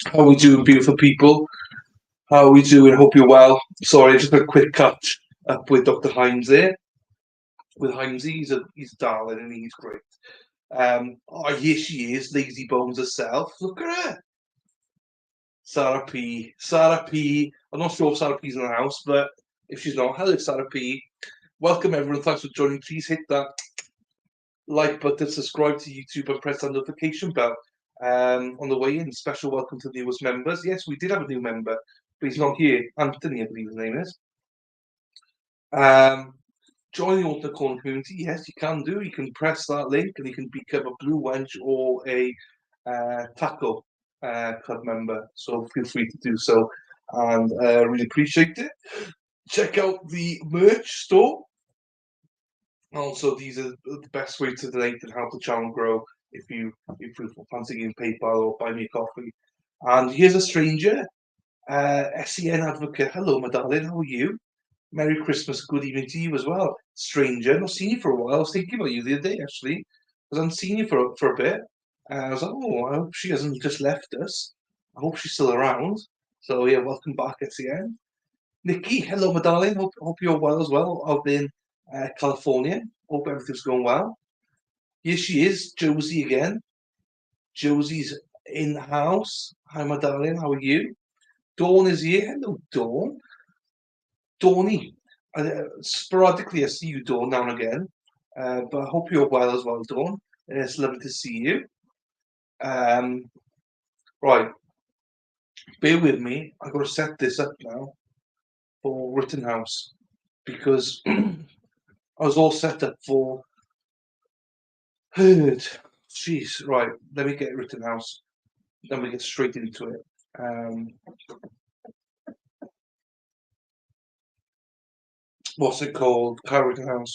How we doing, beautiful people? How we doing? Hope you're well. Sorry, just a quick catch up with Dr. Himes there. With Himes, he's a darling and he's great. Oh, here she is, lazy bones herself. Look at her, Sarah P. Sarah P. I'm not sure if Sarah P's in the house, but if she's not, hello, Sarah P. Welcome everyone. Thanks for joining. Please hit that like button, subscribe to YouTube, and press that notification bell. On the way in, special welcome to the newest members. Yes, we did have a new member, but he's not here. Anthony, I believe his name is. Join the Alter Corner community. Yes, you can do. You can press that link and you can become a Blue Wench or a Taco Club member. So feel free to do so, and really appreciate it. Check out the merch store. Also, these are the best way to donate and help the channel grow. If you fancy giving PayPal or buy me a coffee. And here's a stranger, SEN advocate. Hello, my darling. How are you? Merry Christmas. Good evening to you as well. Stranger, not seen you for a while. I was thinking about you the other day, actually, because I haven't seen you for a bit. I was like, oh, I hope she hasn't just left us. I hope she's still around. So yeah, welcome back, SEN. Nikki, hello, my darling. Hope you're well as well. Out in California. Hope everything's going well. Here she is, Josie again. Josie's in the house. Hi, my darling. How are you? Dawn is here. Hello, Dawn. Dawny. Sporadically, I see you, Dawn, now and again. But I hope you're well as well, Dawn. It's lovely to see you. Right. Bear with me. I've got to set this up now for Rittenhouse because I was all set up for Heard. Jeez. Right. Let me get Rittenhouse. Then we get straight into it. What's it called? Rittenhouse.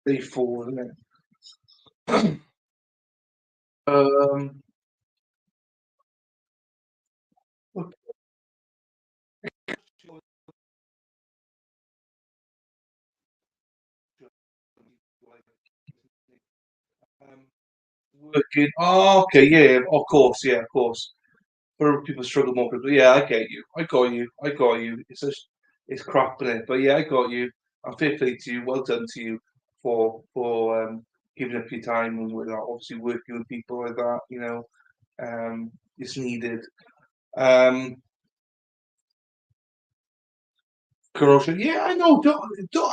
Day 4, isn't it? um, working. Oh, okay, yeah, of course, yeah, of course. For people struggle more people. Yeah, I get you. I got you. I got you. It's crap in it, but yeah, I got you. I'm fair play to you. Well done to you for giving up your time and obviously working with people like that. It's needed. Um, Corrosion. Yeah, I know.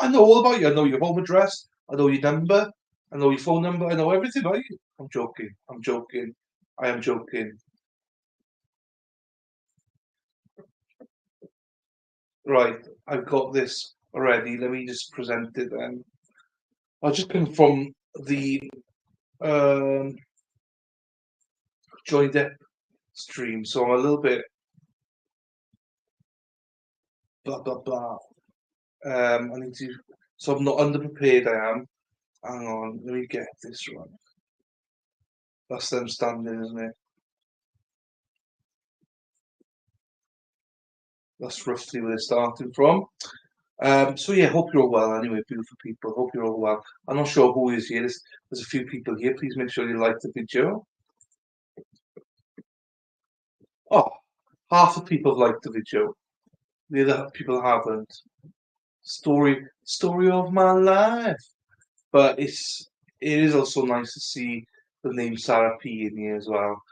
I know all about you. I know your home address. I know your number. I know your phone number. I know everything about you. I'm joking. I'm joking. I am joking. Right. I've got this already. Let me just present it then. I just come from the um, Johnny Depp stream, so I'm a little bit blah blah blah. I need to. So I'm not underprepared. I am. Hang on. Let me get this right. That's them standing, isn't it? That's roughly where they're starting from. So yeah, hope you're all well anyway, beautiful people. Hope you're all well. I'm not sure who is here. There's a few people here. Please make sure you like the video. Oh, half the people have liked the video. The other people haven't. Story of my life. But it is also nice to see the name Sarah P in here as well.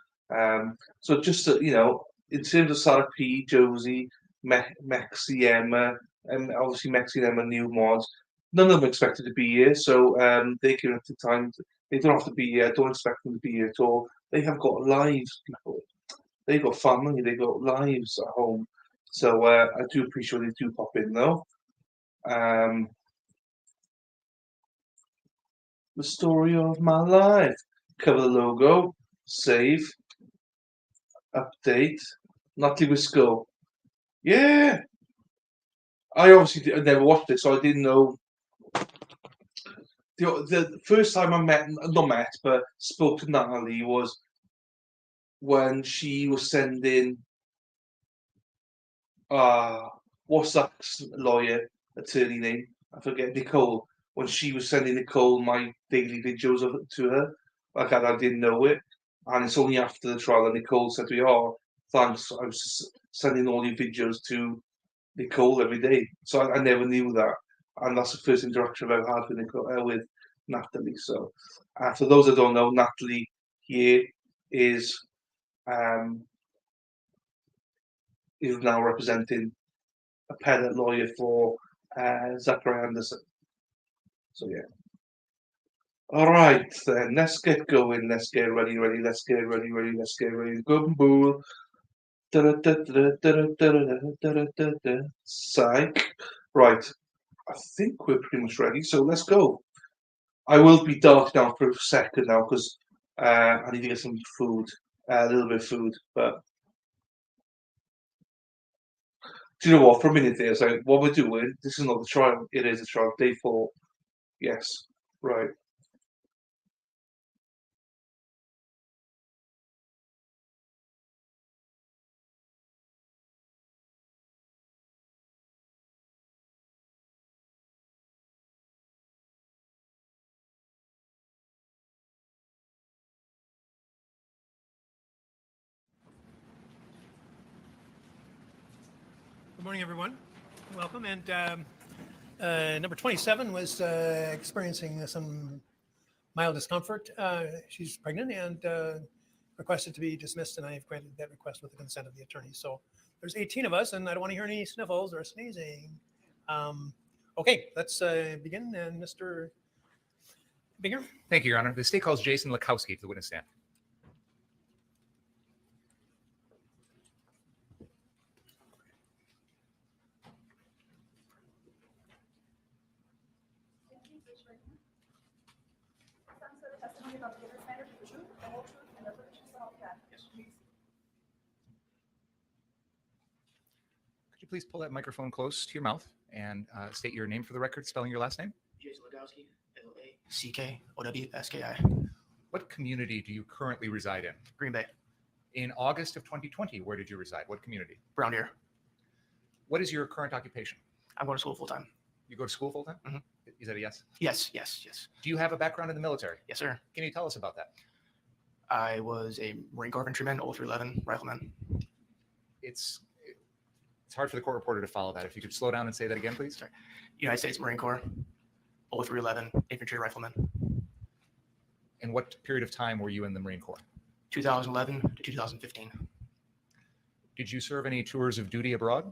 So just in terms of Sarah P, Josie, Mexi, Emma, and obviously Mexi and Emma new mods, none of them expected to be here, so they give up the time. They don't have to be here. I don't expect them to be here at all. They have got lives, people. They've got family. They've got lives at home. So I do appreciate they do pop in though. Um, the story of my life. Cover the logo, save, update. Natalie Wisco. Yeah, I never watched it, so I didn't know. The first time I met, not met, but spoke to Natalie was when she was sending. What's that lawyer attorney name? I forget, Nicole. When she was sending Nicole my daily videos of to her, like I didn't know it. And it's only after the trial that Nicole said to me, "Oh, thanks. I was sending all your videos to Nicole every day." So I never knew that, and that's the first interaction I've had with with Natalie. So, for those that don't know, Natalie here is um, is now representing a appellate lawyer for Zachary Anderson. So yeah. All right, then let's get going. Let's get ready. Let's get ready. Let's get ready. Gumbo. Psych. Right. I think we're pretty much ready. So let's go. I will be dark now for a second now because I need to get some food, a little bit of food. But do you know what? For a minute there, it's like what we're doing. This is not the trial. It is a trial. Day 4. Yes. Right. Good morning, everyone. Welcome. And number 27 was experiencing some mild discomfort. She's pregnant and requested to be dismissed, and I've granted that request with the consent of the attorney. So there's 18 of us, and I don't want to hear any sniffles or sneezing. Okay, let's begin. And Mr. Binger. Thank you, Your Honor. The state calls Jason Lakowski to the witness stand. Could you please pull that microphone close to your mouth and state your name for the record, spelling your last name? Jason Lakowski, Lakowski. What community do you currently reside in? Green Bay, In August of 2020, where did you reside? What community? Brown Deer. What is your current occupation? I'm going to school full time. You go to school full time? Mhm. Is that a yes? Yes. Do you have a background in the military? Yes, sir. Can you tell us about that? I was a Marine Corps infantryman, 0311 rifleman. It's hard for the court reporter to follow that. If you could slow down and say that again, please. Sorry. United States Marine Corps, 0311 infantry rifleman. And what period of time were you in the Marine Corps? 2011 to 2015. Did you serve any tours of duty abroad?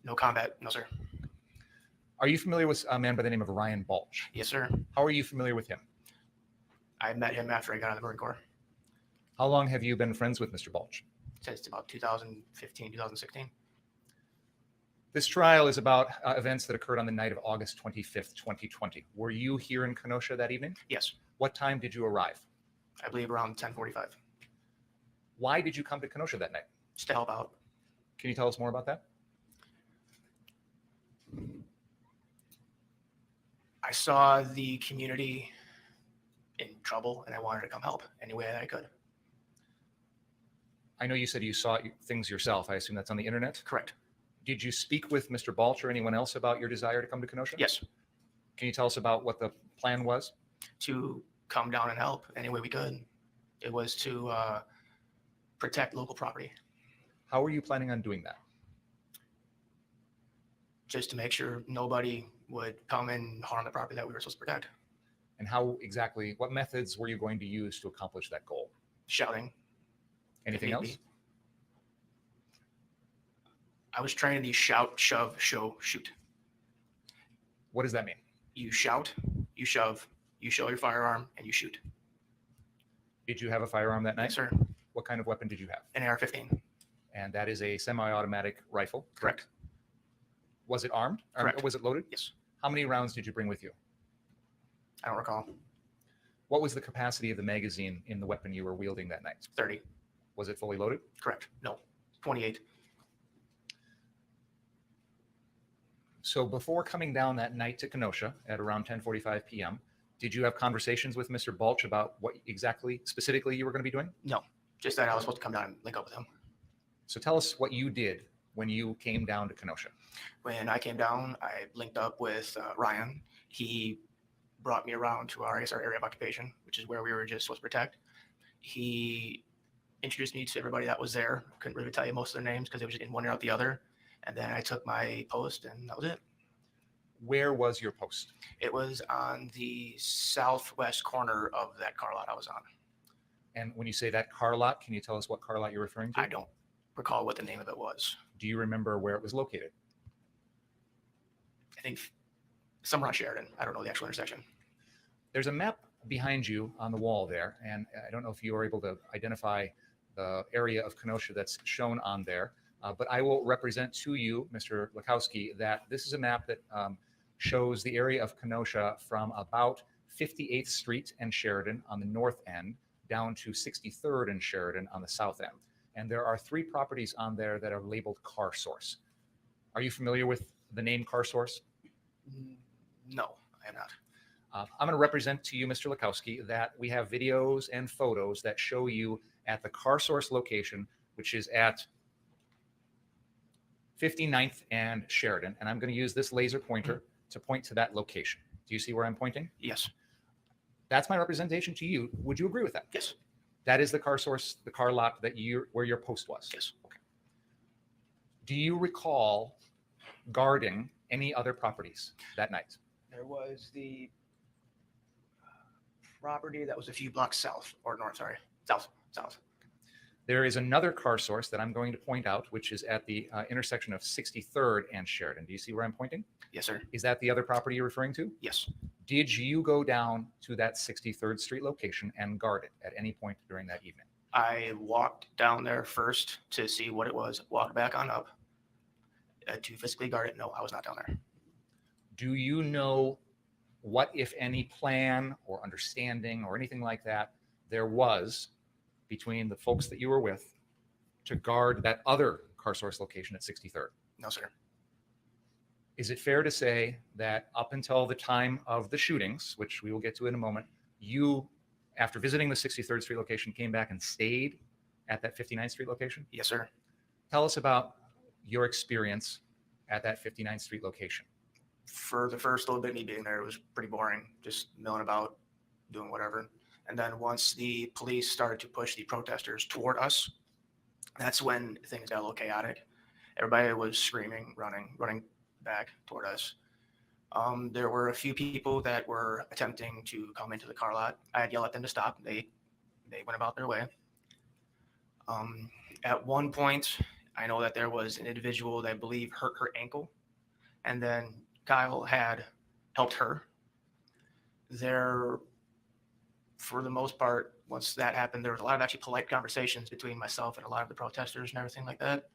No combat, no, sir. Are you familiar with a man by the name of Ryan Balch? Yes, sir. How are you familiar with him? I met him after I got out of the Marine Corps. How long have you been friends with Mr. Balch? Since about 2015, 2016. This trial is about events that occurred on the night of August 25th, 2020. Were you here in Kenosha that evening? Yes, What time did you arrive? I believe around 10:45. Why did you come to Kenosha that night? Just to help out. Can you tell us more about that? I saw the community in trouble and I wanted to come help any way that I could. I know you said you saw things yourself. I assume that's on the internet. Correct. Did you speak with Mr. Balch or anyone else about your desire to come to Kenosha? Yes, Can you tell us about what the plan was? to come down and help any way we could. It was to protect local property, How were you planning on doing that? just to make sure nobody would come and harm the property that we were supposed to protect. And how exactly, what methods were you going to use to accomplish that goal? Shouting. Anything need else? be. I was training the shout, shove, show, shoot. What does that mean? You shout, you shove, you show your firearm, and you shoot. Did you have a firearm that night? Yes, sir. What kind of weapon did you have? An AR-15. And that is a semi-automatic rifle. Correct. Was it armed? Correct. Or was it loaded? Yes. How many rounds did you bring with you? I don't recall. What was the capacity of the magazine in the weapon you were wielding that night? 30. Was it fully loaded? Correct. No. 28. So before coming down that night to Kenosha at around 10:45 p.m., did you have conversations with Mr. Balch about what exactly, specifically, you were going to be doing? No. Just that I was supposed to come down and link up with him. So tell us what you did when you came down to Kenosha. When I came down, I linked up with Ryan. He brought me around to our area of occupation, which is where we were just supposed to protect. He introduced me to everybody that was there. Couldn't really tell you most of their names because it was in one ear out the other. And then I took my post, and that was it. Where was your post? It was on the southwest corner of that car lot I was on. And when you say that car lot, can you tell us what car lot you're referring to? I don't recall what the name of it was. Do you remember where it was located? I think somewhere on Sheridan. I don't know the actual intersection. There's a map behind you on the wall there, and I don't know if you are able to identify the area of Kenosha that's shown on there, but I will represent to you, Mr. Lukowski, that this is a map that shows the area of Kenosha from about 58th Street and Sheridan on the north end down to 63rd and Sheridan on the south end. And there are 3 properties on there that are labeled Car Source. Are you familiar with the name Car Source? No, I am not. I'm going to represent to you, Mr. Lukowski, that we have videos and photos that show you at the Car Source location, which is at 59th and Sheridan. And I'm going to use this laser pointer to point to that location. Do you see where I'm pointing? Yes. That's my representation to you. Would you agree with that? Yes. That is the Car Source, the car lot that where your post was? Yes. Okay. Do you recall guarding any other properties that night? There was the property that was a few blocks south or north, sorry, south. There is another Car Source that I'm going to point out, which is at the intersection of 63rd and Sheridan. Do you see where I'm pointing? Yes, sir. Is that the other property you're referring to? Yes. Did you go down to that 63rd Street location and guard it at any point during that evening? I walked down there first to see what it was, walked back on up to physically guard it. No, I was not down there. Do you know what, if any, plan or understanding or anything like that there was between the folks that you were with to guard that other Car Source location at 63rd? No, sir. Is it fair to say that up until the time of the shootings, which we will get to in a moment, you, after visiting the 63rd Street location, came back and stayed at that 59th Street location? Yes, sir. Tell us about your experience at that 59th Street location. For the first little bit of me being there, it was pretty boring, just milling about, doing whatever. And then once the police started to push the protesters toward us, that's when things got a little chaotic. Everybody was screaming, running back toward us. There were a few people that were attempting to come into the car lot. I had yelled at them to stop. They went about their way. At one point, I know that there was an individual that I believe hurt her ankle, and then Kyle had helped her. There, for the most part, once that happened, there was a lot of actually polite conversations between myself and a lot of the protesters and everything like that.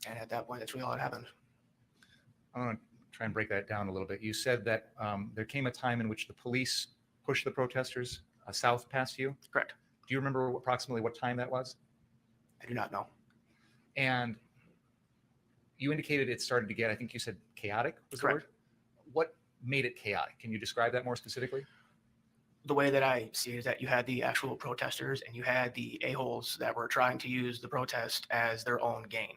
And at that point, that's really all that happened. I want to try and break that down a little bit. You said that there came a time in which the police pushed the protesters south past you. Correct. Do you remember approximately what time that was? I do not know. And you indicated it started to get, I think you said chaotic was the Correct. word? What made it chaotic? Can you describe that more specifically? The way that I see it is that you had the actual protesters and you had the a-holes that were trying to use the protest as their own gain.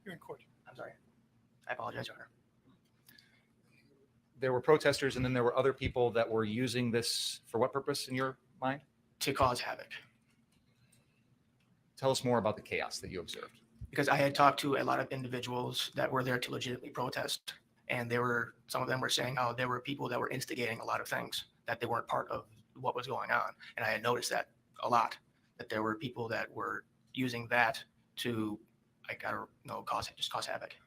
You're in court. I'm sorry. I apologize, Your Honor. There were protesters and then there were other people that were using this for what purpose in your mind? To cause havoc. Tell us more about the chaos that you observed. Because I had talked to a lot of individuals that were there to legitimately protest. And some of them were saying how there were people that were instigating a lot of things, that they weren't part of what was going on. And I had noticed that a lot, that there were people that were using that to, cause havoc.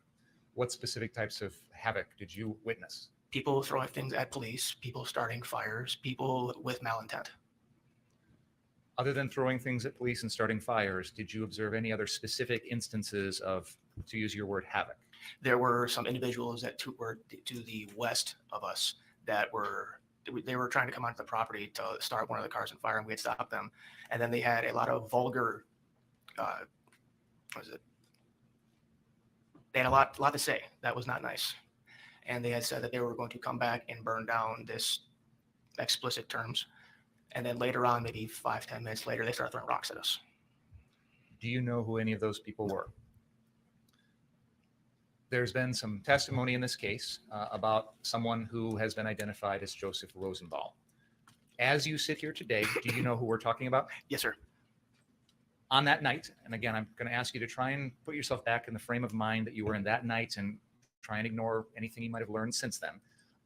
What specific types of havoc did you witness? People throwing things at police, people starting fires, people with malintent. Other than throwing things at police and starting fires, did you observe any other specific instances of, to use your word, havoc? There were some individuals that were to the west of us that they were trying to come onto the property to start one of the cars on fire, and we had stopped them. And then they had a lot of vulgar, they had a lot to say that was not nice. And they had said that they were going to come back and burn down this explicit terms. And then later on, maybe 5-10 minutes later, they started throwing rocks at us. Do you know who any of those people were? there's been some testimony in this case about someone who has been identified as Joseph Rosenbaum. As you sit here today, do you know who we're talking about? Yes, sir. On that night, and again, I'm going to ask you to try and put yourself back in the frame of mind that you were in that night and try and ignore anything you might have learned since then.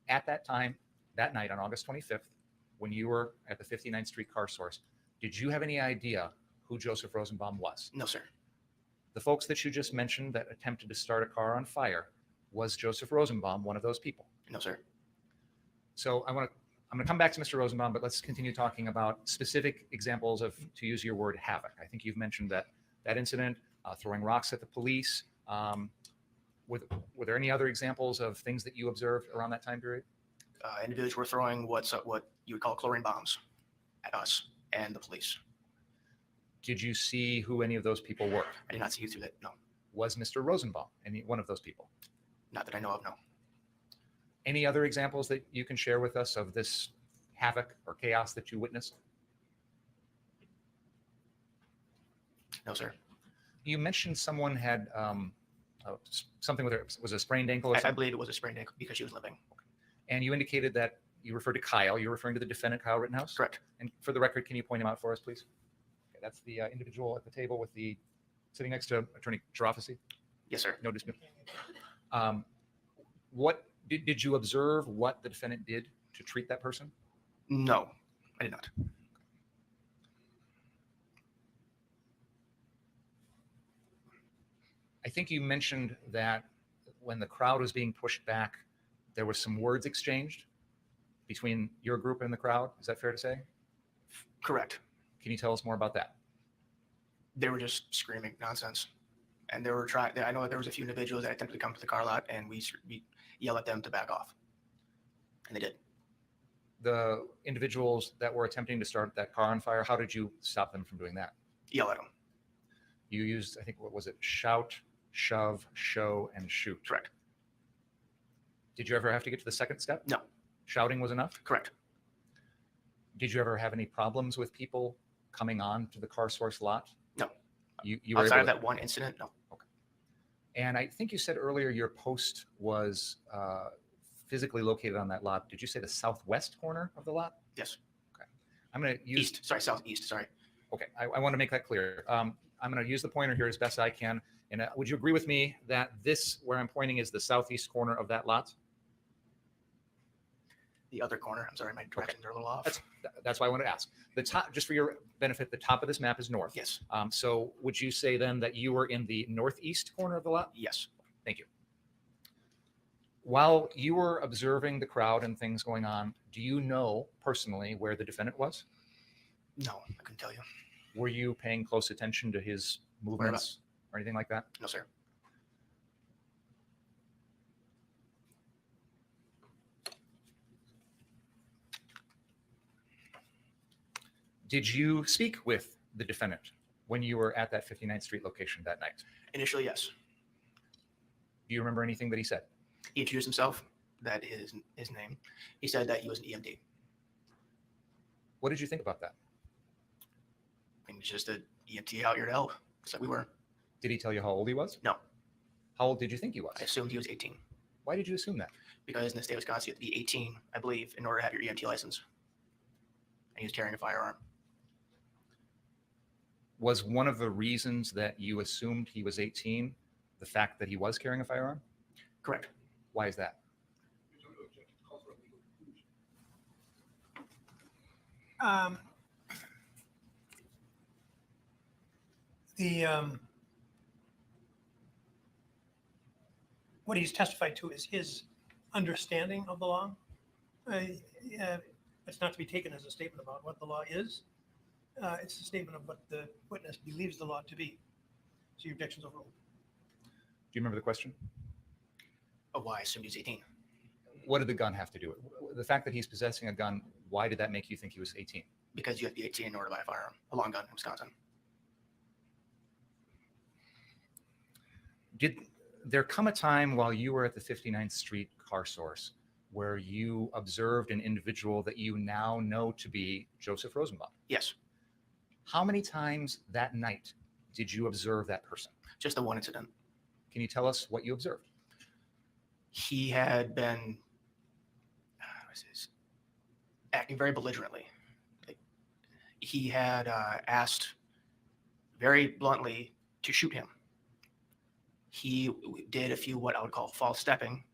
At that time, that night on August 25th, when you were at the 59th Street car source, did you have any idea who Joseph Rosenbaum was? No, sir. The folks that you just mentioned that attempted to start a car on fire, was Joseph Rosenbaum one of those people? No, sir. So I'm going to come back to Mr. Rosenbaum, but let's continue talking about specific examples of, to use your word, havoc. I think you've mentioned that incident, throwing rocks at the police. Were there any other examples of things that you observed around that time period? Individuals were throwing what you would call chlorine bombs at us and the police. Did you see who any of those people were? I did not see you through that. No, Was Mr. Rosenbaum any one of those people? not that I know of. No. Any other examples that you can share with us of this havoc or chaos that you witnessed? No, sir. You mentioned someone had something with her, was a sprained ankle or I something? believe it was a sprained ankle because she was limping. And you indicated that you referred to Kyle. You're referring to the defendant, Kyle Rittenhouse? Correct. And for the record, can you point him out for us, please? Okay, that's the individual at the table with the sitting next to Attorney Girafasi. Yes, sir. No dispute. What did you observe what the defendant did to treat that person? No, I did not. I think you mentioned that when the crowd was being pushed back, there was some words exchanged between your group and the crowd. Is that fair to say? Correct. Can you tell us more about that? They were just screaming nonsense, and they were trying. I know that there was a few individuals that attempted to come to the car lot, and we yelled at them to back off, and they did. The individuals that were attempting to start that car on fire, how did you stop them from doing that? Yell at them. You used, I think, what was it? Shout, shove, show, and shoot. Correct. Did you ever have to get to the second step? No. Shouting was enough? Correct. Did you ever have any problems with people coming on to the car source lot? No. You were Outside able of that one incident, no. And I think you said earlier your post was physically located on that lot. Did you say the southwest corner of the lot? Yes. Okay. I'm going to use. East. Sorry, southeast. Sorry. Okay. I want to make that clear. I'm going to use the pointer here as best I can. And would you agree with me that this, where I'm pointing, is the southeast corner of that lot? The other corner. I'm sorry, my directions are a little off. That's why I wanted to ask. The top, just for your benefit, the top of this map is north. Yes. So would you say then that you were in the northeast corner of the lot? Yes. Thank you. While you were observing the crowd and things going on, do you know personally where the defendant was? No, I couldn't tell you. Were you paying close attention to his movements or anything like that? No, sir. Did you speak with the defendant when you were at that 59th Street location that night? Initially, yes. Do you remember anything that he said? He introduced himself. That is his name. He said that he was an EMT. What did you think about that? I mean, just an EMT out here to help, just like we were. Did he tell you how old he was? No. How old did you think he was? I assumed he was 18. Why did you assume that? Because in the state of Wisconsin, you have to be 18, I believe, in order to have your EMT license. And he was carrying a firearm. Was one of the reasons that you assumed he was 18 the fact that he was carrying a firearm? Correct. Why is that? What he's testified to is his understanding of the law. It's not to be taken as a statement about what the law is. It's a statement of what the witness believes the law to be. So your objection's overruled. Do you remember the question? Oh, why? I assumed he was 18. What did the gun have to do with it? The fact that he's possessing a gun, why did that make you think he was 18? Because you have to be 18 in order to buy a firearm, a long gun in Wisconsin. Did there come a time while you were at the 59th Street car source where you observed an individual that you now know to be Joseph Rosenbaum? Yes. How many times that night did you observe that person? Just the one incident. Can you tell us what you observed? He had been acting very belligerently. Like, he had asked very bluntly to shoot him. He did a few what I would call false stepping,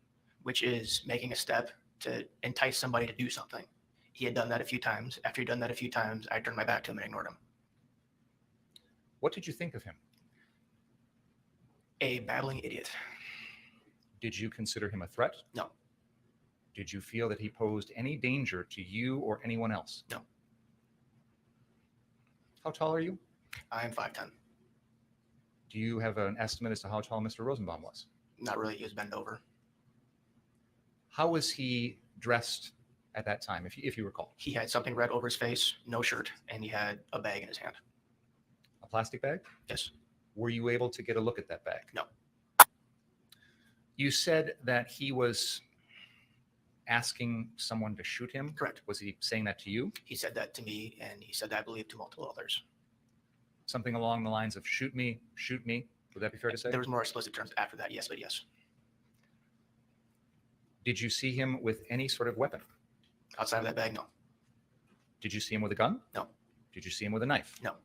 which is making a step to entice somebody to do something. He had done that a few times. After he'd done that a few times, I turned my back to him and ignored him. What did you think of him? A babbling idiot. Did you consider him a threat? No. Did you feel that he posed any danger to you or anyone else? No. How tall are you? I am 5'10". Do you have an estimate as to how tall Mr. Rosenbaum was? Not really. He was bent over. How was he dressed at that time, if you recall? He had something red over his face, no shirt, and he had a bag in his hand. A plastic bag? Yes. Were you able to get a look at that bag? No. You said that he was asking someone to shoot him. Correct. Was he saying that to you? He said that to me, and he said that, I believe, to multiple others. Something along the lines of shoot me, shoot me. Would that be fair to say? There was more explicit terms after that, yes, but yes. Did you see him with any sort of weapon? Outside of that bag, no. Did you see him with a gun? No. Did you see him with a knife? No.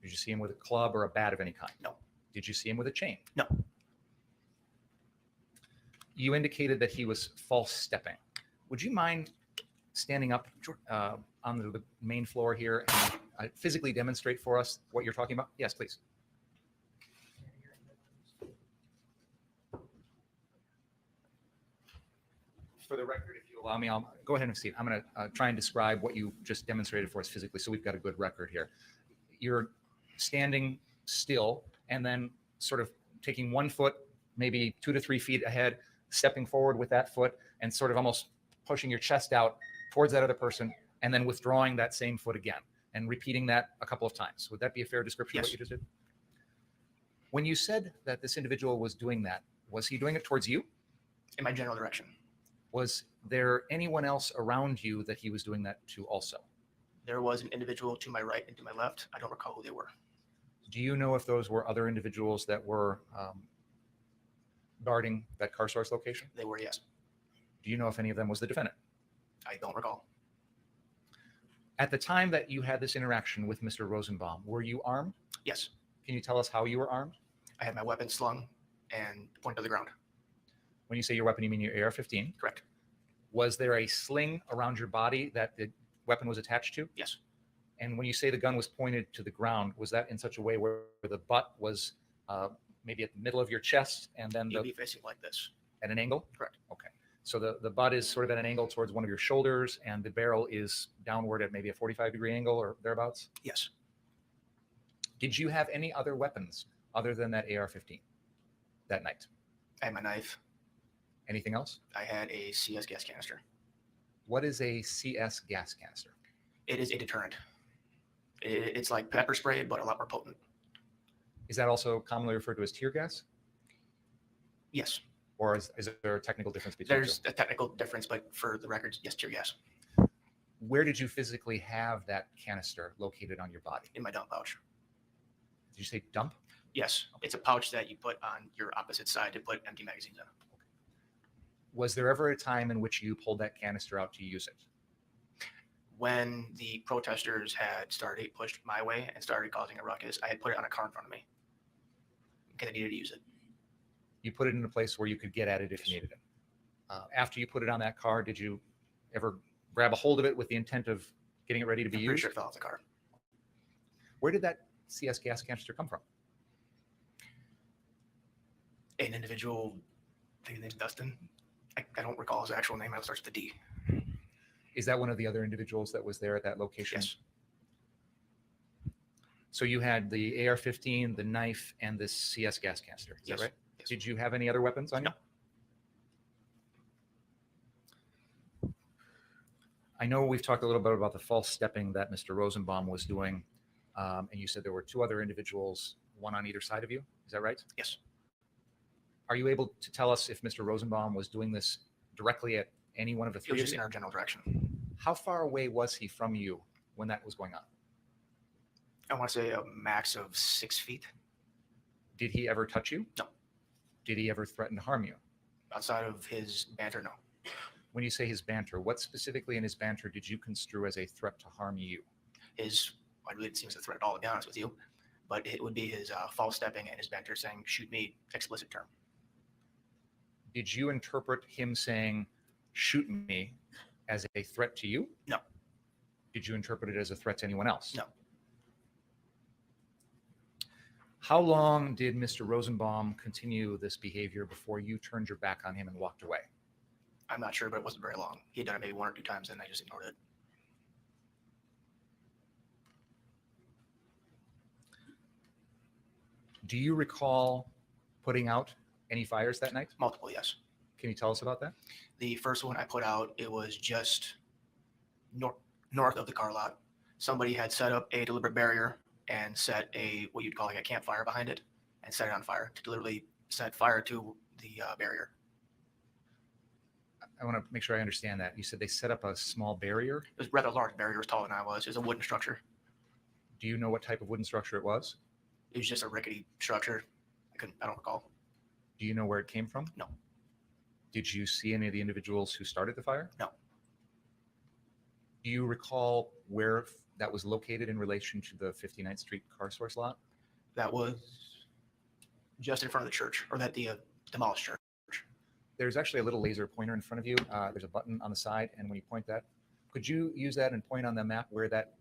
Did you see him with a club or a bat of any kind? No. Did you see him with a chain? No. You indicated that he was false stepping. Would you mind standing up on the main floor here and physically demonstrate for us what you're talking about? Yes, please. For the record, if you allow me, I'll go ahead and see. I'm going to try and describe what you just demonstrated for us physically, so we've got a good record here. You're standing still and then sort of taking 1 foot, maybe 2 to 3 feet ahead, stepping forward with that foot and sort of almost pushing your chest out towards that other person, and then withdrawing that same foot again and repeating that a couple of times. Would that be a fair description of Yes. what you just did? When you said that this individual was doing that, was he doing it towards you? In my general direction. Was there anyone else around you that he was doing that to also? There was an individual to my right and to my left. I don't recall who they were. Do you know if those were other individuals that were guarding that car source location? They were, yes. Do you know if any of them was the defendant? I don't recall. At the time that you had this interaction with Mr. Rosenbaum, were you armed? Yes. Can you tell us how you were armed? I had my weapon slung and pointed to the ground. When you say your weapon, you mean your AR-15? Correct. Was there a sling around your body that the weapon was attached to? Yes. And when you say the gun was pointed to the ground, was that in such a way where the butt was maybe at the middle of your chest and then You'd be facing like this. at an angle? Correct. Okay. So the butt is sort of at an angle towards one of your shoulders, and the barrel is downward at maybe a 45-degree angle or thereabouts? Yes. Did you have any other weapons other than that AR-15 that night? I had my knife. Anything else? I had a CS gas canister. What is a CS gas canister? It is a deterrent. It's like pepper spray, but a lot more potent. Is that also commonly referred to as tear gas? Yes. Or is there a technical difference between There's a technical difference, but for the record, yes, tear gas. Where did you physically have that canister located on your body? In my dump pouch. Did you say dump? Yes. It's a pouch that you put on your opposite side to put empty magazines in. Was there ever a time in which you pulled that canister out to use it? When the protesters had started pushed my way and started causing a ruckus, I had put it on a car in front of me because I needed to use it. You put it in a place where you could get at it if you needed it. After you put it on that car, did you ever grab a hold of it with the intent of getting it ready to be I'm pretty used? sure it fell off the car. Where did that CS gas canister come from? An individual, I think his name's Dustin. I don't recall his actual name. It starts with a D. Is that one of the other individuals that was there at that location? Yes. So you had the AR-15, the knife, and this CS gas canister. Is Yes. that right? Yes. Did you have any other weapons on you? No. I know we've talked a little bit about the false stepping that Mr. Rosenbaum was doing, and you said there were 2 other individuals, one on either side of you. Is that right? Yes. Are you able to tell us if Mr. Rosenbaum was doing this directly at any one of the It 3 was of just in you? our general direction. How far away was he from you when that was going on? I want to say a max of 6 feet. Did he ever touch you? No. Did he ever threaten to harm you? Outside of his banter, no. When you say his banter, what specifically in his banter did you construe as a threat to harm you? I really didn't seem as a threat at all, to be honest with you, but it would be his false stepping and his banter saying, shoot me, explicit term. Did you interpret him saying, shoot me, as a threat to you? No. Did you interpret it as a threat to anyone else? No. How long did Mr. Rosenbaum continue this behavior before you turned your back on him and walked away? I'm not sure, but it wasn't very long. He had done it maybe 1 or 2 times, and I just ignored it. Do you recall putting out any fires that night? Multiple, yes. Can you tell us about that? The first one I put out, it was just north of the car lot. Somebody had set up a deliberate barrier and set what you'd call like a campfire behind it and set it on fire to deliberately set fire to the barrier. I want to make sure I understand that. You said they set up a small barrier. It was a rather large barrier. It was taller than I was. It was a wooden structure. Do you know what type of wooden structure it was? It was just a rickety structure. I don't recall. Do you know where it came from? No. Did you see any of the individuals who started the fire? No. Do you recall where that was located in relation to the 59th Street car source lot? That was just in front of the church, or that the demolished church. There's actually a little laser pointer in front of you. There's a button on the side, and when you point that, could you use that and point on the map where that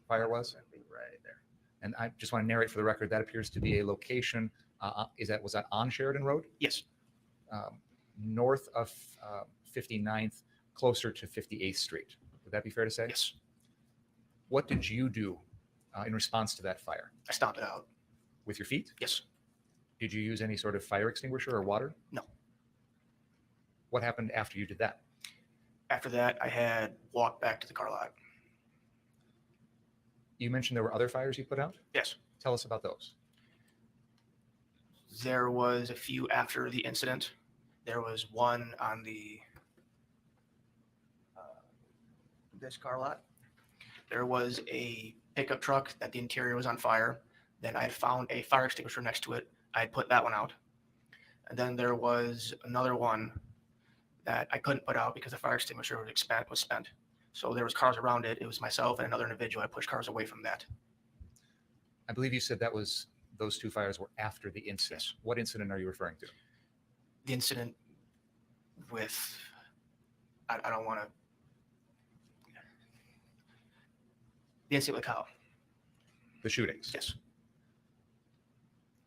fire was? Right there. And I just want to narrate for the record, that appears to be a location. Was that on Sheridan Road? Yes. North of 59th, closer to 58th Street. Would that be fair to say? Yes. What did you do in response to that fire? I stomped it out. With your feet? Yes. Did you use any sort of fire extinguisher or water? No. What happened after you did that? After that, I had walked back to the car lot. You mentioned there were other fires you put out? Yes. Tell us about those. There was a few after the incident. There was one on the this car lot. There was a pickup truck that the interior was on fire. Then I had found a fire extinguisher next to it. I had put that one out. And then there was another one that I couldn't put out because the fire extinguisher was spent. So there was cars around it. It was myself and another individual. I pushed cars away from that. I believe you said those 2 fires were after the incident. Yes. What incident are you referring to? The incident with, I don't want to, the incident with Kyle. The shootings. Yes.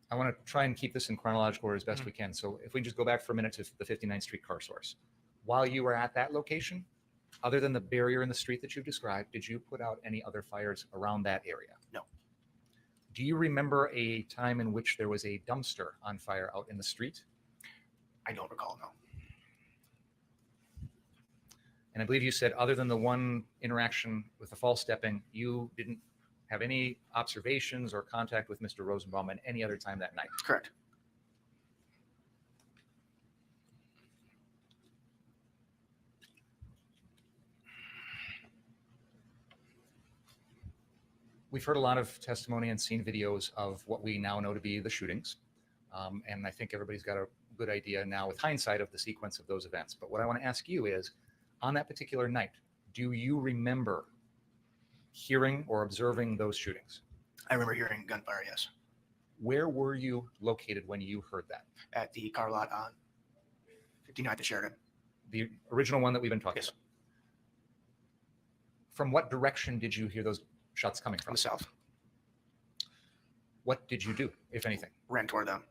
I want to try and keep this in chronological order as best we can. So if we just go back for a minute to the 59th Street car source. While you were at that location, other than the barrier in the street that you've described, did you put out any other fires around that area? No. Do you remember a time in which there was a dumpster on fire out in the street? I don't recall, no. And I believe you said other than the one interaction with the false stepping, you didn't have any observations or contact with Mr. Rosenbaum at any other time that night. Correct. We've heard a lot of testimony and seen videos of what we now know to be the shootings. And I think everybody's got a good idea now with hindsight of the sequence of those events. But what I want to ask you is, on that particular night, do you remember hearing or observing those shootings? I remember hearing gunfire, yes. Where were you located when you heard that? At the car lot on 59th and Sheridan. The original one that we've been talking Yes. about. From what direction did you hear those shots coming From from? the south. What did you do, if anything? Ran toward them.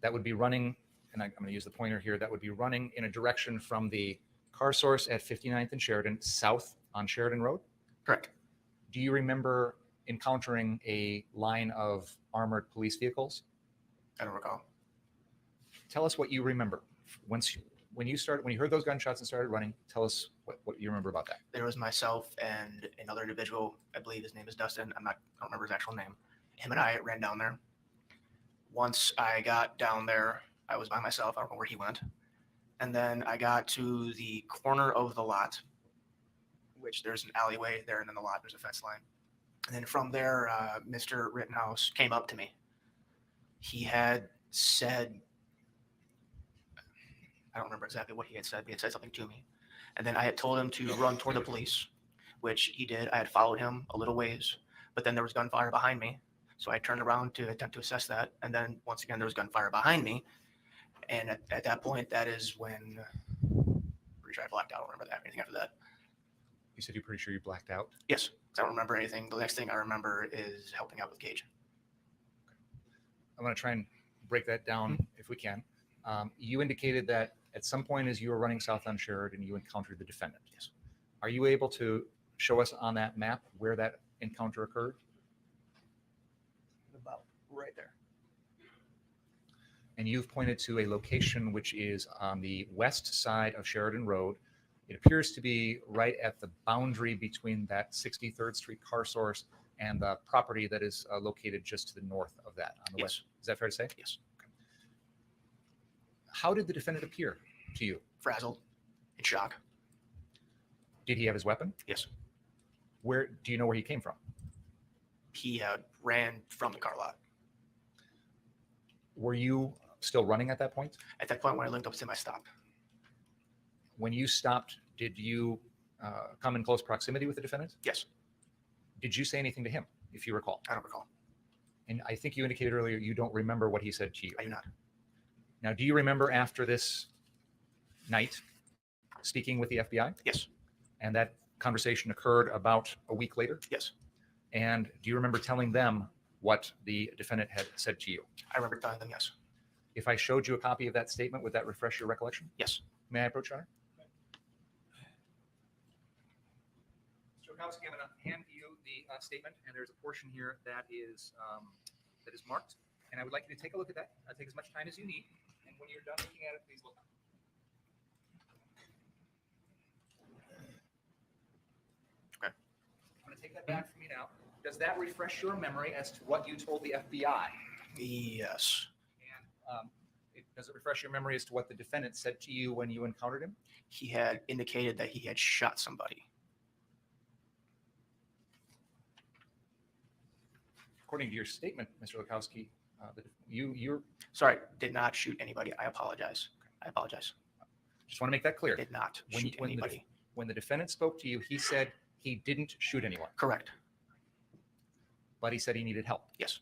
That would be running, and I'm going to use the pointer here, that would be running in a direction from the car source at 59th and Sheridan, south on Sheridan Road. Correct. Do you remember encountering a line of armored police vehicles? I don't recall. Tell us what you remember. When you heard those gunshots and started running, tell us what you remember about that. There was myself and another individual. I believe his name is Dustin. I don't remember his actual name. Him and I ran down there. Once I got down there, I was by myself. I don't know where he went. And then I got to the corner of the lot, which there's an alleyway there, and in the lot there's a fence line. And then from there, Mr. Rittenhouse came up to me. He had said, I don't remember exactly what he had said. He had said something to me. And then I had told him to run toward the police, which he did. I had followed him a little ways, but then there was gunfire behind me. So I turned around to attempt to assess that. And then once again, there was gunfire behind me. And at that point, that is when, pretty sure I blacked out. I don't remember that, anything after that. You said you're pretty sure you blacked out. Yes, 'cause I don't remember anything. The next thing I remember is helping out with Gage. I'm going to try and break that down if we can. You indicated that at some point as you were running south on Sheridan, you encountered the defendant. Yes. Are you able to show us on that map where that encounter occurred? About right there. And you've pointed to a location which is on the west side of Sheridan Road. It appears to be right at the boundary between that 63rd Street car source and the property that is located just to the north of that on the Yes. west. Is that fair to say? Yes. How did the defendant appear to you? Frazzled, in shock. Did he have his weapon? Yes. Where do you know where he came from? He had ran from the car lot. Were you still running at that point? At that point, when I linked up to him, I stopped. When you stopped, did you come in close proximity with the defendant? Yes. Did you say anything to him, if you recall? I don't recall. And I think you indicated earlier you don't remember what he said to you. I do not. Now, do you remember after this night speaking with the FBI? Yes. And that conversation occurred about a week later? Yes. And do you remember telling them what the defendant had said to you? I remember telling them yes. If I showed you a copy of that statement, would that refresh your recollection? Yes. May I approach, Your Honor? Mr. Okowski, I'm going to hand you the statement, and there's a portion here that is marked, and I would like you to take a look at that. Take as much time as you need, and when you're done looking at it, please look up. Okay. I'm going to take that back from you now. Does that refresh your memory as to what you told the FBI? Yes. And does it refresh your memory as to what the defendant said to you when you encountered him? He had indicated that he had shot somebody. According to your statement, Mr. Lukowski, you're Sorry, did not shoot anybody. I apologize. I apologize. just want to make that clear. Did not When shoot anybody. When the defendant spoke to you, he said he didn't shoot anyone, Correct. but he said he needed help. Yes.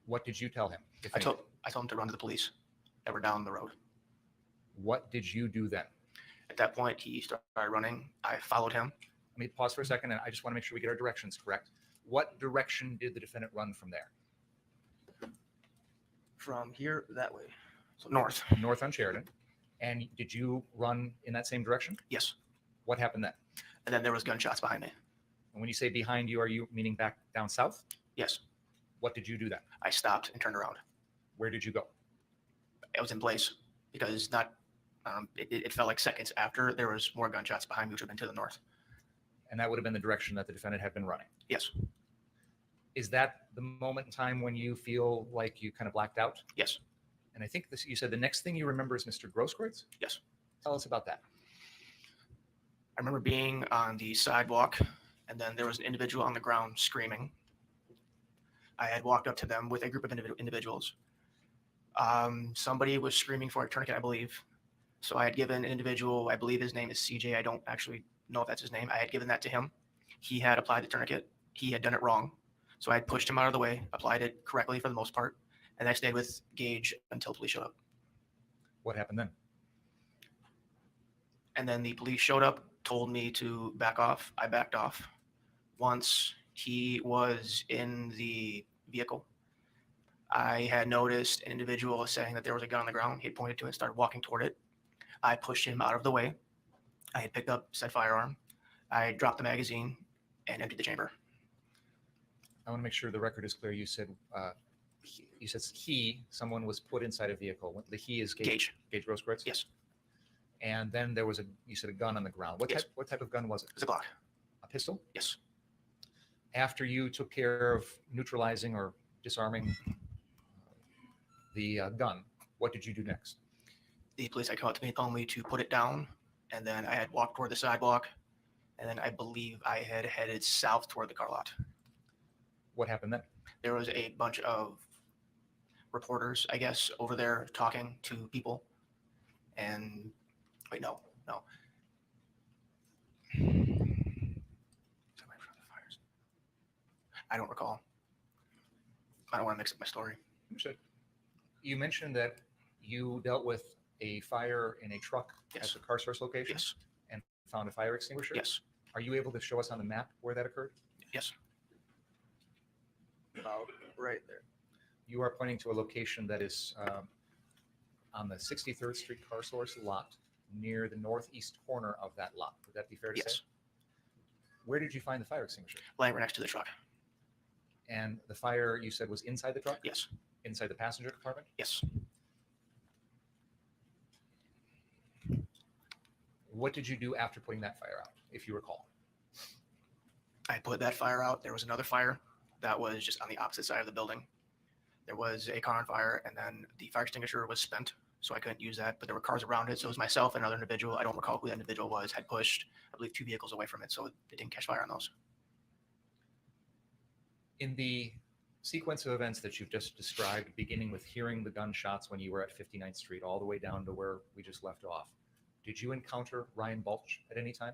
What did you tell him? if I told anything? him to run to the police that were down the road. What did you do then? At that point, he started running. I followed him. Let me pause for a second, and I just want to make sure we get our directions correct. What direction did the defendant run from there? From here that way. So north. North on Sheridan. And did you run in that same direction? Yes. What happened then? And then there was gunshots behind me. And when you say behind you, are you meaning back down south? Yes. What did you do then? I stopped and turned around. Where did you go? I was in place because it felt like seconds after there was more gunshots behind me, which would have been to the north. And that would have been the direction that the defendant had been running. Yes. Is that the moment in time when you feel like you kind of blacked out? Yes. And I think you said the next thing you remember is Mr. Grosskreutz? Yes. Tell us about that. I remember being on the sidewalk, and then there was an individual on the ground screaming. I had walked up to them with a group of individuals. Somebody was screaming for a tourniquet, I believe. So I had given an individual, I believe his name is CJ. I don't actually know if that's his name. I had given that to him. He had applied the tourniquet. He had done it wrong. So I had pushed him out of the way, applied it correctly for the most part, and I stayed with Gage until police showed up. What happened then? And then the police showed up, told me to back off. I backed off. Once he was in the vehicle, I had noticed an individual saying that there was a gun on the ground. He had pointed to it and started walking toward it. I pushed him out of the way. I had picked up said firearm. I dropped the magazine and emptied the chamber. I want to make sure the record is clear. You said someone was put inside a vehicle. The he is Gage Grosskreutz? Yes. And then there was you said a gun on the ground. Yes. What type of gun was it? It's a Glock. A pistol? Yes. After you took care of neutralizing or disarming the gun, what did you do next? The police had come up to me and told me to put it down. And then I had walked toward the sidewalk. And then I believe I had headed south toward the car lot. What happened then? There was a bunch of reporters, I guess, over there talking to people And wait, no. I don't recall. I don't want to mix up my story. Understood. You mentioned that you dealt with a fire in a truck Yes. at the car source location Yes. and found a fire extinguisher. Yes. Are you able to show us on the map where that occurred? Yes. About right there. You are pointing to a location that is on the 63rd Street car source lot near the northeast corner of that lot. Would that be fair to say? Yes. Where did you find the fire extinguisher? Laying right next to the truck. And the fire, you said, was inside the truck? Yes. Inside the passenger compartment? Yes. What did you do after putting that fire out, if you recall? I put that fire out. There was another fire that was just on the opposite side of the building. There was a car on fire, and then the fire extinguisher was spent, so I couldn't use that. But there were cars around it, so it was myself and another individual. I don't recall who that individual was. Had pushed, I believe, 2 vehicles away from it, so it didn't catch fire on those. In the sequence of events that you've just described, beginning with hearing the gunshots when you were at 59th Street, all the way down to where we just left off, did you encounter Ryan Balch at any time?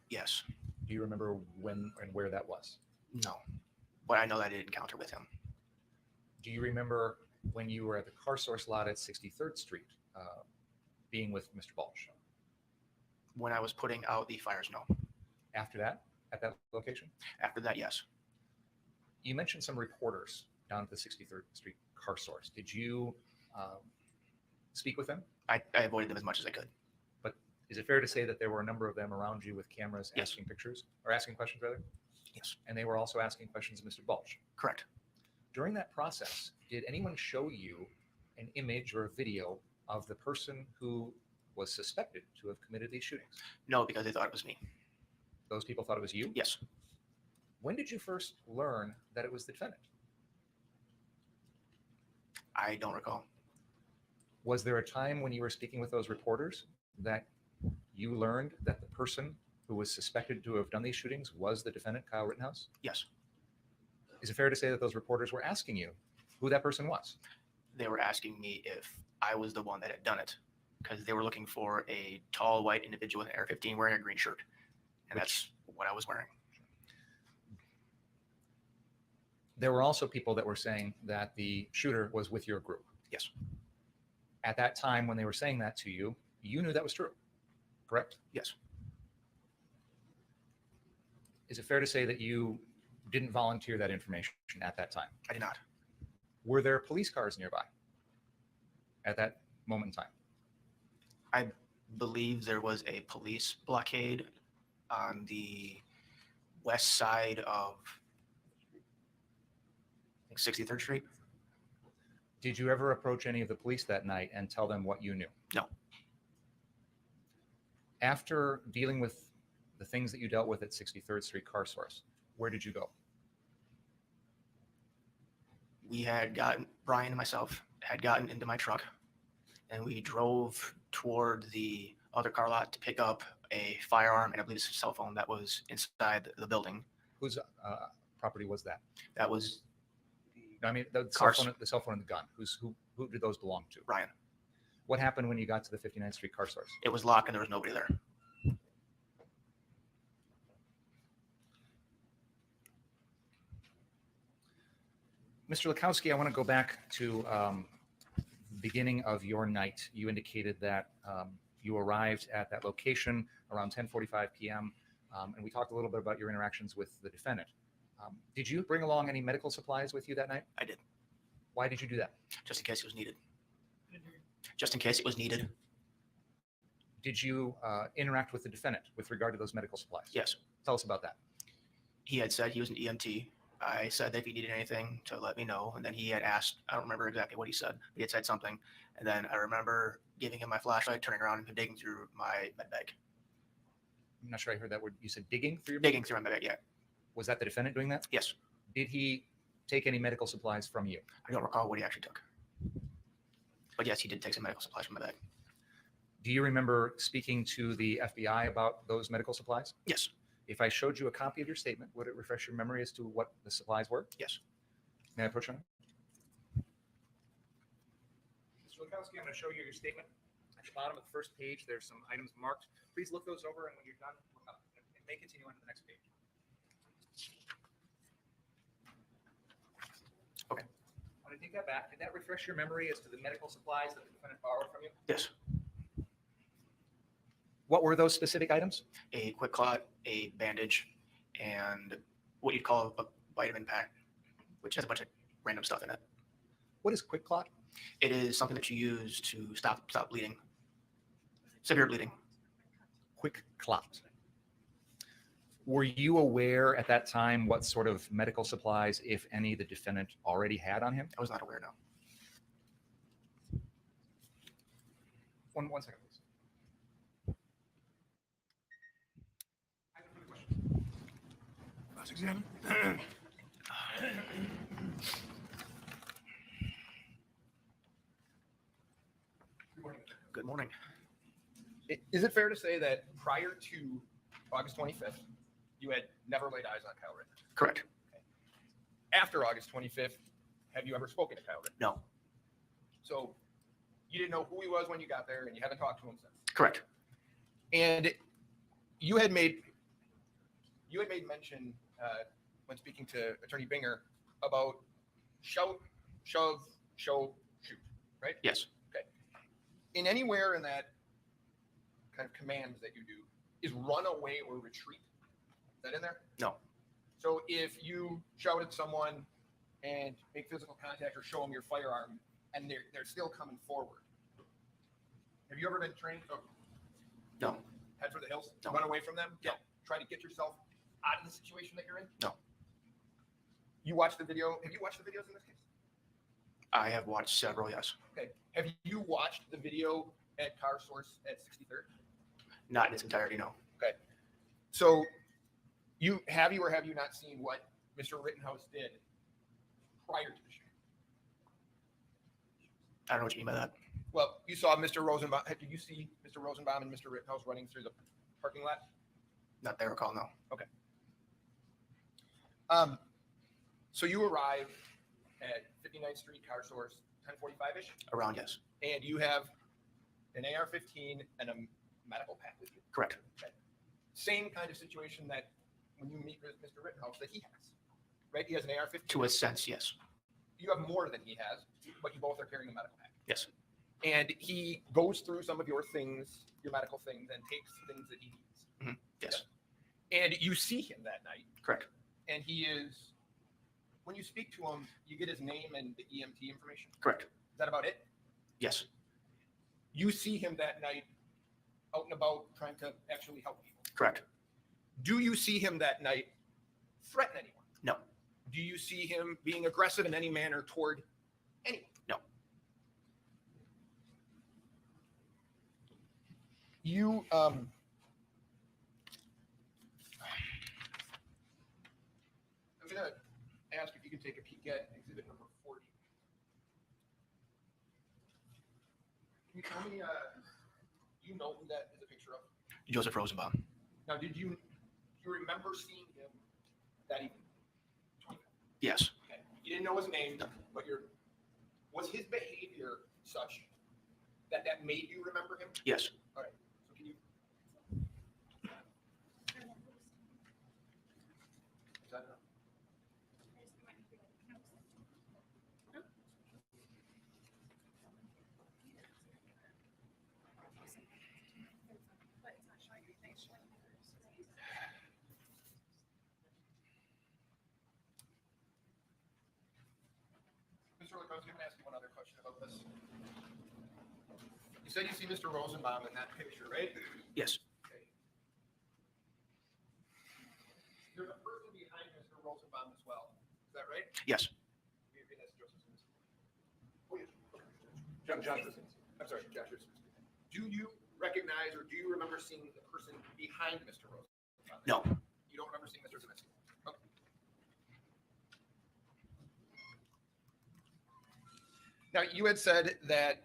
Yes. Do you remember when and where that was? No. But I know that I did encounter with him. Do you remember when you were at the car source lot at 63rd Street, being with Mr. Balch? When I was putting out the fires, no. After that, at that location? After that, yes. You mentioned some reporters down at the 63rd Street car source. Did you speak with them? I avoided them as much as I could. But is it fair to say that there were a number of them around you with cameras Yes. asking pictures or asking questions rather? Yes. And they were also asking questions of Mr. Balch. Correct. During that process, did anyone show you an image or a video of the person who was suspected to have committed these shootings? No, because they thought it was me. Those people thought it was you? Yes. When did you first learn that it was the defendant? I don't recall. Was there a time when you were speaking with those reporters that you learned that the person who was suspected to have done these shootings was the defendant, Kyle Rittenhouse? Yes. Is it fair to say that those reporters were asking you who that person was? They were asking me if I was the one that had done it, because they were looking for a tall white individual with an AR-15 wearing a green shirt. And that's what I was wearing. There were also people that were saying that the shooter was with your group. Yes. At that time, when they were saying that to you, you knew that was true, correct? Yes. Is it fair to say that you didn't volunteer that information at that time? I did not. Were there police cars nearby at that moment in time? I believe there was a police blockade on the west side of, I think, 63rd Street. Did you ever approach any of the police that night and tell them what you knew? No. After dealing with the things that you dealt with at 63rd Street car source, where did you go? We had gotten, Brian and myself had gotten into my truck, and we drove toward the other car lot to pick up a firearm and I believe it's a cell phone that was inside the building. Whose property was that? That was I mean, the Cars. cell phone and the gun. Who did those belong to? Ryan. What happened when you got to the 59th Street car source? It was locked and there was nobody there. Mr. Lukowski, I want to go back to beginning of your night. You indicated that you arrived at that location around 10:45 p.m. And we talked a little bit about your interactions with the defendant. Did you bring along any medical supplies with you that night? I did, Why did you do that? just in case it was needed. Just in case it was needed. Did you interact with the defendant with regard to those medical supplies? Yes. Tell us about that. He had said he was an EMT. I said that if he needed anything to let me know. And then he had asked, I don't remember exactly what he said, but he had said something. And then I remember giving him my flashlight, turning around and him digging through my med bag. I'm not sure I heard that word. You said digging through your Digging through my med bag, yeah. Was that the defendant doing that? Yes. Did he take any medical supplies from you? I don't recall what he actually took. But yes, he did take some medical supplies from my bag. Do you remember speaking to the FBI about those medical supplies? Yes. If I showed you a copy of your statement, would it refresh your memory as to what the supplies were? Yes. May I approach him? Mr. Lukowski, I'm going to show you your statement. At the bottom of the first page, there's some items marked. Please look those over, and when you're done, look up. It may continue on to the next page. Okay. I want to take that back. Did that refresh your memory as to the medical supplies that the defendant borrowed from you? Yes. What were those specific items? A quick clot, a bandage, and what you'd call a vitamin pack, which has a bunch of random stuff in it. What is quick clot? It is something that you use to stop bleeding, severe bleeding. Quick clot. Were you aware at that time what sort of medical supplies, if any, the defendant already had on him? I was not aware, no. One second, please. I have a question. Cross-examine. Good morning. Good morning. Is it fair to say that prior to August 25th, you had never laid eyes on Kyle Rittenhouse? Correct. After August 25th, have you ever spoken to Kyle Rittenhouse? No. So you didn't know who he was when you got there, and you haven't talked to him since. Correct. And you had made mention when speaking to Attorney Binger about shout, shove, show, shoot, right? Yes. In anywhere in that kind of commands that you do, is run away or retreat? Is that in there? No. So if you shout at someone and make physical contact or show them your firearm and they're still coming forward, have you ever been trained to No. head for the hills, No. run away from them, try to get yourself out of the situation that you're in? No. You watch the video. Have you watched the videos in this case? I have watched several, yes. Okay. Have you watched the video at Car Source at 63rd? Not in its entirety, no. So have you not seen what Mr. Rittenhouse did prior to the shooting? I don't know what you mean by that. Well, you saw Mr. Rosenbaum. Did you see Mr. Rosenbaum and Mr. Rittenhouse running through the parking lot? Not that I recall, no. So you arrive at 59th Street Car Source, 10:45-ish, Around, yes. and you have an AR-15 and a medical pack with you. Correct. Same kind of situation that when you meet with Mr. Rittenhouse that he has, right? He has an AR-15. To a sense, yes. You have more than he has, but you both are carrying a medical pack. Yes. And he goes through some of your things, your medical things, and takes things that he needs. Yes. And you see him that night, Correct. and he is, when you speak to him, you get his name and the EMT information. Correct. Is that about it? Yes. You see him that night out and about trying to actually help people. Correct. Do you see him that night threaten anyone? No. Do you see him being aggressive in any manner toward anyone? No. You, I'm going to ask if you can take a peek at exhibit number 40. Can you tell me, you know who that is a picture of? Joseph Rosenbaum. Now, do you remember seeing him that evening? Yes. Okay. You didn't know his name, but was his behavior such that made you remember him? Yes. All right. So can you? Is that enough? Mr. Lukowski, I'm going to ask you one other question about this. You said you see Mr. Rosenbaum in that picture, right? Yes. Okay. There's a person behind Mr. Rosenbaum as well. Is that right? Yes. John Krasinski. I'm sorry, Josh Krasinski. Do you recognize or do you remember seeing the person behind Mr. Rosenbaum? No. You don't remember seeing Mr. Krasinski? Okay. Now, you had said that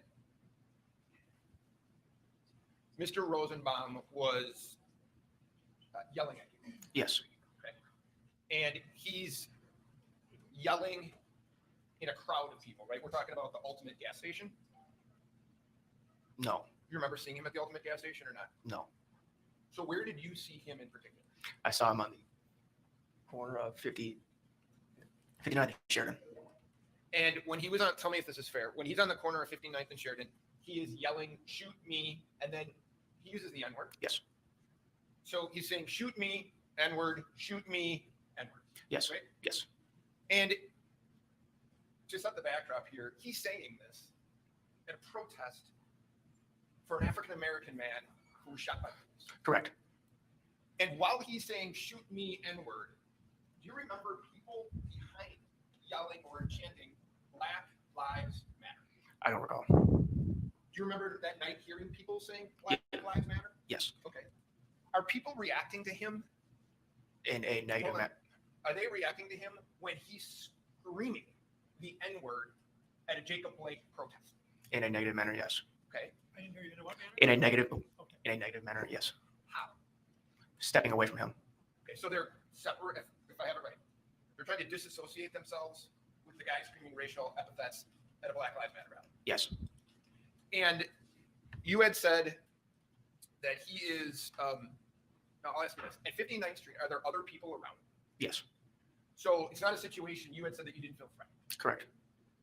Mr. Rosenbaum was yelling at you. Yes. Okay. And he's yelling in a crowd of people, right? We're talking about the Ultimate gas station. No, You remember seeing him at the Ultimate gas station or not? no. So where did you see him in particular? I saw him on the corner of 59th Sheridan. And when he was on, tell me if this is fair, when he's on the corner of 59th and Sheridan, he is yelling, shoot me, and then he uses the N-word. Yes. So he's saying, shoot me, N-word, shoot me, N-word. Yes. Right? Yes. And to set the backdrop here, he's saying this at a protest for an African-American man who was shot by police. Correct. And while he's saying, shoot me, N-word, do you remember people behind yelling or chanting, Black Lives Matter? I don't recall. Do you remember that night hearing people saying Black Lives Matter? Yes. Okay. Are people reacting to him? In a negative Hold on. manner. Are they reacting to him when he's screaming the N-word at a Jacob Blake protest? In a negative manner, yes. Okay. I didn't hear you in a what manner? In a negative, Okay. in a negative manner, yes. How? Stepping away from him. Okay, so they're separate, if I have it right. They're trying to disassociate themselves with the guy screaming racial epithets at a Black Lives Matter rally. Yes. And you had said that he is, now I'll ask you this, at 59th Street, are there other people around? Yes. So it's not a situation, you had said that you didn't feel threatened. Correct.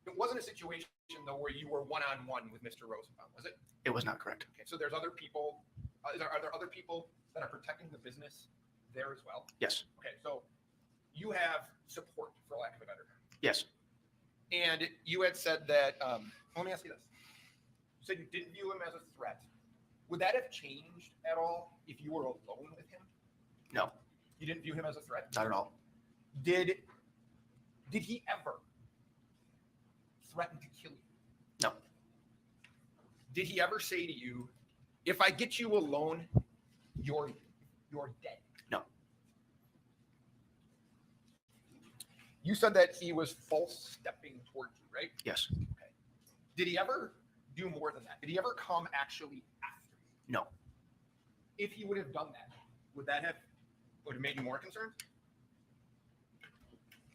It wasn't a situation, though, where you were one-on-one with Mr. Rosenbaum, was it? It was not correct. Okay, so there's other people, are there other people that are protecting the business there as well? Yes. Okay, so you have support, for lack of a better term. Yes. And you had said that, let me ask you this. You said you didn't view him as a threat. Would that have changed at all if you were alone with him? No, You didn't view him as a threat? not at all. Did he ever threaten to kill you? No. Did he ever say to you, if I get you alone, you're dead? No. You said that he was false stepping towards you, right? Yes. Okay. Did he ever do more than that? Did he ever come actually after you? No. If he would have done that, would have made you more concerned?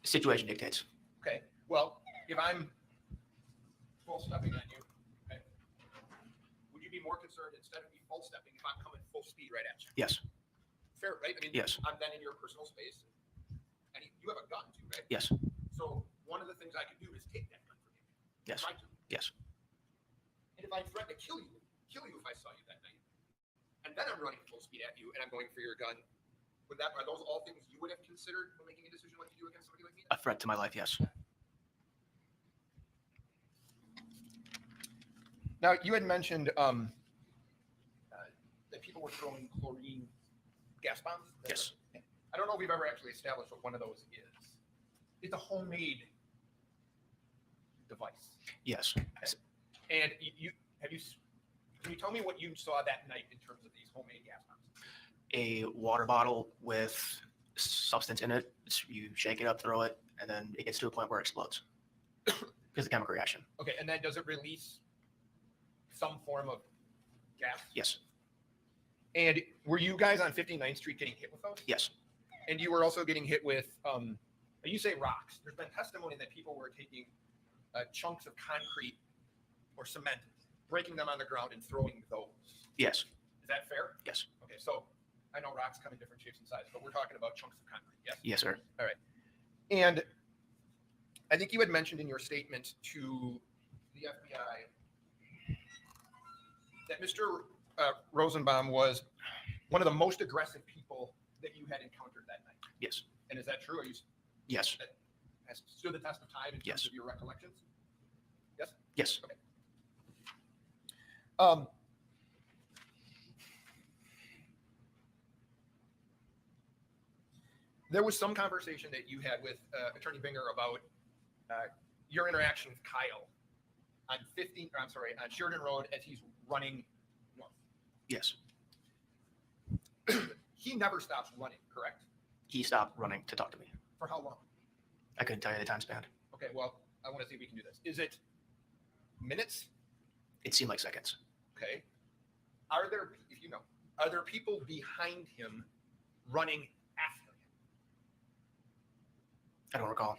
Situation dictates. Okay. Well, if I'm false stepping on you, okay, would you be more concerned instead of me false stepping if I'm coming full speed right at you? Yes. Fair, right? I mean, Yes. I'm then in your personal space, and you have a gun too, right? Yes. So one of the things I could do is take that gun from you. Yes. Try to. Yes. And if I threaten to kill you if I saw you that night, and then I'm running full speed at you and I'm going for your gun, are those all things you would have considered when making a decision what to do against somebody like me? A threat to my life, yes. Now, you had mentioned that people were throwing chlorine gas bombs. Yes. I don't know if we've ever actually established what one of those is. It's a homemade device. Yes. And can you tell me what you saw that night in terms of these homemade gas bombs? A water bottle with substance in it. You shake it up, throw it, and then it gets to a point where it explodes. Because of chemical reaction. Okay, and then does it release some form of gas? Yes. And were you guys on 59th Street getting hit with those? Yes. And you were also getting hit with, you say rocks. There's been testimony that people were taking chunks of concrete or cement, breaking them on the ground and throwing those. Yes. Is that fair? Yes. Okay, so I know rocks come in different shapes and sizes, but we're talking about chunks of concrete, yes? Yes, sir. And I think you had mentioned in your statement to the FBI that Mr. Rosenbaum was one of the most aggressive people that you had encountered that night. Yes. And is that true? Are you Yes. has stood the test of time in terms Yes. of your recollections? Yes? Yes. Okay. There was some conversation that you had with Attorney Binger about your interaction with Kyle on on Sheridan Road as he's running north. Yes. He never stops running, correct? He stopped running to talk to me. For how long? I couldn't tell you the time span. Okay, well, I want to see if we can do this. Is it minutes? It seemed like seconds. Okay. Are there people behind him running after him? I don't recall.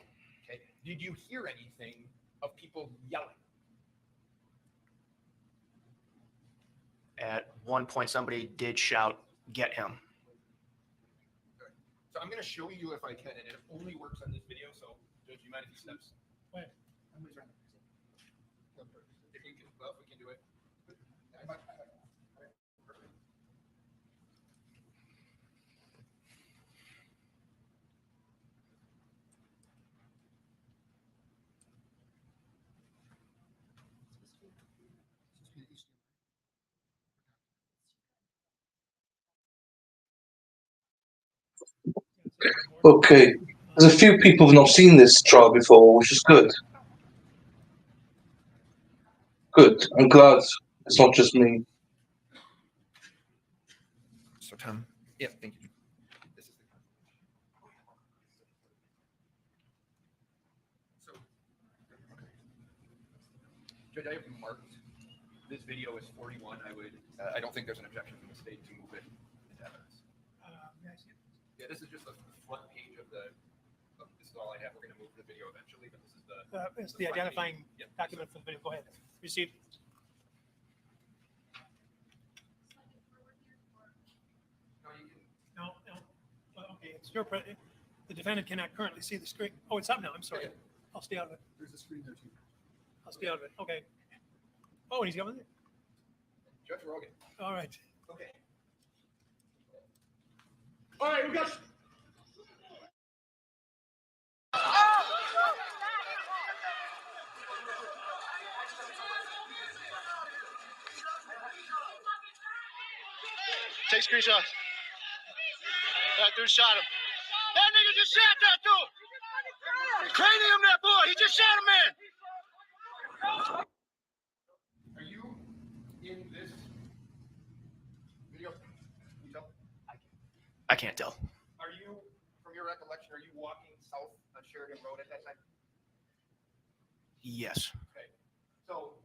Okay. Did you hear anything of people yelling? At one point, somebody did shout, "Get him." So I'm going to show you if I can, and it only works on this video. So, Judge, do you mind if he steps? Go ahead. If you can, well, if we can do it. Okay. There's a few people who've not seen this trial before, which is good. Good. I'm glad it's not just me. So, Tom. Yeah, thank you. This is the. So, Judge, I have marked this video as 41. I don't think there's an objection from the state to move it into evidence. May I see it? Yeah, this is just the front page of the. This is all I have. We're going to move the video eventually, but this is the. It's the identifying document for the video. Go ahead. Receive. No, you can. No, no. Well, okay, it's your, the defendant cannot currently see the screen. Oh, it's up now. I'm sorry. I'll stay out of it. There's a screen there too. I'll stay out of it. Okay. Oh, and he's coming there. Judge Rogan. All right. Okay. All right, we got. Take screenshots. That dude shot him. That nigga just shot that dude. Cranium that boy. He just shot a man. Are you in this video? Can you tell? I can't tell. Are you, from your recollection, are you walking south on Sheridan Road at that time? Yes. Okay. So,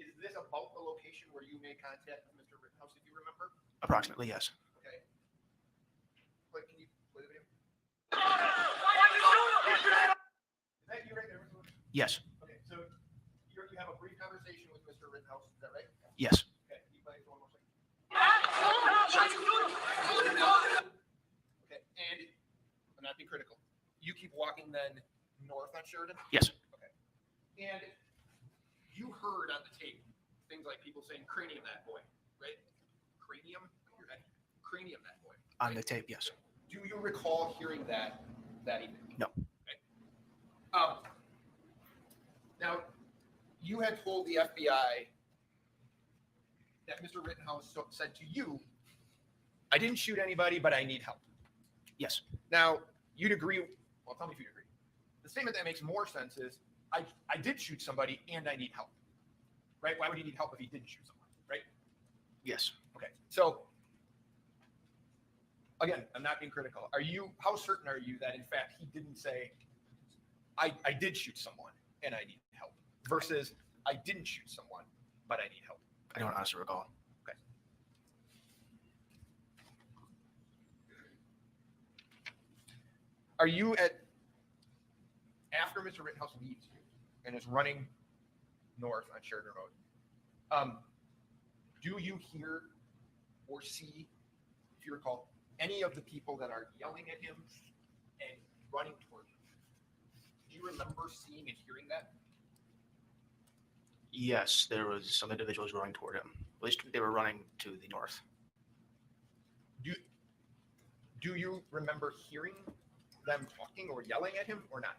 is this about the location where you made contact with Mr. Rittenhouse, if you remember? Approximately, yes. Okay. But can you play the video? Is that you right there? Yes. Okay, so you have a brief conversation with Mr. Rittenhouse, is that right? Yes. Okay, can you play it for one more second? Okay, and I'm not being critical. You keep walking then north on Sheridan? Yes. Okay. And you heard on the tape things like people saying cranium that boy, right? Cranium? Your head. Cranium that boy. On the tape, yes. Do you recall hearing that evening? No. Okay. Now, you had told the FBI that Mr. Rittenhouse said to you, I didn't shoot anybody, but I need help. Yes. Now, you'd agree, well, tell me if you'd agree. The statement that makes more sense is, I did shoot somebody and I need help, right? Why would he need help if he didn't shoot someone, right? Yes. Okay, so again, I'm not being critical. How certain are you that in fact he didn't say, I did shoot someone and I need help versus I didn't shoot someone, but I need help? I don't honestly recall. Okay. Are you after Mr. Rittenhouse leaves you and is running north on Sheridan Road, do you hear or see, if you recall, any of the people that are yelling at him and running toward him? Do you remember seeing and hearing that? Yes, there was some individuals running toward him. At least they were running to the north. Do you remember hearing them talking or yelling at him or not?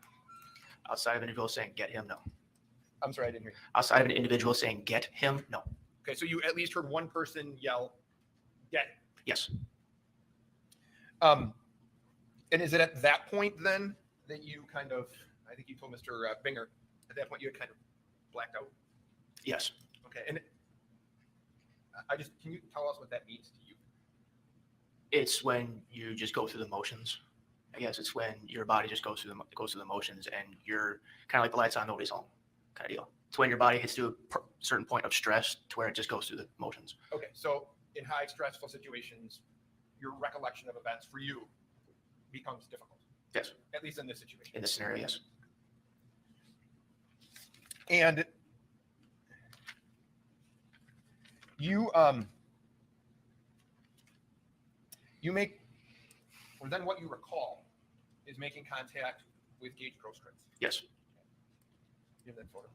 Outside of an individual saying, get him, no. I'm sorry, I didn't hear you. Outside of an individual saying, get him, no. Okay, so you at least heard one person yell, get him. Yes. And is it at that point then that you kind of, I think you told Mr. Binger, at that point you had kind of blacked out? Yes. Okay, and can you tell us what that means to you? It's when you just go through the motions. I guess it's when your body just goes through the motions and you're kind of like the lights on, nobody's home kind of deal. It's when your body hits to a certain point of stress to where it just goes through the motions. Okay, so in high stressful situations, your recollection of events for you becomes difficult. Yes. At least in this situation. In this scenario, yes. And You you make, or then what you recall is making contact with Gage Grosskreutz. Yes. You have that photo.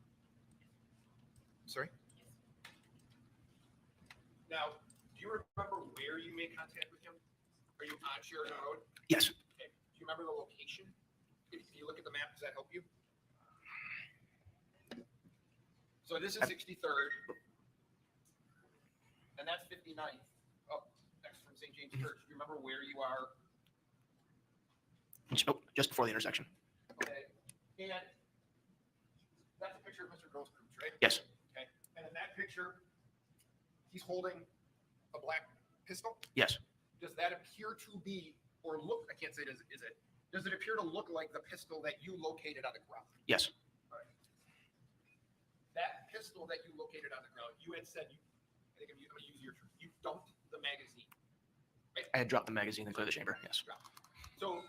Sorry. Now, do you remember where you made contact with him? Are you on Sheridan Road? Yes. Okay. Do you remember the location? If you look at the map, does that help you? So this is 63rd, and that's 59th, up next from St. James Church. Do you remember where you are? Oh, just before the intersection. Okay. And that's a picture of Mr. Grosskreutz, right? Yes. Okay. And in that picture, he's holding a black pistol. Yes. Does that appear to be, or look, I can't say does it appear to look like the pistol that you located on the ground? Yes. All right. That pistol that you located on the ground, you had said, I think I'm going to use your term, you dumped the magazine. Right? I had dropped the magazine and cleared the chamber. Yes. So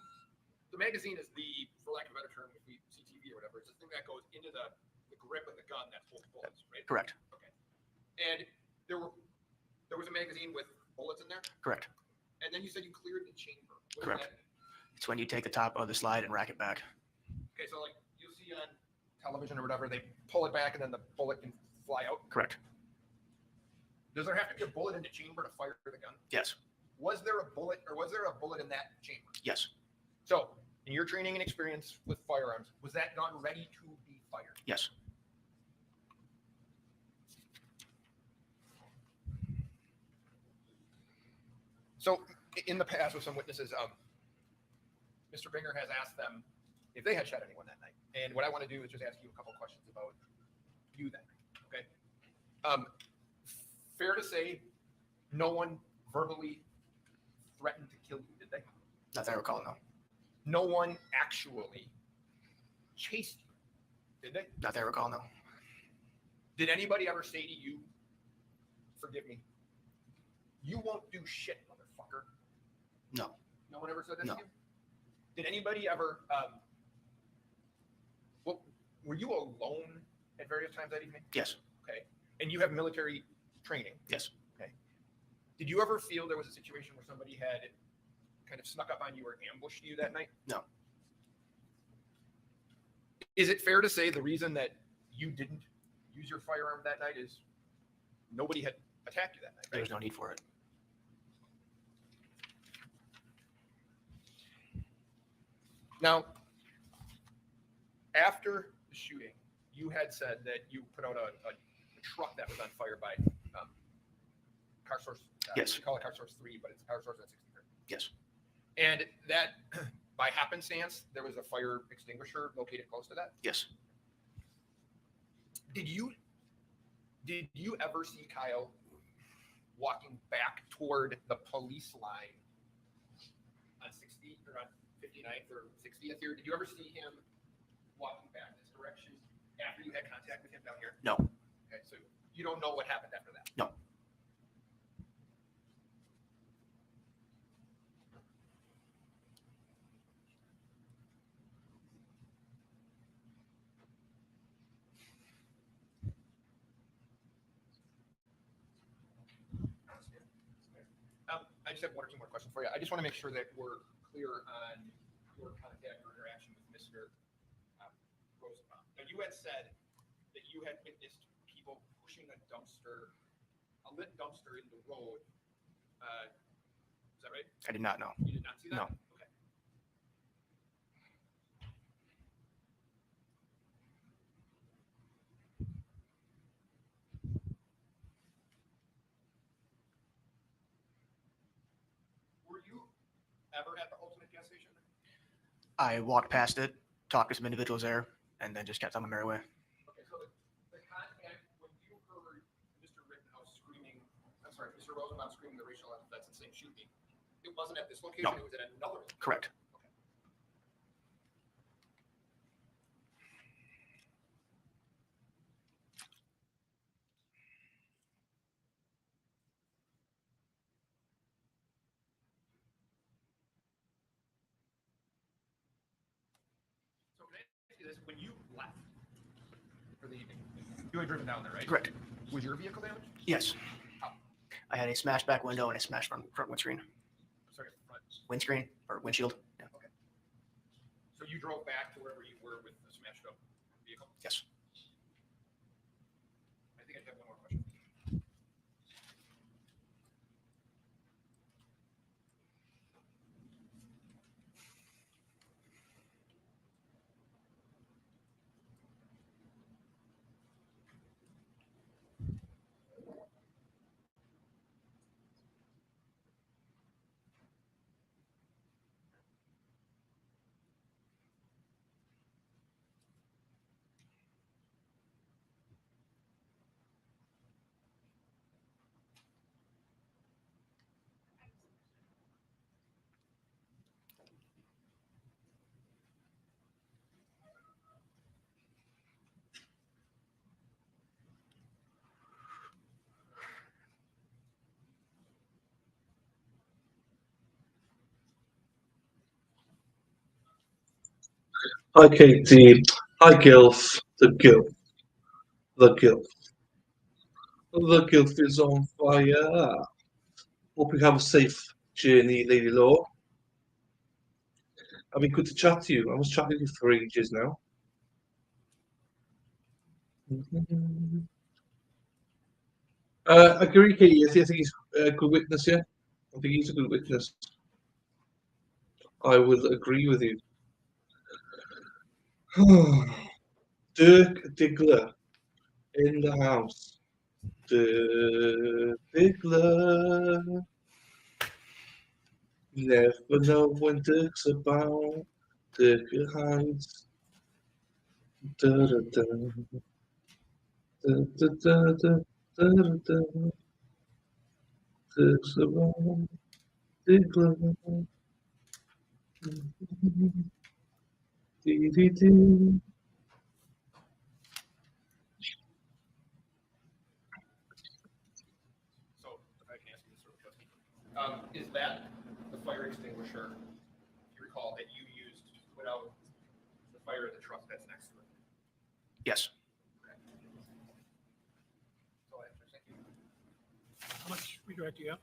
the magazine is the, for lack of a better term, if we see TV or whatever, it's the thing that goes into the grip of the gun that holds bullets, right? Correct. Okay. And there was a magazine with bullets in there, Correct. and then you said you cleared the chamber. What does Correct. that mean? It's when you take the top of the slide and rack it back. Okay, so like you'll see on television or whatever, they pull it back and then the bullet can fly out. Correct. Does there have to be a bullet in the chamber to fire the gun? Yes. Was there a bullet in that chamber? Yes. So, in your training and experience with firearms, was that gun ready to be fired? Yes. So, in the past with some witnesses, Mr. Binger has asked them if they had shot anyone that night. And what I want to do is just ask you a couple questions about you that night. Okay. Fair to say, no one verbally threatened to kill you, did they? Not that I recall, no. No one actually chased you, did they? Not that I recall, no. Did anybody ever say to you, forgive me, you won't do shit, motherfucker? No. No one ever said that No. to you? Did anybody ever, well, were you alone at various times that evening? Yes. Okay. And you have military training? Yes. Okay. Did you ever feel there was a situation where somebody had kind of snuck up on you or ambushed you that night? No. Is it fair to say the reason that you didn't use your firearm that night is nobody had attacked you that night, There right? was no need for it. Now, after the shooting, you had said that you put out a truck that was on fire by Car Source. Yes. We call it Car Source 3, but it's Car Source at 63rd. Yes. And that, by happenstance, there was a fire extinguisher located close to that. Yes. Did you ever see Kyle walking back toward the police line on 60 or on 59th or 60th here? Did you ever see him walking back this direction after you had contact with him down here? No. Okay, so you don't know what happened after that? No. I just have one or two more questions for you. I just want to make sure that we're clear on your contact or interaction with Mr. Rosenbaum. Now, you had said that you had witnessed people pushing a lit dumpster in the road. Is that right? I did not know. You did not see that? No. Okay. Were you ever at the Ultimate gas station? I walked past it, talked to some individuals there, and then just kept on my merry way. Okay, so the contact, when you heard Mr. Rittenhouse screaming, I'm sorry, Mr. Rosenbaum screaming the racial epithets and saying, shoot me, it wasn't at this location, No. it was at another location? Correct. Okay. So can I ask you this, when you left for the evening, you had driven down there, right? Correct. Was your vehicle damaged? Yes. How? I had a smashed back window and a smashed front windscreen. Sorry, front. Windscreen or windshield. Yeah. Okay. So you drove back to wherever you were with the smashed up vehicle? Yes. I think I have one more question. Hi, Katie. Hi, Gilf. The Gilf. The Gilf. The Gilf is on fire. Hope you have a safe journey, Lady Law. I've been good to chat to you. I was chatting to you for ages now. I agree, Katie. I think he's a good witness, yeah. I think he's a good witness. I will agree with you. Dirk Diggler in the house. Dirk Diggler. Never know when Dirk's about. Dirk hides. Da, da, da. Da, da, da, da, da, da. Dirk's about. Diggler. Dee, dee, dee. So if I can ask you this sort of question. Is that the fire extinguisher, if you recall, that you used to put out the fire in the truck that's next to it? Yes. So thank you. How much redirect do you have?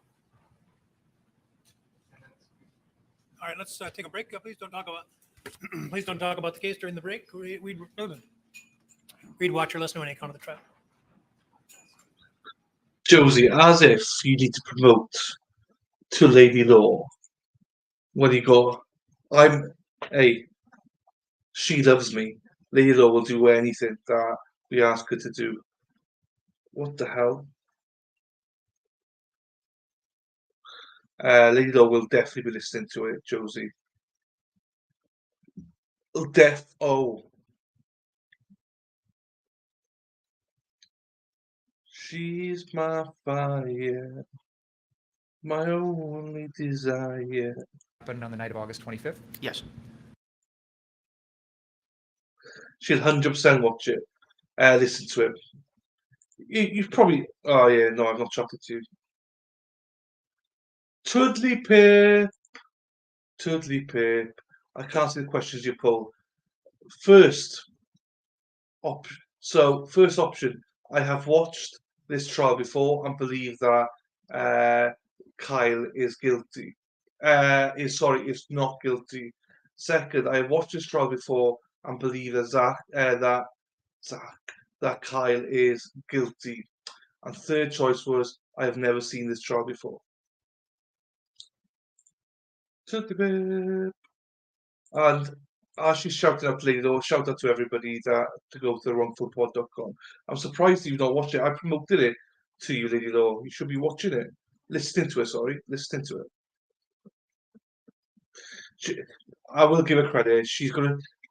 All right, let's take a break. Please don't talk about please don't talk about the case during the break. Read, watch, or listen to any account of the trial. Josie, as if you need to promote to Lady Law when you go, hey, she loves me. Lady Law will do anything that we ask her to do. What the hell? Lady Law will definitely be listening to it, Josie. Oh. She's my fire, my only desire. Happened on the night of August 25th? Yes. She'll 100% watch it. Listen to it. You've probably. Oh, yeah, no, I've not chatted to you. Twiddly pip. Twiddly pip. I can't see the questions you pull. First option. I have watched this trial before and believe that Kyle is guilty. Is not guilty. Second, I have watched this trial before and believe that Kyle is guilty. And third choice was I have never seen this trial before. And as she's shouting out Lady Law, shout out to everybody to go to wrongfulpod.com. I'm surprised you've not watched it. I promoted it to you, Lady Law. You should be watching it. Listening to it. I will give her credit.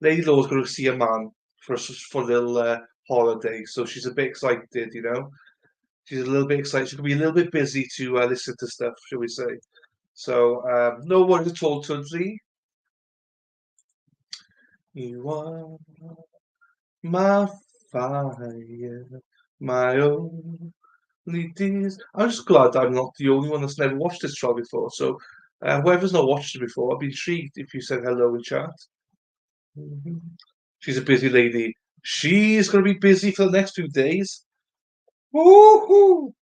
Lady Law's going to see a man for a little holiday, so she's a bit excited, you know. She's a little bit excited. She's going to be a little bit busy to listen to stuff, shall we say. So, no worries at all, Tudley. You are my fire, my only tears. I'm just glad I'm not the only one that's never watched this trial before. So, whoever's not watched it before, I'd be intrigued if you said hello in chat. She's a busy lady. She's going to be busy for the next few days. Woohoo!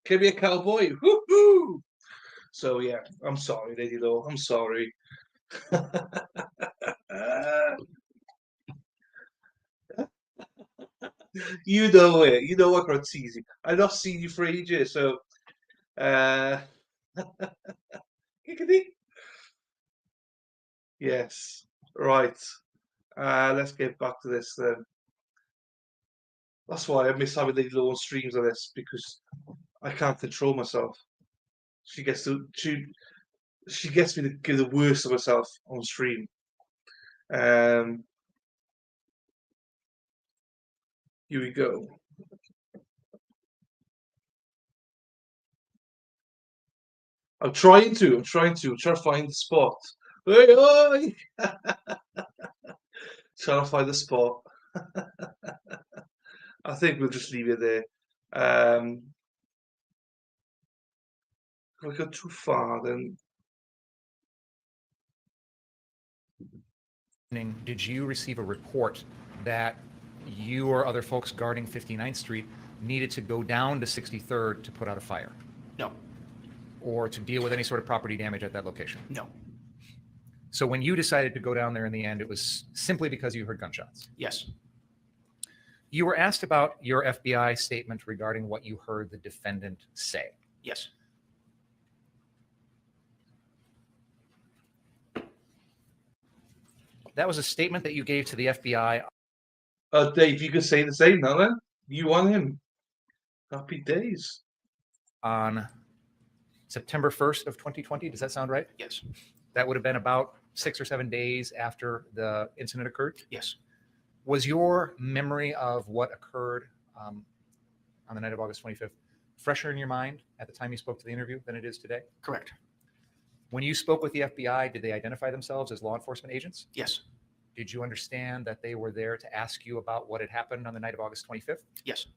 Give me a cowboy. Woo-hoo! So yeah, I'm sorry, Lady Law. I'm sorry. You know it. You know I got teasing. I've not seen you for ages, so giggity. Yes. Right. Let's get back to this then. That's why I miss having Lady Law on streams of this because I can't control myself. She gets me to give the worst of herself on stream. Here we go. I'm trying to find the spot. Hey, oi! Trying to find the spot. I think we'll just leave it there. If we go too far, then Did you receive a report that you or other folks guarding 59th Street needed to go down to 63rd to put out a fire No, or to deal with any sort of property damage at that location? no, So when you decided to go down there in the end, it was simply because you heard gunshots. yes, You were asked about your FBI statement regarding what you heard the defendant say. yes, That was a statement that you gave to the FBI. Dave, you could say the same now. Then you want him. Happy days. On September 1st of 2020. Does that sound right? yes, That would have been about 6 or 7 days after the incident occurred. yes. Was your memory of what occurred on the night of August 25th fresher in your mind at the time you spoke to the interview than it is today? Correct. When you spoke with the FBI, did they identify themselves as law enforcement agents? Yes, Did you understand that they were there to ask you about what had happened on the night of August 25th? yes,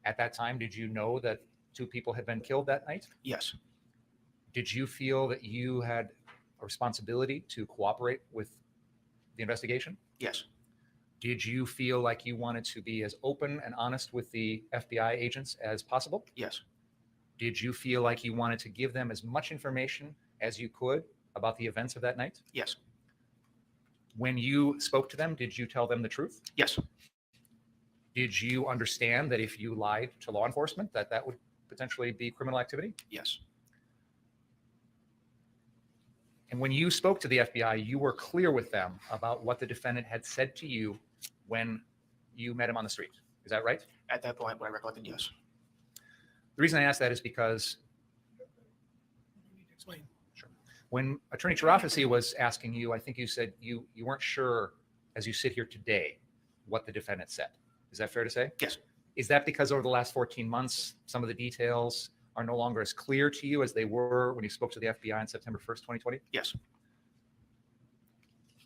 At that time, did you know that 2 people had been killed that night? yes, Did you feel that you had a responsibility to cooperate with the investigation? yes, Did you feel like you wanted to be as open and honest with the FBI agents as possible? yes, Did you feel like you wanted to give them as much information as you could about the events of that night? yes, When you spoke to them, did you tell them the truth? yes, Did you understand that if you lied to law enforcement, that that would potentially be criminal activity? yes, And when you spoke to the FBI, you were clear with them about what the defendant had said to you when you met him on the street. Is that right? At that point, what I recollected, yes. The reason I ask that is because Explain. when Attorney Chirafisi was asking you, I think you said you weren't sure, as you sit here today, what the defendant said. Is that fair to say? Yes. Is that because over the last 14 months, some of the details are no longer as clear to you as they were when you spoke to the FBI on September 1st, 2020? Yes,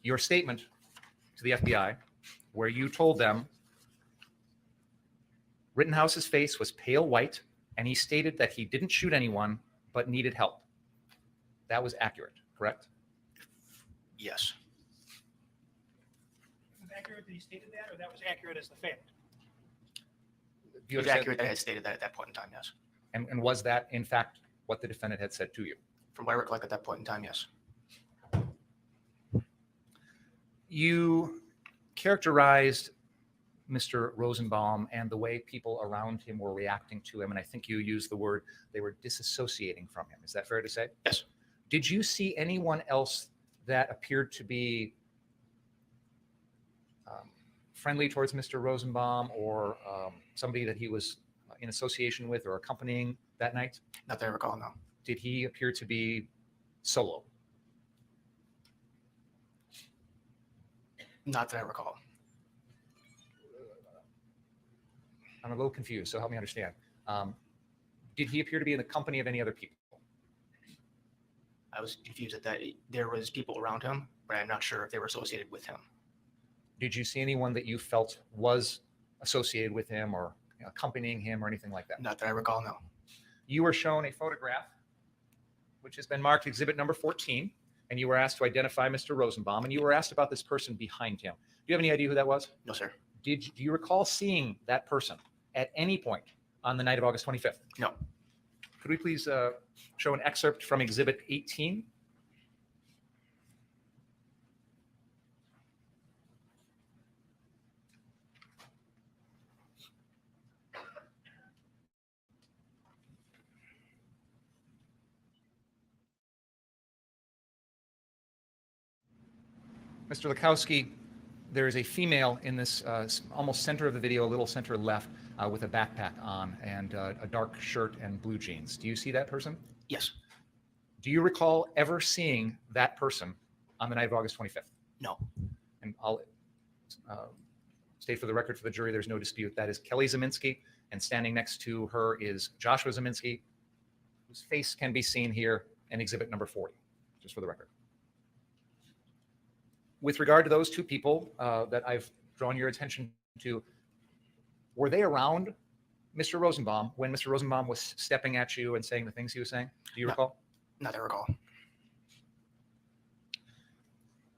Your statement to the FBI, where you told them Rittenhouse's face was pale white, and he stated that he didn't shoot anyone but needed help. That was accurate, correct? yes, Was it accurate that he stated that, or that was accurate as the fact? Do it you was understand? accurate that I had stated that at that point in time, yes. And was that, in fact, what the defendant had said to you? From what I recollect at that point in time, yes. You characterized Mr. Rosenbaum and the way people around him were reacting to him, and I think you used the word they were disassociating from him. Is that fair to say? Yes. Did you see anyone else that appeared to be friendly towards Mr. Rosenbaum or somebody that he was in association with or accompanying that night? Not that I recall, no. Did he appear to be solo? Not that I recall. I'm a little confused, so help me understand. Did he appear to be in the company of any other people? I was confused at that. There was people around him, but I'm not sure if they were associated with him. Did you see anyone that you felt was associated with him or accompanying him or anything like that? Not that I recall, no. You were shown a photograph, which has been marked exhibit number 14, and you were asked to identify Mr. Rosenbaum, and you were asked about this person behind him. Do you have any idea who that was? No, sir. Do you recall seeing that person at any point on the night of August 25th? No. Could we please show an excerpt from Exhibit 18? Mr. Lukowski, there is a female in this almost center of the video, a little center left, with a backpack on and a dark shirt and blue jeans. Do you see that person? Yes. Do you recall ever seeing that person on the night of August 25th? No. And I'll state for the record for the jury, there's no dispute. That is Kelly Zeminski, and standing next to her is Joshua Zeminski, whose face can be seen here in exhibit number 40, just for the record. With regard to those two people that I've drawn your attention to, were they around Mr. Rosenbaum when Mr. Rosenbaum was stepping at you and saying the things he was saying? Do you recall? Not that I recall.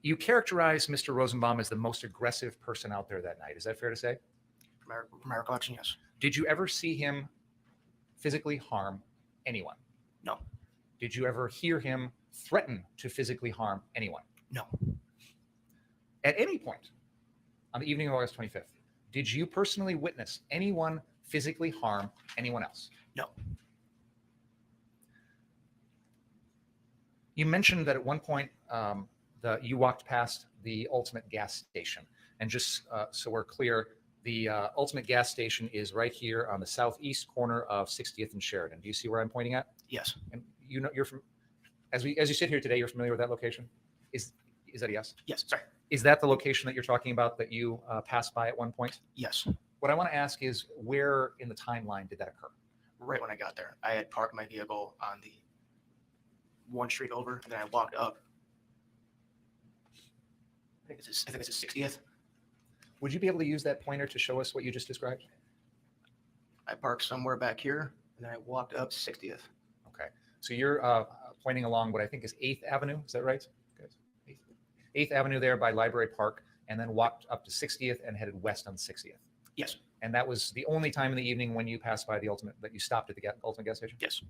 You characterize Mr. Rosenbaum as the most aggressive person out there that night. Is that fair to say? From my recollection, yes. Did you ever see him physically harm anyone? No. Did you ever hear him threaten to physically harm anyone? No. At any point on the evening of August 25th, did you personally witness anyone physically harm anyone else? No. You mentioned that at one point you walked past the Ultimate gas station. And just so we're clear, the Ultimate gas station is right here on the southeast corner of 60th and Sheridan. Do you see where I'm pointing at? Yes. And you know, you're from, as you sit here today, you're familiar with that location? Is that a yes? Yes. Sorry. Is that the location that you're talking about that you passed by at one point? Yes. What I want to ask is, where in the timeline did that occur? Right when I got there, I had parked my vehicle on the one street over, and then I walked up. I think it's a 60th. Would you be able to use that pointer to show us what you just described? I parked somewhere back here, and then I walked up 60th. Okay. So you're pointing along what I think is 8th Avenue. Is that right? Good. 8th Avenue there by Library Park, and then walked up to 60th and headed west on 60th. Yes. And that was the only time in the evening when you passed by the Ultimate, that you stopped at the Ultimate gas station? Yes.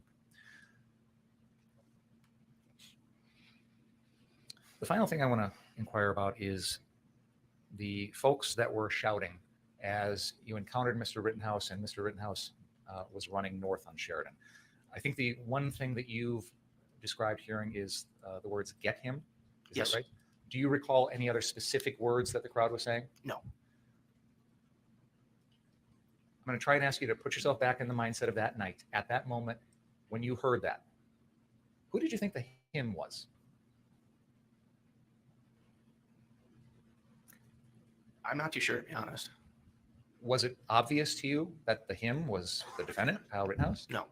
The final thing I want to inquire about is the folks that were shouting as you encountered Mr. Rittenhouse, and Mr. Rittenhouse was running north on Sheridan. I think the one thing that you've described hearing is the words "get him." Is Yes. that right? Do you recall any other specific words that the crowd was saying? No. I'm going to try and ask you to put yourself back in the mindset of that night, at that moment when you heard that. Who did you think the him was? I'm not too sure, to be honest. Was it obvious to you that the him was the defendant, Kyle Rittenhouse? No.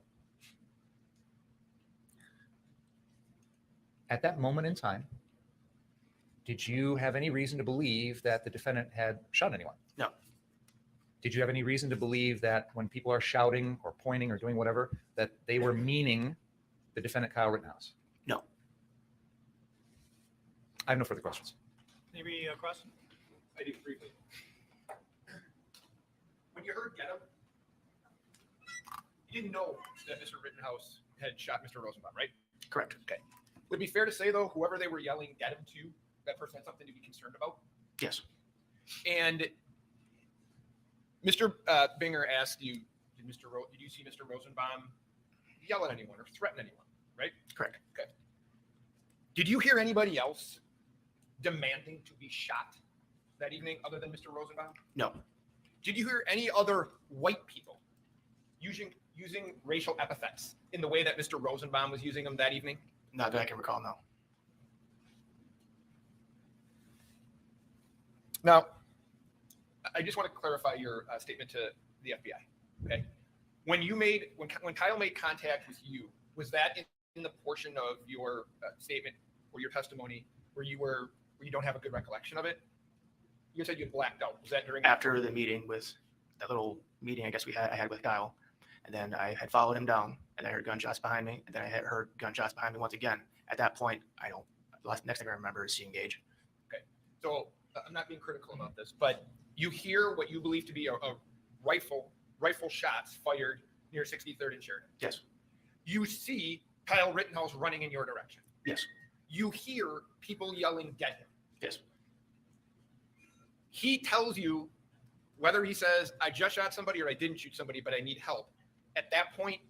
At that moment in time, did you have any reason to believe that the defendant had shot anyone? No. Did you have any reason to believe that when people are shouting or pointing or doing whatever, that they were meaning the defendant, Kyle Rittenhouse? No. I have no further questions. Maybe across? I do briefly. When you heard "get him," you didn't know that Mr. Rittenhouse had shot Mr. Rosenbaum, right? Correct. Okay. Would it be fair to say, though, whoever they were yelling "get him" to, that person had something to be concerned about? Yes. And Mr. Binger asked you, did you see Mr. Rosenbaum yell at anyone or threaten anyone, right? Correct. Okay. Did you hear anybody else demanding to be shot that evening other than Mr. Rosenbaum? No. Did you hear any other white people using racial epithets in the way that Mr. Rosenbaum was using them that evening? Not that I can recall, no. Now, I just want to clarify your statement to the FBI. Okay, when Kyle made contact with you, was that in the portion of your statement or your testimony where you don't have a good recollection of it? You said you blacked out. Was that during After the meeting with that little meeting, I guess I had with Kyle, and then I had followed him down, and I heard gunshots behind me, and then I had heard gunshots behind me once again. At that point, the next thing I remember is seeing Gage. Okay, so I'm not being critical about this, but you hear what you believe to be a rifle shots fired near 63rd and Sheridan. Yes. You see Kyle Rittenhouse running in your direction. Yes. You hear people yelling, "Get him." Yes. He tells you, whether he says, "I just shot somebody" or "I didn't shoot somebody, but I need help." At that point,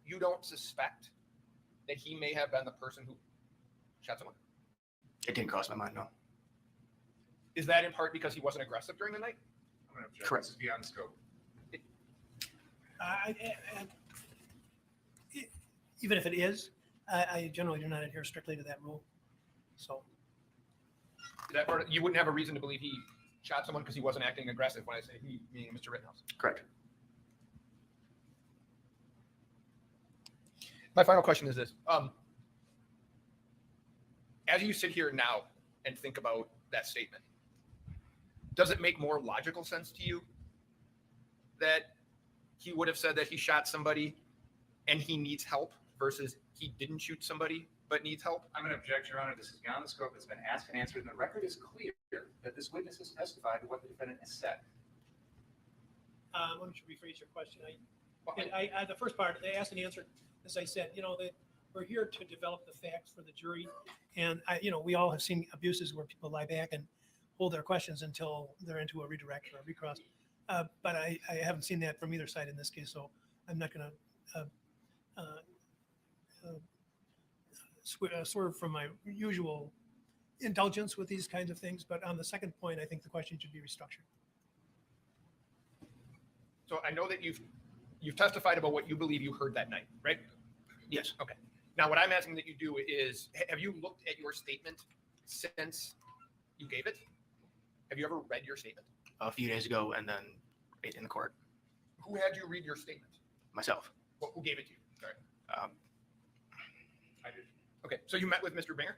you don't suspect that he may have been the person who shot someone. It didn't cross my mind, no. Is that in part because he wasn't aggressive during the night? I'm going to object. Correct. This is beyond scope. Even if it is, I generally do not adhere strictly to that rule. So Is that part you wouldn't have a reason to believe he shot someone because he wasn't acting aggressive when I say he, meaning Mr. Rittenhouse. Correct. My final question is this. As you sit here now and think about that statement, does it make more logical sense to you that he would have said that he shot somebody and he needs help versus he didn't shoot somebody but needs help? I'm going to object, Your Honor. This is beyond the scope. It's been asked and answered, and the record is clear that this witness has testified to what the defendant has said. why don't you rephrase your question? The first part, they asked and answered, as I said, that we're here to develop the facts for the jury. And we all have seen abuses where people lie back and hold their questions until they're into a redirect or a recross. But I haven't seen that from either side in this case, so I'm not going to swerve from my usual indulgence with these kinds of things. But on the second point, I think the question should be restructured. So I know that you've testified about what you believe you heard that night, right? Yes. Okay. Now, what I'm asking that you do is, have you looked at your statement since you gave it? Have you ever read your statement? A few days ago, and then in the court. Who had you read your statement? Myself. Well, who gave it to you? Sorry. I did. Okay. So you met with Mr. Binger?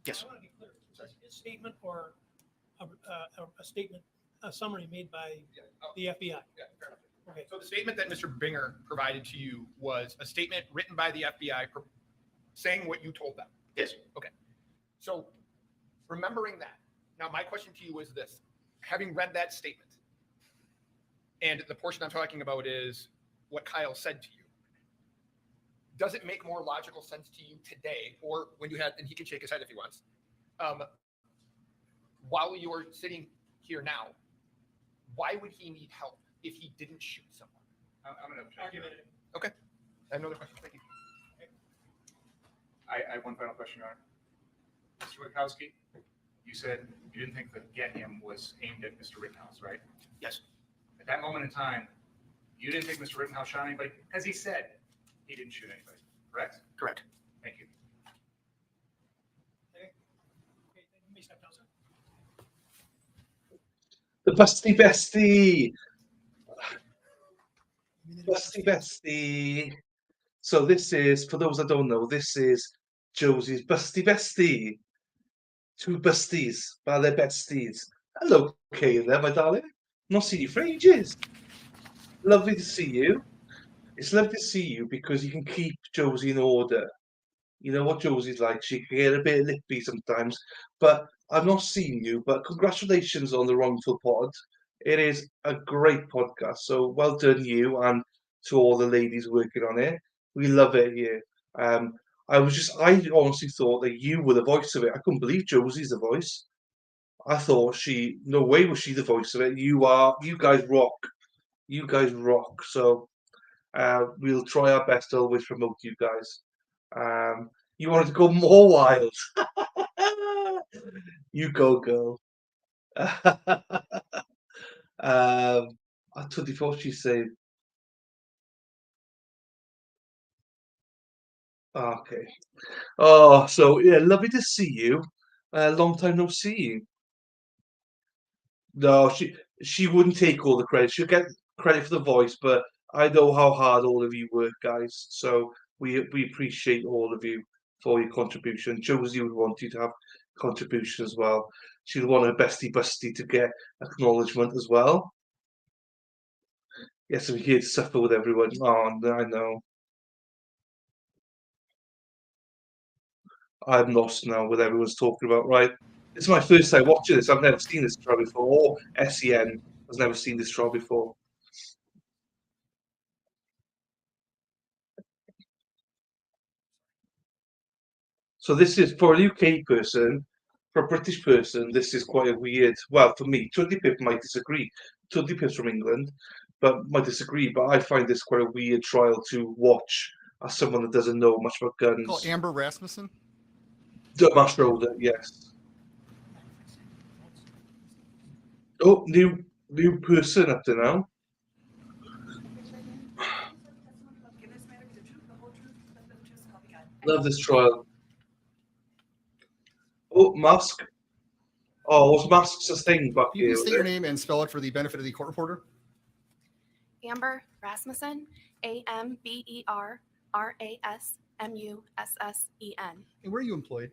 Yes. I want to be clear. Was this his statement or a statement, a summary made by Yeah. Oh, the FBI? yeah, fair enough. Okay. So the statement that Mr. Binger provided to you was a statement written by the FBI saying what you told them. Yes. Okay. So remembering that, now my question to you is this. Having read that statement, and the portion I'm talking about is what Kyle said to you, does it make more logical sense to you today, or when you had, and he can shake his head if he wants, while you are sitting here now, why would he need help if he didn't shoot someone? I'm going to object. Okay. I have another question. Thank you. I have one final question, Your Honor. Mr. Witkowski, you said you didn't think that get him was aimed at Mr. Rittenhouse, right? Yes. At that moment in time, you didn't think Mr. Rittenhouse shot anybody, as he said he didn't shoot anybody, correct? Correct. Thank you. Okay, then you may step down, sir. The busty bestie. Busty bestie. So this is, for those that don't know, this is Josie's busty bestie. Two busties, by their besties. Hello, Kay there, my darling. Not seen you for ages. Lovely to see you. It's lovely to see you because you can keep Josie in order. You know what Josie's like. She can get a bit lippy sometimes. But I've not seen you. But congratulations on the Wrongful Pod. It is a great podcast. So well done, you, and to all the ladies working on it. We love it here. I honestly thought that you were the voice of it. I couldn't believe Josie's the voice. I thought no way was she the voice of it. You guys rock. You guys rock. So we'll try our best to always promote you guys. You wanted to go more wild. You go, girl. I told you what she said. Okay. Oh, so yeah, lovely to see you. Long time no see. No, she wouldn't take all the credit. She'll get credit for the voice, but I know how hard all of you work, guys. So we appreciate all of you for your contribution. Josie would want you to have contribution as well. She'd want her bestie busty to get acknowledgement as well. Yes, we're here to suffer with everyone. Oh, I know. I'm lost now with everyone's talking about. Right, it's my first time watching this. I've never seen this trial before. Or SEN has never seen this trial before. So this is for a UK person, for a British person, this is quite a weird. Well, for me, Twiddly Pip might disagree. Twiddly Pip's from England, but might disagree. But I find this quite a weird trial to watch as someone that doesn't know much about Call guns. Amber Rasmussen. Much older, yes. Oh, new person up to now. Love this trial. Oh, mask. Oh, was masks a thing back Can you here? please state your name and spell it for the benefit of the court reporter? Amber Rasmussen, AmberRasmussen. And where are you employed?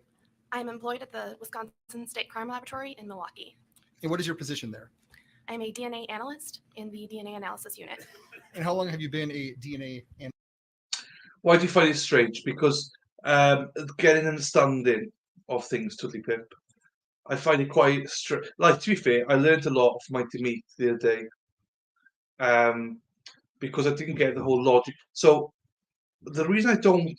I'm employed at the Wisconsin State Crime Laboratory in Milwaukee. And what is your position there? I'm a DNA analyst in the DNA analysis unit. And how long have you been a DNA analyst? Why do you find it strange? Because getting an understanding of things, Twiddly Pip, I find it quite strange. Like, to be fair, I learned a lot from Mighty Meat the other day, because I didn't get the whole logic. So the reason I don't,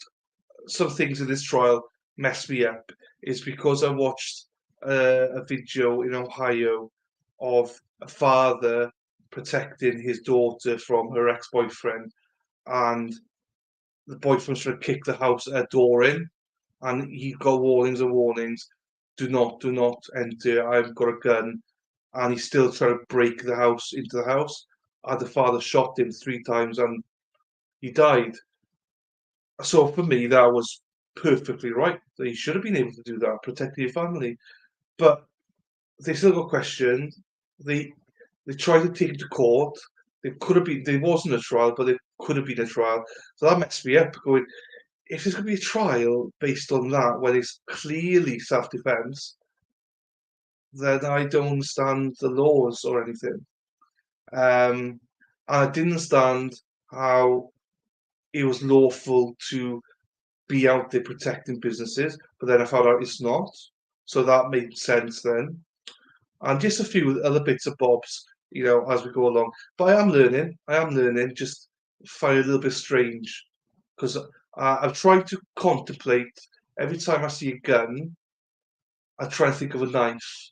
some things in this trial mess me up, is because I watched a video in Ohio of a father protecting his daughter from her ex-boyfriend, and the boyfriend's trying to kick the house door in, and he got warnings and warnings. Do not enter. I've got a gun, and he's still trying to break the house into the house. And the father shot him 3 times, and he died. So for me, that was perfectly right. That he should have been able to do that, protecting your family. But they still got questioned. They tried to take him to court. There could have been. There wasn't a trial, but there could have been a trial. So that messed me up. Going, if there's going to be a trial based on that, when it's clearly self-defense, then I don't understand the laws or anything. And I didn't understand how it was lawful to be out there protecting businesses, but then I found out it's not. So that made sense then. And just a few other bits of bobs, as we go along. But I am learning, just find it a little bit strange. Because I've tried to contemplate, every time I see a gun, I try to think of a knife.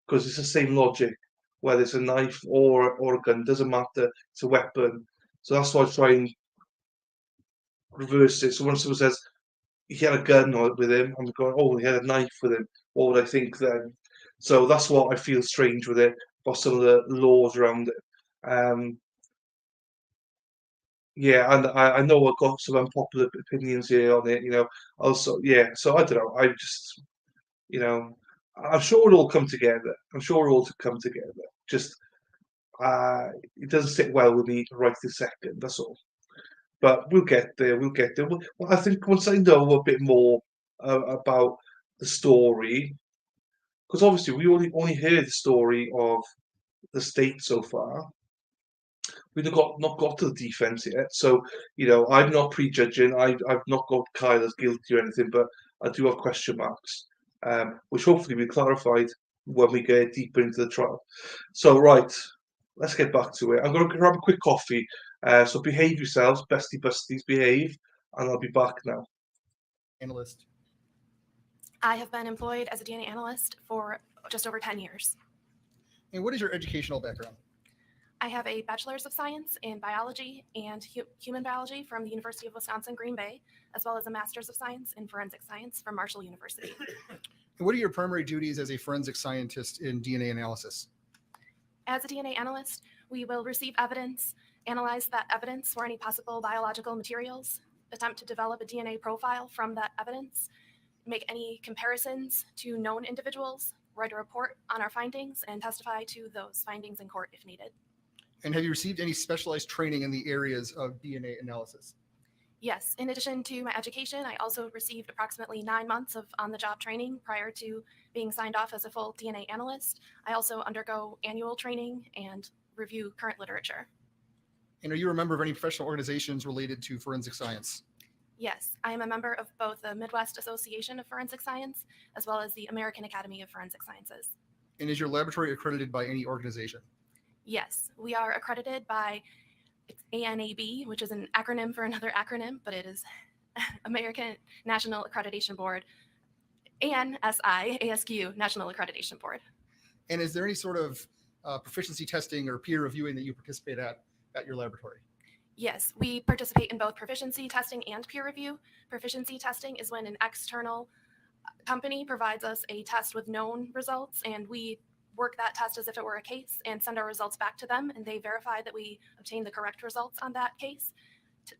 Because it's the same logic, whether it's a knife or a gun, doesn't matter, it's a weapon. So that's why I try and reverse it. So when someone says he had a gun with him, I'm going, oh, he had a knife with him. What would I think then? So that's what I feel strange with it, about some of the laws around it. Yeah, and I know I've got some unpopular opinions here on it, Also, yeah, so I don't know. I just, I'm sure it'll all come together. I'm sure it'll all come together. Just, it doesn't sit well with me right this second, that's all. But we'll get there. Well, I think once I know a bit more about the story, because obviously we only heard the story of the state so far. We've not got to the defense yet. So, I'm not prejudging. I've not got Kyle as guilty or anything, but I do have question marks, which hopefully will be clarified when we get deeper into the trial. So, right, let's get back to it. I'm going to grab a quick coffee. So behave yourselves, bestie busties, behave, and I'll be back now. Analyst. I have been employed as a DNA analyst for just over 10 years. And what is your educational background? I have a bachelor's of science in biology and human biology from the University of Wisconsin, Green Bay, as well as a master's of science in forensic science from Marshall University. And what are your primary duties as a forensic scientist in DNA analysis? As a DNA analyst, we will receive evidence, analyze that evidence for any possible biological materials, attempt to develop a DNA profile from that evidence, make any comparisons to known individuals, write a report on our findings, and testify to those findings in court if needed. And have you received any specialized training in the areas of DNA analysis? Yes, in addition to my education, I also received approximately 9 months of on-the-job training prior to being signed off as a full DNA analyst. I also undergo annual training and review current literature. And are you a member of any professional organizations related to forensic science? Yes, I am a member of both the Midwest Association of Forensic Science as well as the American Academy of Forensic Sciences. And is your laboratory accredited by any organization? Yes, we are accredited by ANAB, which is an acronym for another acronym, but it is American National Accreditation Board, ANSI, ASQ, National Accreditation Board. And is there any sort of proficiency testing or peer reviewing that you participate at your laboratory? Yes, we participate in both proficiency testing and peer review. Proficiency testing is when an external company provides us a test with known results, and we work that test as if it were a case and send our results back to them, and they verify that we obtain the correct results on that case.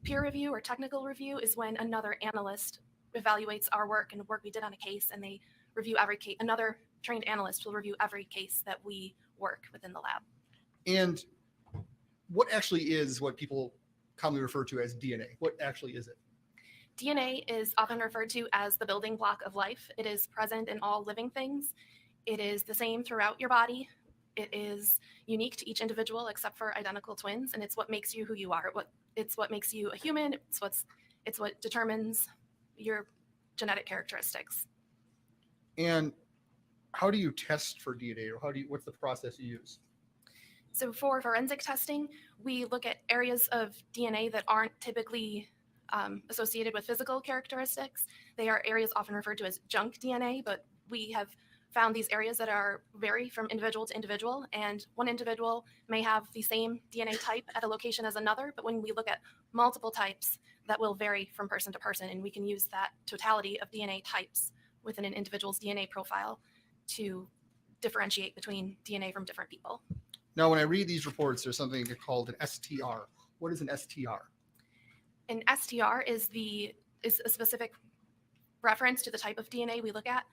Peer review or technical review is when another analyst evaluates our work and the work we did on a case, and they review every case. Another trained analyst will review every case that we work within the lab. And what actually is what people commonly refer to as DNA? What actually is it? DNA is often referred to as the building block of life. It is present in all living things. It is the same throughout your body. It is unique to each individual except for identical twins, and it's what makes you who you are. It's what makes you a human. It's what determines your genetic characteristics. And how do you test for DNA, or what's the process you use? So for forensic testing, we look at areas of DNA that aren't typically associated with physical characteristics. They are areas often referred to as junk DNA, but we have found these areas that vary from individual to individual, and one individual may have the same DNA type at a location as another, but when we look at multiple types, that will vary from person to person, and we can use that totality of DNA types within an individual's DNA profile to differentiate between DNA from different people. Now, when I read these reports, there's something called an STR. What is an STR? An STR is a specific reference to the type of DNA we look at.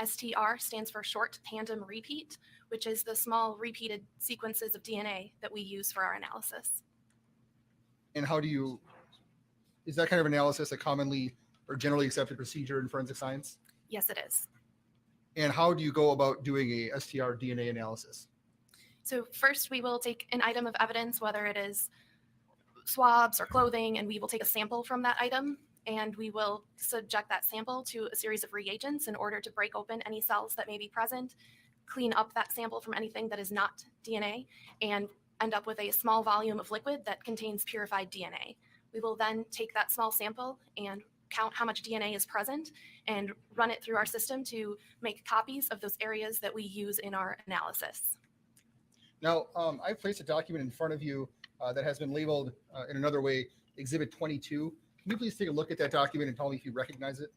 STR stands for short tandem repeat, which is the small repeated sequences of DNA that we use for our analysis. And is that kind of analysis a commonly or generally accepted procedure in forensic science? Yes, it is. And how do you go about doing a STR DNA analysis? So first we will take an item of evidence, whether it is swabs or clothing, and we will take a sample from that item, and we will subject that sample to a series of reagents in order to break open any cells that may be present, clean up that sample from anything that is not DNA, and end up with a small volume of liquid that contains purified DNA. We will then take that small sample and count how much DNA is present and run it through our system to make copies of those areas that we use in our analysis. Now, I've placed a document in front of you that has been labeled in another way, Exhibit 22. Can you please take a look at that document and tell me if you recognize it?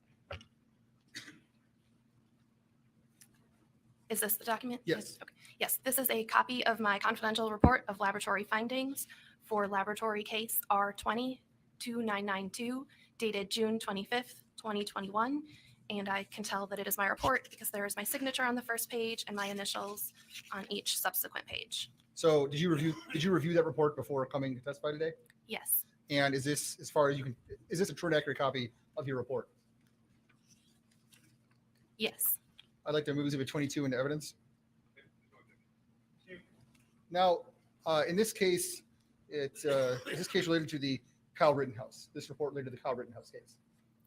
Is this the document? Yes. Okay. Yes, this is a copy of my confidential report of laboratory findings for laboratory case R20-2992, dated June 25th, 2021. And I can tell that it is my report because there is my signature on the first page and my initials on each subsequent page. So did you review that report before coming to testify today? Yes. And is this, as far as you can, is this a true and accurate copy of your report? Yes. I'd like to move Exhibit 22 into evidence. Now, in this case, is this case related to the Kyle Rittenhouse? This report related to the Kyle Rittenhouse case?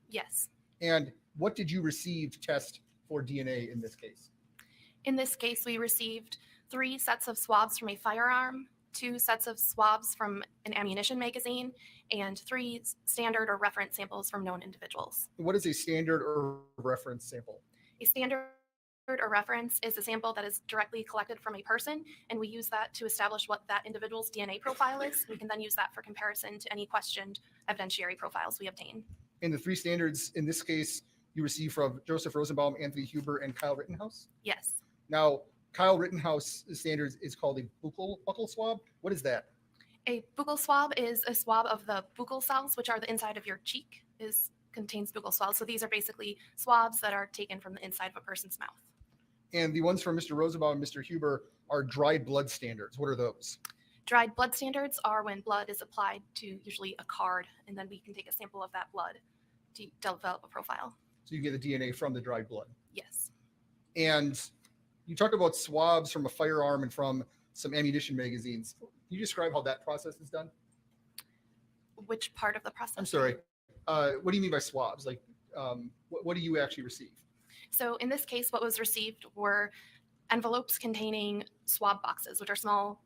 Yes. And what did you receive to test for DNA in this case? In this case, we received 3 sets of swabs from a firearm, 2 sets of swabs from an ammunition magazine, and 3 standard or reference samples from known individuals. What is a standard or reference sample? A standard or reference is a sample that is directly collected from a person, and we use that to establish what that individual's DNA profile is. We can then use that for comparison to any questioned evidentiary profiles we obtain. And the 3 standards in this case you received from Joseph Rosenbaum, Anthony Huber, and Kyle Rittenhouse? Yes. Now, Kyle Rittenhouse standards is called a buccal swab. What is that? A buccal swab is a swab of the buccal cells, which are the inside of your cheek, contains buccal swabs. So these are basically swabs that are taken from the inside of a person's mouth. And the ones from Mr. Rosenbaum and Mr. Huber are dried blood standards. What are those? Dried blood standards are when blood is applied to usually a card, and then we can take a sample of that blood to develop a profile. So you get the DNA from the dried blood. Yes. And you talked about swabs from a firearm and from some ammunition magazines. Can you describe how that process is done? Which part of the process? I'm sorry. What do you mean by swabs? Like, what do you actually receive? So in this case, what was received were envelopes containing swab boxes, which are small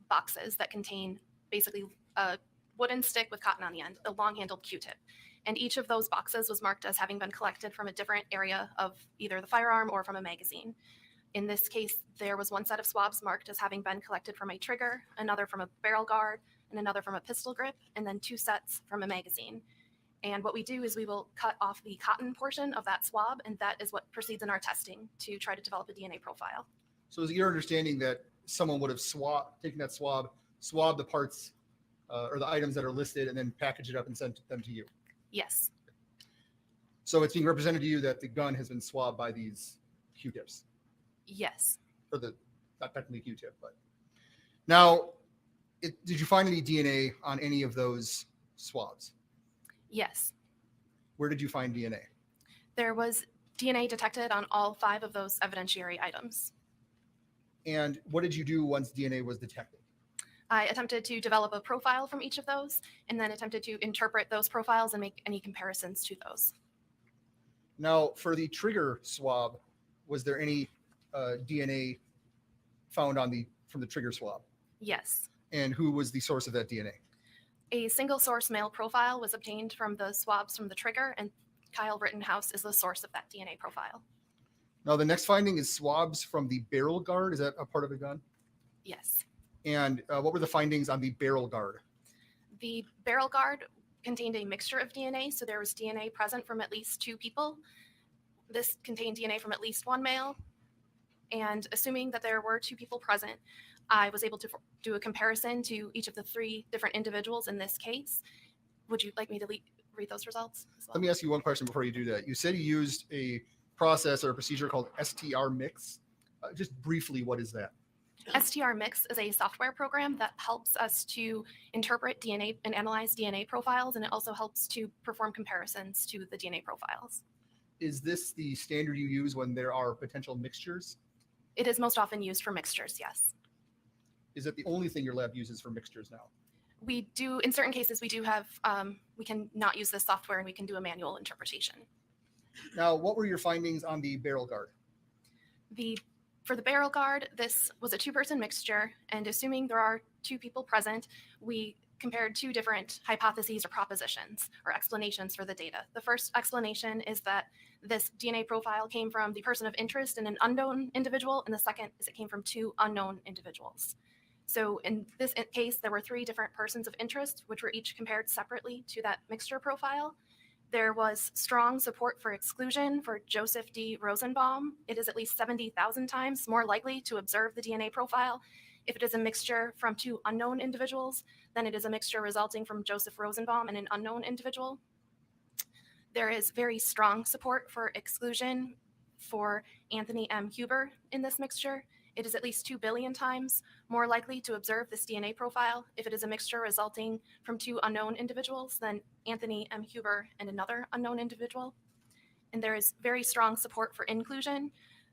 boxes that contain basically a wooden stick with cotton on the end, a long-handled Q-tip. And each of those boxes was marked as having been collected from a different area of either the firearm or from a magazine. In this case, there was one set of swabs marked as having been collected from a trigger, another from a barrel guard, and another from a pistol grip, and then 2 sets from a magazine. And what we do is we will cut off the cotton portion of that swab, and that is what proceeds in our testing to try to develop a DNA profile. So is it your understanding that someone would have taken that swab, swabbed the parts or the items that are listed, and then packaged it up and sent them to you? Yes, So it's being represented to you that the gun has been swabbed by these Q-tips, yes, or not technically Q-tip, but now, did you find any DNA on any of those swabs? yes. Where did you find DNA? There was DNA detected on all 5 of those evidentiary items. And what did you do once DNA was detected? I attempted to develop a profile from each of those and then attempted to interpret those profiles and make any comparisons to those. Now, for the trigger swab, was there any DNA found from the trigger swab? Yes. And who was the source of that DNA? A single source male profile was obtained from the swabs from the trigger, and Kyle Rittenhouse is the source of that DNA profile. Now, the next finding is swabs from the barrel guard. Is that a part of the gun? Yes. And what were the findings on the barrel guard? The barrel guard contained a mixture of DNA, so there was DNA present from at least 2 people. This contained DNA from at least 1 male. And assuming that there were 2 people present, I was able to do a comparison to each of the 3 different individuals in this case. Would you like me to read those results as well? Let me ask you one question before you do that. You said you used a process or a procedure called STR mix. Just briefly, what is that? STR Mix is a software program that helps us to interpret DNA and analyze DNA profiles, and it also helps to perform comparisons to the DNA profiles. Is this the standard you use when there are potential mixtures? It is most often used for mixtures, yes. Is it the only thing your lab uses for mixtures now? We do, in certain cases, we do have, we can not use this software and we can do a manual interpretation. Now, what were your findings on the barrel guard? For the barrel guard, this was a 2-person mixture, and assuming there are 2 people present, we compared 2 different hypotheses or propositions or explanations for the data. The first explanation is that this DNA profile came from the person of interest in an unknown individual, and the second is it came from 2 unknown individuals. So in this case, there were 3 different persons of interest, which were each compared separately to that mixture profile. There was strong support for exclusion for Joseph D. Rosenbaum. It is at least 70,000 times more likely to observe the DNA profile if it is a mixture from 2 unknown individuals than it is a mixture resulting from Joseph Rosenbaum and an unknown individual. There is very strong support for exclusion for Anthony M. Huber in this mixture. It is at least 2 billion times more likely to observe this DNA profile if it is a mixture resulting from 2 unknown individuals than Anthony M. Huber and another unknown individual. And there is very strong support for inclusion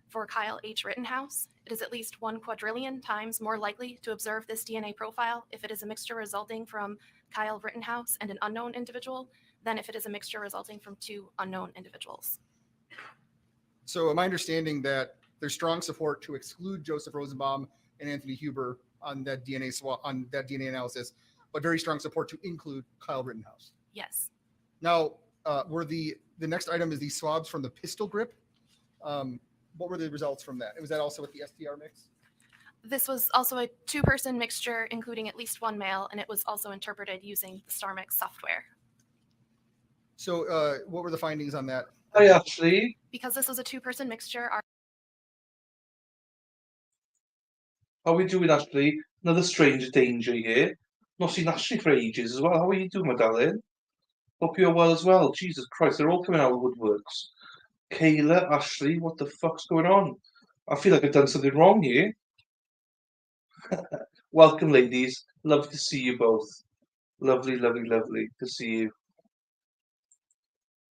for Kyle H. Rittenhouse. It is at least 1 quadrillion times more likely to observe this DNA profile if it is a mixture resulting from Kyle Rittenhouse and an unknown individual than if it is a mixture resulting from 2 unknown individuals. So am I understanding that there's strong support to exclude Joseph Rosenbaum and Anthony Huber on that DNA swap, on that DNA analysis, but very strong support to include Kyle Rittenhouse? Yes. Now, were the next item is the swabs from the pistol grip. What were the results from that? Was that also with the STR mix? This was also a 2-person mixture, including at least 1 male, and it was also interpreted using the StarMix software. So what were the findings on that? Hi, Ashley. Because this was a 2-person mixture, How are we doing, Ashley? Another stranger danger here. Not seen Ashley for ages as well. How are you doing, my darling? Hope you're well as well. Jesus Christ, they're all coming out of the woodworks. Kayla, Ashley, what the fuck's going on? I feel like I've done something wrong here. Welcome, ladies. Lovely to see you both. Lovely, lovely, lovely to see you.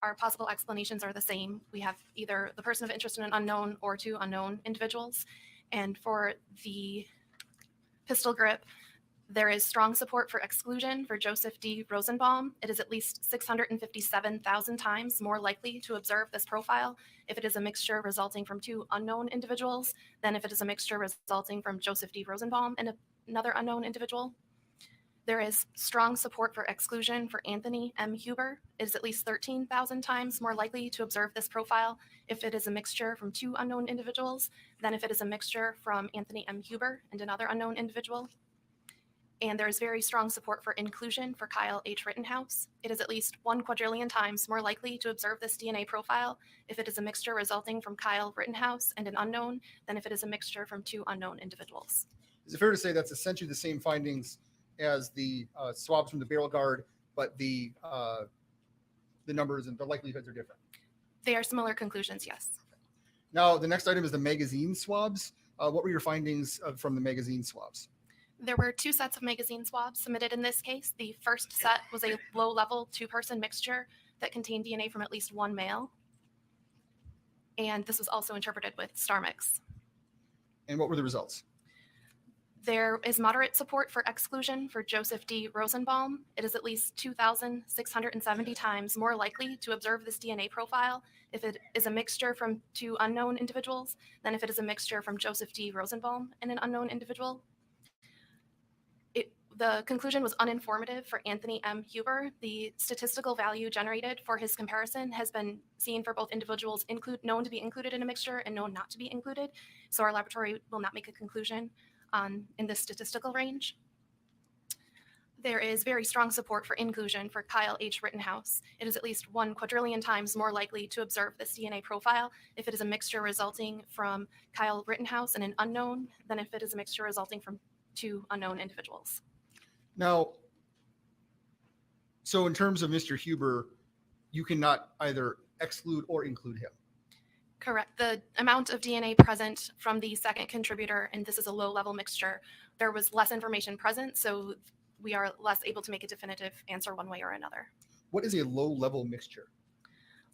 our possible explanations are the same. We have either the person of interest in an unknown or 2 unknown individuals. And for the pistol grip, there is strong support for exclusion for Joseph D. Rosenbaum. It is at least 657,000 times more likely to observe this profile if it is a mixture resulting from 2 unknown individuals than if it is a mixture resulting from Joseph D. Rosenbaum and another unknown individual. There is strong support for exclusion for Anthony M. Huber. It is at least 13,000 times more likely to observe this profile if it is a mixture from 2 unknown individuals than if it is a mixture from Anthony M. Huber and another unknown individual. And there is very strong support for inclusion for Kyle H. Rittenhouse. It is at least 1 quadrillion times more likely to observe this DNA profile if it is a mixture resulting from Kyle Rittenhouse and an unknown than if it is a mixture from 2 unknown individuals. Is it fair to say that's essentially the same findings as the swabs from the barrel guard, but the numbers and the likelihoods are different? They are similar conclusions, yes. Now, the next item is the magazine swabs. What were your findings from the magazine swabs? There were 2 sets of magazine swabs submitted in this case. The first set was a low-level 2-person mixture that contained DNA from at least 1 male. And this was also interpreted with star mix. And what were the results? There is moderate support for exclusion for Joseph D. Rosenbaum. It is at least 2,670 times more likely to observe this DNA profile if it is a mixture from 2 unknown individuals than if it is a mixture from Joseph D. Rosenbaum and an unknown individual. The conclusion was uninformative for Anthony M. Huber. The statistical value generated for his comparison has been seen for both individuals known to be included in a mixture and known not to be included. So our laboratory will not make a conclusion in this statistical range. There is very strong support for inclusion for Kyle H. Rittenhouse. It is at least 1 quadrillion times more likely to observe this DNA profile if it is a mixture resulting from Kyle Rittenhouse and an unknown than if it is a mixture resulting from 2 unknown individuals. Now, so in terms of Mr. Huber, you cannot either exclude or include him. Correct. The amount of DNA present from the second contributor, and this is a low-level mixture, there was less information present, so we are less able to make a definitive answer one way or another. What is a low-level mixture?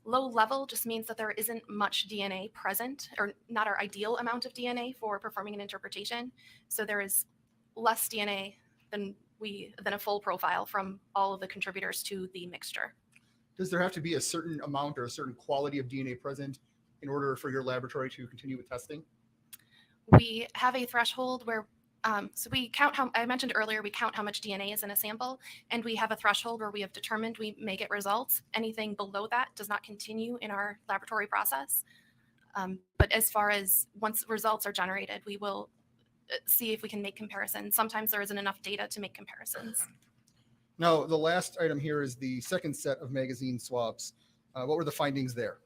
Low level just means that there isn't much DNA present, or not our ideal amount of DNA for performing an interpretation. So there is less DNA than a full profile from all of the contributors to the mixture. Does there have to be a certain amount or a certain quality of DNA present in order for your laboratory to continue with testing? We have a threshold where, so we count how, I mentioned earlier, we count how much DNA is in a sample, and we have a threshold where we have determined we may get results. Anything below that does not continue in our laboratory process. But as far as once results are generated, we will see if we can make comparisons. Sometimes there isn't enough data to make comparisons. Now, the last item here is the second set of magazine swabs. What were the findings there?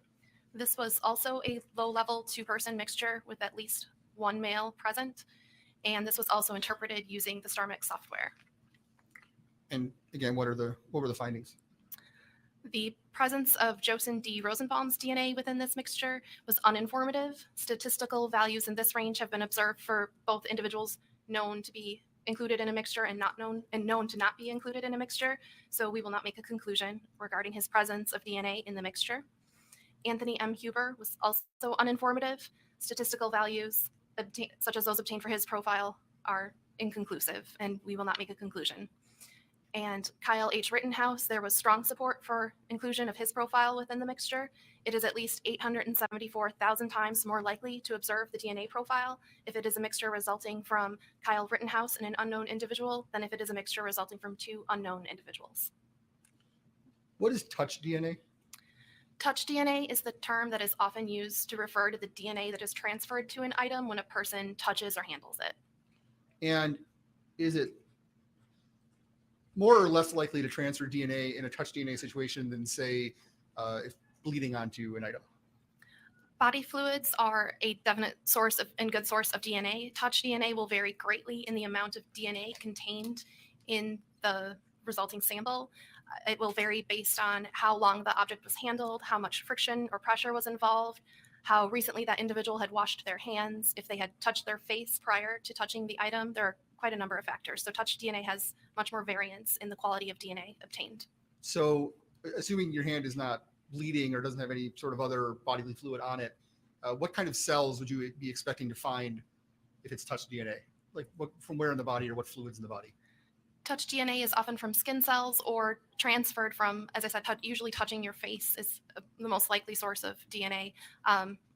This was also a low-level 2-person mixture with at least 1 male present, and this was also interpreted using the StarMix software. And again, what were the findings? The presence of Joseph D. Rosenbaum's DNA within this mixture was uninformative. Statistical values in this range have been observed for both individuals known to be included in a mixture and known to not be included in a mixture. So we will not make a conclusion regarding his presence of DNA in the mixture. Anthony M. Huber was also uninformative. Statistical values such as those obtained for his profile are inconclusive, and we will not make a conclusion. And Kyle H. Rittenhouse, there was strong support for inclusion of his profile within the mixture. It is at least 874,000 times more likely to observe the DNA profile if it is a mixture resulting from Kyle Rittenhouse and an unknown individual than if it is a mixture resulting from 2 unknown individuals. What is touch DNA? Touch DNA is the term that is often used to refer to the DNA that is transferred to an item when a person touches or handles it. And is it more or less likely to transfer DNA in a touch DNA situation than, say, if bleeding onto an item? Body fluids are a definite source of and good source of DNA. Touch DNA will vary greatly in the amount of DNA contained in the resulting sample. It will vary based on how long the object was handled, how much friction or pressure was involved, how recently that individual had washed their hands, if they had touched their face prior to touching the item. There are quite a number of factors. So touch DNA has much more variance in the quality of DNA obtained. So assuming your hand is not bleeding or doesn't have any sort of other bodily fluid on it, what kind of cells would you be expecting to find if it's touch DNA? Like from where in the body or what fluids in the body? Touch DNA is often from skin cells or transferred from, as I said, usually touching your face is the most likely source of DNA,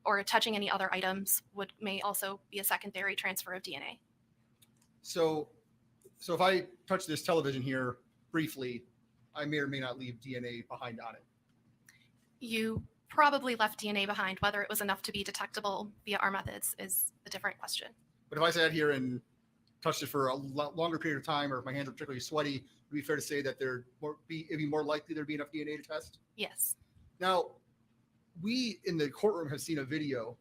or touching any other items may also be a secondary transfer of DNA. So So if I touch this television here briefly, I may or may not leave DNA behind on it. You probably left DNA behind. Whether it was enough to be detectable via our methods is a different question. But if I sat here and touched it for a longer period of time, or if my hands are particularly sweaty, would it be fair to say that it'd be more likely there'd be enough DNA to test? Yes. Now, we in the courtroom have seen a video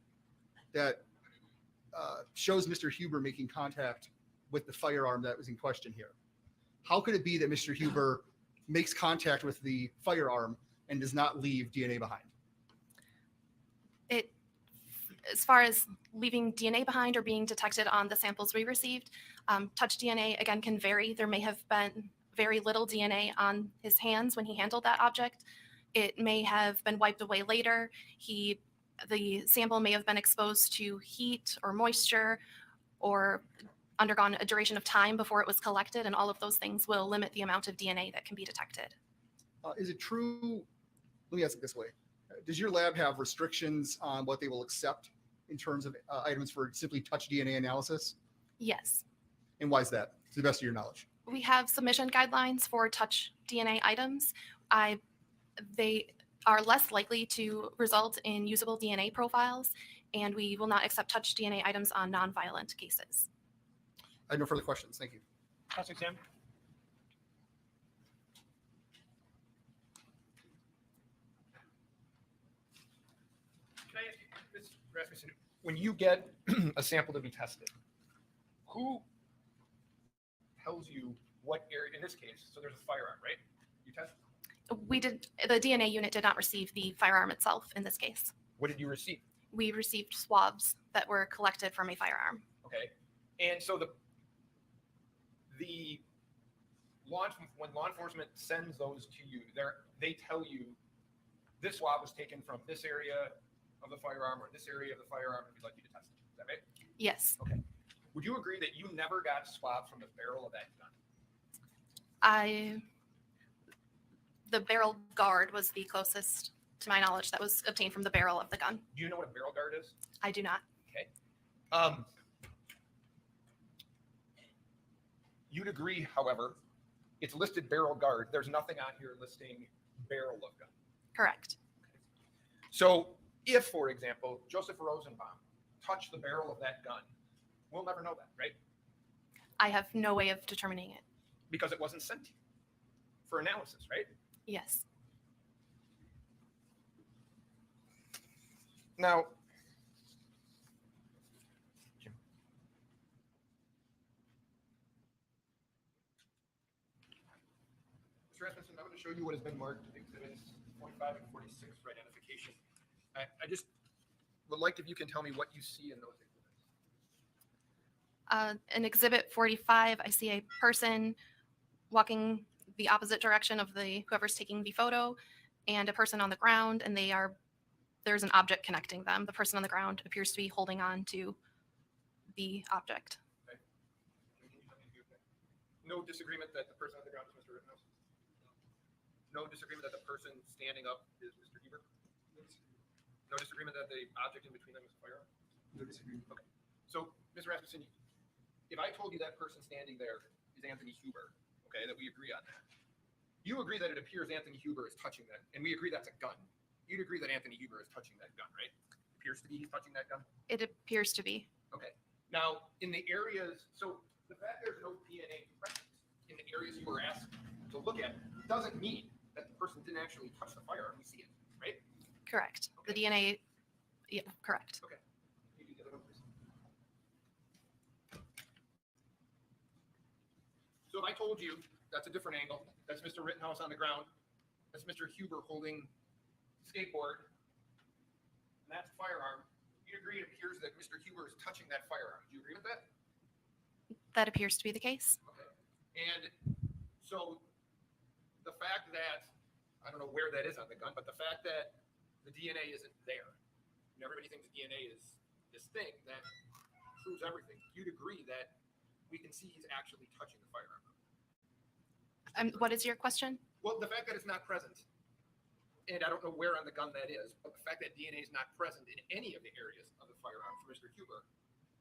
that shows Mr. Huber making contact with the firearm that was in question here. How could it be that Mr. Huber makes contact with the firearm and does not leave DNA behind? As far as leaving DNA behind or being detected on the samples we received, touch DNA again can vary. There may have been very little DNA on his hands when he handled that object. It may have been wiped away later. The sample may have been exposed to heat or moisture or undergone a duration of time before it was collected, and all of those things will limit the amount of DNA that can be detected. Is it true? Let me ask it this way. Does your lab have restrictions on what they will accept in terms of items for simply touch DNA analysis? Yes. And why is that, to the best of your knowledge? We have submission guidelines for touch DNA items. They are less likely to result in usable DNA profiles, and we will not accept touch DNA items on nonviolent cases. I have no further questions. Thank you. Cross-exam. Can I ask you, Ms. Rasmussen, when you get a sample to be tested, who tells you what area, in this case, so there's a firearm, right? You test, The DNA unit did not receive the firearm itself in this case. what did you receive? We received swabs that were collected from a firearm. Okay. And so when law enforcement sends those to you, they tell you this swab was taken from this area of the firearm or this area of the firearm, and we'd like you to test it. Is that right? Yes. Okay. Would you agree that you never got swabs from the barrel of that gun? The barrel guard was the closest, to my knowledge, that was obtained from the barrel of the gun. Do you know what a barrel guard is? I do not. You'd agree, however, it's listed barrel guard. There's nothing on here listing barrel of gun. Correct. So if, for example, Joseph Rosenbaum touched the barrel of that gun, we'll never know that, right? I have no way of determining it. Because it wasn't sent to you for analysis, right? Yes. Now, Mr. Rasmussen, I'm going to show you what has been marked exhibits 45 and 46 for identification. I just would like if you can tell me what you see in those exhibits. In Exhibit 45, I see a person walking the opposite direction of whoever's taking the photo, and a person on the ground, and there's an object connecting them. The person on the ground appears to be holding on to the object. Okay. No disagreement that the person on the ground is Mr. Rittenhouse? No disagreement that the person standing up is Mr. Huber? No disagreement that the object in between them is a firearm? No disagreement. Okay. So, Mr. Rasmussen, if I told you that person standing there is Anthony Huber, okay, that we agree on that, you agree that it appears Anthony Huber is touching that, and we agree that's a gun. You'd agree that Anthony Huber is touching that gun, right? Appears to be he's touching that gun? It appears to be. Okay. Now, in the areas, so the fact there's no DNA present in the areas you were asked to look at doesn't mean that the person didn't actually touch the firearm. We see it, right? Correct. Okay. The DNA, yeah, correct. Okay. You do the other one, please. So if I told you that's a different angle, that's Mr. Rittenhouse on the ground, that's Mr. Huber holding skateboard, and that's a firearm, you'd agree it appears that Mr. Huber is touching that firearm. Do you agree with that? That appears to be the case. Okay. And so the fact that, I don't know where that is on the gun, but the fact that the DNA isn't there, and everybody thinks the DNA is this thing that proves everything, you'd agree that we can see he's actually touching the firearm. What is your question? Well, the fact that it's not present, and I don't know where on the gun that is, but the fact that DNA is not present in any of the areas of the firearm for Mr. Huber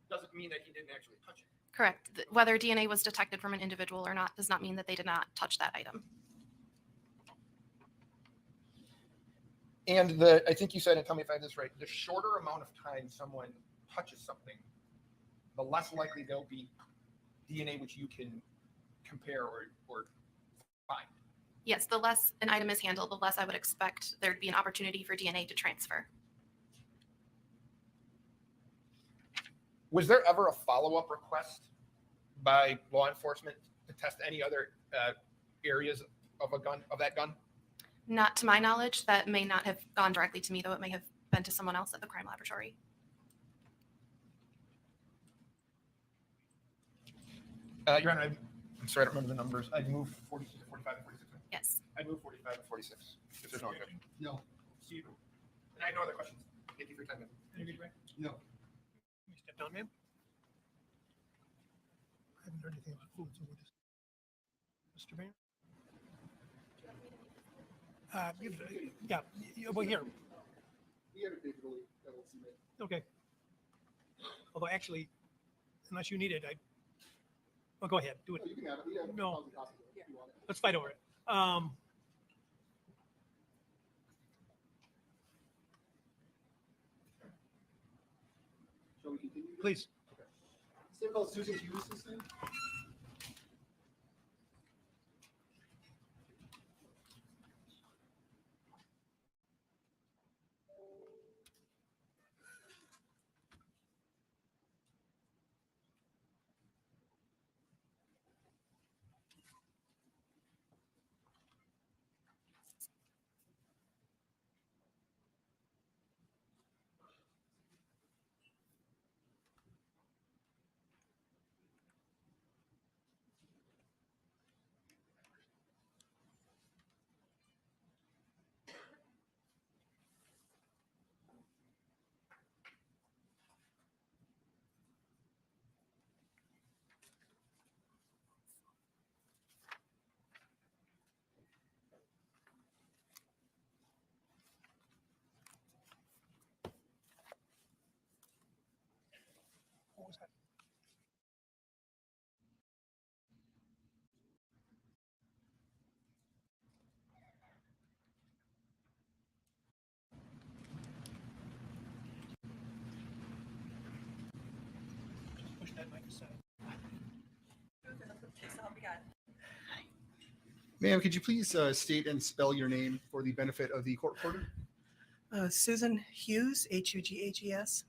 doesn't mean that he didn't actually touch it. Correct. Whether DNA was detected from an individual or not does not mean that they did not touch that item. And I think you said, and tell me if I have this right, the shorter amount of time someone touches something, the less likely there'll be DNA which you can compare or find. Yes, the less an item is handled, the less I would expect there'd be an opportunity for DNA to transfer. Was there ever a follow-up request by law enforcement to test any other areas of that gun? Not to my knowledge. That may not have gone directly to me, though it may have been to someone else at the crime laboratory. Your Honor, I'm sorry, I don't remember the numbers. I'd move 46, 45, and 46. Right? Yes. I'd move 45 and 46, if there's no objection. No. And I have no other questions. Thank you for your time. No. Let me step down, ma'am. I haven't heard anything about food, so we'll just. Mr. Mayor? Well, here, We have it digitally. That will submit. okay. Although actually, unless you need it, well, go ahead, do it. Oh, you can have it. We have No. 1,000 copies of it if you want it. Let's fight over it. Shall we continue? Please. Still called Susan Hughes this thing? What was that? Just push that mic aside. Ma'am, could you please state and spell your name for the benefit of the court reporter? Susan Hughes, Hughes.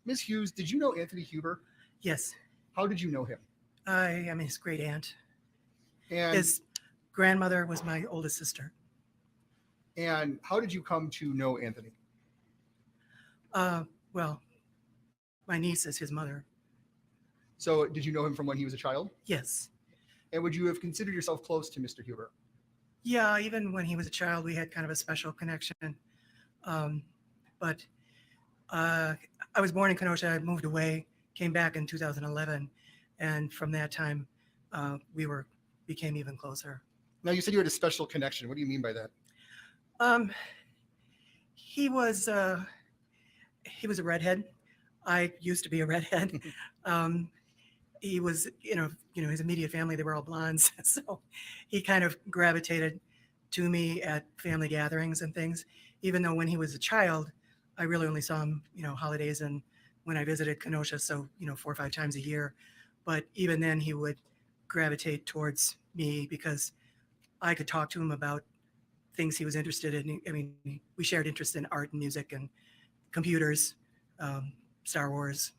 Ms. Hughes, did you know Anthony Huber? Yes, How did you know him? I am his great aunt. And, His grandmother was my oldest sister. and how did you come to know Anthony? Well, my niece is his mother. So did you know him from when he was a child? Yes. And would you have considered yourself close to Mr. Huber? Yeah, even when he was a child, we had kind of a special connection. But I was born in Kenosha. I moved away, came back in 2011. And from that time, we became even closer. Now, you said you had a special connection. What do you mean by that? He was a redhead. I used to be a redhead. He was, his immediate family, they were all blondes. So he kind of gravitated to me at family gatherings and things, even though when he was a child, I really only saw him, holidays and when I visited Kenosha. So, 4 or 5 times a year. But even then he would gravitate towards me because I could talk to him about things he was interested in. I mean, we shared interest in art and music and computers, Star Wars,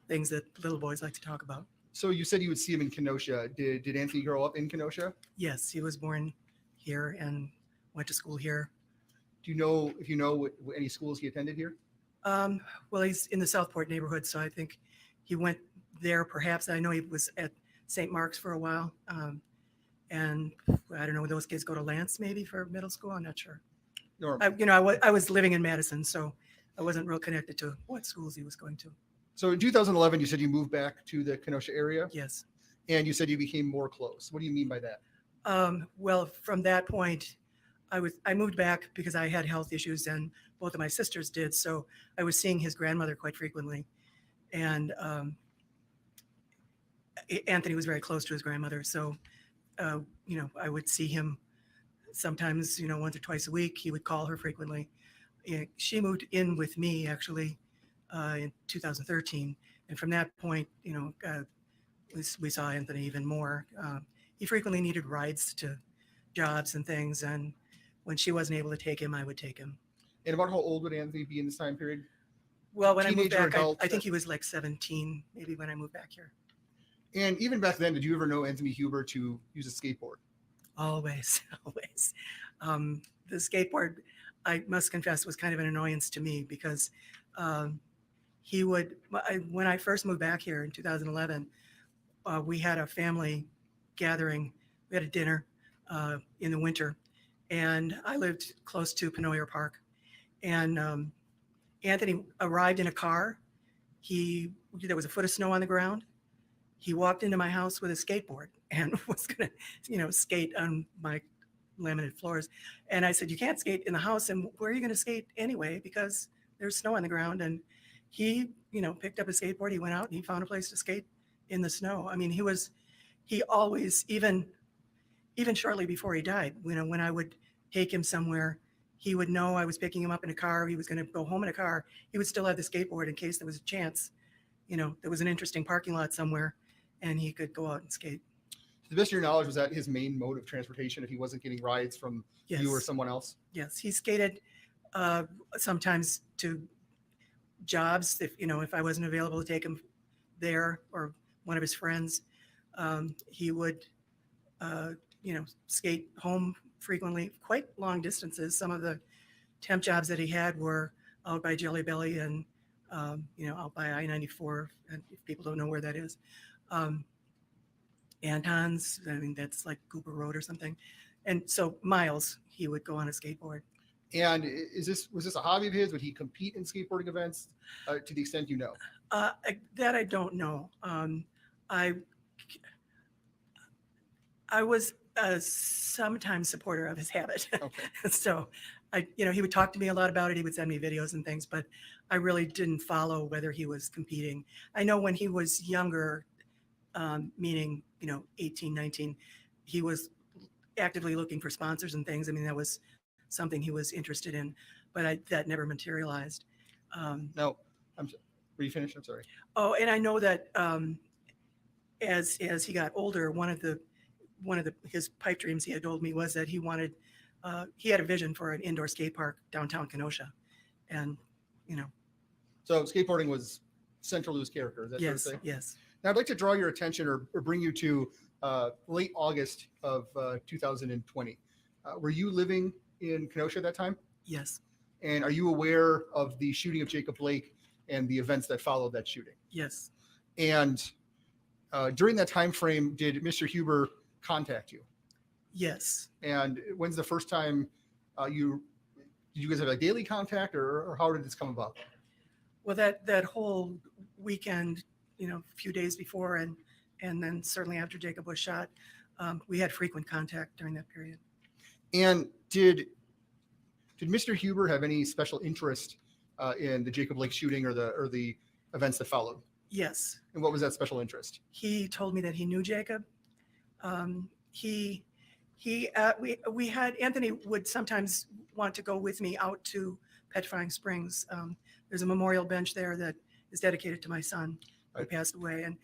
things that little boys like to talk about. So you said you would see him in Kenosha. Did Anthony grow up in Kenosha? Yes, he was born here and went to school here. Do you know if you know any schools he attended here? Well, he's in the Southport neighborhood, so I think he went there perhaps. I know he was at St. Mark's for a while. And I don't know, those kids go to Lance maybe for middle school. I'm not sure. Or, I was living in Madison, so I wasn't real connected to what schools he was going to. so in 2011, you said you moved back to the Kenosha area Yes. and you said you became more close. What do you mean by that? Well, from that point, I moved back because I had health issues and both of my sisters did. So I was seeing his grandmother quite frequently. And Anthony was very close to his grandmother, so I would see him sometimes, once or twice a week. He would call her frequently. She moved in with me actually in 2013, and from that point, we saw Anthony even more. He frequently needed rides to jobs and things, and when she wasn't able to take him, I would take him. And about how old would Anthony be in this time period? Well, when I moved Teenager, back, I adult? think he was like 17, maybe when I moved back here. And even back then, did you ever know Anthony Huber to use a skateboard? Always, always. The skateboard, I must confess, was kind of an annoyance to me because he would, when I first moved back here in 2011, we had a family gathering. We had a dinner in the winter, and I lived close to Penoyer Park. And Anthony arrived in a car. There was a foot of snow on the ground. He walked into my house with a skateboard and was going to, skate on my laminated floors. And I said, you can't skate in the house. And where are you going to skate anyway? Because there's snow on the ground. And he, picked up a skateboard. He went out and he found a place to skate in the snow. I mean, he always, even shortly before he died, when I would take him somewhere, he would know I was picking him up in a car. He was going to go home in a car. He would still have the skateboard in case there was a chance, there was an interesting parking lot somewhere and he could go out and skate. To the best of your knowledge, was that his main mode of transportation if he wasn't getting rides from Yes. you or someone else? Yes, he skated sometimes to jobs if I wasn't available to take him there, or one of his friends. He would skate home frequently, quite long distances. Some of the temp jobs that he had were out by Jelly Belly and out by I-94, and if people don't know where that is. Anton's, that's like Cooper Road or something. And so miles he would go on a skateboard. And was this a hobby of his? Would he compete in skateboarding events to the extent you know? That I don't know. I was sometimes supporter of his habit. Okay. So he would talk to me a lot about it. He would send me videos and things, but I really didn't follow whether he was competing. I know when he was younger, meaning, 18, 19, he was actively looking for sponsors and things. I mean, that was something he was interested in, but that never materialized. No, were you finished? I'm sorry. Oh, and I know that as he got older, one of his pipe dreams he had told me was that he had a vision for an indoor skate park downtown Kenosha, and So skateboarding was central to his character. Is that yes, sort of thing? yes. Now I'd like to draw your attention or bring you to late August of 2020. Were you living in Kenosha at that time? Yes, And are you aware of the shooting of Jacob Blake and the events that followed that shooting? yes. And during that time frame, did Mr. Huber contact you? Yes. And when's the first time did you guys have a daily contact, or how did this come about? Well, that whole weekend, a few days before, and then certainly after Jacob was shot, we had frequent contact during that period. And did Mr. Huber have any special interest in the Jacob Blake shooting or the events that followed? Yes. And what was that special interest? He told me that he knew Jacob. We had Anthony would sometimes want to go with me out to Petrifying Springs. There's a memorial bench there that is dedicated to my son who Right. passed away. And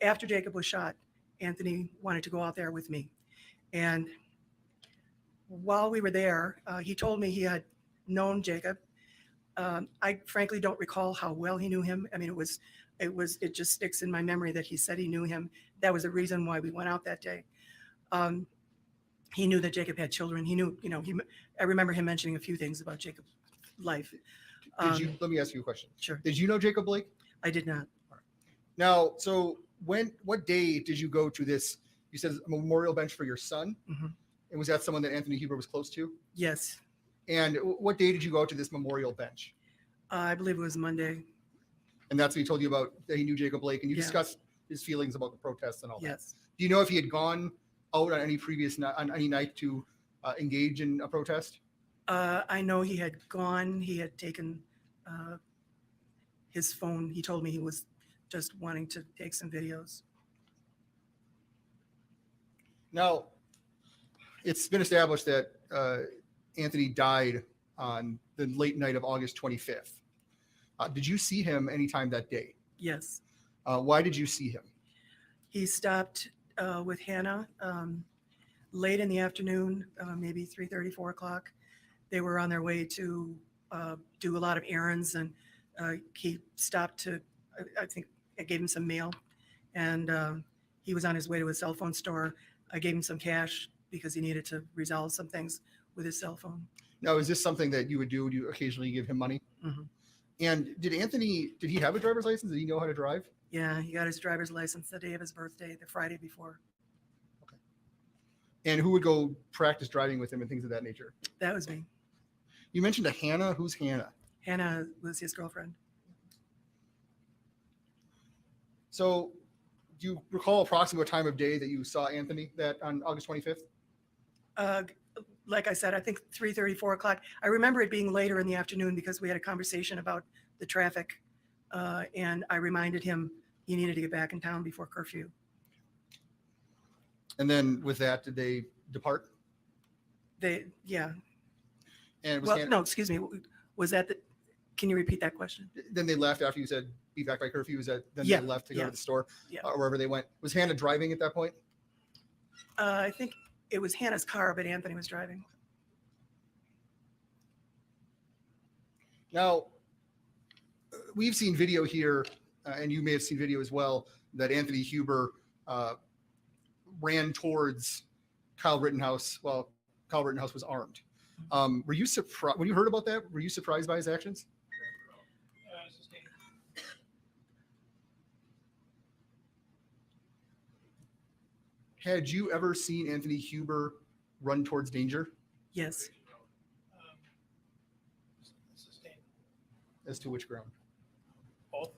after Jacob was shot, Anthony wanted to go out there with me. And while we were there, he told me he had known Jacob. I frankly don't recall how well he knew him. I mean, it just sticks in my memory that he said he knew him. That was the reason why we went out that day. He knew that Jacob had children. He knew, I remember him mentioning a few things about Jacob's life. Let me ask you a question. Sure. Did you know Jacob Blake? I did not. Now, so what day did you go to this? You said a memorial bench for your son. Mhm. And was that someone that Anthony Huber was close to? Yes. And what day did you go to this memorial bench? I believe it was Monday. And that's what he told you about, that he knew Jacob Blake, and you Yeah. discussed his feelings about the protests and all that. Yes. Do you know if he had gone out on any night to engage in a protest? I know he had gone. He had taken his phone. He told me he was just wanting to take some videos. Now, it's been established that Anthony died on the late night of August 25th. Did you see him anytime that day? Yes. Why did you see him? He stopped with Hannah late in the afternoon, maybe 3:30, 4 o'clock. They were on their way to do a lot of errands, and he stopped to, I think I gave him some mail, and he was on his way to a cell phone store. I gave him some cash because he needed to resolve some things with his cell phone. Now, is this something that you would do? Would you occasionally give him money? Mhm. And did he have a driver's license? Did he know how to drive? Yeah, he got his driver's license the day of his birthday, the Friday before. And who would go practice driving with him and things of that nature? That was me. You mentioned a Hannah. Who's Hannah? Hannah was his girlfriend. So, do you recall approximately what time of day that you saw Anthony that on August 25th? Like I said, I think 3:30, 4 o'clock. I remember it being later in the afternoon because we had a conversation about the traffic, and I reminded him he needed to get back in town before curfew. And then with that, did they depart? Yeah. And was Well, Hannah, no, excuse me. Was that the? Can you repeat that question? then they left after you said be back by curfew. Was that then Yeah, they left to go yeah, to the store yeah. or wherever they went? Was Hannah driving at that point? I think it was Hannah's car, but Anthony was driving. Now, we've seen video here, and you may have seen video as well, that Anthony Huber ran towards Kyle Rittenhouse while Kyle Rittenhouse was armed. Were you surprised when you heard about that? Were you surprised by his actions? Had you ever seen Anthony Huber run towards danger? Yes. As to which ground? Both.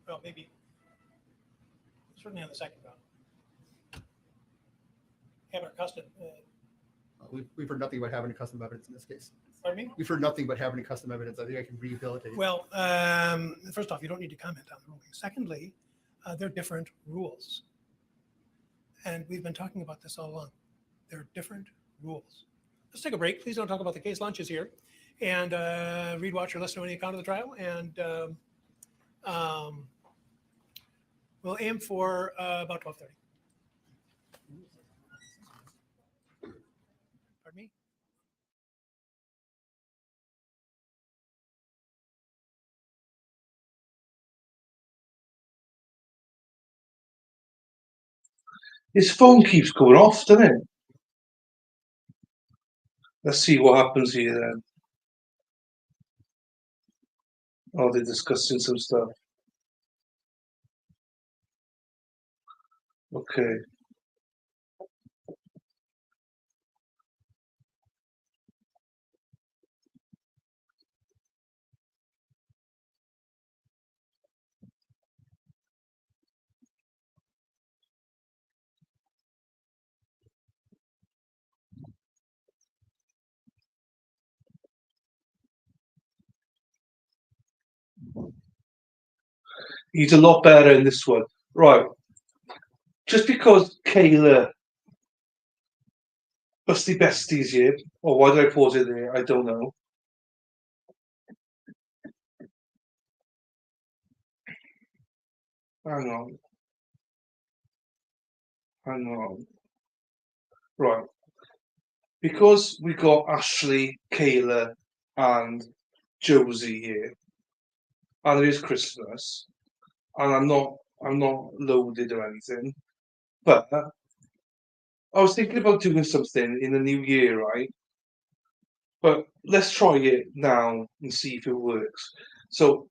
Well, maybe certainly on the second round. Having a custom. We've heard nothing about having a custom evidence in this case. Pardon me? We've heard nothing but having a custom evidence. I think I can rehabilitate. Well, first off, you don't need to comment on the ruling. Secondly, they're different rules. And we've been talking about this all along. They're different rules. Let's take a break. Please don't talk about the case. Lunch is here. And read, watch, or listen to any account of the trial. And we'll aim for about 12:30. Pardon me? His phone keeps going off, doesn't it? Let's see what happens here then. Oh, they're discussing some stuff. Okay. He's a lot better in this one. Right. Just because Kayla busty besties here, or why did I pause it there? I don't know. Hang on. Hang on. Right. Because we got Ashley, Kayla, and Josie here, and it is Christmas, and I'm not loaded or anything, but I was thinking about doing something in the new year, right? But let's try it now and see if it works. So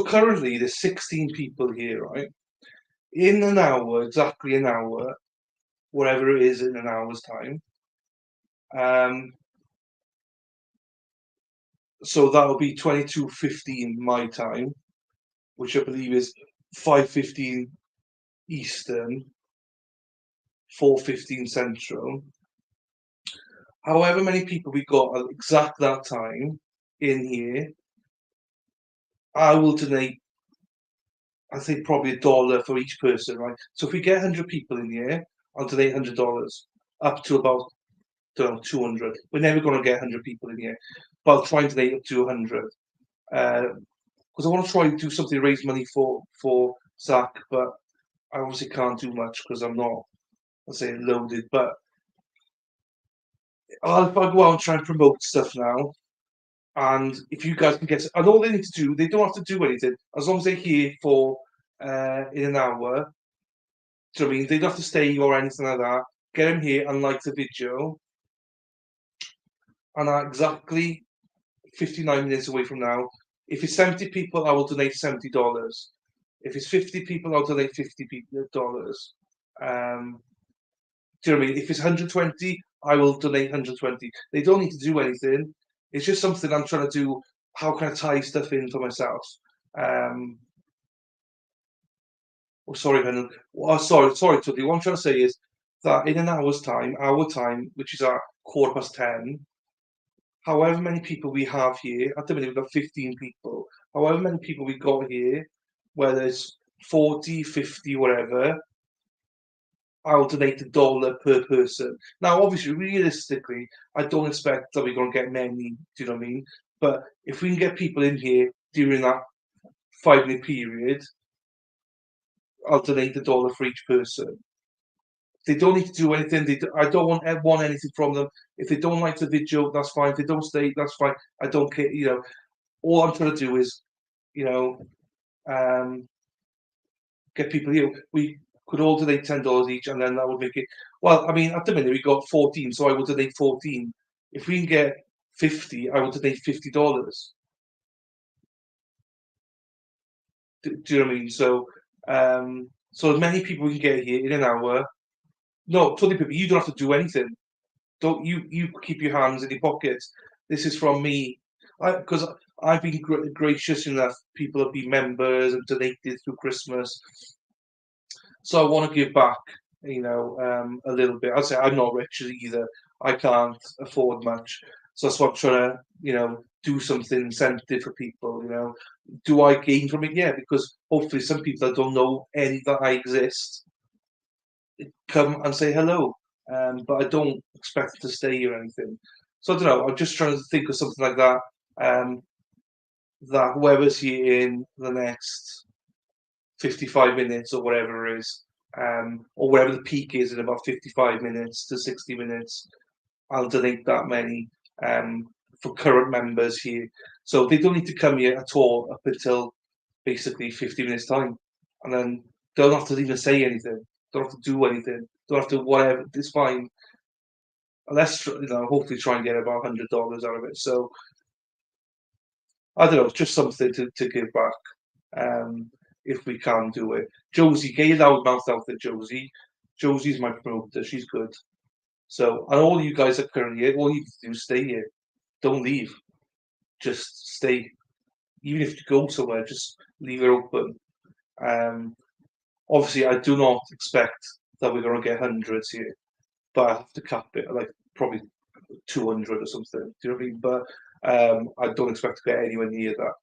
currently there's 16 people here, right? In an hour, exactly an hour, whatever it is in an hour's time. So that'll be 22:15 my time, which I believe is 5:15 Eastern, 4:15 Central. However many people we got at exact that time, in here, I will donate, I think probably $1 for each person, right? So if we get 100 people in here, I'll donate $100 up to about, don't know, 200. We're never going to get 100 people in here, but I'll try and donate up to 100. Because I want to try and do something to raise money for Zach, but I obviously can't do much because I'm not, let's say, loaded. But I'll go out and try and promote stuff now. And if you guys can get, and all they need to do, they don't have to do anything as long as they're here for in an hour. Do you know what I mean? They don't have to stay or anything like that. Get them here and like the video. And at exactly 59 minutes away from now, if it's 70 people, I will donate $70. If it's 50 people, I'll donate $50. Do you know what I mean? If it's 120, I will donate 120. They don't need to do anything. It's just something I'm trying to do. How can I tie stuff in for myself? Oh, sorry, Helen. Oh, sorry, Tuddy. What I'm trying to say is that in an hour's time, our time, which is at 10:15, however many people we have here, at the minute we've got 15 people, however many people we got here, whether it's 40, 50, whatever, I'll donate $1 per person. Now, obviously, realistically, I don't expect that we're going to get many, do you know what I mean? But if we can get people in here during that 5-minute period, I'll donate $1 for each person. They don't need to do anything. I don't want anything from them. If they don't like the video, that's fine. If they don't stay, that's fine. I don't care. You know, all I'm trying to do is, you know, get people here. We could all donate $10 each, and then that would make it. Well, I mean, at the minute we got 14, so I will donate 14. If we can get 50, I will donate $50. Do you know what I mean? So, so as many people we can get here in an hour. No, 20 people. You don't have to do anything. Don't you keep your hands in your pockets. This is from me, because I've been gracious enough. People have been members and donated through Christmas. So I want to give back, you know, a little bit. I say I'm not rich either. I can't afford much. So that's what I'm trying to, you know, do something incentive for people. You know, do I gain from it? Yeah, because hopefully some people that don't know any that I exist come and say hello. But I don't expect them to stay or anything. So I don't know. I'm just trying to think of something like that. That whoever's here in the next 55 minutes or whatever it is, or whatever the peak is in about 55 minutes to 60 minutes, I'll donate that many for current members here. So they don't need to come here at all up until basically 50 minutes time. And then don't have to even say anything. Don't have to do anything. Don't have to whatever. It's fine. Let's hopefully try and get about $100 out of it. So I don't know, it's just something to give back. If we can do it. Josie, get your loud mouth out there, Josie. Josie's my promoter. She's good. So, and all you guys are currently here, all you need to do is stay here. Don't leave. Just stay. Even if you go somewhere, just leave it open. Obviously, I do not expect that we're going to get hundreds here, but I have to cap it like probably 200 or something. Do you know what I mean? But I don't expect to get anywhere near that.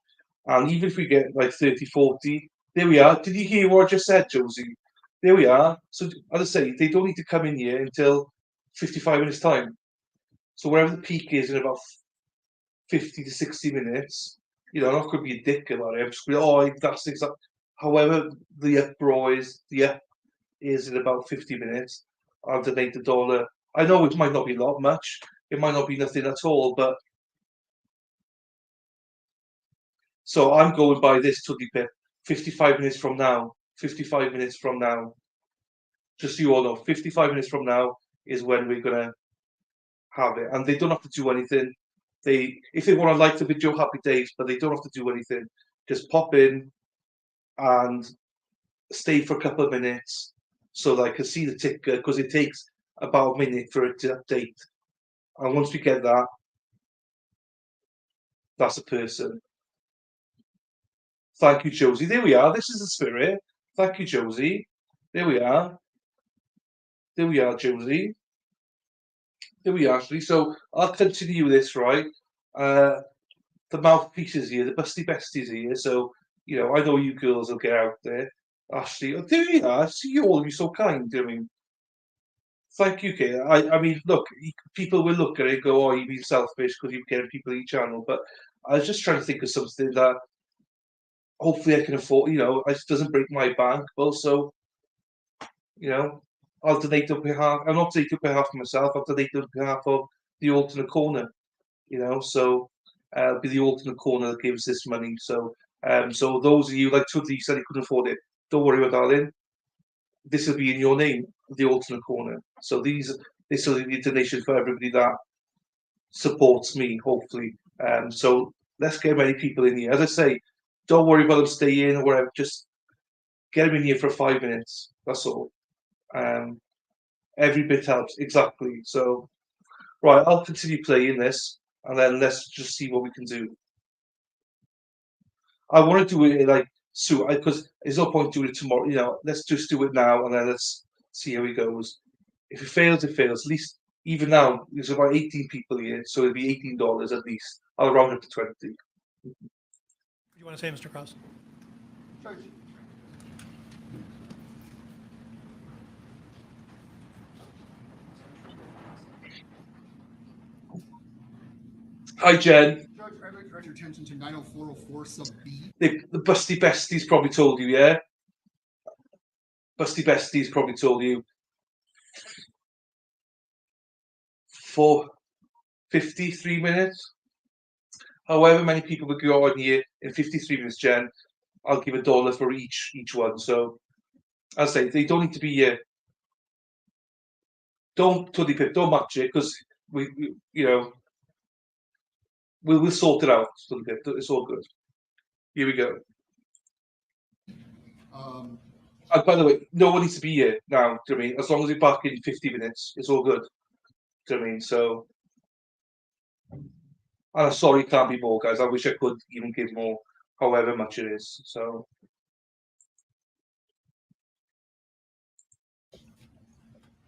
And even if we get like 30, 40, there we are. Did you hear what I just said, Josie? There we are. So, as I say, they don't need to come in here until 55 minutes time. So wherever the peak is in about 50 to 60 minutes, I'm not going to be a dick about it. I'm just going, oh, that's exactly. However, the uproar is, in about 50 minutes. I'll donate $1. I know it might not be much. It might not be nothing at all, but so I'm going by this Tuggy Pip. 55 minutes from now. 55 minutes from now. Just so you all know, 55 minutes from now is when we're gonna have it, and they don't have to do anything. If they want to like the video, happy days, but they don't have to do anything. Just pop in and stay for a couple of minutes so that I can see the ticker, because it takes about a minute for it to update. And once we get that, that's a person. Thank you, Josie. There we are. This is the spirit. Thank you, Josie. There we are. There we are, Josie. There we are, actually. So I'll continue this, right? the mouthpieces here, the busty besties here. So, you know, I know you girls will get out there. Ashley, oh, there you are. See, you all of you so kind. I mean, thank you, Kate. I mean, look, people will look at it and go, oh, you've been selfish because you're getting people each channel. But I was just trying to think of something that hopefully I can afford, you know, it doesn't break my bank. But also, you know, I'll donate on behalf, I'm not donating on behalf of myself, I'll donate on behalf of the alternate corner, you know, so be the alternate corner that gives this money. So, so those of you, like Tudley said he couldn't afford it, don't worry about darling. This will be in your name, the alternate corner. So this will be a donation for everybody that supports me, hopefully. So let's get many people in here. As I say, don't worry about them staying or whatever. Just get them in here for 5 minutes. That's all. Every bit helps, exactly. So, right, I'll continue playing this, and then let's just see what we can do. I want to do it like soon, because there's no point doing it tomorrow. You know, let's just do it now, and then let's see how it goes. If it fails, it fails. At least, even now, there's about 18 people here, so it'll be $18 at least. I'll round up to 20. What do you want to say, Mr. Cross? Hi, Jen. Judge, I'd like to direct your attention to 90404 sub B. The Busty Besties probably told you, yeah? Busty Besties probably told you. For 53 minutes. However many people would go on here in 53 minutes, Jen, I'll give $1 for each one. So, as I say, they don't need to be here. Don't totally pip, don't match it, because we you know, we'll sort it out. It's all good. Here we go. And by the way, no one needs to be here now. Do you know what I mean? As long as we're back in 50 minutes, it's all good. Do you know what I mean? So, and I'm sorry it can't be more, guys. I wish I could even give more, however much it is. So,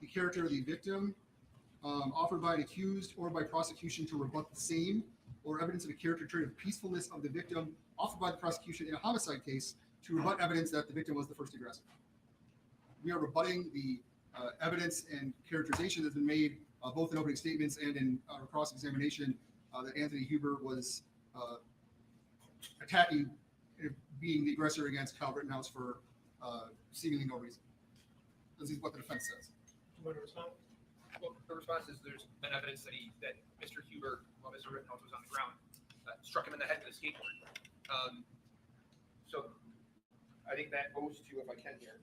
The character of the victim, offered by an accused or by prosecution to rebut the same, or evidence of a character trait of peacefulness of the victim, offered by the prosecution in a homicide case to rebut evidence that the victim was the first aggressor. We are rebutting the evidence and characterization that's been made both in opening statements and in cross-examination that Anthony Huber was attacking, being the aggressor against Kyle Rittenhouse for seemingly no reason. This is what the defense says. You want to respond? Well, the response is there's been evidence that Mr. Huber, while Mr. Rittenhouse was on the ground, struck him in the head with a skateboard. So I think that goes to, if I can here,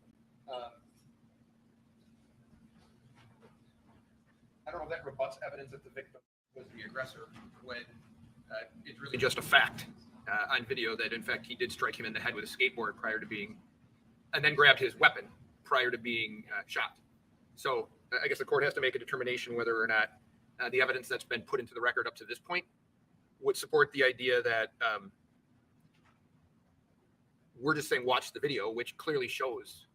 I don't know if that rebuts evidence that the victim was the aggressor when it's really just a fact on video that in fact he did strike him in the head with a skateboard prior to being, and then grabbed his weapon prior to being shot. So I guess the court has to make a determination whether or not the evidence that's been put into the record up to this point would support the idea that we're just saying watch the video, which clearly shows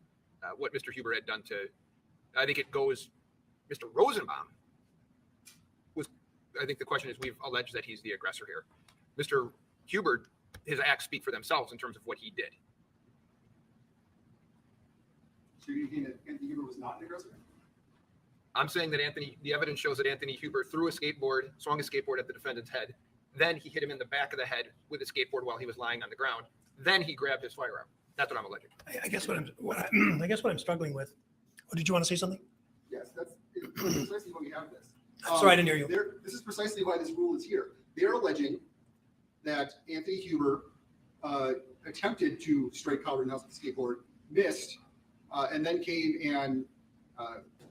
what Mr. Huber had done to, I think it goes, Mr. Rosenbaum was, I think the question is, we've alleged that he's the aggressor here. Mr. Huber, his acts speak for themselves in terms of what he did. So you think that Anthony Huber was not an aggressor? I'm saying that the evidence shows that Anthony Huber threw a skateboard, swung a skateboard at the defendant's head. Then he hit him in the back of the head with a skateboard while he was lying on the ground. Then he grabbed his firearm. That's what I'm alleging. I guess what I'm struggling with. Oh, did you want to say something? Yes, that's precisely why we have this. Sorry, I didn't hear you. This is precisely why this rule is here. They're alleging that Anthony Huber attempted to strike Kyle Rittenhouse with a skateboard, missed, and then came and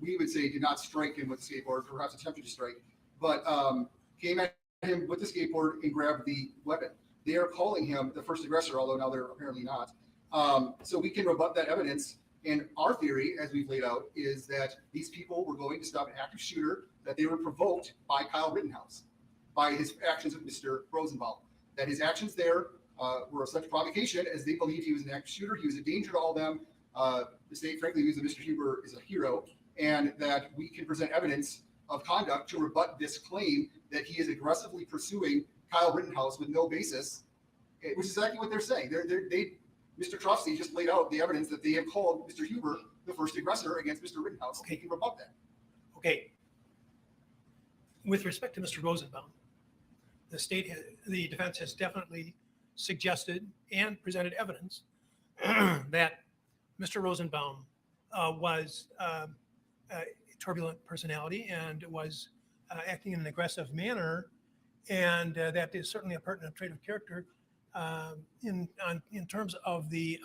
we would say did not strike him with a skateboard, perhaps attempted to strike, but came at him with the skateboard and grabbed the weapon. They are calling him the first aggressor, although now they're apparently not. So we can rebut that evidence. And our theory, as we've laid out, is that these people were going to stop an active shooter, that they were provoked by Kyle Rittenhouse, by his actions with Mr. Rosenbaum, that his actions there were of such provocation as they believed he was an active shooter. He was a danger to all of them. The state, frankly, views that Mr. Huber is a hero, and that we can present evidence of conduct to rebut this claim that he is aggressively pursuing Kyle Rittenhouse with no basis, which is exactly what they're saying. Mr. Trusty just laid out the evidence that they have called Mr. Huber the first aggressor against Mr. Rittenhouse. Okay. They can rebut that. Okay. With respect to Mr. Rosenbaum, the defense has definitely suggested and presented evidence that Mr. Rosenbaum was a turbulent personality and was acting in an aggressive manner, and that is certainly a pertinent trait of character in terms of the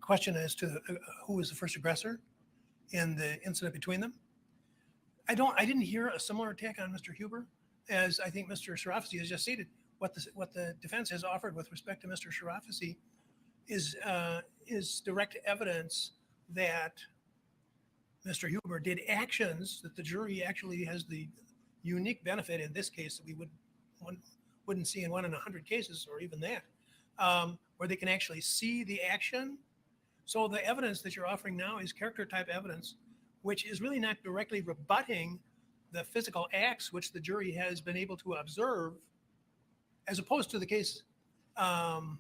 question as to who was the first aggressor in the incident between them. I didn't hear a similar attack on Mr. Huber, as I think Mr. Sharafi has just stated. What the defense has offered with respect to Mr. Sharafi is direct evidence that Mr. Huber did actions that the jury actually has the unique benefit in this case that we wouldn't see in 1 in 100 cases, or even that, where they can actually see the action. So the evidence that you're offering now is character type evidence, which is really not directly rebutting the physical acts which the jury has been able to observe, as opposed to the case of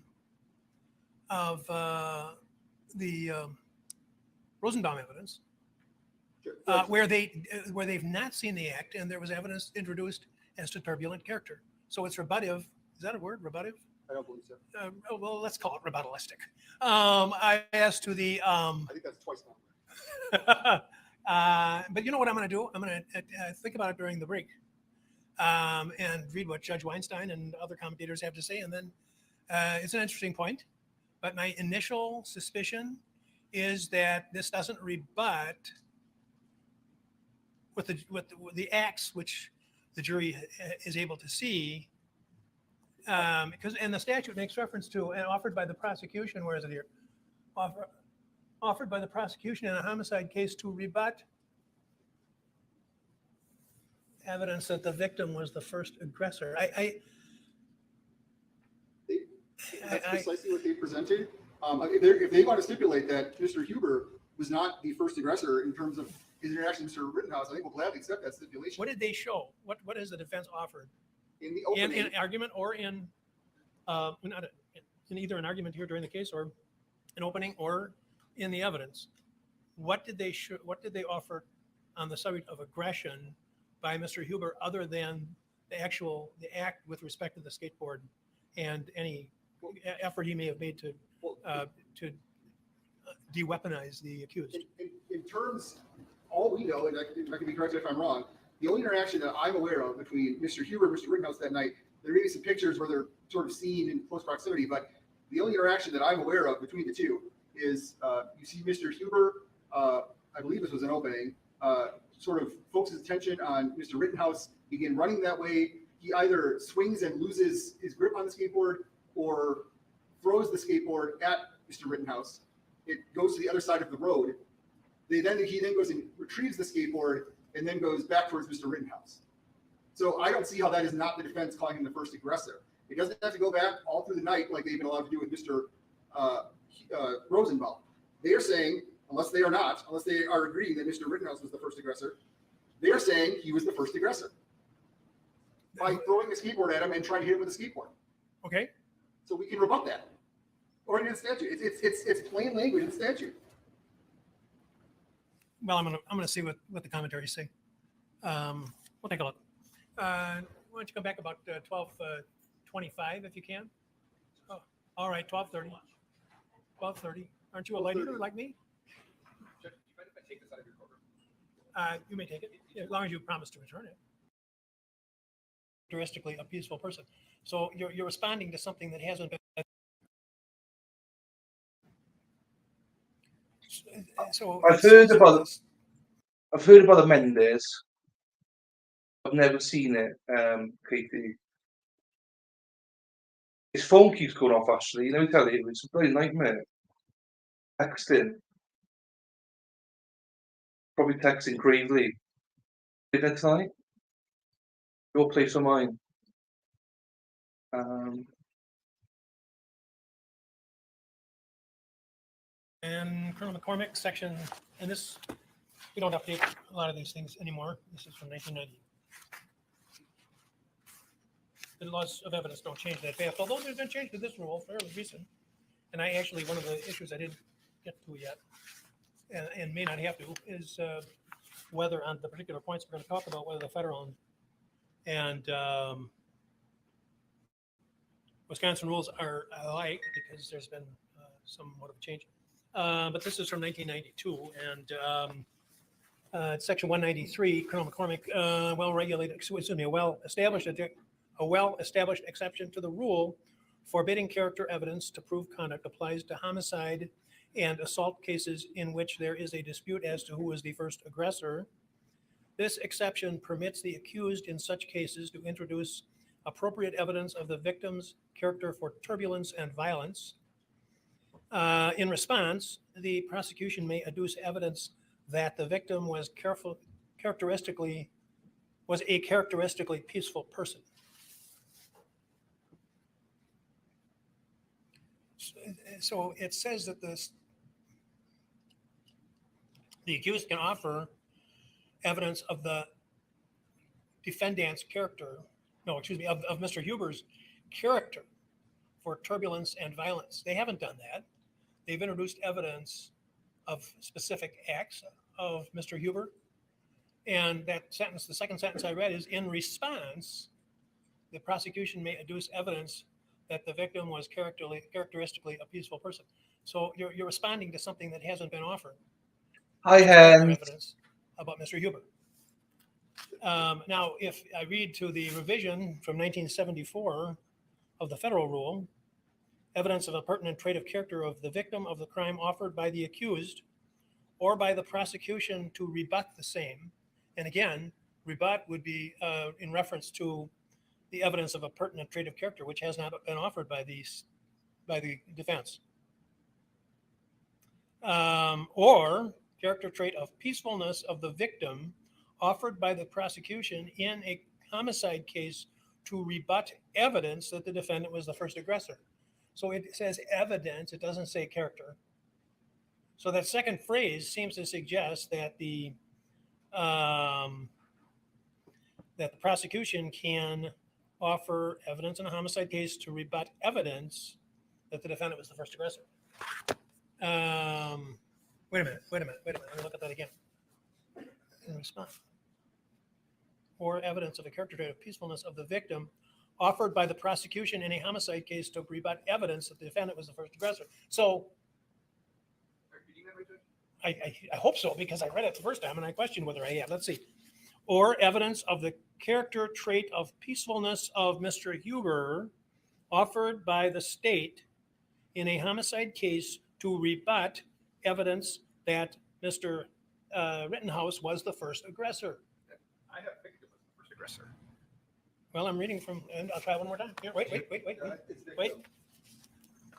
the Rosenbaum evidence, where they've not seen the act and there was evidence introduced as to turbulent character. So it's rebuttive. Is that a word? Rebuttive? I don't believe so. Well, let's call it rebuttalistic. As to the I think that's twice now. but you know what I'm going to do? I'm going to think about it during the break and read what Judge Weinstein and other commentators have to say. And then it's an interesting point. But my initial suspicion is that this doesn't rebut with the acts which the jury is able to see. Because the statute makes reference to and offered by the prosecution. Where is it here? Offered by the prosecution in a homicide case to rebut evidence that the victim was the first aggressor. That's precisely what they presented. If they want to stipulate that Mr. Huber was not the first aggressor in terms of his interaction with Mr. Rittenhouse, I think we'll gladly accept that stipulation. What did they show? What has the defense offered? In the opening, in argument or in either an argument here during the case or an opening or in the evidence, what did they offer on the subject of aggression by Mr. Huber other than the act with respect to the skateboard and any effort he may have made to de-weaponize the accused? In terms, all we know, and I can be corrected if I'm wrong, the only interaction that I'm aware of between Mr. Huber and Mr. Rittenhouse that night, there may be some pictures where they're sort of seen in close proximity, but the only interaction that I'm aware of between the two is you see Mr. Huber, I believe this was an opening, sort of focuses attention on Mr. Rittenhouse, begin running that way. He either swings and loses his grip on the skateboard or throws the skateboard at Mr. Rittenhouse. It goes to the other side of the road. He then goes and retrieves the skateboard and then goes back towards Mr. Rittenhouse. So I don't see how that is not the defense calling him the first aggressor. It doesn't have to go back all through the night like they've been allowed to do with Mr. Rosenbaum. They are saying, unless they are agreeing that Mr. Rittenhouse was the first aggressor, they are saying he was the first aggressor by throwing a skateboard at him and trying to hit him with a skateboard. Okay. So we can rebut that. Or in the statute. It's plain language in the statute. Well, I'm gonna see what the commentaries say. We'll take a look. Why don't you come back about 12:25 if you can? Oh, all right, 12:30. 12:30. Aren't you a light eater like me? Judge, do you mind if I take this out of your courtroom? You may take it, as long as you promise to return it. Characteristically a peaceful person. So you're responding to something that hasn't been. So I've heard about the Mendes. I've never seen it, Katie. His phone keeps going off, actually. Let me tell you, it's a bloody nightmare. Texting. Probably texting gravely. Dinner tonight? Your place or mine? And Colonel McCormick section, and this, we don't update a lot of these things anymore. This is from 1990. the laws of evidence don't change that fast, although there's been change to this rule fairly recent. And I actually, one of the issues I didn't get to yet, and may not have to, is whether on the particular points we're going to talk about, whether the federal and Wisconsin rules are alike, because there's been somewhat of a change. But this is from 1992, and Section 193, Colonel McCormick, a well-established exception to the rule forbidding character evidence to prove conduct applies to homicide and assault cases in which there is a dispute as to who is the first aggressor. This exception permits the accused in such cases to introduce appropriate evidence of the victim's character for turbulence and violence. In response, the prosecution may adduce evidence that the victim was characteristically peaceful person. So it says that the accused can offer evidence of the defendant's character, of Mr. Huber's character for turbulence and violence. They haven't done that. They've introduced evidence of specific acts of Mr. Huber. And that sentence, the second sentence I read, is in response, the prosecution may adduce evidence that the victim was characteristically a peaceful person. So you're responding to something that hasn't been offered. High hand. Evidence about Mr. Huber. Now, if I read to the revision from 1974 of the federal rule, evidence of a pertinent trait of character of the victim of the crime offered by the accused or by the prosecution to rebut the same. And again, rebut would be in reference to the evidence of a pertinent trait of character, which has not been offered by the defense. Or character trait of peacefulness of the victim offered by the prosecution in a homicide case to rebut evidence that the defendant was the first aggressor. So it says evidence, it doesn't say character. So that second phrase seems to suggest that the prosecution can offer evidence in a homicide case to rebut evidence that the defendant was the first aggressor. Wait a minute. Let me look at that again. In response. Or evidence of a character trait of peacefulness of the victim offered by the prosecution in a homicide case to rebut evidence that the defendant was the first aggressor. So I hope so, because I read it the first time and I questioned whether I had. Let's see. Or evidence of the character trait of peacefulness of Mr. Huber offered by the state in a homicide case to rebut evidence that Mr. Rittenhouse was the first aggressor. I have picked it was the first aggressor. Well, I'm reading from, and I'll try one more time. Here, wait. It's victim.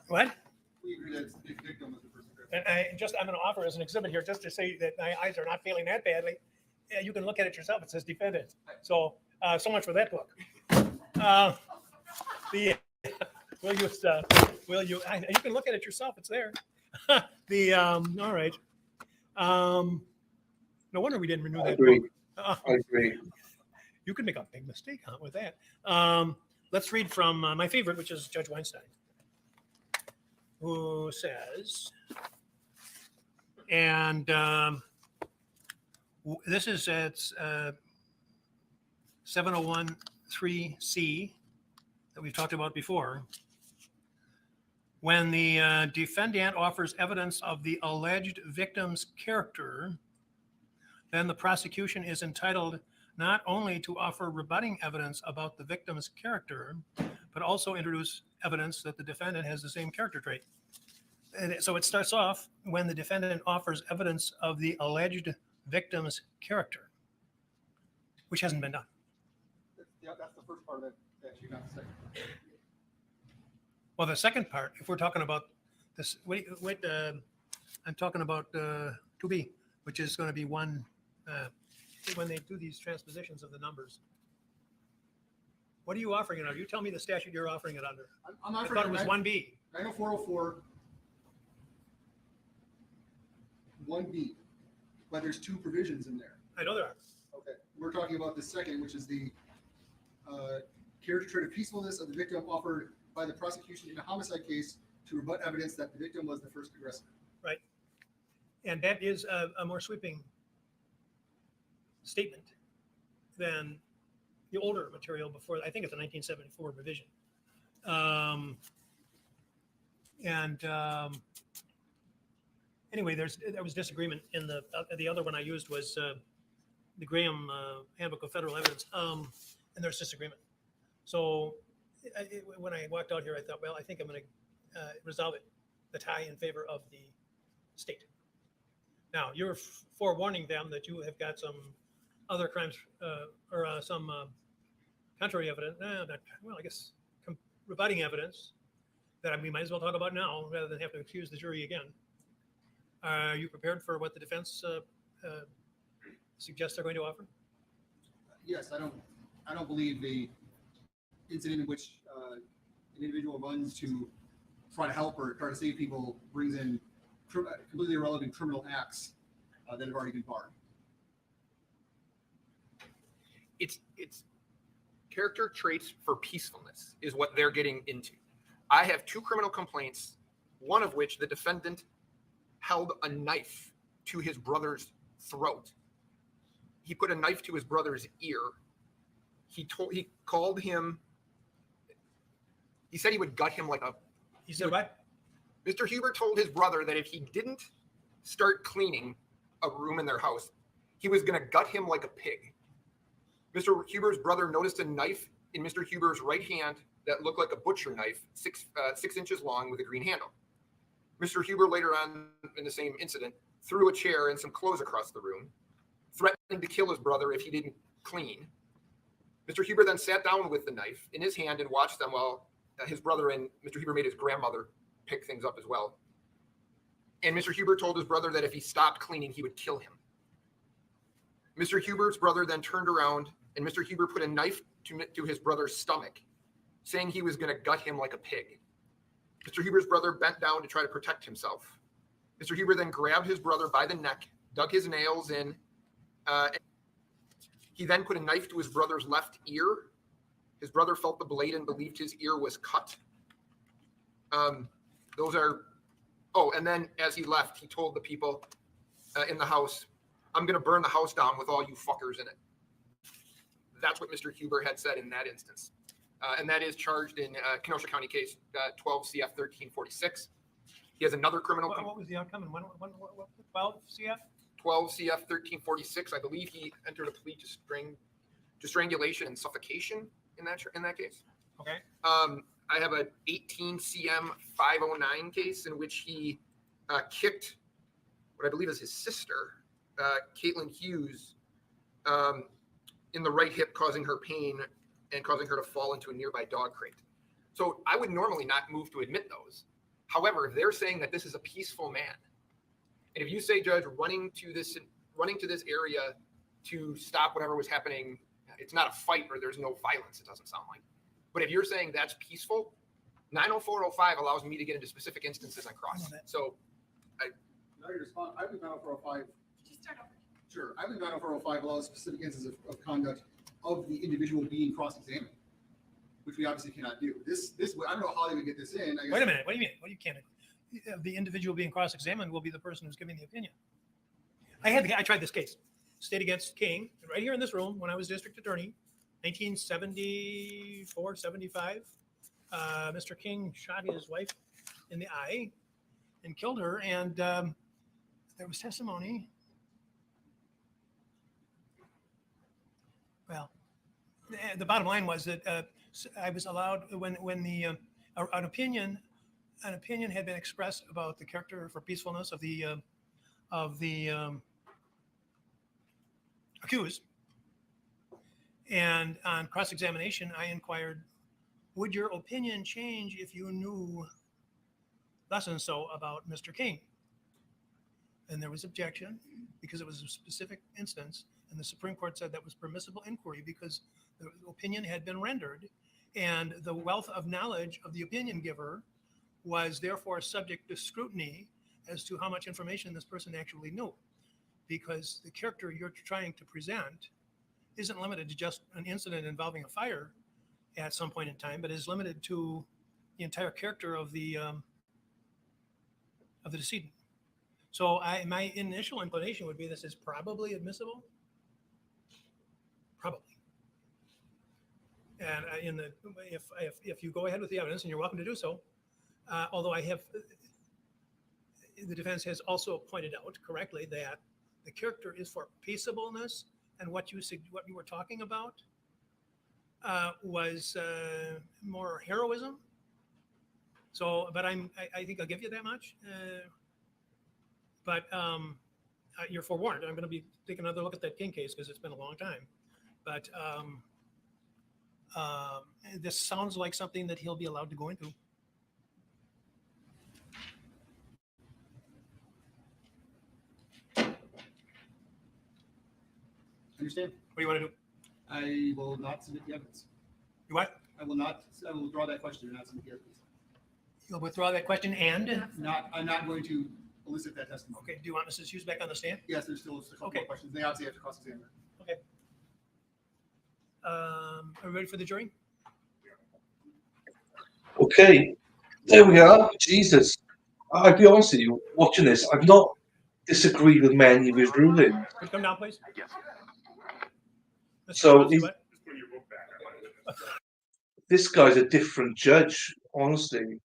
What? We agree that it's victim was the first aggressor. And I'm going to offer as an exhibit here, just to say that my eyes are not failing that badly. Yeah, you can look at it yourself. It says defendant. So, so much for that book. You can look at it yourself. It's there. All right. No wonder we didn't renew that book. I agree. You could make a big mistake with that. Let's read from my favorite, which is Judge Weinstein, who says, and this is at 701(3)(c) that we've talked about before. When the defendant offers evidence of the alleged victim's character, then the prosecution is entitled not only to offer rebutting evidence about the victim's character, but also introduce evidence that the defendant has the same character trait. And so it starts off when the defendant offers evidence of the alleged victim's character, which hasn't been done. That's the first part of it. Actually, not the second. Well, the second part, if we're talking about this, I'm talking about 2B, which is going to be one, when they do these transpositions of the numbers. What are you offering it under? You tell me the statute you're offering it under. I'm I offering thought it was 1B. 90404 1B, but there's two provisions in there. I know there are. Okay, we're talking about the second, which is the character trait of peacefulness of the victim offered by the prosecution in a homicide case to rebut evidence that the victim was the first aggressor. Right. And that is a more sweeping statement than the older material before. I think it's a 1974 revision. Anyway, there was disagreement in the other one I used was the Graham Handbook of Federal Evidence, and there's disagreement. So when I walked out here, I thought, well, I think I'm going to resolve it, the tie in favor of the state. Now, you're forewarning them that you have got some other crimes or some contrary evidence, well, I guess rebutting evidence that we might as well talk about now rather than have to accuse the jury again. Are you prepared for what the defense suggests they're going to offer? Yes, I don't believe the incident in which an individual runs to try to help or try to save people brings in completely irrelevant criminal acts that have already been barred. It's character traits for peacefulness is what they're getting into. I have 2 criminal complaints, one of which the defendant held a knife to his brother's throat. He put a knife to his brother's ear. He called him. He said he would gut him like a. He said what? Mr. Huber told his brother that if he didn't start cleaning a room in their house, he was going to gut him like a pig. Mr. Huber's brother noticed a knife in Mr. Huber's right hand that looked like a butcher knife, 6 inches long with a green handle. Mr. Huber later on in the same incident threw a chair and some clothes across the room, threatening to kill his brother if he didn't clean. Mr. Huber then sat down with the knife in his hand and watched them while his brother and Mr. Huber made his grandmother pick things up as well. And Mr. Huber told his brother that if he stopped cleaning, he would kill him. Mr. Huber's brother then turned around and Mr. Huber put a knife to his brother's stomach, saying he was going to gut him like a pig. Mr. Huber's brother bent down to try to protect himself. Mr. Huber then grabbed his brother by the neck, dug his nails in. He then put a knife to his brother's left ear. His brother felt the blade and believed his ear was cut. And then as he left, he told the people in the house, "I'm going to burn the house down with all you fuckers in it." That's what Mr. Huber had said in that instance. And that is charged in Kenosha County case 12 CF 1346. He has another criminal. What was the outcome? And what 12 CF? 12 CF 1346. I believe he entered a plea to strangulation and suffocation in that case. Okay. I have a 18 CM 509 case in which he kicked what I believe is his sister, Caitlin Hughes, in the right hip, causing her pain and causing her to fall into a nearby dog crate. So I would normally not move to admit those. However, if they're saying that this is a peaceful man, and if you say, Judge, running to this area to stop whatever was happening, it's not a fight or there's no violence, it doesn't sound like. But if you're saying that's peaceful, 90405 allows me to get into specific instances on cross. So I think 90405. Sure. I think 90405 allows specific instances of conduct of the individual being cross-examined, which we obviously cannot do. This I don't know how they would get this in. I guess. Wait a minute. What do you mean? What do you can't? The individual being cross-examined will be the person who's giving the opinion. I tried this case, State against King, right here in this room when I was district attorney, 1974, 75. Mr. King shot his wife in the eye and killed her, and there was testimony. Well, the bottom line was that I was allowed when an opinion had been expressed about the character for peacefulness of the accused, and on cross-examination, I inquired, "Would your opinion change if you knew less and so about Mr. King?" And there was objection because it was a specific instance. And the Supreme Court said that was permissible inquiry because the opinion had been rendered and the wealth of knowledge of the opinion giver was therefore subject to scrutiny as to how much information this person actually knew. Because the character you're trying to present isn't limited to just an incident involving a fire. at some point in time, but is limited to the entire character of the decedent. So my initial inclination would be this is probably admissible. Probably. And if you go ahead with the evidence, and you're welcome to do so, although the defense has also pointed out correctly that the character is for peaceableness, and what you were talking about was more heroism. So, but I think I'll give you that much. But you're forewarned. I'm going to be taking another look at that King case because it's been a long time. But this sounds like something that he'll be allowed to go into. Understand? What do you want to do? I will not submit the evidence. You what? I will withdraw that question and not submit the evidence. You'll withdraw that question and? I'm not going to elicit that testimony. Okay. Do you want Mrs. Hughes back on the stand? Yes, there's still a couple Okay. more questions. They obviously have to cross-examine her. Okay. Are we ready for the jury? Okay, there we are. Jesus, I'll be honest with you. Watching this, I've not disagreed with many of his rulings. Could you come down, please? Yes. Mr. So Johnson, is- what? This guy's a different judge, honestly.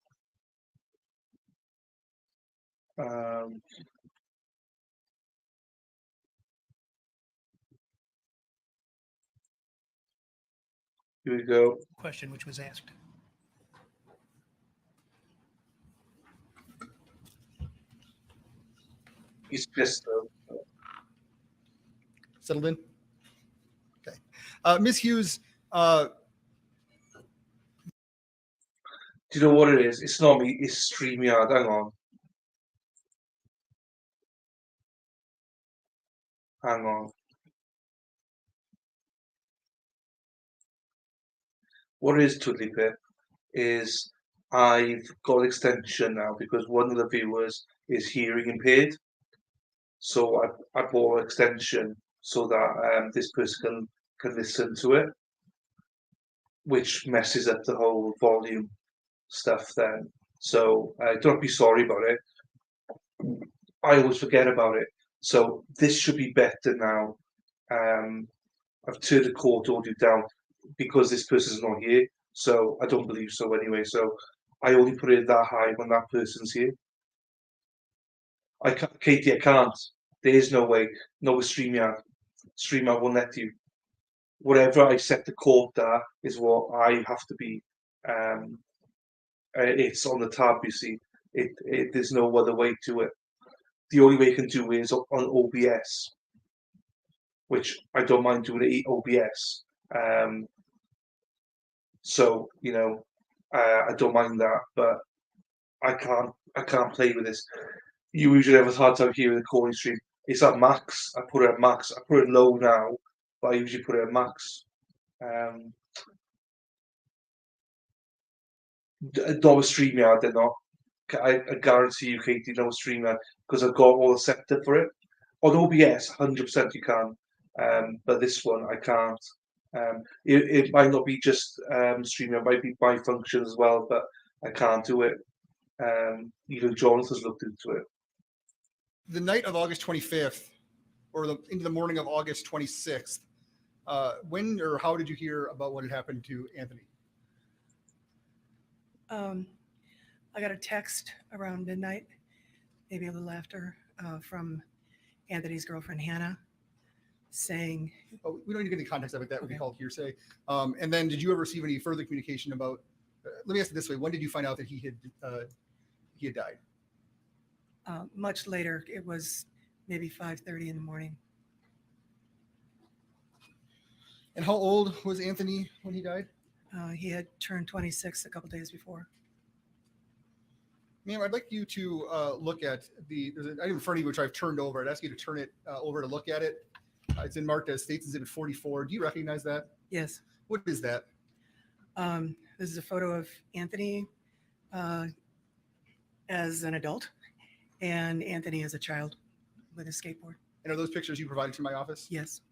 Here we go. Question which was asked. He's pissed though. Settled in? Okay. Ms. Hughes, Do you know what it is? It's not me. It's StreamYard. Hang on. Hang on. What it is, Twiddly Pip, is I've got an extension now because one of the viewers is hearing impaired. So I bought an extension so that this person can listen to it, which messes up the whole volume stuff then. So don't be sorry about it. I always forget about it. So this should be better now. I've turned the court audio down because this person's not here. So I don't believe so anyway. So I only put it that high when that person's here. I can't, Katie, I can't. There is no way. No with StreamYard. StreamYard won't let you. Whatever I set the court at is what I have to be. It's on the tab, you see. There's no other way to it. The only way you can do it is on OBS, which I don't mind doing OBS. So you know, I don't mind that, but I can't play with this. You usually have a hard time hearing the calling stream. It's at max. I put it at max. I put it low now, but I usually put it at max. Not with StreamYard, they're not. I guarantee you, Katie, no StreamYard because I've got all the setup for it. On OBS, 100% you can, but this one I can't. It might not be just StreamYard, it might be by function as well, but I can't do it. Even Jonathan's looked into it. the night of August 25th, or into the morning of August 26th, when or how did you hear about what had happened to Anthony? I got a text around midnight, maybe a little after, from Anthony's girlfriend, Hannah, saying, Oh, we don't need to get any context of it. That would be Okay. called hearsay. And then did you ever receive any further communication about, let me ask it this way. When did you find out that he had died? much later. It was maybe 5:30 in the morning. And how old was Anthony when he died? He had turned 26 a couple days before. Ma'am, I'd like you to look at there's an item in front of you which I've turned over. I'd ask you to turn it over to look at it. It's in marked as States Exhibit 44. Do you recognize that? Yes. What is that? This is a photo of Anthony as an adult and Anthony as a child with a skateboard. And are those pictures you provided to my office? Yes.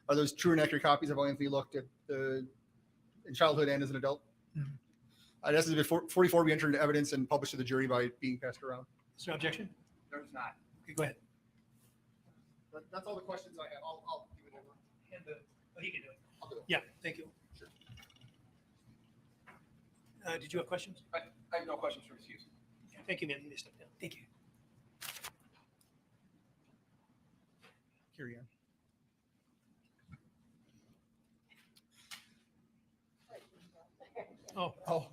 Are those true and accurate copies of how Anthony looked at the in childhood and as an adult. Mhm. I'd ask that before 44 be entered into evidence and published to the jury by being passed around. Is there objection? There's not. Okay, go ahead. That's all the questions I have. I'll give it over. And he can do it. I'll do it. Yeah, thank you. Did you have questions? I have no questions for Ms. Hughes. Thank you, ma'am. You may step down. Thank you. Carry on. Oh, Oh.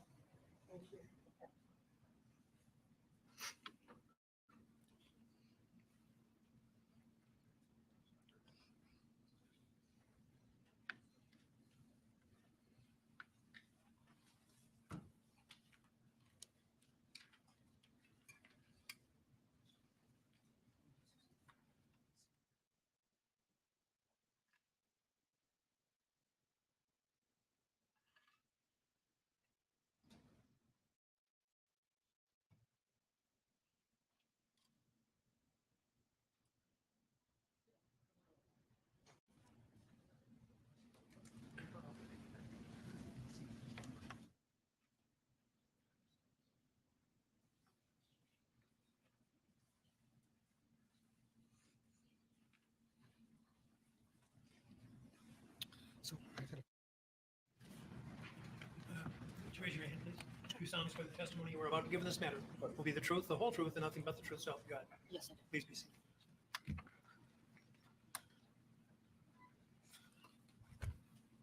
would you raise your hand, please? Do you solemnly swear the testimony you are about to give in this matter will be the truth, the whole truth, and nothing but the truth, so help you God? Yes, I do. Please be seated.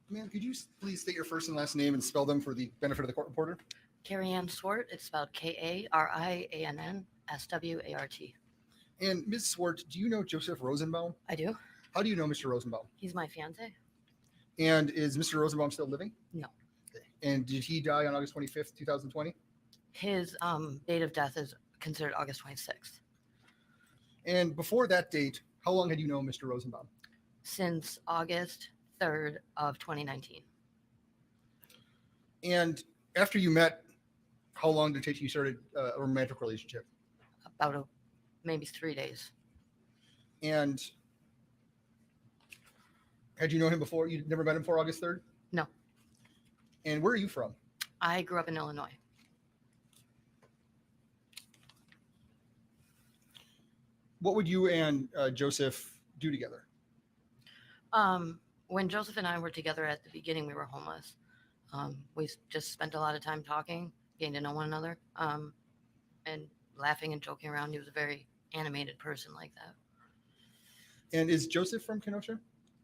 Ma'am, could you please state your first and last name and spell them for the benefit of the court reporter? Carrie Ann Swart. It's spelled Kariann, And Ms. Swart, do you know Joseph Rosenbaum? I do. How do you know Mr. Rosenbaum? He's my fiance. And is Mr. Rosenbaum still living? No. Okay. And did he die on August 25th, 2020? His date of death is considered August 26th. And before that date, how long had you known Mr. Rosenbaum? Since August 3rd of 2019. And after you met, how long did it take you started a romantic relationship? About maybe 3 days. And had you known him before? You never met him before August 3rd? No. And where are you from? I grew up in Illinois. What would you and Joseph do together? When Joseph and I were together at the beginning, we were homeless. We just spent a lot of time talking, getting to know one another, and laughing and joking around. He was a very animated person like that. And is Joseph from Kenosha?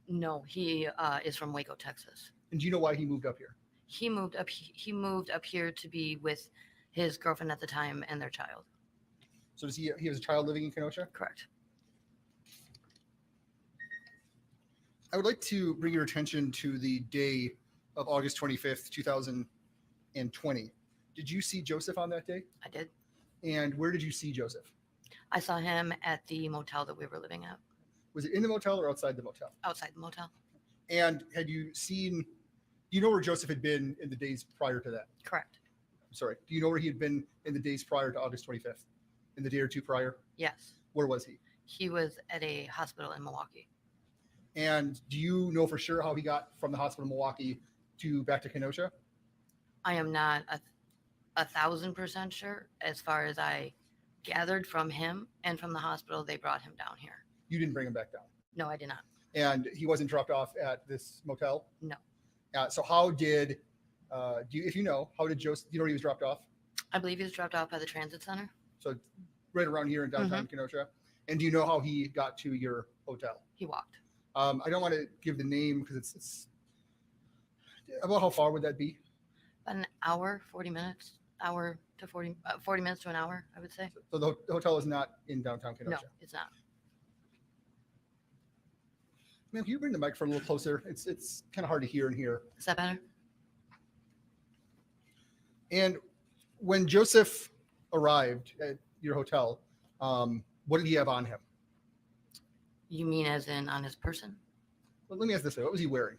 No, he is from Waco, Texas. And do you know why he moved up here? He moved up here to be with his girlfriend at the time and their child. So does he has a child living in Kenosha? Correct. I would like to bring your attention to the day of August 25th, 2020. Did you see Joseph on that day? I did. And where did you see Joseph? I saw him at the motel that we were living at, Was it in the motel or outside the motel? outside the motel. And had you seen, do you know where Joseph had been in the days prior to that? Correct. I'm sorry. Do you know where he had been in the days prior to August 25th? In the day or two prior? Yes. Where was he? He was at a hospital in Milwaukee. And do you know for sure how he got from the hospital in Milwaukee to back to Kenosha? I am not 1,000% sure. As far as I gathered from him and from the hospital, they brought him down here. You didn't bring him back down. No, I did not. And he wasn't dropped off at this motel? No. So how did, if you know, how did Joseph, do you know where he was dropped off? I believe he was dropped off by the transit center. So right around here in downtown Kenosha. And do you know how he got to your hotel? He walked. I don't want to give the name because it's about how far would that be? About an hour, 40 minutes, 40 minutes to an hour, I would say. So the hotel is not in downtown No, Kenosha. it's not. Ma'am, can you bring the microphone a little closer? It's kind of hard to hear in here. Is that better? And when Joseph arrived at your hotel, what did he have on him? You mean as in on his person? Well, let me ask this way. What was he wearing?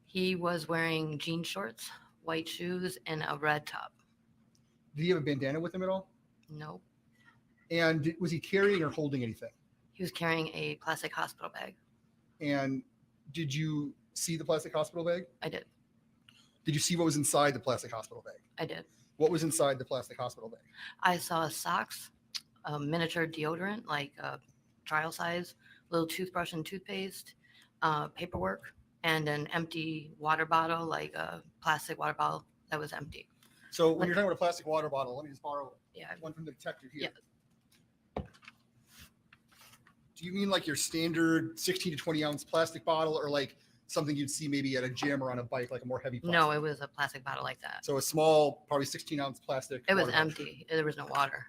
He was wearing jean shorts, white shoes, and a red top. Did he have a bandana with him at all? No, And was he carrying or holding anything? he was carrying a plastic hospital bag. And did you see the plastic hospital bag? I did. Did you see what was inside the plastic hospital bag? I did. What was inside the plastic hospital bag? I saw socks, a miniature deodorant, like trial size, little toothbrush and toothpaste, paperwork, and an empty water bottle, like a plastic water bottle that was empty. So when you're talking about a plastic water bottle, let me just borrow Yeah. one from the detective here. Yeah. Do you mean like your standard 16 to 20 ounce plastic bottle, or like something you'd see maybe at a gym or on a bike, like a more heavy plastic? No, it was a plastic bottle like that. So a small, probably 16 ounce plastic. It was water bottle. empty. There was no water.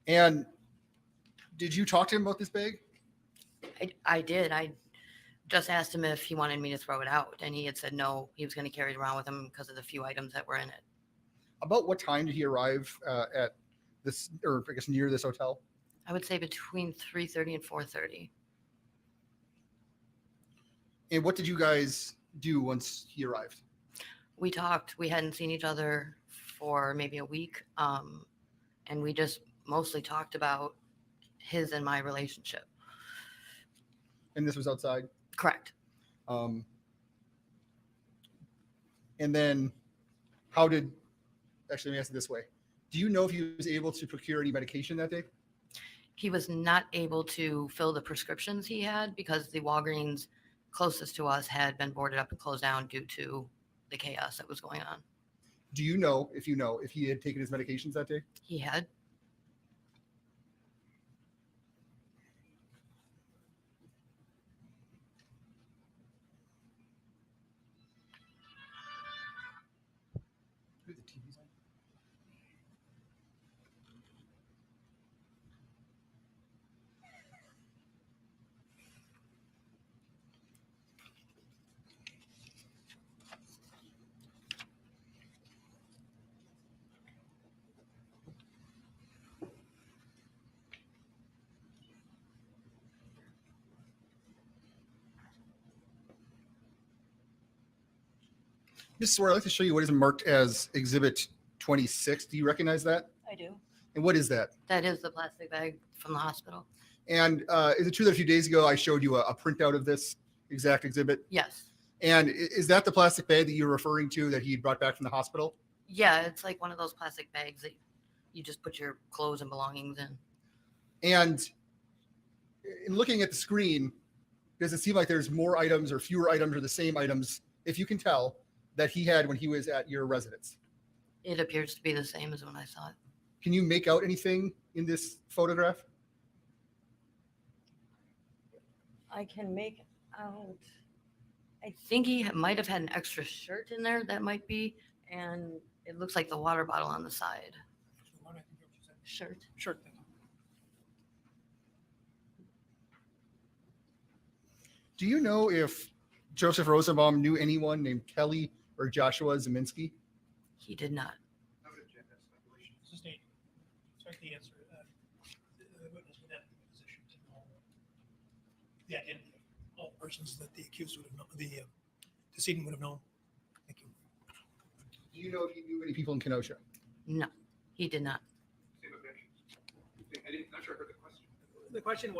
And did you talk to him about this bag? I did. I just asked him if he wanted me to throw it out, and he had said no, he was going to carry it around with him because of the few items that were in it. About what time did he arrive at this, or I guess near this hotel? I would say between 3:30 and 4:30. And what did you guys do once he arrived? We talked. We hadn't seen each other for maybe a week, and we just mostly talked about his and my relationship. And this was outside? Correct. And then how did, actually, let me ask it this way. Do you know if he was able to procure any medication that day? He was not able to fill the prescriptions he had because the Walgreens closest to us had been boarded up and closed down due to the chaos that was going on. Do you know, if he had taken his medications that day? He had. This is where I'd like to show you what is marked as Exhibit 26. Do you recognize that? I do. And what is that? That is the plastic bag from the hospital. And is it true that a few days ago I showed you a printout of this exact exhibit? Yes. And is that the plastic bag that you're referring to that he brought back from the hospital? Yeah, it's like one of those plastic bags that you just put your clothes and belongings in. And in looking at the screen, does it seem like there's more items or fewer items or the same items, if you can tell, that he had when he was at your residence? It appears to be the same as when I saw it. Can you make out anything in this photograph? I can make out. I think he might have had an extra shirt in there. That might be. And it looks like the water bottle on the side. Shirt. Sure. Do you know if Joseph Rosenbaum knew anyone named Kelly or Joshua Zeminski? He did not. Sustained. Expect the answer. The witness would not be in a position to know the identity of all persons that the accused would have known, the decedent would have known. Thank you. Do you know if he knew any people in Kenosha? No, he did not. Not sure I heard the question.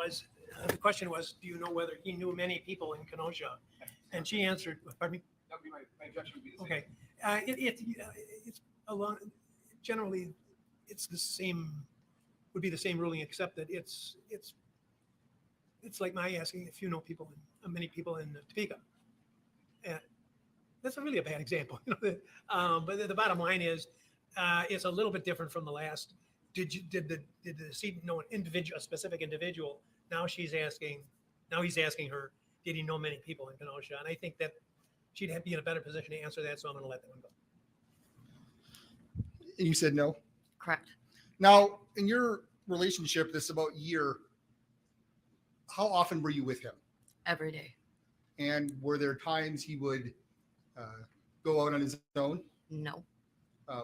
The question was, do you know whether he knew many people in Kenosha? And she answered, pardon me? That would be my objection would be the same. Okay. It's a lot, generally, it's the same, would be the same ruling, except that it's like my asking if you know people, many people in Topeka. And that's really a bad example. But the bottom line is, it's a little bit different from the last. Did the decedent know a specific individual? Now he's asking her, did he know many people in Kenosha? And I think that she'd be in a better position to answer that, so I'm going to let that one go. And you said no? Correct. Now, in your relationship, this about year, how often were you with him? Every day. And were there times he would go out on his own? No,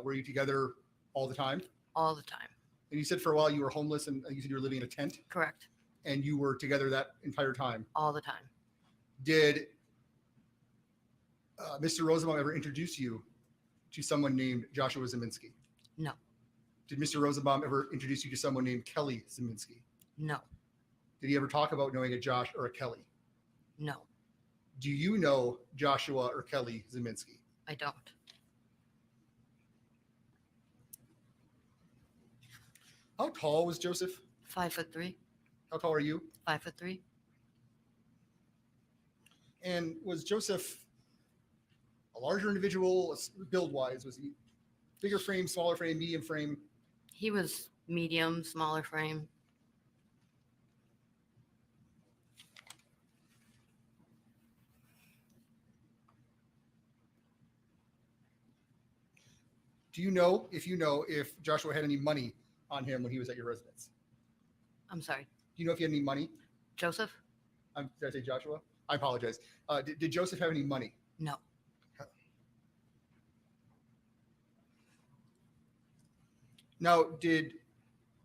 Were you together all the time? all the time. And you said for a while you were homeless and you said you were living in a tent Correct. and you were together that entire time. All the time. Did Mr. Rosenbaum ever introduce you to someone named Joshua Zeminski? No. Did Mr. Rosenbaum ever introduce you to someone named Kelly Zeminski? No. Did he ever talk about knowing a Josh or a Kelly? No. Do you know Joshua or Kelly Zeminski? I don't. How tall was Joseph? 5'3", How tall are you? 5'3". And was Joseph a larger individual build-wise? Was he bigger frame, smaller frame, medium frame? He was medium, smaller frame. Do you know if Joshua had any money on him when he was at your residence? I'm sorry, Do you know if he had any money? Joseph? Did I say Joshua? I apologize. Did Joseph have any money? No. Now, did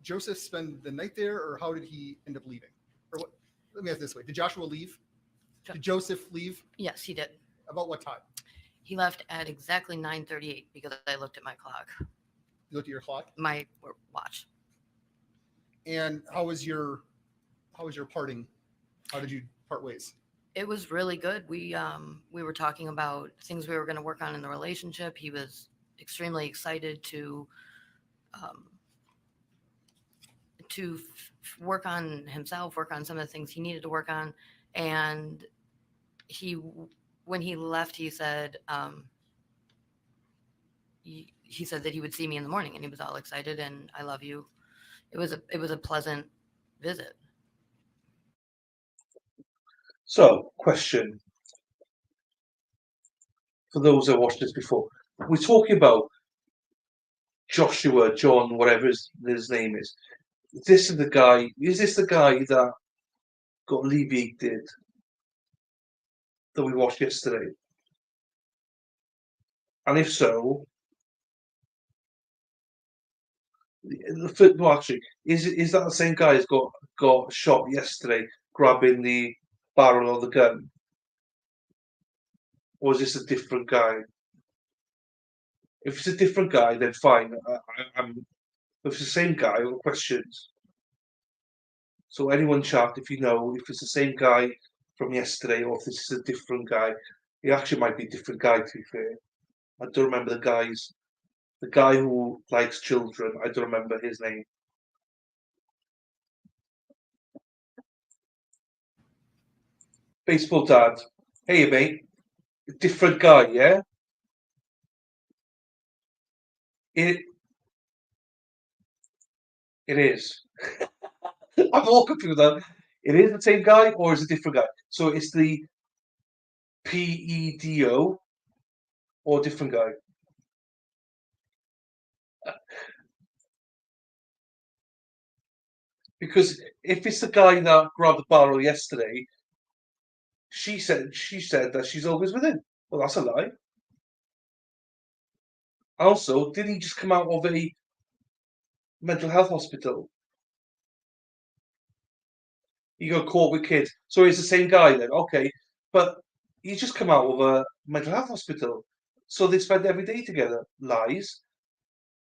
Joseph spend the night there, or how did he end up leaving? Or what? Let me ask this way: did Joshua leave? Did Joseph leave? Yes, he did. About what time? He left at exactly 9:38 because I looked at my clock, You looked at your clock. my watch. And how was your parting? How did you part ways? It was really good. We were talking about things we were going to work on in the relationship. He was extremely excited to work on himself, work on some of the things he needed to work on. And when he left, he said he said that he would see me in the morning, and he was all excited and I love you. It was a pleasant visit. So, question for those that watched this before: we're talking about Joshua, John, whatever his name is. Is this the guy that got alleviated that we watched yesterday? And if so, well, actually, is that the same guy who's got shot yesterday, grabbing the barrel of the gun, or is this a different guy? If it's a different guy, then fine. If it's the same guy, I've got questions. So anyone chat if you know if it's the same guy from yesterday or if this is a different guy. It actually might be a different guy, to be fair. I don't remember the guy who likes children. I don't remember his name. Baseball dad. Hey mate, different guy, yeah? It is. I'm all confused now. It is the same guy or is it a different guy? So it's the PEDO or a different guy? Because if it's the guy that grabbed the barrel yesterday, she said that she's always with him. Well, that's a lie. Also, did he just come out of a mental health hospital? He got caught with kids. So it's the same guy then. Okay. But he's just come out of a mental health hospital. So they spend every day together. Lies.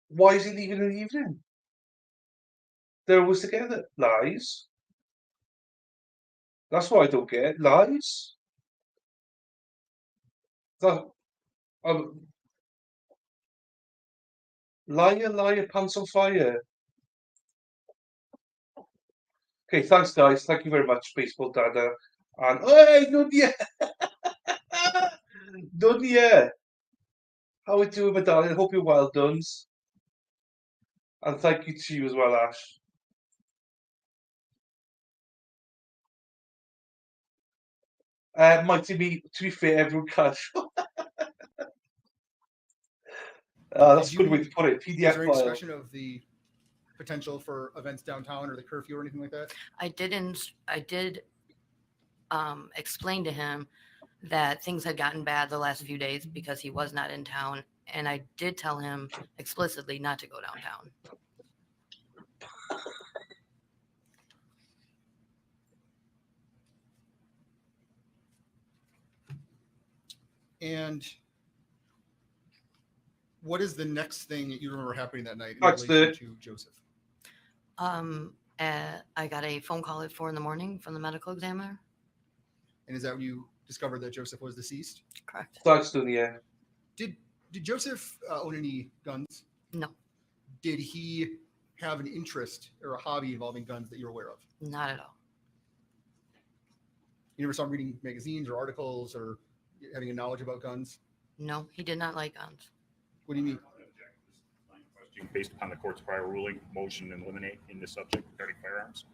Why is he leaving in the evening? They're always together. Lies. That's what I don't get. Lies. That, liar, liar, pants on fire. Okay, thanks, guys. Thank you very much, Baseball Dada. And hey, Dunya! Dunya! How are you doing, my darling? Hope you're well done. And thank you to you as well, Ash. Mike, to be fair, everyone can. That's a good way to put it. Was PDF there any file. discussion of the potential for events downtown or the curfew or anything like that? I did explain to him that things had gotten bad the last few days because he was not in town, and I did tell him explicitly not to go downtown. And what is the next thing that you remember happening that night in That's relation to Joseph? I got a phone call at 4 a.m. from the medical examiner. And is that when you discovered that Joseph was deceased. Correct. Gladstone, yeah. Did Joseph own any guns? No, Did he have an interest or a hobby involving guns that you're aware of? not at all. You never saw him reading magazines or articles or having a knowledge about guns? No, he did not like guns. What do you mean? Question based upon the court's prior ruling, motion and eliminate in this subject regarding firearms.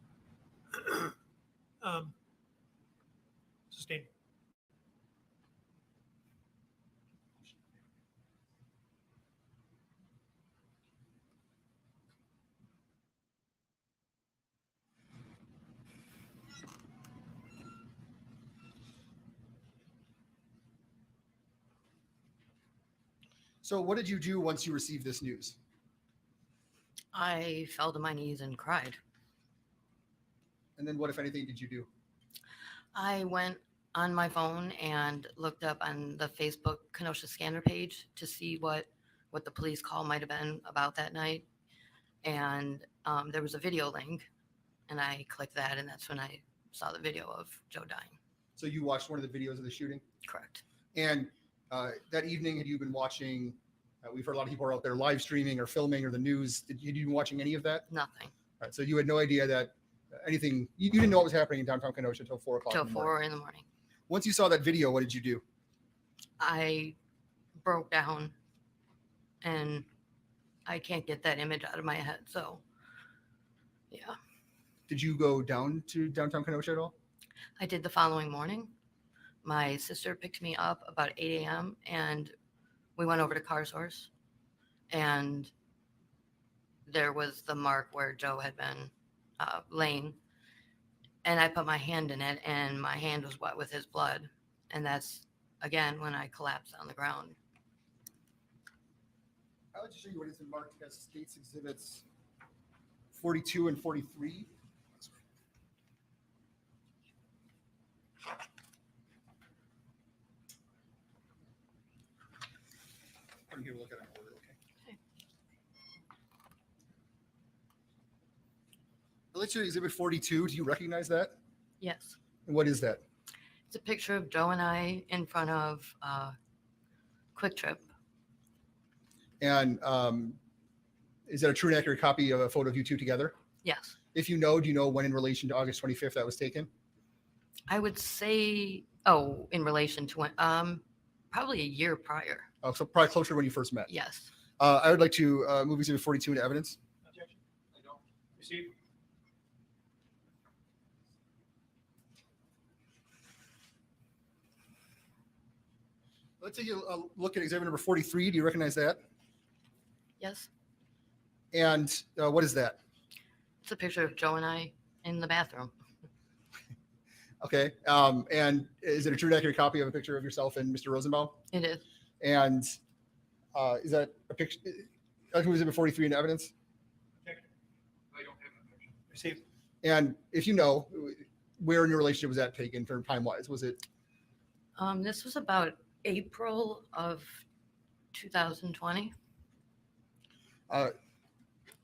Sustained. So what did you do once you received this news? I fell to my knees and cried. And then what, if anything, did you do? I went on my phone and looked up on the Facebook Kenosha scanner page to see what the police call might have been about that night. And there was a video link, and I clicked that, and that's when I saw the video of Joe dying. So you watched one of the videos of the shooting? Correct. And that evening, had you been watching, we've heard a lot of people are out there live streaming or filming or the news. Had you been watching any of that? Nothing. All right, so you had no idea that anything, you didn't know what was happening in downtown Kenosha until 4 o'clock. Till in the morning. 4 in the morning. Once you saw that video, what did you do? I broke down, and I can't get that image out of my head. So, yeah, Did you go down to downtown Kenosha at all? I did the following morning. My sister picked me up about 8 a.m. and we went over to Car Source, and there was the mark where Joe had been laying, and I put my hand in it, and my hand was wet with his blood, and that's again when I collapsed on the ground. I'd like to show you what is marked as States Exhibits 42 and 43. I'm here to look at it in order, okay? I'd like to show you Exhibit 42. Do you recognize that? Yes, And what is that? it's a picture of Joe and I in front of Quick Trip. And is that a true and accurate copy of a photo of you two together? Yes, If you know, do you know when in relation to August 25th that was taken? I would say, in relation to when, probably a year prior. Oh, so probably closer to when you first met. Yes. I would like to move Exhibit 42 into evidence. Objection. I don't. Receive. Let's take a look at exhibit number 43. Do you recognize that? Yes. And what is that? It's a picture of Joe and I in the bathroom. Okay. And is it a true and accurate copy of a picture of yourself and Mr. Rosenbaum? It is. And is that a picture? I can move exhibit 43 into evidence. Objection. I don't have an objection. Receive. And if you know, where in your relationship was that taken for time-wise? Was it? This was about April of 2020.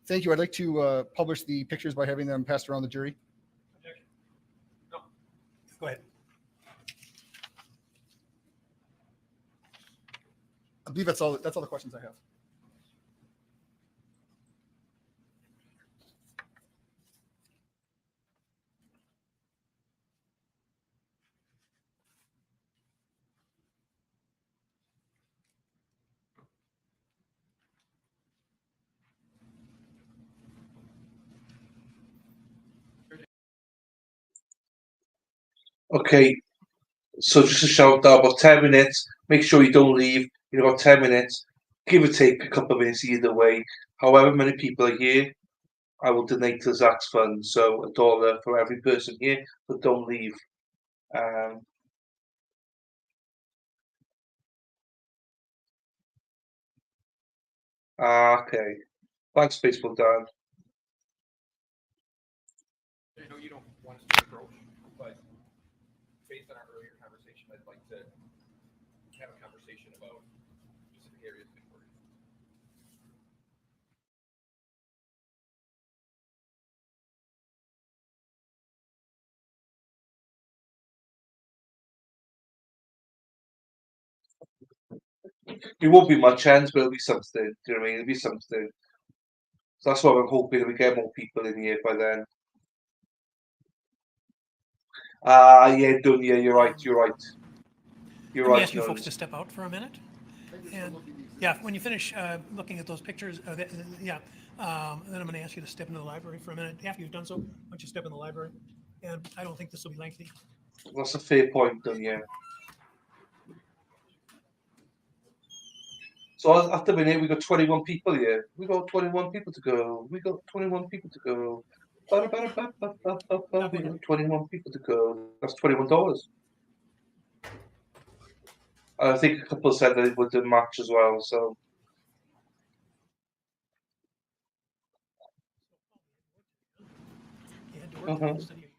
Thank you. I'd like to publish the pictures by having them passed around the jury. Objection. No. Go ahead. I believe that's all the questions I have. Okay, so just a shout out about 10 minutes. Make sure you don't leave. You've got 10 minutes. Give or take a couple of minutes either way. However many people are here, I will donate to Zach's fund. So $1 for every person here, but don't leave. Okay. Thanks, Facebook Dan. I know you don't want us to approach, but based on our earlier conversation, I'd like to have a conversation about specific areas of inquiry. It won't be much ends, but it'll be something. Do you know what I mean? It'll be something. So that's what I'm hoping, that we get more people in here by then. Yeah, done. Yeah, you're right. You're right. You're Let me right. ask you folks Nuns. to step out for a minute. And yeah, when you finish looking at those pictures, then I'm going to ask you to step into the library for a minute. After you've done so, why don't you step in the library? And I don't think this will be lengthy. That's a fair point, done. Yeah. So at the minute, we got 21 people here. We got 21 people to go. We got 21 people to go. We got 21 people to go. That's $21. I think a couple said they would do match as well. So You had to work today instead of your usual.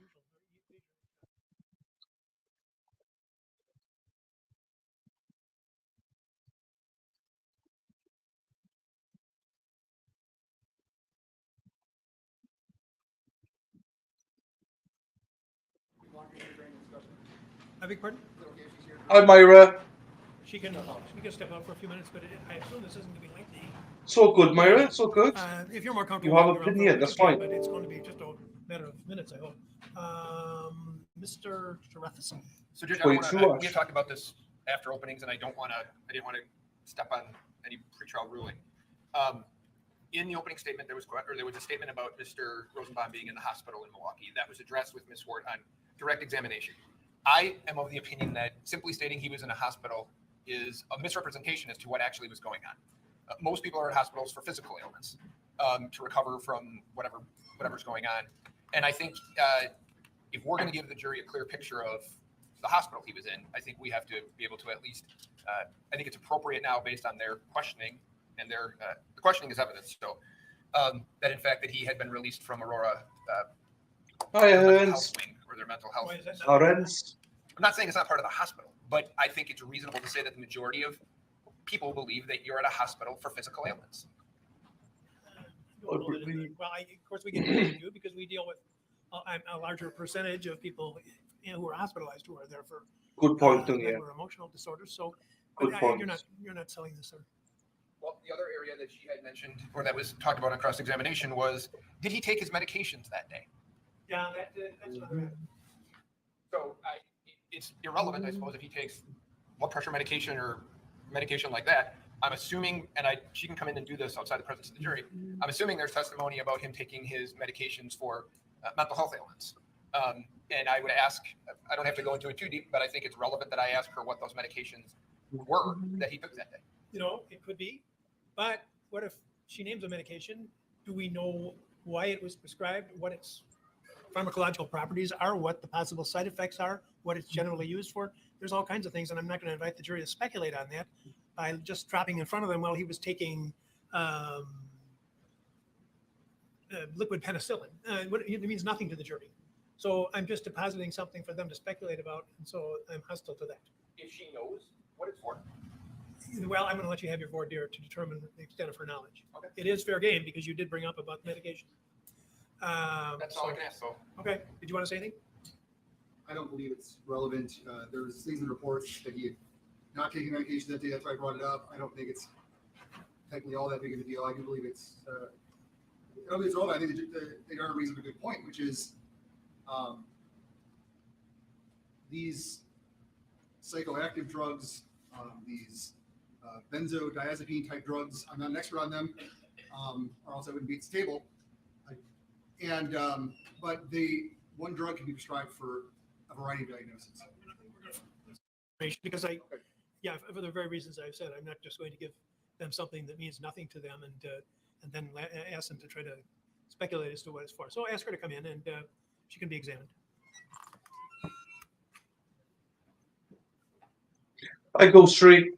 I beg your pardon? hi, Myra. She can step out for a few minutes, but I assume this isn't going to be lengthy. So good, Myra. So good. If you're more comfortable, You have walking around, opinion, though, that's it's okay, fine. But it's going to be just a matter of minutes, I hope. Mr. Rittenhouse. So Judge, Wait, we too had talked about this after openings, and I didn't want to step on any pretrial ruling. In the opening statement, there was a statement about Mr. Rosenbaum being in the hospital in Milwaukee. That was addressed with Ms. Ward on direct examination. I am of the opinion that simply stating he was in a hospital is a misrepresentation as to what actually was going on. Most people are in hospitals for physical ailments, to recover from whatever's going on. And I think if we're going to give the jury a clear picture of the hospital he was in, I think we have to be able to at least, I think it's appropriate now based on their questioning, and the questioning is evidence. So that in fact that he had been released from Aurora Hi, mental Ernst. health wing, or their mental health. Why is that not- Ernst. I'm not saying it's not part of the hospital, but I think it's reasonable to say that the majority of people believe that you're at a hospital for physical ailments. Well, of course, we get to do because we deal with a larger percentage of people who are hospitalized who are there for Good point, done. mental Yeah. or emotional disorders. So Good point. you're not selling this, sir. Well, the other area that she had mentioned, or that was talked about on cross-examination, was did he take his medications that day? Yeah, that's another. So it's irrelevant, I suppose, if he takes blood pressure medication or medication like that. I'm assuming, and she can come in and do this outside the presence of the jury. I'm assuming there's testimony about him taking his medications for mental health ailments. And I would ask, I don't have to go into it too deep, but I think it's relevant that I ask her what those medications were that he took that day. It could be, but what if she names a medication? Do we know why it was prescribed, what its pharmacological properties are, what the possible side effects are, what it's generally used for? There's all kinds of things, and I'm not going to invite the jury to speculate on that by just dropping in front of them while he was taking liquid penicillin. It means nothing to the jury. So I'm just depositing something for them to speculate about, and so I'm hostile to that. If she knows what it's for. Well, I'm going to let you have your voir dire to determine the extent of her knowledge. Okay. It is fair game because you did bring up about medication. That's all I can ask. So Okay. Did you want to say anything? I don't believe it's relevant. There's things in the reports that he had not taken medication that day. That's why I brought it up. I don't think it's technically all that big of a deal. I do believe it's relevant. I think they are raising a good point, which is these psychoactive drugs, these benzodiazepine type drugs. I'm not an expert on them, or else I wouldn't be at this table. But one drug can be prescribed for a variety of diagnoses. Because for the very reasons I've said, I'm not just going to give them something that means nothing to them and then ask them to try to speculate as to what it's for. So ask her to come in and she can be examined. I go straight.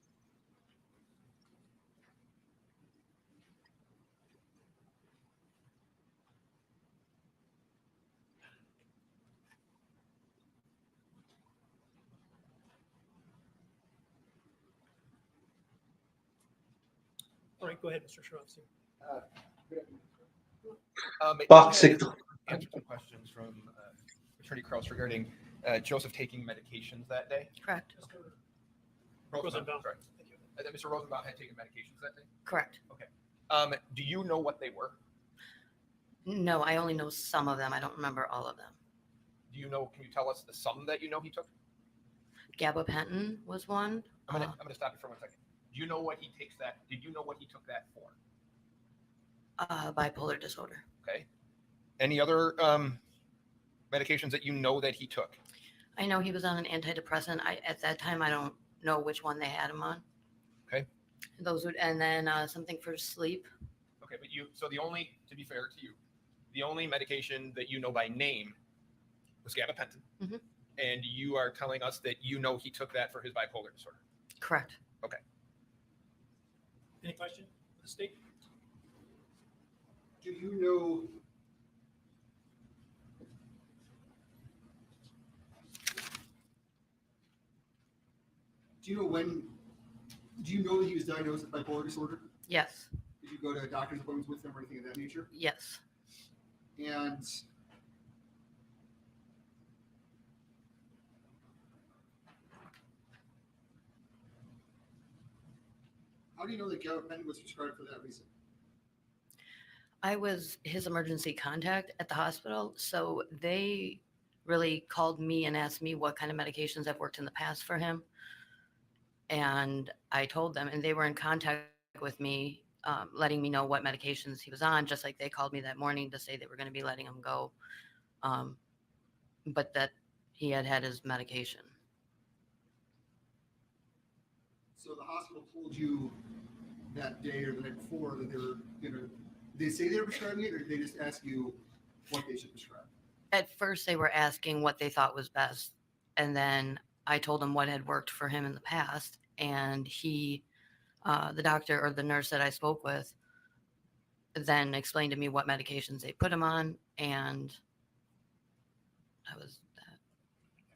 All right, go ahead, Mr. Sharofsky. Basic. Answer some questions from Attorney Kraus regarding Joseph taking medications that day. Correct. Rosenbaum. Sorry. that Mr. Rosenbaum had taken medications that day? Correct. Do you know what they were? No, I only know some of them. I don't remember all of them. Do you know? Can you tell us the sum that you know he took? Gabapentin was one. I'm gonna stop you for 1 second. Do you know what he takes that? Did you know what he took that for? Bipolar disorder. Okay. Any other medications that you know that he took? I know he was on an antidepressant. At that time, I don't know which one they had him on. Okay. Those would, and then something for sleep. Okay, but so the only, to be fair to you, the only medication that you know by name was gabapentin. Mhm. And you are telling us that you know he took that for his bipolar disorder. Correct. Okay. Any question for the state? Do you know? Do you know when? Do you know that he was diagnosed with bipolar disorder? Yes. Did you go to doctor's appointments with him or anything of that nature? Yes. And how do you know that gabapentin was prescribed for that reason? I was his emergency contact at the hospital, so they really called me and asked me what kind of medications I've worked in the past for him. And I told them, and they were in contact with me, letting me know what medications he was on, just like they called me that morning to say they were going to be letting him go, but that he had had his medication. So the hospital told you that day or the night before that they were going to, they say they were prescribing it, or did they just ask you what they should prescribe? At first, they were asking what they thought was best. And then I told them what had worked for him in the past. And he, the doctor or the nurse that I spoke with, then explained to me what medications they put him on. And that was that.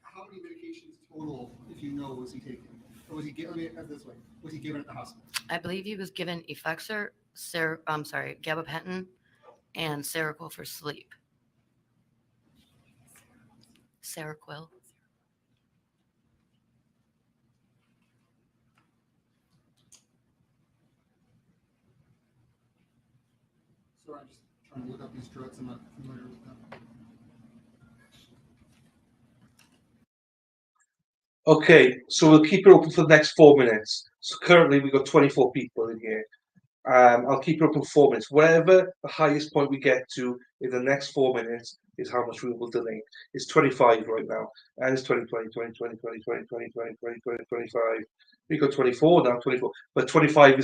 How many medications total, if you know, was he taking? Or was he given it this way? Was he given at the hospital? I believe he was given Effexor, gabapentin, and Seroquel for sleep. Seroquel. Sorry, I'm just trying to look up these drugs. I'm not familiar with them. Okay, so we'll keep it open for the next 4 minutes. So currently we've got 24 people in here. I'll keep it open for 4 minutes. Whatever the highest point we get to in the next 4 minutes is how much we will delay. It's 25 right now. And it's 20, 20, 20, 20, 20, 20, 20, 20, 20, 20, 25. We got 24 now, 24. But 25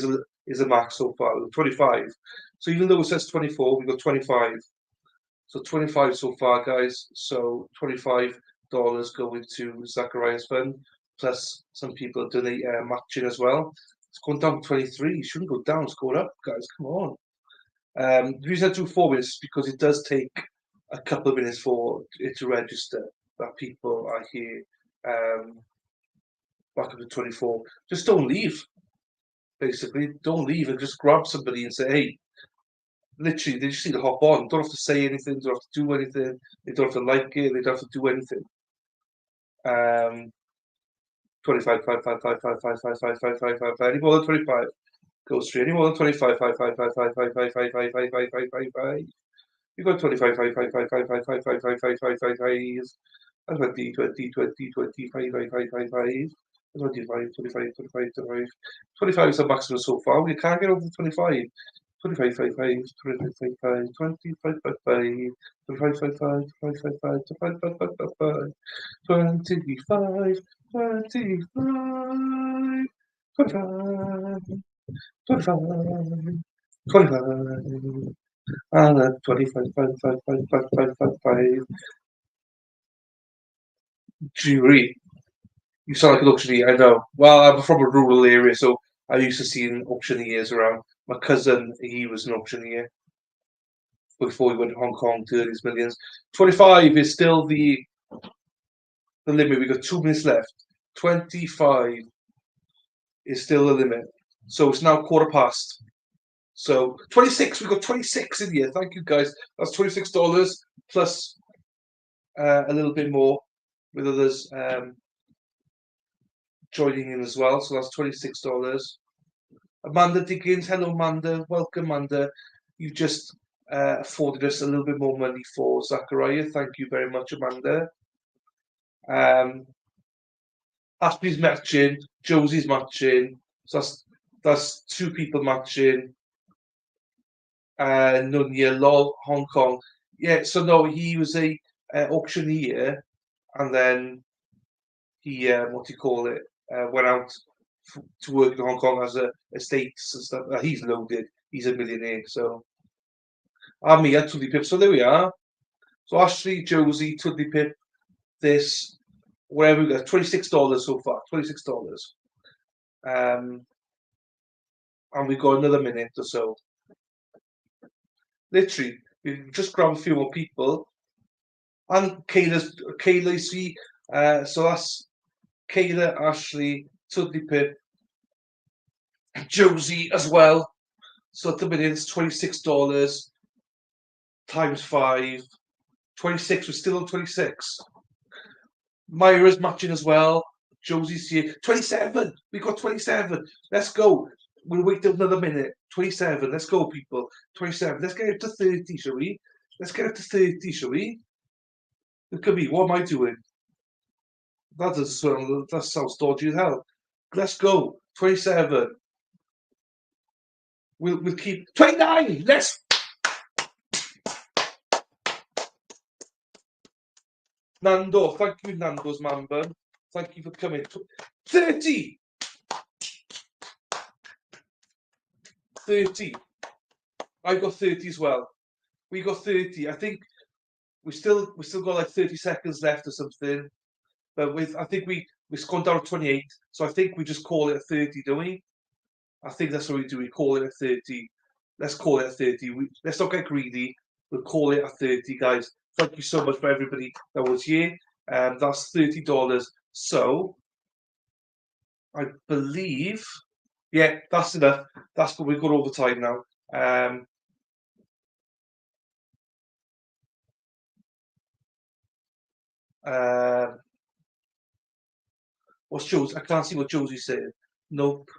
is a max so far. 25. So even though it says 24, we've got 25. So 25 so far, guys. So $25 going to Zachariah's fund, plus some people donate matching as well. It's going down to 23. It shouldn't go down. It's going up, guys. Come on. The reason I do 4 minutes is because it does take a couple of minutes for it to register that people are here. Back up to 24. Just don't leave. Basically, don't leave and just grab somebody and say, "Hey." Literally, they just need to hop on. Don't have to say anything. Don't have to do anything. They don't have to like it. They don't have to do anything. 25, 5, 5, 5, 5, 5, 5, 5, 5, 5, 5, 5. Any more than 25 goes straight. Any more than 25, 5, 5, 5, 5, 5, 5, 5, 5, 5, 5, 5, 5, 5, 5. You got 25, 5, 5, 5, 5, 5, 5, 5, 5, 5, 5, 5, 5. And 20, 20, 20, 25, 5, 5, 5, 5. 25, 25, 25, 25. 25 is the maximum so far. We can't get over the 25. 25, 5, 5, 25, 5, 5, 25, 5, 5, 25, 5, 5, 25, 5, 25, 5, 5, 5, 5, 25, 25, 25, 25, 25, and then 25, 5, 5, 5, 5, 5, 5, 5. Jury. You sound like an auctioneer, I know. Well, I'm from a rural area, so I used to see auctioneers around. My cousin, he was an auctioneer before he went to Hong Kong to earn his millions. 25 is still the limit. We've got 2 minutes left. 25 is still the limit. So it's now 1:15. So 26, we've got 26 in here. Thank you, guys. That's $26 plus a little bit more with others joining in as well. So that's $26. Amanda Diggins, hello Amanda, welcome Amanda. You just afforded us a little bit more money for Zachariah. Thank you very much, Amanda. Ashley's matching, Josie's matching. So that's two people matching. Nunya, lol, Hong Kong. Yeah, so no, he was a auctioneer, and then he what do you call it? Went out to work in Hong Kong as a estates and stuff. He's loaded. He's a millionaire. So and me, I Tudley Pip. So there we are. So Ashley, Josie, Tudley Pip. This whatever we got, $26 so far. $26. And we've got another minute or so. Literally, we just grab a few more people. And Kayla, see, so that's Kayla, Ashley, Tudley Pip, Josie as well. So at the minute it's $26 times 5. 26, we're still on 26. Myra's matching as well. Josie's here. 27. We got 27. Let's go. We'll wait another minute. 27. Let's go, people. 27. Let's get up to 30, shall we? Let's get up to 30, shall we? Look at me. What am I doing? That sounds dodgy as hell. Let's go. 27. We'll keep 29. Let's. Nando, thank you, Nando's man bun. Thank you for coming. 30. 30. I got 30 as well. We got 30. I think we still got like 30 seconds left or something. But I think we've gone down to 28. So I think we just call it a 30, don't we? I think that's what we do. We call it a 30. Let's call it a 30. Let's not get greedy. We'll call it a 30, guys. Thank you so much for everybody that was here. That's $30. So I believe, yeah, that's enough. That's good. We've got overtime now. What's Josie? I can't see what Josie's saying. Nope.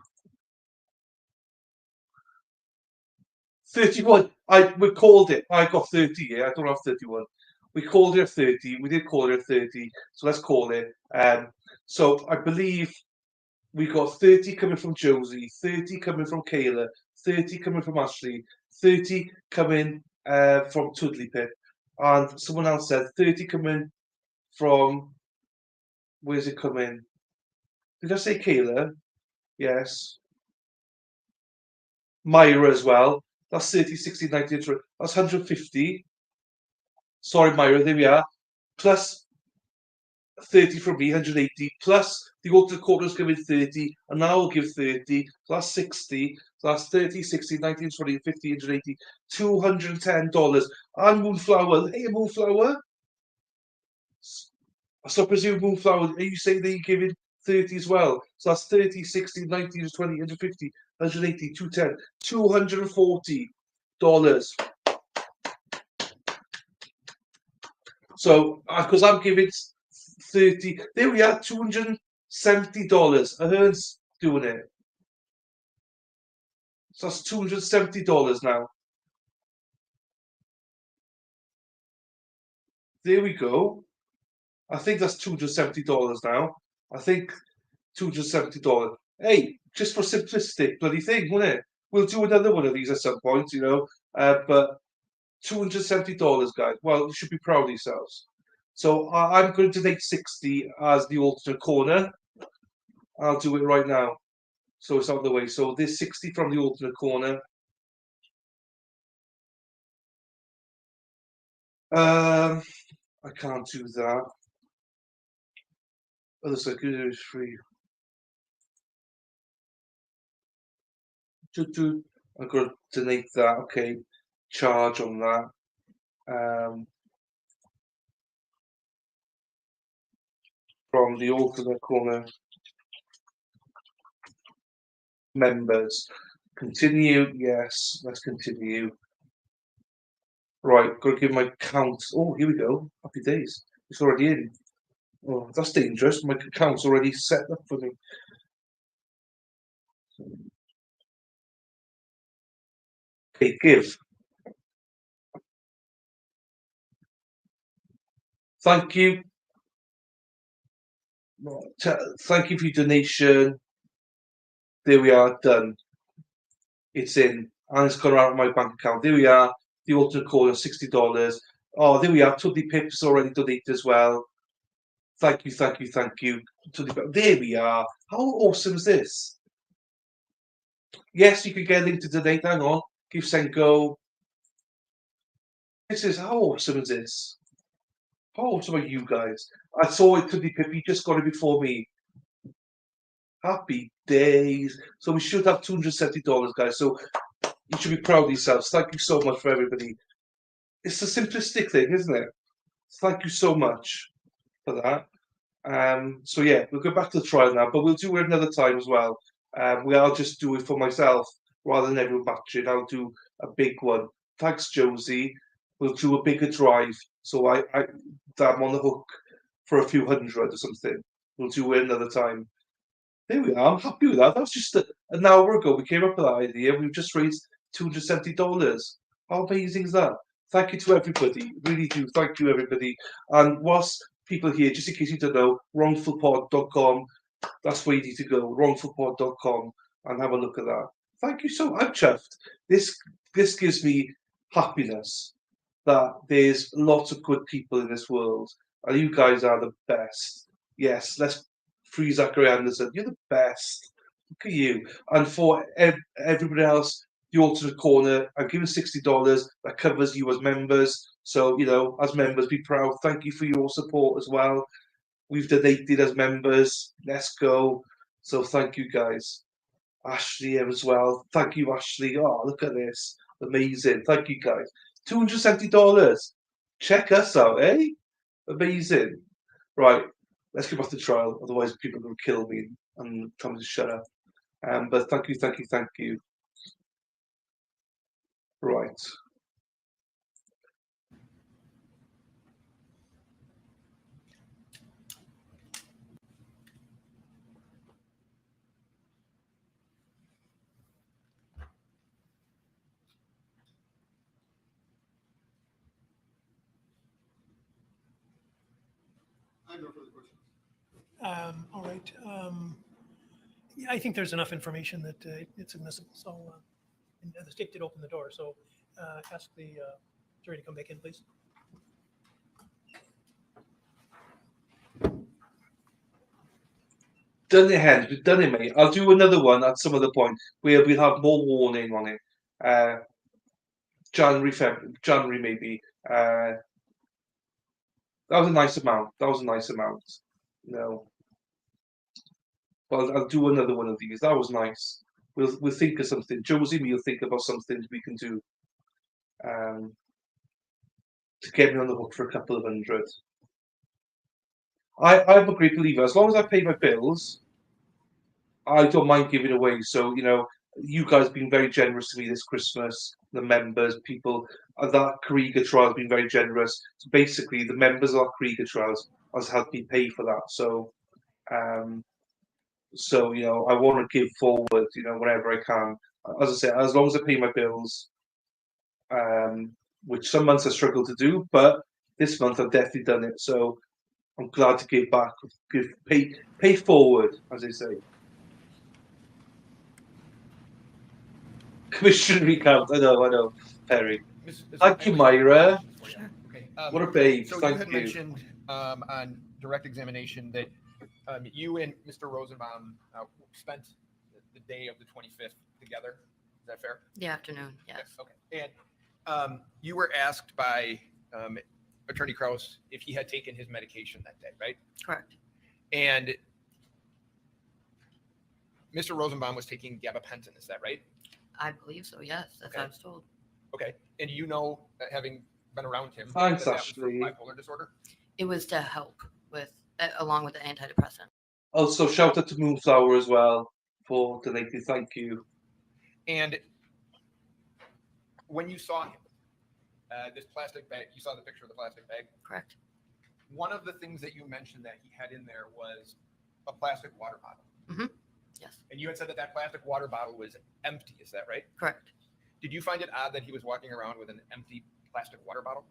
31. We called it. I got 30. Yeah, I don't have 31. We called it a 30. We did call it a 30. So let's call it. So I believe we got 30 coming from Josie, 30 coming from Kayla, 30 coming from Ashley, 30 coming from Tudley Pip, and someone else said 30 coming from. Where's it coming? Did I say Kayla? Yes. Myra as well. That's 30, 60, 90, that's 150. Sorry, Myra, there we are. Plus 30 from me, 180. Plus the alternate quarters giving 30, and now I'll give 30. So that's 60. So that's 30, 60, 19, 20, 50, 180, $210. And Moonflower. Hey, Moonflower. So I presume Moonflower, are you saying that you're giving 30 as well? So that's 30, 60, 19, 20, 150, 180, 210, $240. So, because I'm giving 30, there we are, $270. Ahern's doing it. So that's $270 now. There we go. I think that's $270 now. I think $270. Hey, just for simplistic bloody thing, wouldn't it? We'll do another one of these at some point, you know. But $270, guys. Well, you should be proud of yourselves. So I'm going to take 60 as the alternate corner. I'll do it right now. So it's out of the way. So there's 60 from the alternate corner. I can't do that. Other security is free. I'm going to donate that. Okay. Charge on that. From the alternate corner members. Continue. Yes. Let's continue. Right. Got to give my count. Oh, here we go. Happy days. It's already in. Oh, that's dangerous. My account's already set up for me. Okay, give. Thank you. Thank you for your donation. There we are, done. It's in. And it's gone out of my bank account. There we are. The alternate corner, $60. Oh, there we are. Tuddy Pips already donated as well. Thank you, thank you, thank you. There we are. How awesome is this? Yes, you can get a link to donate. Hang on. Give Senko. This is how awesome is this? How awesome are you guys? I saw it, Tuddy Pip. You just got it before me. Happy days. So we should have $270, guys. So you should be proud of yourselves. Thank you so much for everybody. It's a simplistic thing, isn't it? Thank you so much for that. So yeah, we'll go back to the trial now, but we'll do it another time as well. I'll just do it for myself rather than everyone batching. I'll do a big one. Thanks, Josie. We'll do a bigger drive, so I'm on the hook for a few hundred or something. We'll do it another time. There we are. I'm happy with that. That was just an hour ago. We came up with that idea. We've just raised $270. How amazing is that? Thank you to everybody. Really do. Thank you, everybody. And whilst people here, just in case you don't know, wrongfulpod.com. That's where you need to go. Wrongfulpod.com and have a look at that. Thank you so much. I'm chuffed. This gives me happiness that there's lots of good people in this world, and you guys are the best. Yes, let's free Zachary Anderson. You're the best. Look at you. And for everybody else, the alternate corner, I'm giving $60. That covers you as members. So, as members, be proud. Thank you for your support as well. We've donated as members. Let's go. So thank you guys. Ashley here as well. Thank you, Ashley. Oh, look at this. Amazing. Thank you guys. $270. Check us out, eh? Amazing. Right. Let's get back to trial. Otherwise, people are going to kill me and tell me to shut up. But thank you, thank you, thank you. Right. I have no further questions. All right. Yeah, I think there's enough information that it's admissible. So and the state did open the door. So ask the jury to come back in, please. Done it, Hen. We've done it, mate. I'll do another one at some other point where we'll have more warning on it. January maybe. That was a nice amount. Well, I'll do another one of these. That was nice. We'll think of something. Josie and me will think about something we can do to get me on the hook for a couple of hundred. I'm a great believer. As long as I pay my bills, I don't mind giving away. So, you guys have been very generous to me this Christmas. The members, people, that Krieger trial has been very generous. So basically, the members of our Krieger trials has helped me pay for that. So, I want to give forward, whenever I can. As I say, as long as I pay my bills, which some months I struggle to do, but this month I've definitely done it. So I'm glad to give back, pay forward, as they say. Commission recount. I know, Perry. Thank you, Myra. Okay. What a babe. So Thank you had you. mentioned on direct examination that you and Mr. Rosenbaum spent the day of the 25th together. Is that fair? The afternoon, yes. Okay. And you were asked by Attorney Krause if he had taken his medication that day, right? Correct. And Mr. Rosenbaum was taking gabapentin, is that right? I believe so, yes. That's what I was told. Okay. And having been around him, Thanks, that was for Ashley. bipolar disorder? It was to help with, along with the antidepressant. Also, shout out to Moonflower as well for donating. Thank you. And when you saw him, this plastic bag, you saw the picture of the plastic bag? Correct. One of the things that you mentioned that he had in there was a plastic water bottle. Mm-hmm. Yes. And you had said that plastic water bottle was empty. Is that right? Correct. Did you find it odd that he was walking around with an empty plastic water bottle?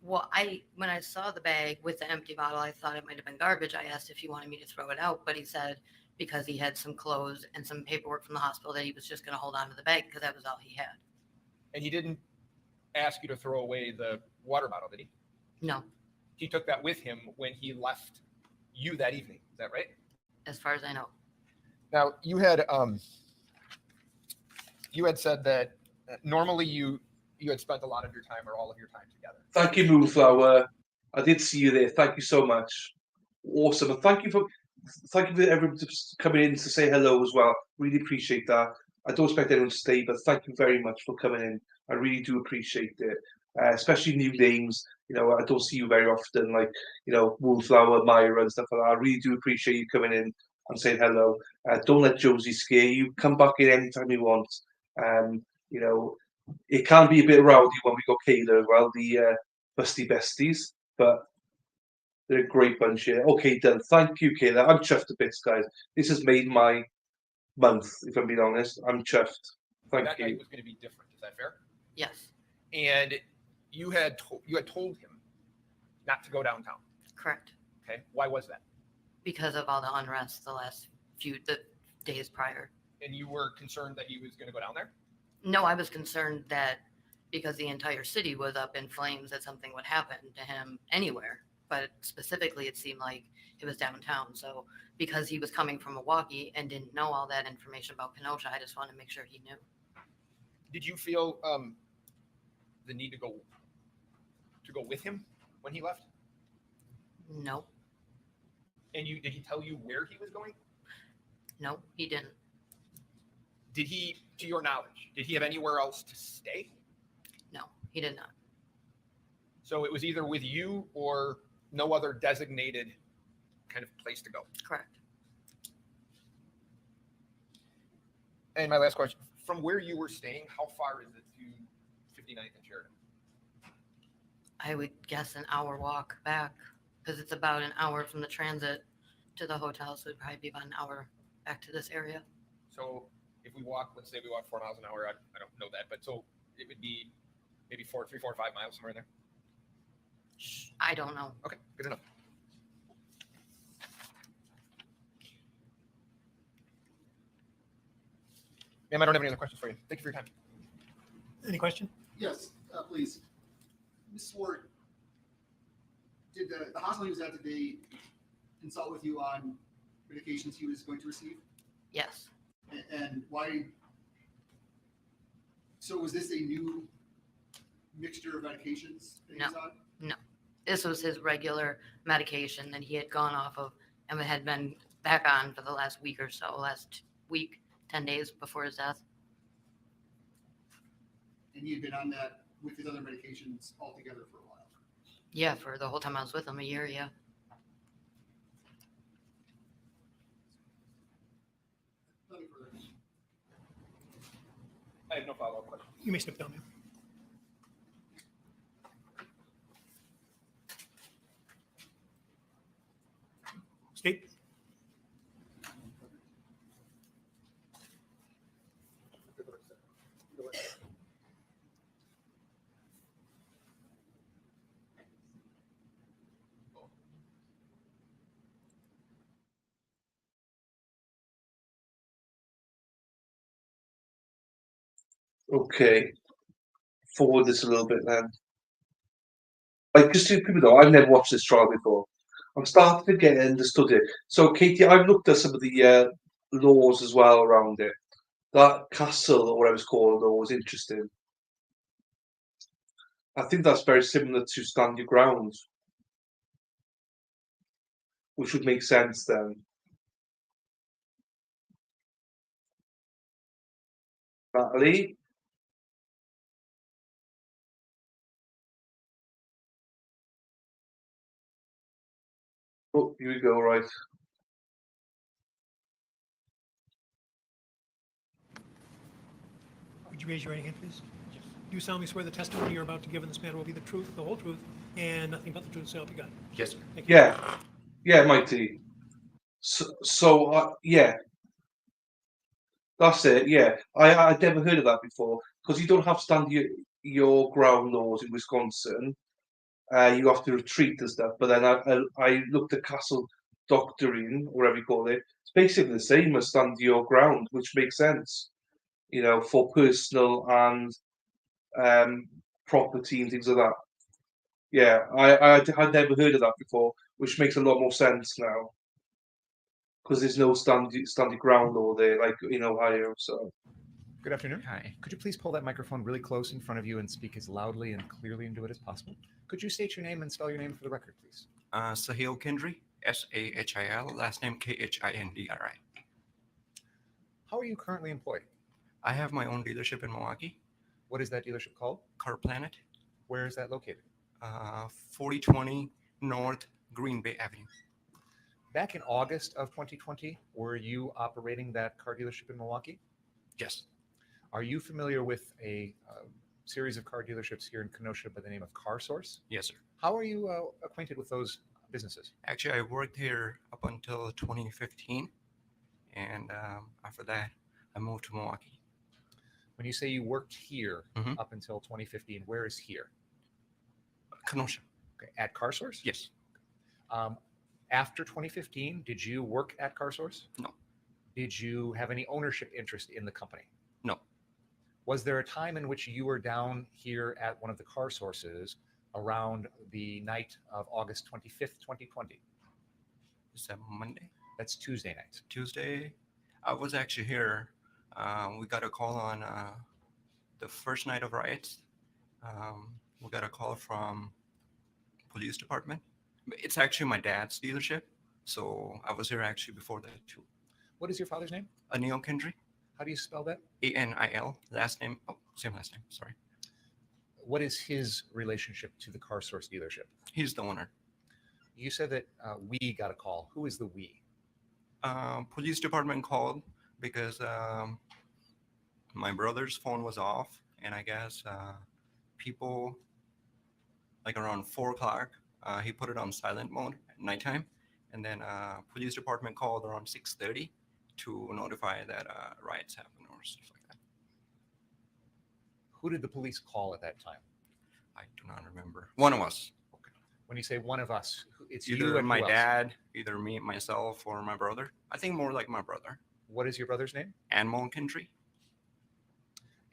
Well, when I saw the bag with the empty bottle, I thought it might have been garbage. I asked if he wanted me to throw it out, but he said because he had some clothes and some paperwork from the hospital that he was just going to hold on to the bag because that was all he had. And he didn't ask you to throw away the water bottle, did he? No, He took that with him when he left you that evening. Is that right? as far as I know. Now you had said that normally you had spent a lot of your time or all of your time together. Thank you, Moonflower. I did see you there. Thank you so much. Awesome. And thank you for everyone just coming in to say hello as well. Really appreciate that. I don't expect anyone to stay, but thank you very much for coming in. I really do appreciate it. Especially new names. You know, I don't see you very often, like, you know, Moonflower, Myra, and stuff like that. I really do appreciate you coming in and saying hello. Don't let Josie scare you. Come back in anytime you want. You know, it can be a bit rowdy when we got Kayla as well, the Busty Besties, but they're a great bunch here. Okay, done. Thank you, Kayla. I'm chuffed to bits, guys. This has made my month, if I'm being honest. I'm chuffed. Thank That you. night was going to be different. Is that fair? Yes, And you had told him not to go downtown. correct. Okay. Why was that? Because of all the unrest the days prior. And you were concerned that he was going to go down there? No, I was concerned that because the entire city was up in flames that something would happen to him anywhere. But specifically, it seemed like it was downtown. So because he was coming from Milwaukee and didn't know all that information about Kenosha, I just wanted to make sure he knew. Did you feel the need to go with him when he left? No, And did he tell you where he was going? no, he didn't. Did he, to your knowledge, did he have anywhere else to stay? No, he did not. So it was either with you or no other designated kind of place to go. Correct. And my last question, from where you were staying, how far is it to 59th and Sheridan? I would guess an hour walk back because it's about an hour from the transit to the hotel. So it'd probably be about an hour back to this area. So if we walk, let's say we walk 4 miles an hour, I don't know that, but so it would be maybe 3, 4, 5 miles, somewhere in there. I don't know. Okay, good enough. Ma'am, I don't have any other questions for you. Thank you for your time. Any question? Yes, please. Ms. Swart, did the hospital he was at, did they consult with you on medications he was going to receive? Yes. And why? So was this a new mixture of medications that he was on? This was his regular medication that he had gone off of and had been back on for the last week or so, last week, 10 days before his death. And he had been on that with his other medications altogether for a while. Yeah, for the whole time I was with him, a year, yeah. Nothing further. I have no follow-up questions. You may step down, ma'am. State. Okay. Forward this a little bit then. Like, just so people know, I've never watched this trial before. I'm starting to get understood it. So, Katie, I've looked at some of the laws as well around it. That castle, or whatever it's called, though, was interesting. I think that's very similar to stand your ground, which would make sense then. Natalie? Oh, here we go, right. Would you raise your right hand, please? Do you solemnly swear the testimony you're about to give in this matter will be the truth, the whole truth, and nothing but the truth, so help you God? Yes, sir. Thank you. Yeah. Yeah, Mighty. So yeah. That's it. Yeah, I'd never heard of that before because you don't have stand your ground laws in Wisconsin. You have to retreat and stuff. But then I looked at castle doctrine, or whatever you call it. It's basically the same as stand your ground, which makes sense. For personal and property and things like that. Yeah, I'd never heard of that before, which makes a lot more sense now because there's no standard ground law there like in Ohio. So Good afternoon. Hi. Could you please pull that microphone really close in front of you and speak as loudly and clearly into it as possible? Could you state your name and spell your name for the record, please? Sahil Kendry, Sahil, last name Khindri. How are you currently employed? I have my own dealership in Milwaukee, What is that dealership called? Car Planet, Where is that located? 4020 North Green Bay Avenue. Back in August of 2020, were you operating that car dealership in Milwaukee? Yes. Are you familiar with a series of car dealerships here in Kenosha by the name of Car Source? Yes, sir. How are you acquainted with those businesses? Actually, I worked here up until 2015, and after that, I moved to Milwaukee. When you say you worked here Mhm. up until 2015, where is here? Kenosha. Okay, at Car Source? Yes. After 2015, did you work at Car Source? No. Did you have any ownership interest in the company? No. Was there a time in which you were down here at one of the car sources around the night of August 25th, 2020? Is that Monday? That's Tuesday night. Tuesday? I was actually here. We got a call on the first night of riots. We got a call from police department. It's actually my dad's dealership, so I was here actually before that too. What is your father's name? Anil Kendry, How do you spell that? Anil, last name. Oh, same last name. Sorry. What is his relationship to the car source dealership? He's the owner. You said that we got a call. Who is the we? Police department called because my brother's phone was off, and I guess people like around 4 o'clock, he put it on silent mode at nighttime, and then police department called around 6:30 to notify that riots happened or stuff like that. Who did the police call at that time? I do not remember. One of us, When you say one of us, it's you either and my who else? dad, either me, myself, or my brother. I think more like my brother, What is your brother's name? Anmol Kendry,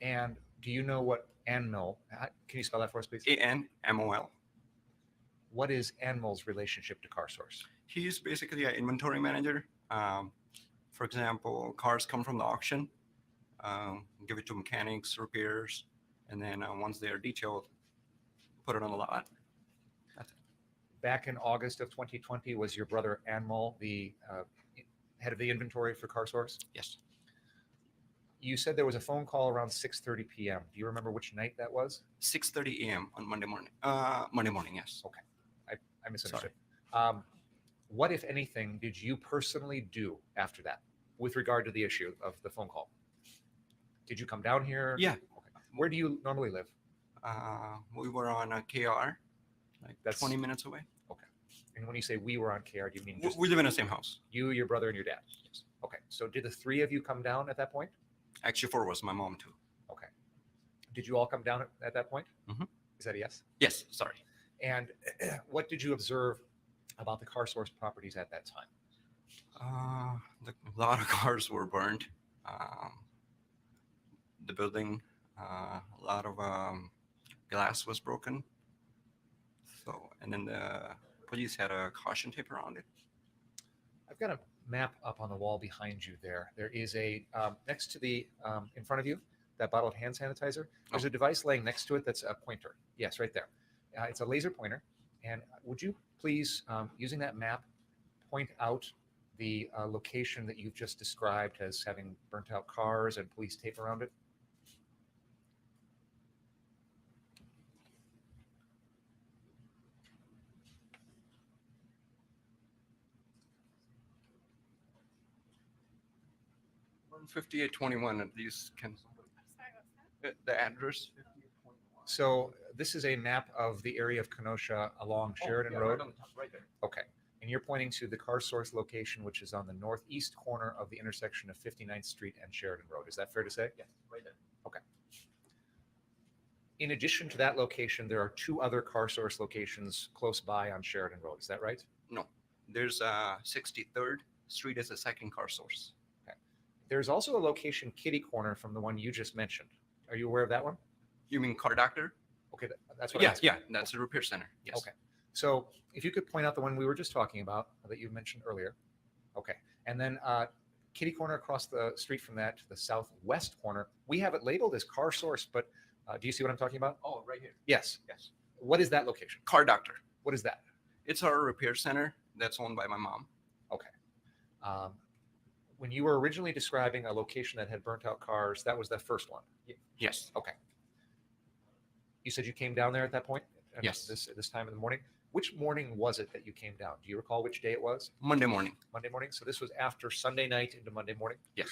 And do you know what Anmol? Can you spell that for us, please? ANMOL. What is Anmol's relationship to Car Source? He's basically an inventory manager. For example, cars come from the auction, give it to mechanics, repairs, and then once they are detailed, put it on the lot. That's it. Back in August of 2020, was your brother Anmol the head of the inventory for Car Source? Yes. You said there was a phone call around 6:30 p.m. Do you remember which night that was? 6:30 a.m. on Monday morning. Monday morning, yes. Okay, I misunderstood. What, if anything, did you personally do after that with regard to the issue of the phone call? Did you come down here? Yeah. Okay. Where do you normally live? We were on a KR, like That's 20 minutes away. And when you say we were on KR, do you mean just We live in the same house. you, your brother, and your dad? Yes. Okay. So did the three of you come down at that point? Actually, 4 of us, my mom too. Okay. Did you all come down at that point? Mhm. Is that a yes? Yes, sorry. And what did you observe about the Car Source properties at that time? A lot of cars were burned. The building, a lot of glass was broken. So, and then the police had a caution tape around it. I've got a map up on the wall behind you there. There is a, next to the, in front of you, that bottle of hand sanitizer, there's a device laying next to it that's a pointer. Yes, right there. It's a laser pointer. And would you please, using that map, point out the location that you've just described as having burnt out cars and police tape around it? On 5821, at least can. The address. So this is a map of the area of Kenosha along Sheridan Road. Right there. Okay. And And you're pointing to the car source location, which is on the northeast corner of the intersection of 59th Street and Sheridan Road. Is that fair to say? Yes, right there. Okay. In addition to that location, there are two other car source locations close by on Sheridan Road. Is that right? No, there's 63rd Street as a second car source. Okay. There's also a location kitty corner from the one you just mentioned. Are you aware of that one? You mean car doctor? Okay, that's what. Yeah, yeah, that's the repair center. Yes. Okay. So if you could point out the one we were just talking about that you mentioned earlier. Okay. And then kitty corner across the street from that, to the southwest corner, we have it labeled as car source, but do you see what I'm talking about? Oh, right here. Yes. Yes. What is that location? Car doctor. What is that? It's our repair center that's owned by my mom. Okay. When you were originally describing a location that had burnt out cars, that was the first one. Yes. Okay. You said you came down there at that point? Yes. This time in the morning? Which morning was it that you came down? Do you recall which day it was? Monday morning. Monday morning? So this was after Sunday night into Monday morning? Yes.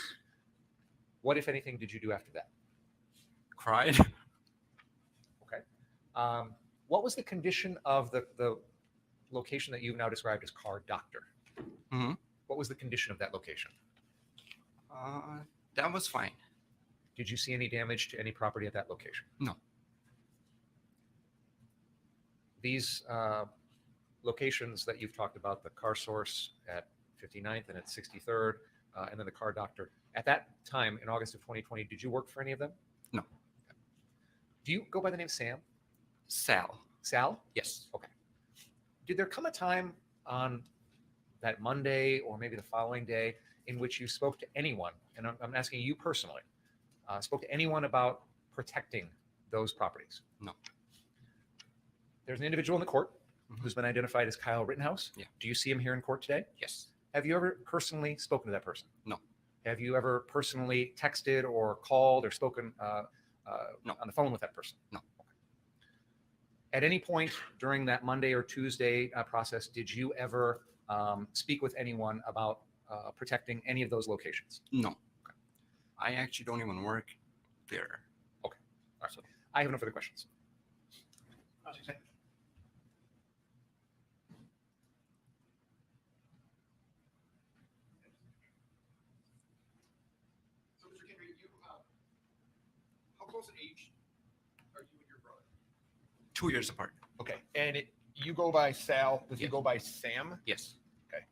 What, if anything, did you do after that? Cried. Okay. What was the condition of the location that you've now described as car doctor? Mm-hmm. What was the condition of that location? That was fine. Did you see any damage to any property at that location? No. These locations that you've talked about, the car source at 59th and at 63rd, and then the car doctor, at that time in August of 2020, did you work for any of them? No. Do you go by the name Sam? Sal. Sal? Yes. Okay. Did there come a time on that Monday or maybe the following day in which you spoke to anyone, and I'm asking you personally, spoke to anyone about protecting those properties? No. There's an individual in the court who's been identified as Kyle Rittenhouse. Yeah. Do you see him here in court today? Yes. Have you ever personally spoken to that person? No. Have you ever personally texted or called or spoken No. on the phone with that person? No. Okay. At any point during that Monday or Tuesday process, did you ever speak with anyone about protecting any of those locations? No. Okay. I actually don't even work there. Okay. All right. So I have no further questions. So, Mr. Henry, how close in age are you and your brother? 2 years apart. Okay, and you go by Sal. Does he Yes. go by Sam? Yes. Okay.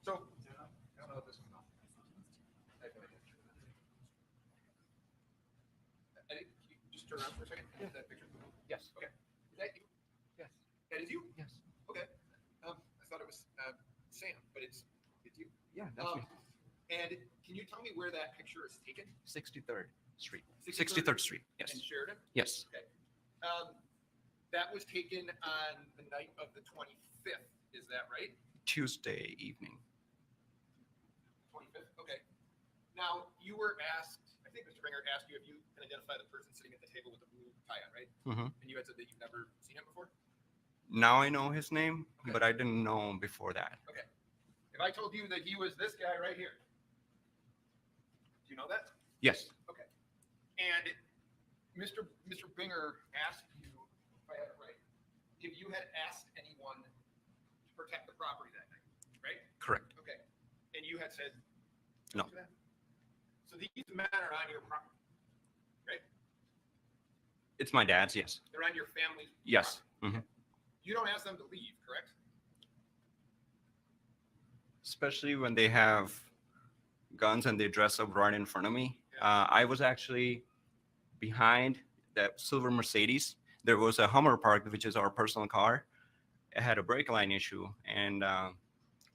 So, Eddie, can you just turn around for a second? That picture. Yes. Okay. Is that you? Yes. That is you? Yes. Okay. I thought it was Sam, but it's you. Yeah, And can you tell me where that picture is taken? 63rd Street. 63rd 63rd Street. In Yes. Sheridan? Yes. Okay. That was taken on the night of the 25th. Is that right? Tuesday evening. 25th. Okay. Now you were asked. I think Mr. Bringer asked you if you can identify the person sitting at the table with the blue tie on, right? Mm-hmm. And you had said that you've never seen him before. Now I know his name, Okay. but I didn't know him before that. Okay. If I told you that he was this guy right here, do you know that? Yes. Okay. And Mr. Binger asked you, if I have it right, if you had asked anyone to protect the property that night, right? Correct. Okay. And you had said No. to that? So these men are on your property, right? It's my dad's. Yes. They're on your family's Yes. property. Mm-hmm. You don't ask them to leave, correct? Especially when they have guns and they dress up right in front of me. I was actually behind that silver Mercedes. There was a Hummer parked, which is our personal car. It had a brake line issue, and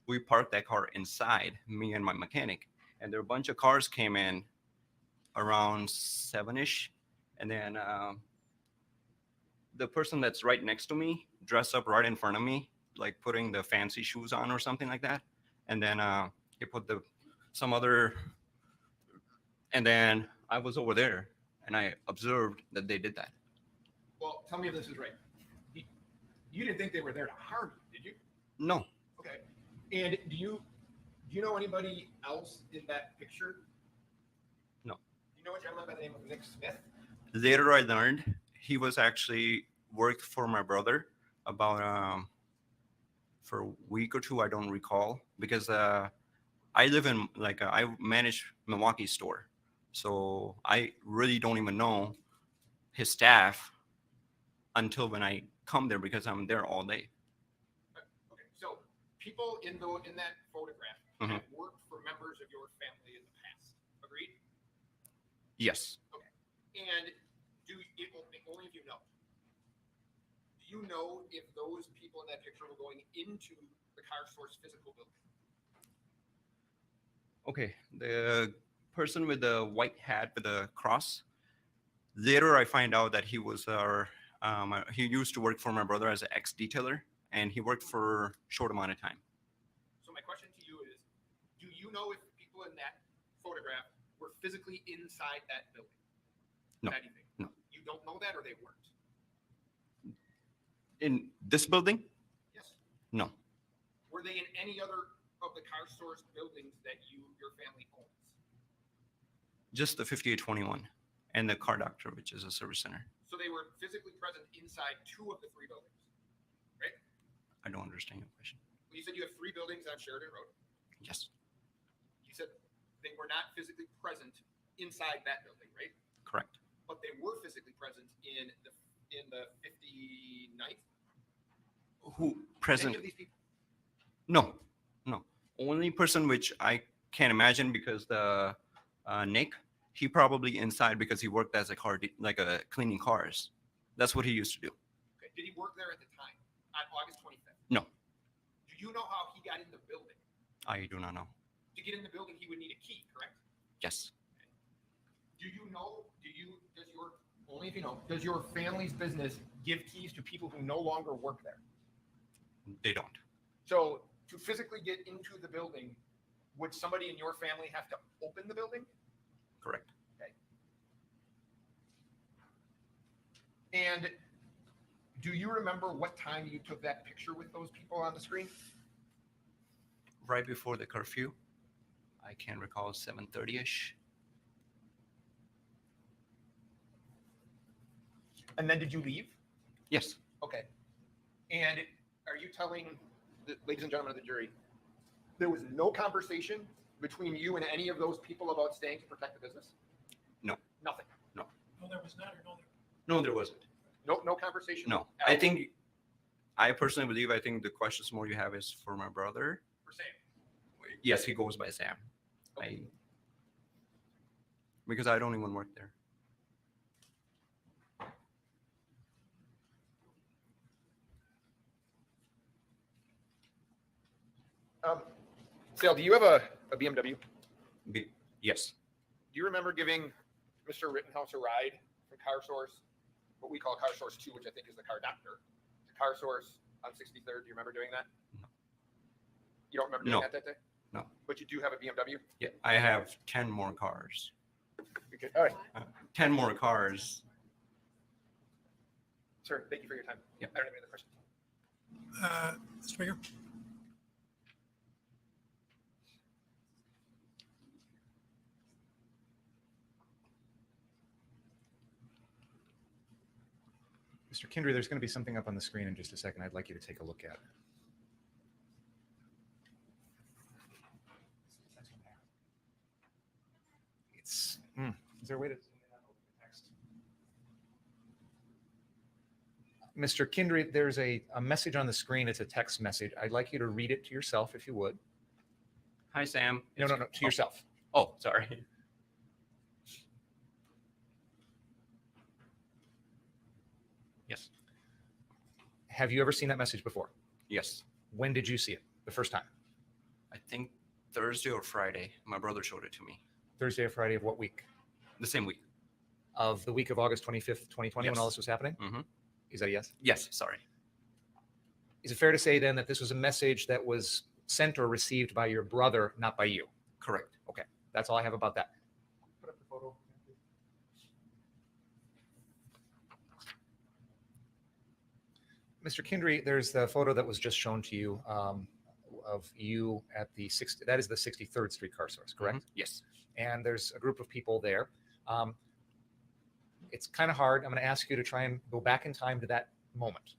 we parked that car inside, me and my mechanic. And there were a bunch of cars came in around 7-ish, and then the person that's right next to me dressed up right in front of me, like putting the fancy shoes on or something like that. And then he put some other, and then I was over there and I observed that they did that. Well, tell me if this is right. You didn't think they were there to harm you, did you? No. Okay. And do you know anybody else in that picture? No. Do you know a gentleman by the name of Nick Smith? Later, I learned he was actually worked for my brother about for a week or two. I don't recall because I live in I manage Milwaukee store, so I really don't even know his staff until when I come there because I'm there all day. Okay, so people in that photograph Mhm. have worked for members of your family in the past. Agreed? Yes, And only if you know. Do you know if those people in that picture were going into the car source physical building? okay. The person with the white hat with the cross. Later, I find out that he was he used to work for my brother as an ex-detailer, and he worked for a short amount of time. So my question to you is, do you know if people in that photograph were physically inside that building? No. Anything? No. You don't know that, or they weren't? In this building? Yes. No. Were they in any other of the car source buildings that your family owns? Just the 5821 and the car doctor, which is a service center. So they were physically present inside 2 of the 3 buildings, right? I don't understand your question. Well, you said you have 3 buildings on Sheridan Road. Yes, You said they were not physically present inside that building, right? correct. But they were physically present in the 59th. Who Any present? of these people? No, no. Only person which I can't imagine because the Nick, he probably inside because he worked as a cleaning cars. That's what he used to do. Okay. Did he work there at the time on August 25th? No. Do you know how he got in the building? I do not know. To get in the building, he would need a key, correct? Yes, Do you know? Only if you know, does your family's business give keys to people who no longer work there? they don't. So to physically get into the building, would somebody in your family have to open the building? Correct. And do you remember what time you took that picture with those people on the screen? Right before the curfew, I can recall 7:30ish. And then did you leave? Yes, Okay. And are you telling the ladies and gentlemen of the jury, there was no conversation between you and any of those people about staying to protect the business? No. Nothing. No, there was not, or no, there. no, there wasn't. No conversation. No, at all I personally believe. I think the questions more you have is for my brother. for Sam. Yes, he goes by Sam. Because I don't even work there. Sal, do you have a BMW? Yes, Do you remember giving Mr. Rittenhouse a ride from Car Source, what we call Car Source 2, which I think is the car doctor, to Car Source on 63rd? Do you remember doing that? No. You don't remember doing No. that day? No. But you do have a BMW? yeah, I have 10 more cars. Okay. All right. 10 more cars. Sir, thank you for your time. Yep. I don't have any other questions. Mr. Mayor? Mr. Kindry, there's going to be something up on the screen in just a second I'd like you to take a look at. Is there a way to text? Mr. Kindry, there's a message on the screen. It's a text message. I'd like you to read it to yourself if you would. Hi, Sam. No, to yourself. Oh, sorry. Yes. Have you ever seen that message before? Yes. When did you see it? The first time? I think Thursday or Friday. My brother showed it to me. Thursday or Friday of what week? The same week. Of the week of August 25th, 2020, when Yes. all this was happening? Mhm. Is that a yes? Yes, sorry. Is it fair to say then that this was a message that was sent or received by your brother, not by you? Correct. Okay, that's all I have about that. Put up the photo. Mr. Kindry, there's the photo that was just shown to you of you at that is the 63rd Street car source, correct? Mhm. Yes. And there's a group of people there. It's kind of hard. I'm going to ask you to try and go back in time to that moment.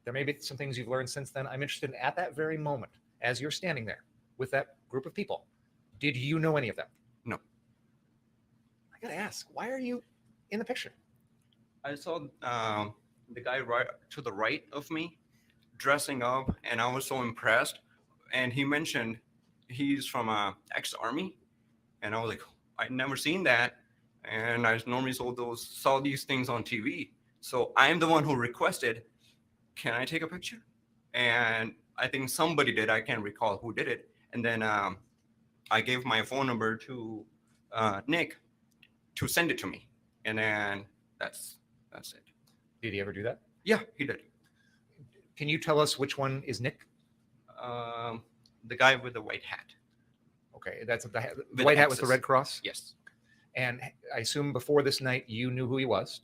There may be some things you've learned since then. I'm interested in at that very moment, as you're standing there with that group of people, did you know any of them? No. I got to ask, why are you in the picture? I saw the guy right to the right of me dressing up, and I was so impressed. And he mentioned he's from ex-army, and I was like, I'd never seen that, and I normally saw these things on TV. So I'm the one who requested, can I take a picture? And I think somebody did. I can't recall who did it. And then I gave my phone number to Nick to send it to me, and then that's it. Did he ever do that? Yeah, he did. Can you tell us which one is Nick? The guy with the white hat. Okay, that's the With white hat with the X's. red cross? Yes. And I assume before this night, you knew who he was?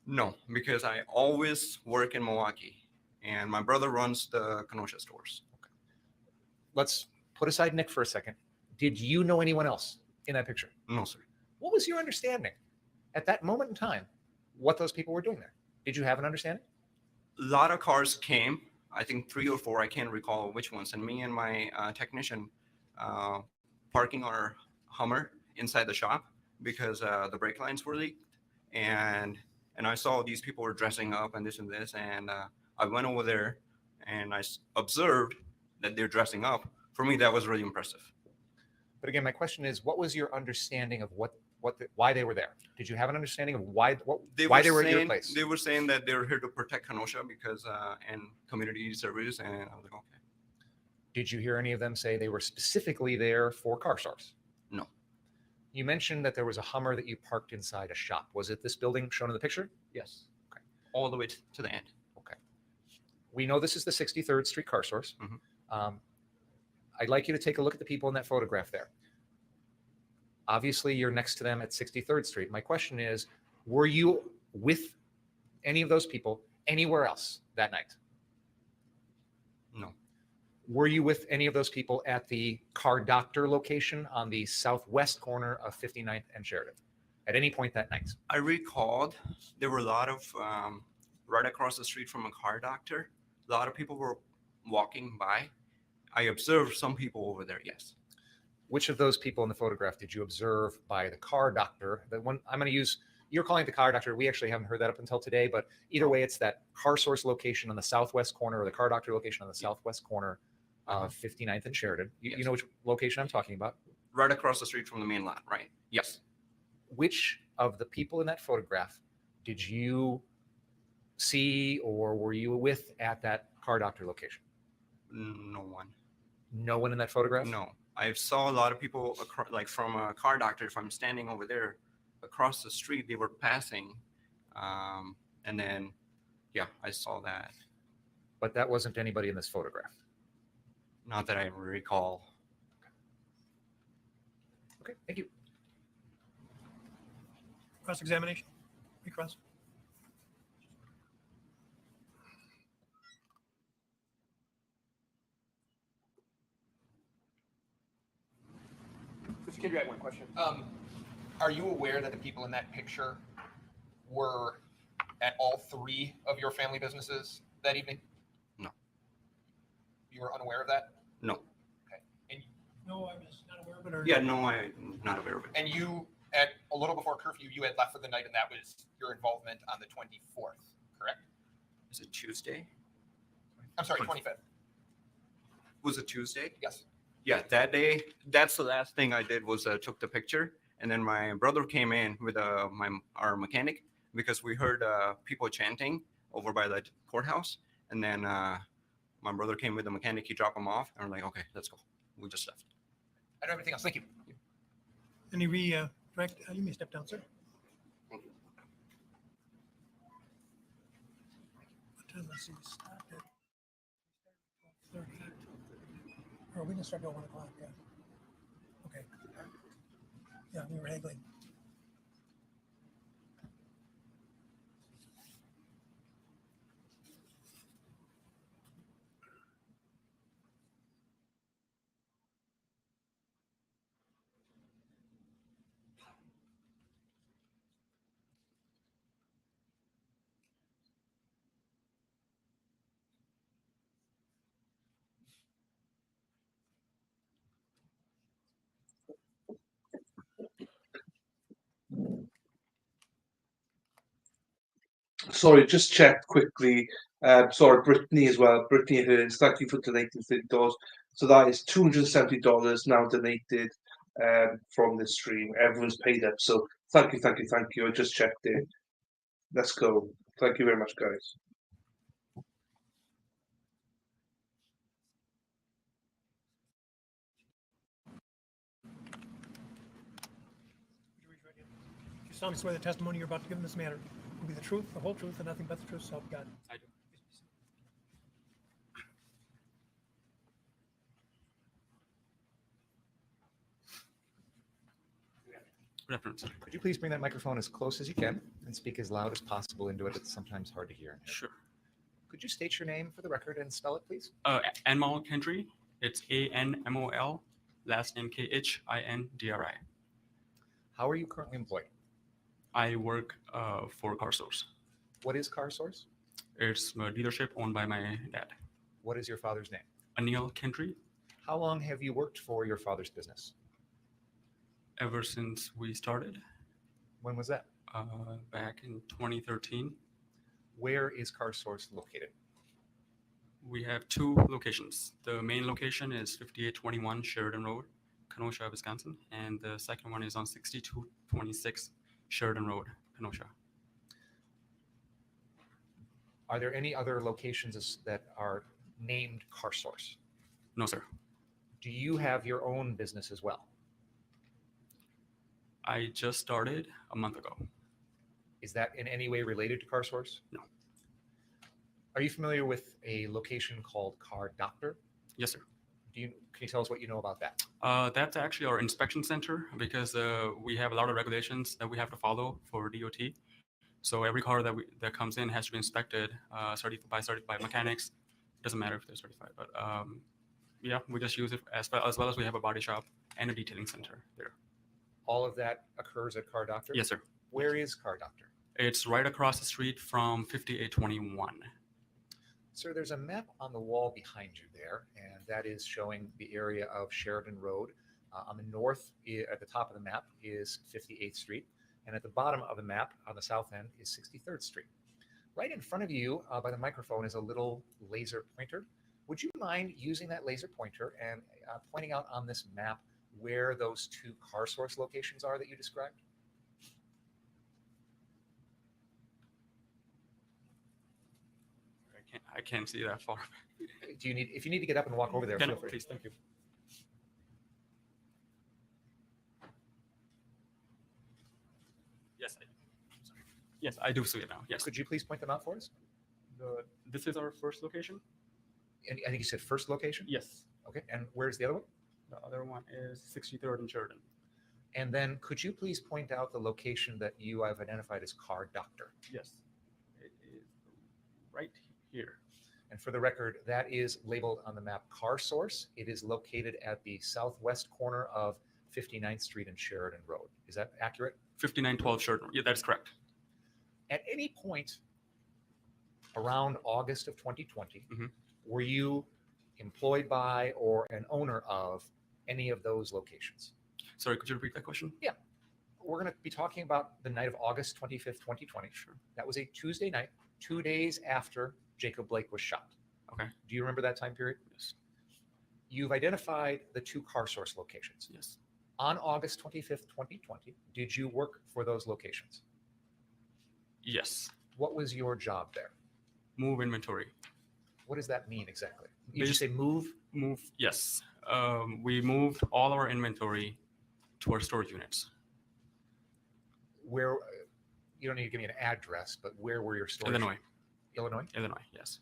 No, because I always work in Milwaukee, and my brother runs the Kenosha stores. Let's put aside Nick for a second. Did you know anyone else in that picture? No, sir. What was your understanding at that moment in time, what those people were doing there? Did you have an understanding? A lot of cars came, I think 3 or 4, I can't recall which ones, and me and my technician parking our Hummer inside the shop because the brake lines were leaked, and I saw these people were dressing up and this, and I went over there and I observed that they're dressing up. For me, that was really impressive. But again, my question is, what was your understanding of why they were there? Did you have an understanding of why they were at your place? They were saying that they were here to protect Kenosha because and community service, and I was like, okay. Did you hear any of them say they were specifically there for car stores? No. You mentioned that there was a Hummer that you parked inside a shop. Was it this building shown in the picture? Yes. Okay. All the way to the end. Okay. We know this is the 63rd Street car source. I'd like you to take a look at the people in that photograph there. Obviously, you're next to them at 63rd Street. My question is, were you with any of those people anywhere else that night? No. Were you with any of those people at the Car Doctor location on the southwest corner of 59th and Sheridan at any point that night? I recalled there were a lot of, right across the street from a Car Doctor, a lot of people were walking by. I observed some people over there, yes. Which of those people in the photograph did you observe by the Car Doctor? The one I'm going to use, you're calling it the Car Doctor. We actually haven't heard that up until today, but either way, it's that car source location on the southwest corner, or the Car Doctor location on the southwest corner of 59th and Sheridan. You know which location I'm talking about? Right across the street from the main lot, right? Yes. Which of the people in that photograph did you see or were you with at that Car Doctor location? No one. No one in that photograph? No. I saw a lot of people, like from a Car Doctor, if I'm standing over there across the street, they were passing. And then, yeah, I saw that. But that wasn't anybody in this photograph? Not that I recall. Okay, thank you. Cross-examination? Recross? Mr. Kendry, I have one question. Are you aware that the people in that picture were at all 3 of your family businesses that evening? No. You were unaware of that? No. Okay. And No, I was not aware of it. Or Yeah, no, I'm not aware of it. and you, at a little before curfew, you had left for the night, and that was your involvement on the 24th, correct? Is it Tuesday? I'm sorry, 25th. Was it Tuesday? Yes. Yeah, that day, that's the last thing I did was took the picture. And then my brother came in with our mechanic because we heard people chanting over by the courthouse. And then my brother came with the mechanic. He dropped him off. And we're like, okay, let's go. We just left. I don't have anything else. Thank you. Any redirect? You may step down, sir. What time? Let's see. Start at 12:30. Or we can start at 1 o'clock. Yeah. Okay. Yeah, we were haggling. Sorry, just checked quickly. Sorry, Brittany as well. Brittany Hearns, thank you for donating $30. So that is $270 now donated from this stream. Everyone's paid up. So thank you, thank you, thank you. I just checked it. Let's go. Thank you very much, guys. You solemnly swear the testimony you're about to give in this matter will be the truth, the whole truth, and nothing but the truth, so help you God. I do. Good afternoon, sir. Could you please bring that microphone as close as you can and speak as loud as possible into it? It's sometimes hard to hear. Sure. Could you state your name for the record and spell it, please? Anmol Kendry. It's ANMOL. Last name KHINDRI. How are you currently employed? I work for Car Source. What is Car Source? It's a dealership owned by my dad, What is your father's name? Anil Kendry. How long have you worked for your father's business? Ever since we started, When was that? back in 2013. Where is Car Source located? We have two locations. The main location is 5821 Sheridan Road, Kenosha, Wisconsin, and the second one is on 6226 Sheridan Road, Kenosha. Are there any other locations that are named Car Source? No, sir. Do you have your own business as well? I just started a month ago. Is that in any way related to Car Source? No. Are you familiar with a location called Car Doctor? Yes, sir. Can you tell us what you know about that? That's actually our inspection center because we have a lot of regulations that we have to follow for DOT. So every car that comes in has to be inspected, certified by mechanics. Doesn't matter if they're certified, but yeah, we just use it as well as we have a body shop and a detailing center there. All of that occurs at Car Doctor? Yes, sir. Where is Car Doctor? It's right across the street from 5821. Sir, there's a map on the wall behind you there, and that is showing the area of Sheridan Road. On the north, at the top of the map, is 58th Street, and at the bottom of the map, on the south end, is 63rd Street. Right in front of you, by the microphone, is a little laser pointer. Would you mind using that laser pointer and pointing out on this map where those two Car Source locations are that you described? I can't see that far. Do you need, if you need to get up and walk over there, Yeah, feel no, free. please, thank you. Yes, yes, I do see it now. Yes. Could you please point them out for us? This is our first location. And I think you said first location? Yes. Okay, and where's the other one? The other one is 63rd and Sheridan. And then could you please point out the location that you have identified as Car Doctor? Yes, it is right here. And for the record, that is labeled on the map Car Source. It is located at the southwest corner of 59th Street and Sheridan Road. Is that accurate? 5912 Sheridan. Yeah, that's correct. At any point around August of 2020, Mhm. were you employed by or an owner of any of those locations? Sorry, could you repeat that question? Yeah. We're going to be talking about the night of August 25th, 2020. Sure. That was a Tuesday night, 2 days after Jacob Blake was shot. Okay. Do you remember that time period? Yes. You've identified the two Car Source locations. Yes. On August 25th, 2020, did you work for those locations? Yes. What was your job there? Move inventory. What does that mean exactly? You just say move? Move. Yes. We moved all our inventory to our storage units. Where, you don't need to give me an address, but where were your storage? Illinois. Illinois? Illinois. Yes.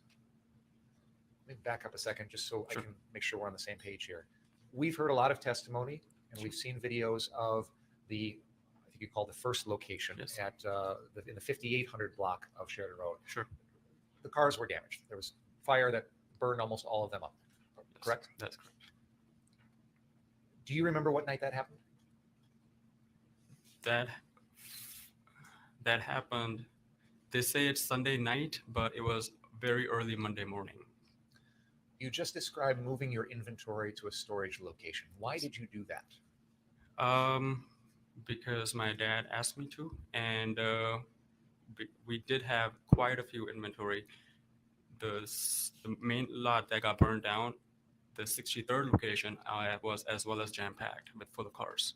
Let me back up a second just so Sure. I can make sure we're on the same page here. We've heard a lot of testimony and we've seen videos of the, I think you call the first location Yes. at in the 5800 block of Sheridan Road. Sure. The cars were damaged. There was fire that burned almost all of them up. Yes, Correct? That's correct. Do you remember what night that happened? That happened. They say it's Sunday night, but it was very early Monday morning. You just described moving your inventory to a storage location. Why did you do that? Because my dad asked me to, and we did have quite a few inventory. The main lot that got burned down, the 63rd location, was as well as jam-packed with full of cars.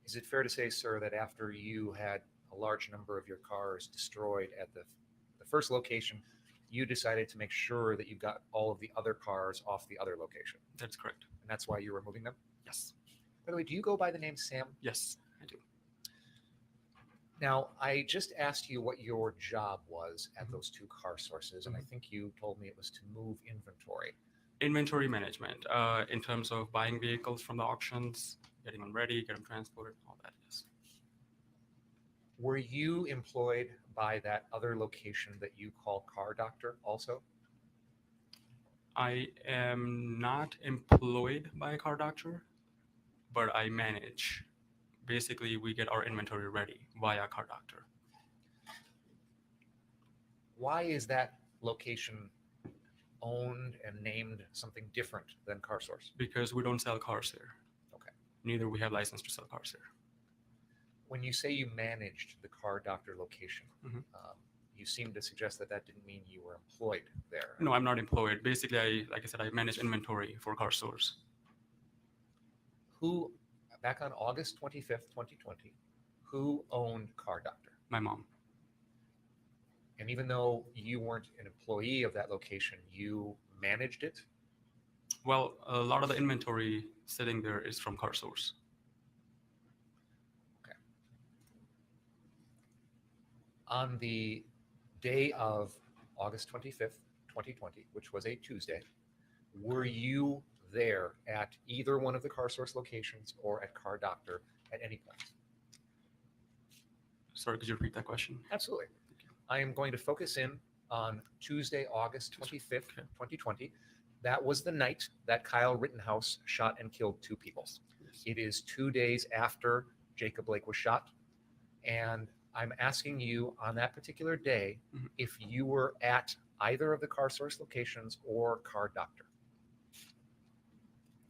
Is it fair to say, sir, that after you had a large number of your cars destroyed at the first location, you decided to make sure that you got all of the other cars off the other location? That's correct. And that's why you were moving them? Yes. By the way, do you go by the name Sam? Yes, I do. Now, I just asked you what your job was at Mhm. those two car sources, and I think you told me it was to move inventory. Inventory management, in terms of buying vehicles from the auctions, getting them ready, get them transported, all that. Yes. Were you employed by that other location that you call Car Doctor also? I am not employed by a car doctor, but I manage. Basically, we get our inventory ready via car doctor. Why is that location owned and named something different than Car Source? Because we don't sell cars here. Okay. Neither we have license to sell cars here. When you say you managed the Car Doctor location, Mhm. you seem to suggest that that didn't mean you were employed there. No, I'm not employed. Basically, like I said, I manage inventory for car stores. Who, back on August 25th, 2020, who owned Car Doctor? My mom. And even though you weren't an employee of that location, you managed it? Well, a lot of the inventory sitting there is from car source. On the day of August 25th, 2020, which was a Tuesday, were you there at either one of the Car Source locations or at Car Doctor at any point? Sorry, could you repeat that question? Absolutely. I am going to focus in on Tuesday, August 25th, 2020. That was the night that Kyle Rittenhouse shot and killed two people. It is 2 days after Jacob Blake was shot. And I'm asking you on that particular day if you were at either of the Car Source locations or Car Doctor.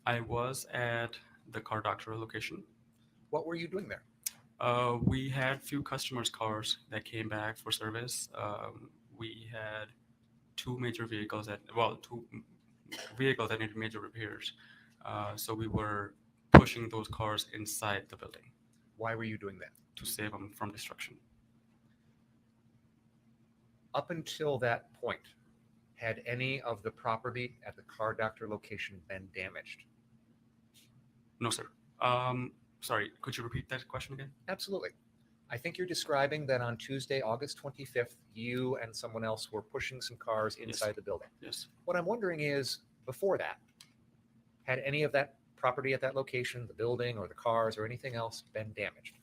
I was at the car doctor location. What were you doing there? We had few customers' cars that came back for service. We had two vehicles that needed major repairs. So we were pushing those cars inside the building. Why were you doing that? To save them from destruction. Up until that point, had any of the property at the Car Doctor location been damaged? No, sir. Sorry, could you repeat that question again? Absolutely. I think you're describing that on Tuesday, August 25th, you and someone else were pushing some cars inside the building. Yes. What I'm wondering is, before that, had any of that property at that location, the building or the cars or anything else, been damaged?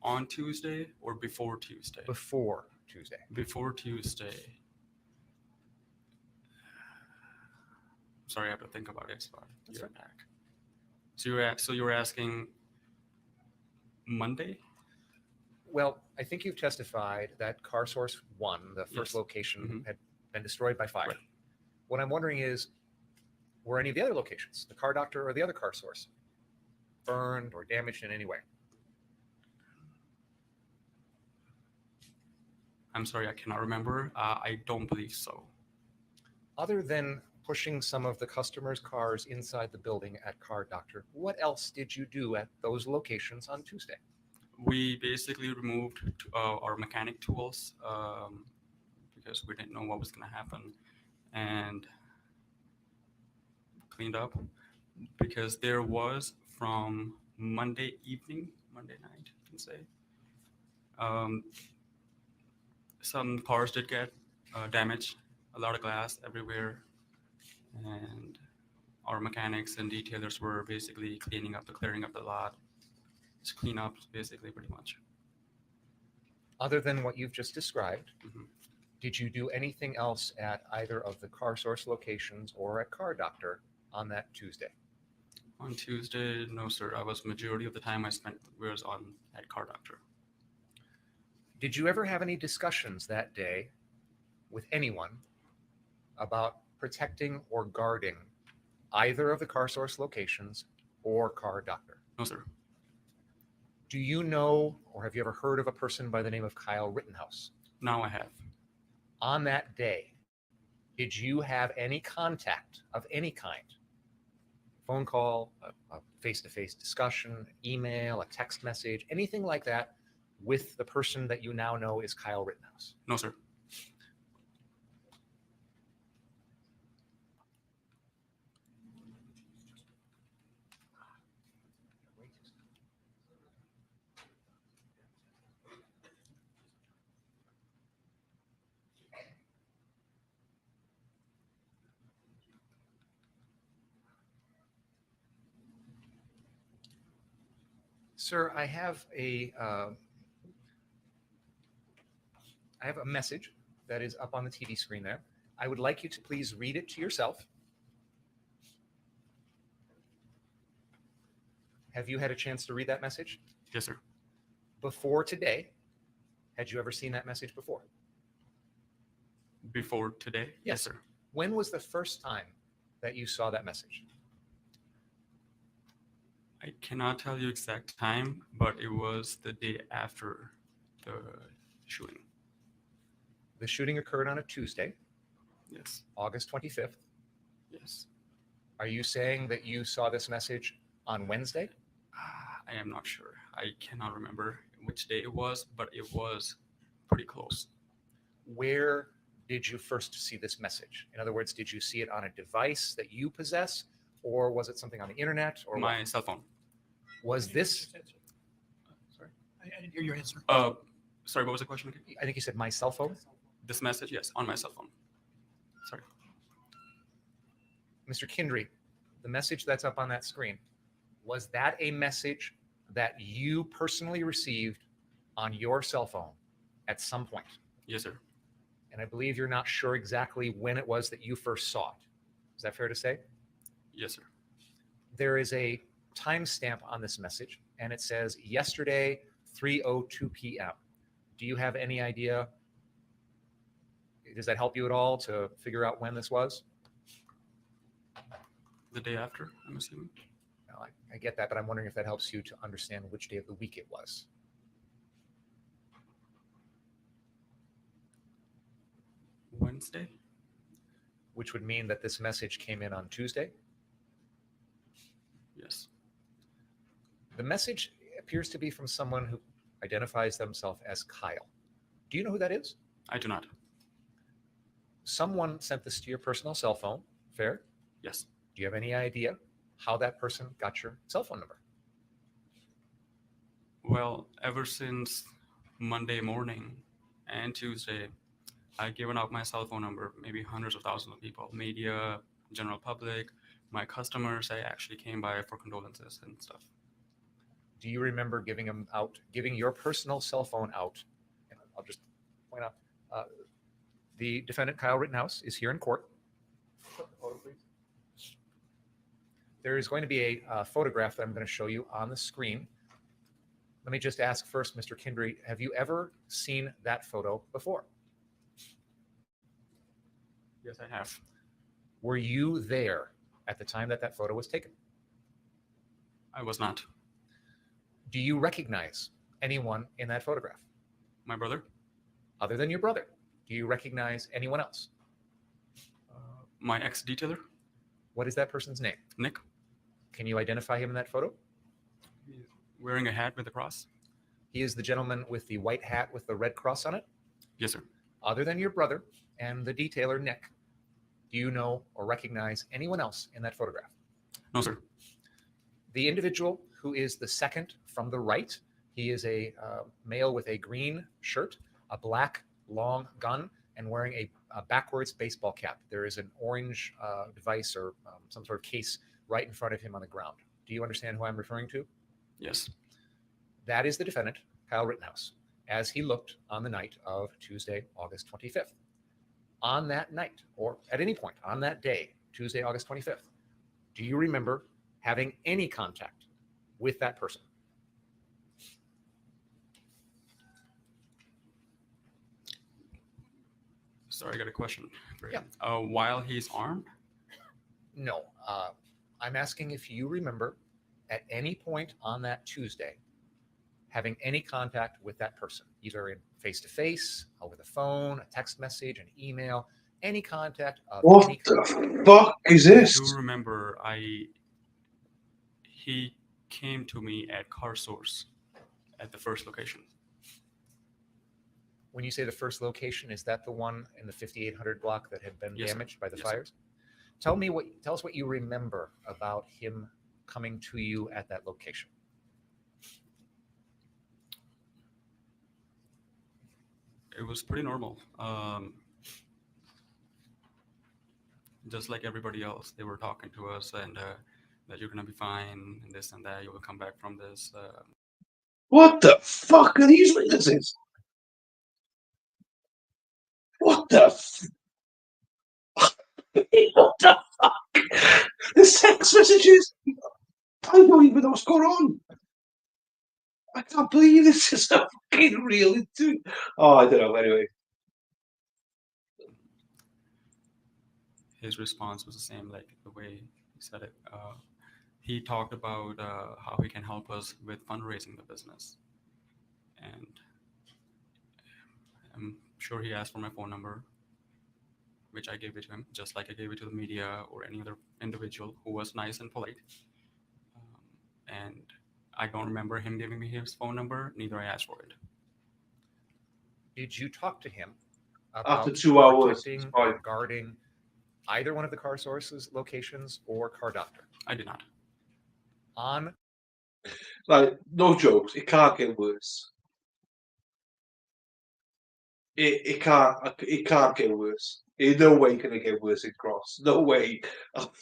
On Tuesday or before Tuesday? Before Tuesday. Before Tuesday. Sorry, I have to think about it. That's right. Back. So you were asking Monday? Well, I think you've testified that Car Source 1, the first location, had been destroyed by fire. Right. What I'm wondering is, were any of the other locations, the Car Doctor or the other Car Source, burned or damaged in any way? I'm sorry, I cannot remember. I don't believe so. Other than pushing some of the customers' cars inside the building at Car Doctor, what else did you do at those locations on Tuesday? We basically removed our mechanic tools because we didn't know what was going to happen, and cleaned up because there was, from Monday night, you can say, some cars did get damaged, a lot of glass everywhere, and our mechanics and detailers were basically clearing up the lot. Just clean up, basically, pretty much. Other than what you've just described, did you do anything else at either of the Car Source locations or at Car Doctor on that Tuesday? On Tuesday, no, sir. Majority of the time I spent was at Car Doctor. Did you ever have any discussions that day with anyone about protecting or guarding either of the Car Source locations or Car Doctor? No, sir. Do you know or have you ever heard of a person by the name of Kyle Rittenhouse? Now I have. On that day, did you have any contact of any kind? Phone call, a face-to-face discussion, email, a text message, anything like that with the person that you now know is Kyle Rittenhouse? No, sir. Sir, I have a message that is up on the TV screen there. I would like you to please read it to yourself. Have you had a chance to read that message? Yes, sir. Before today, had you ever seen that message before? Before today? Yes, sir. When was the first time that you saw that message? I cannot tell you exact time, but it was the day after the shooting. The shooting occurred on a Tuesday, Yes. August 25th. Yes. Are you saying that you saw this message on Wednesday? I am not sure. I cannot remember which day it was, but it was pretty close. Where did you first see this message? In other words, did you see it on a device that you possess, or was it something on the internet? Or My cell phone. Was this? Sorry, I didn't hear your answer. Sorry, what was the question again? I think you said my cell phone. This message, yes, on my cell phone. Sorry. Mr. Kindry, the message that's up on that screen, was that a message that you personally received on your cell phone at some point? Yes, sir. And I believe you're not sure exactly when it was that you first saw it. Is that fair to say? Yes, sir. There is a timestamp on this message, and it says yesterday, 3:02 p.m. Do you have any idea? Does that help you at all to figure out when this was? The day after, I'm assuming. No, I get that, but I'm wondering if that helps you to understand which day of the week it was. Wednesday? Which would mean that this message came in on Tuesday? Yes. The message appears to be from someone who identifies themselves as Kyle. Do you know who that is? I do not. Someone sent this to your personal cell phone, fair? Yes. Do you have any idea how that person got your cell phone number? Well, ever since Monday morning and Tuesday, I've given out my cell phone number, maybe hundreds of thousands of people, media, general public, my customers. I actually came by for condolences and stuff. Do you remember giving them out, giving your personal cell phone out? And I'll just point out, the defendant, Kyle Rittenhouse, is here in court. There is going to be a photograph that I'm going to show you on the screen. Let me just ask first, Mr. Kindry, have you ever seen that photo before? Yes, I have. Were you there at the time that that photo was taken? I was not. Do you recognize anyone in that photograph? My brother? Other than your brother, do you recognize anyone else? My ex-detailer? What is that person's name? Nick. Can you identify him in that photo? He's wearing a hat with a cross. He is the gentleman with the white hat with the red cross on it? Yes, sir. Other than your brother and the detailer, Nick, do you know or recognize anyone else in that photograph? No, sir. The individual who is the second from the right, he is a male with a green shirt, a black long gun, and wearing a backwards baseball cap. There is an orange device or some sort of case right in front of him on the ground. Do you understand who I'm referring to? Yes. That is the defendant, Kyle Rittenhouse, as he looked on the night of Tuesday, August 25th. On that night, or at any point on that day, Tuesday, August 25th, do you remember having any contact with that person? Sorry, I got a question. Yeah. While he's armed? No. I'm asking if you remember at any point on that Tuesday having any contact with that person, either in face-to-face, over the phone, a text message, an email, any contact of What any the fuck is I this? do remember he came to me at Car Source at the first location. When you say the first location, is that the one in the 5800 block that had been Yes, sir. damaged by the Yes, sir. fires? Tell us what you remember about him coming to you at that location. It was pretty normal. Just like everybody else, they were talking to us and that you're gonna be fine and this and that. You will come back from this. What the fuck are these witnesses? What the what the fuck? The text messages? I don't even know what's going on. I can't believe this is a fucking real thing. Oh, I don't know. Anyway, His response was the same, like the way he said it. He talked about how he can help us with fundraising the business, and I'm sure he asked for my phone number, which I gave it to him, just like I gave it to the media or any other individual who was nice and polite. And I don't remember him giving me his phone number, neither I asked for it. Did you talk to him about after 2 hours, protecting it's or fine. guarding either one of the Car Sources locations or Car Doctor? I did not. On Like, no jokes. It can't get worse. It can't get worse. In no way can it get worse in Cross. No way.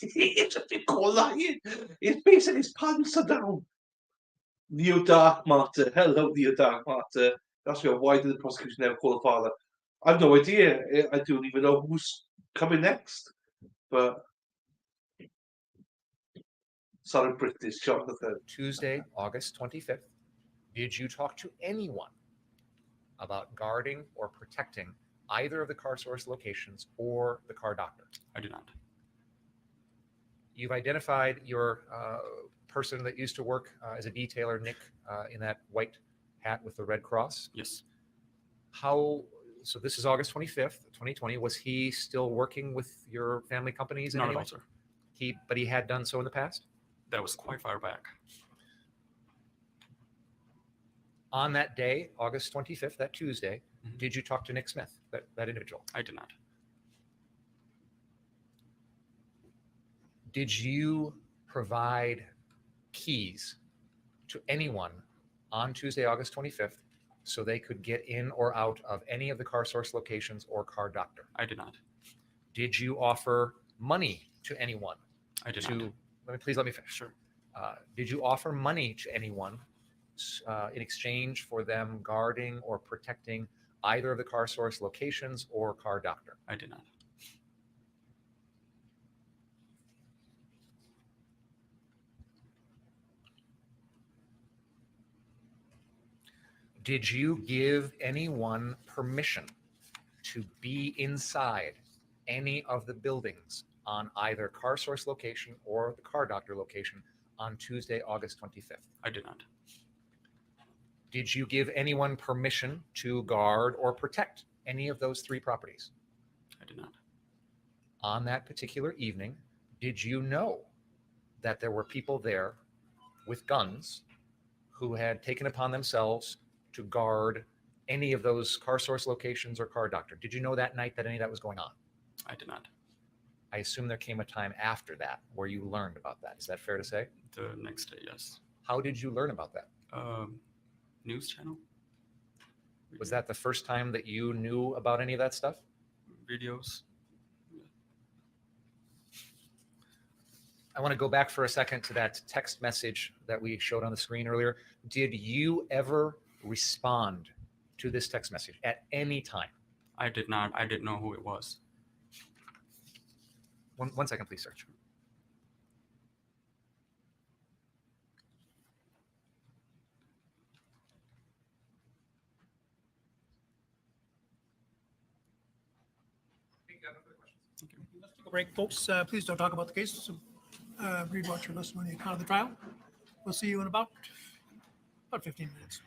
It's just been called lying. It's basically his pants are down. Neo Dark Matter. Hello, Neo Dark Matter. That's why did the prosecution never call the father? I've no idea. I don't even know who's coming next. But sorry, British Jonathan. Tuesday, August 25th, did you talk to anyone about guarding or protecting either of the Car Source locations or the Car Doctor? I did not. You've identified your person that used to work as a detailer, Nick, in that white hat with the red cross. Yes. So this is August 25th, 2020. Was he still working with your family companies in Not any at way? all, sir. But he had done so in the past? That was quite far back. On that day, August 25th, that Tuesday, did you talk to Nick Smith, that individual? I did not. Did you provide keys to anyone on Tuesday, August 25th, so they could get in or out of any of the Car Source locations or Car Doctor? I did not. Did you offer money to anyone? I did not. Let me finish. Sure. Did you offer money to anyone in exchange for them guarding or protecting either of the Car Source locations or Car Doctor? I did not. Did you give anyone permission to be inside any of the buildings on either Car Source location or the Car Doctor location on Tuesday, August 25th? I did not. Did you give anyone permission to guard or protect any of those three properties? I did not. On that particular evening, did you know that there were people there with guns who had taken upon themselves to guard any of those Car Source locations or Car Doctor? Did you know that night that any of that was going on? I did not. I assume there came a time after that where you learned about that. Is that fair to say? The next day, yes. How did you learn about that? News channel. Was that the first time that you knew about any of that stuff? Videos. I want to go back for a second to that text message that we showed on the screen earlier. Did you ever respond to this text message at any time? I did not. I didn't know who it was. One second, please, sir. Let's take a break, folks. Please don't talk about the case. Read what you're listening on the account of the trial. We'll see you in about 15 minutes.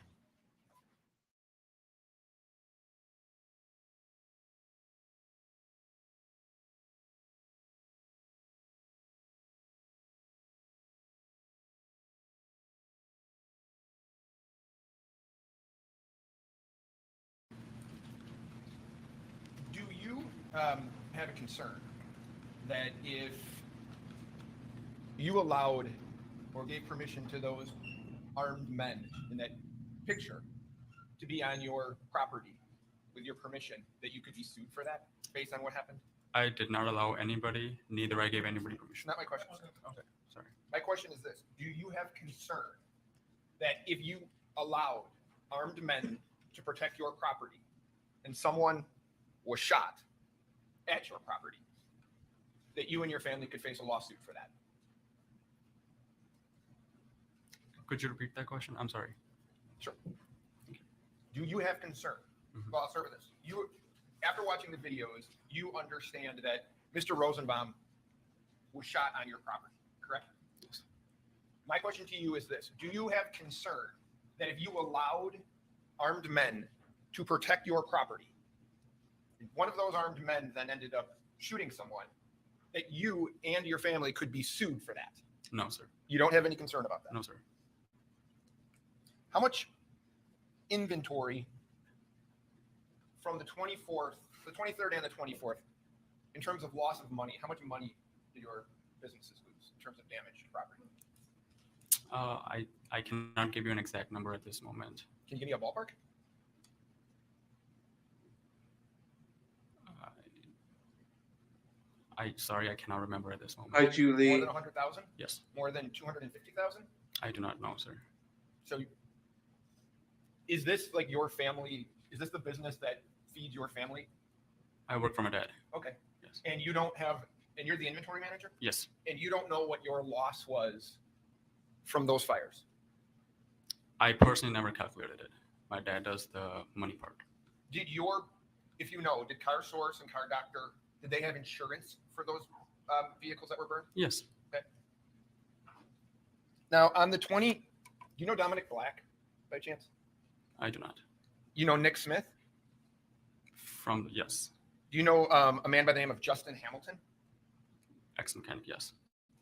have a concern that if you allowed or gave permission to those armed men in that picture to be on your property with your permission, that you could be sued for that based on what happened? I did not allow anybody, neither I gave anybody permission. Not my question. Okay, sorry. My question is this: do you have concern that if you allowed armed men to protect your property and someone was shot at your property, that you and your family could face a lawsuit for that? Could you repeat that question? I'm sorry. Sure. Do you have concern? Mhm. Well, I'll start with this. You, after watching the videos, you understand that Mr. Rosenbaum was shot on your property, correct? Yes. My question to you is this: do you have concern that if you allowed armed men to protect your property, one of those armed men then ended up shooting someone, that you and your family could be sued for that? No, sir. You don't have any concern about that? No, sir. How much inventory from the 24th, the 23rd and the 24th, in terms of loss of money, how much money did your businesses lose in terms of damage to property? I cannot give you an exact number at this moment. Can you give me a ballpark? Sorry, I cannot remember at this moment. Hi, More Julie. than 100,000? Yes, More than 250,000? I do not know, sir. So is this like your family? Is this the business that feeds your family? I work for my dad. Okay. Yes. And you don't have, and you're the inventory manager? Yes, And you don't know what your loss was from those fires? I personally never calculated it. My dad does the money part. Did your, if you know, did Car Source and Car Doctor, did they have insurance for those vehicles that were burned? Yes, Now, on the 20, do you know Dominic Black by chance? I do not. You know Nick Smith? Yes, Do you know a man by the name of Justin Hamilton? ex-mechanic, yes.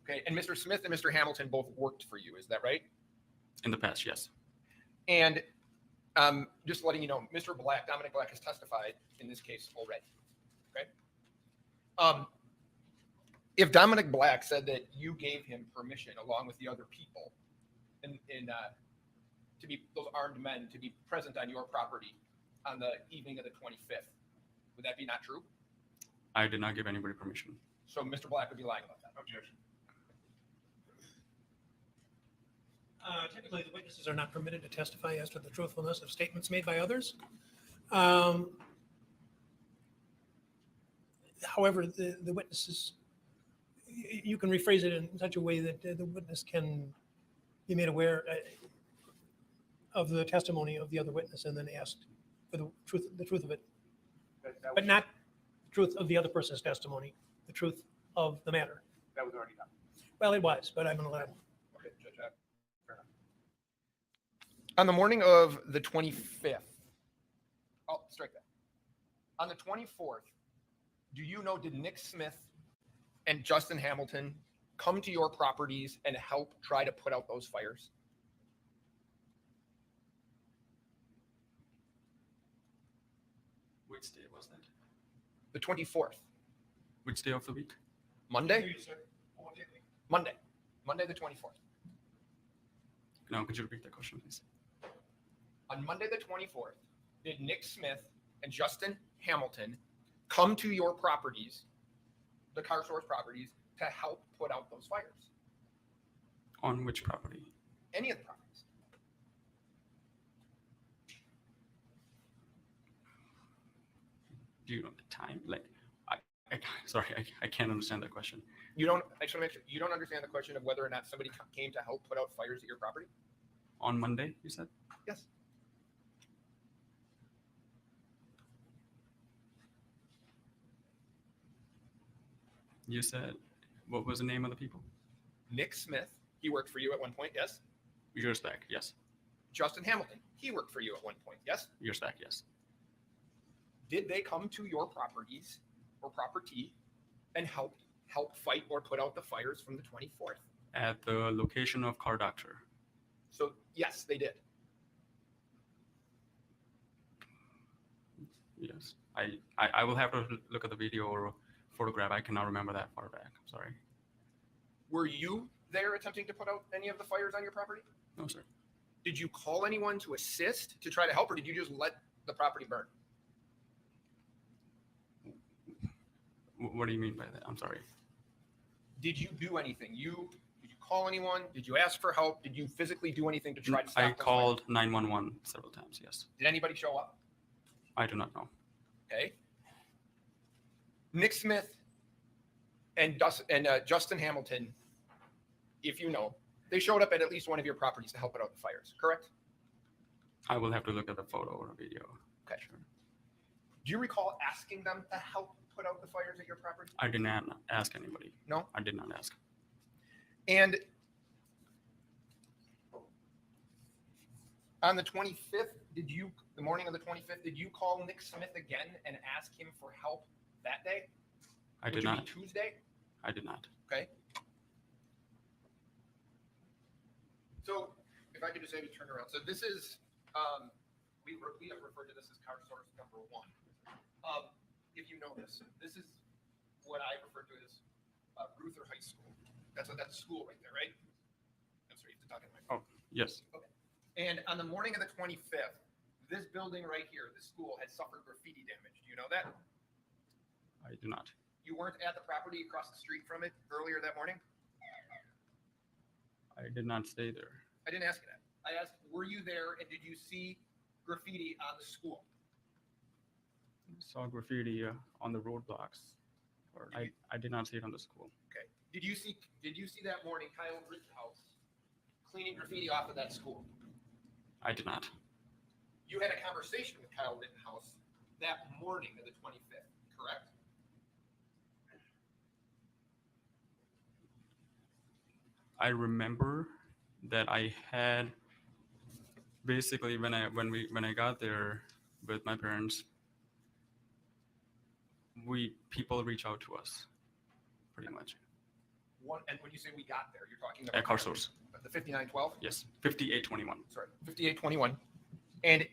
Okay, and Mr. Smith and Mr. Hamilton both worked for you, is that right? In the past, yes. And just letting you know, Mr. Black, Dominic Black, has testified in this case already. Okay. If Dominic Black said that you gave him permission, along with the other people, to be those armed men to be present on your property on the evening of the 25th, would that be not true? I did not give anybody permission. So Mr. Black would be lying about that. Objection. Typically, the witnesses are not permitted to testify as to the truthfulness of statements made by others. However, the witnesses, you can rephrase it in such a way that the witness can be made aware of the testimony of the other witness and then asked for the truth of it, but not the truth of the other person's testimony, the truth of the matter. That was already done. Well, it was, but I'm going to let him. Okay, Judge. Fair enough. On the morning of the 25th, oh, strike that. On the 24th, do you know, did Nick Smith and Justin Hamilton come to your properties and help try to put out those fires? Which day was that? The 24th. Which day of the week? Monday? Monday. Monday the 24th. No, could you repeat that question, please? On Monday the 24th, did Nick Smith and Justin Hamilton come to your properties, the Car Source properties, to help put out those fires? On which property? Any of the properties? Do you know the time? Like, sorry, I can't understand that question. You don't, I just want to make sure, you don't understand the question of whether or not somebody came to help put out fires at your property? On Monday, you said? Yes. You said, what was the name of the people? Nick Smith, he worked for you at one point, yes? Years back, yes. Justin Hamilton, he worked for you at one point, yes? Years back, yes. Did they come to your properties or property and help fight or put out the fires from the 24th? At the location of Car Doctor. So yes, they did. Yes. I will have to look at the video or photograph. I cannot remember that far back. Sorry. Were you there attempting to put out any of the fires on your property? No, sir. Did you call anyone to assist to try to help, or did you just let the property burn? What do you mean by that? I'm sorry. Did you do anything? Did you call anyone? Did you ask for help? Did you physically do anything to try to stop I the fire? called 911 several times. Yes. Did anybody show up? I do not know. Okay. Nick Smith and Justin Hamilton, if you know, they showed up at least one of your properties to help put out the fires, correct? I will have to look at the photo or video. Okay. Sure. Do you recall asking them to help put out the fires at your property? I did not ask anybody. No? I did not ask. And on the 25th, the morning of the 25th, did you call Nick Smith again and ask him for help that day? I did Which would not. be Tuesday? I did not. Okay. So if I could just maybe turn around. So this is, we have referred to this as car source number 1. If you know this is what I refer to as Ruther High School. That's school right there, right? That's where you have to talk in my phone. Oh, yes. Okay. And on the morning of the 25th, this building right here, this school, had suffered graffiti damage. Do you know that? I do not. You weren't at the property across the street from it earlier that morning? I did not stay there. I didn't ask you that. I asked, were you there and did you see graffiti on the school? Saw graffiti on the roadblocks. Or I did not see it on the school. Okay. Did you see that morning Kyle Rittenhouse cleaning graffiti off of that school? I did not. You had a conversation with Kyle Rittenhouse that morning of the 25th, correct? I remember that I had basically when I got there with my parents, people reach out to us, pretty much. And when you say we got there, you're talking At about car source. the 5912? Yes, 5821. Sorry, 5821. And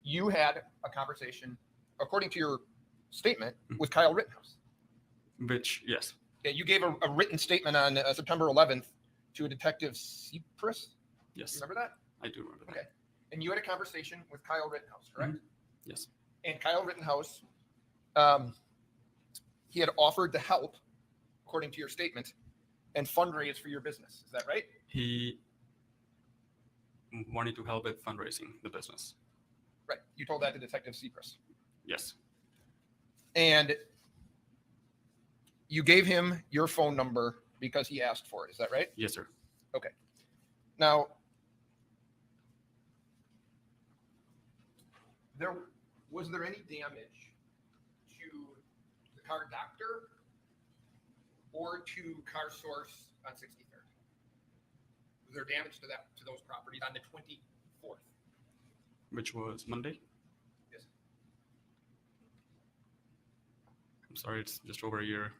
you had a conversation, according to your statement, with Kyle Rittenhouse. Which, yes, Yeah, you gave a written statement on September 11th to a detective Cypress. yes, You remember that? I do remember that. Okay. And you had a conversation with Kyle Rittenhouse, correct? Yes, And Kyle Rittenhouse, he had offered to help, according to your statement, and fundraise for your business. Is that right? he wanted to help with fundraising the business. Right. You told that to Detective Cypress. Yes, And you gave him your phone number because he asked for it. Is that right? yes, sir. Okay. Now, was there any damage to the car doctor or to Car Source on 63rd? Was there damage to those properties on the 24th? Which was Monday. Yes. I'm sorry, it's just over a year.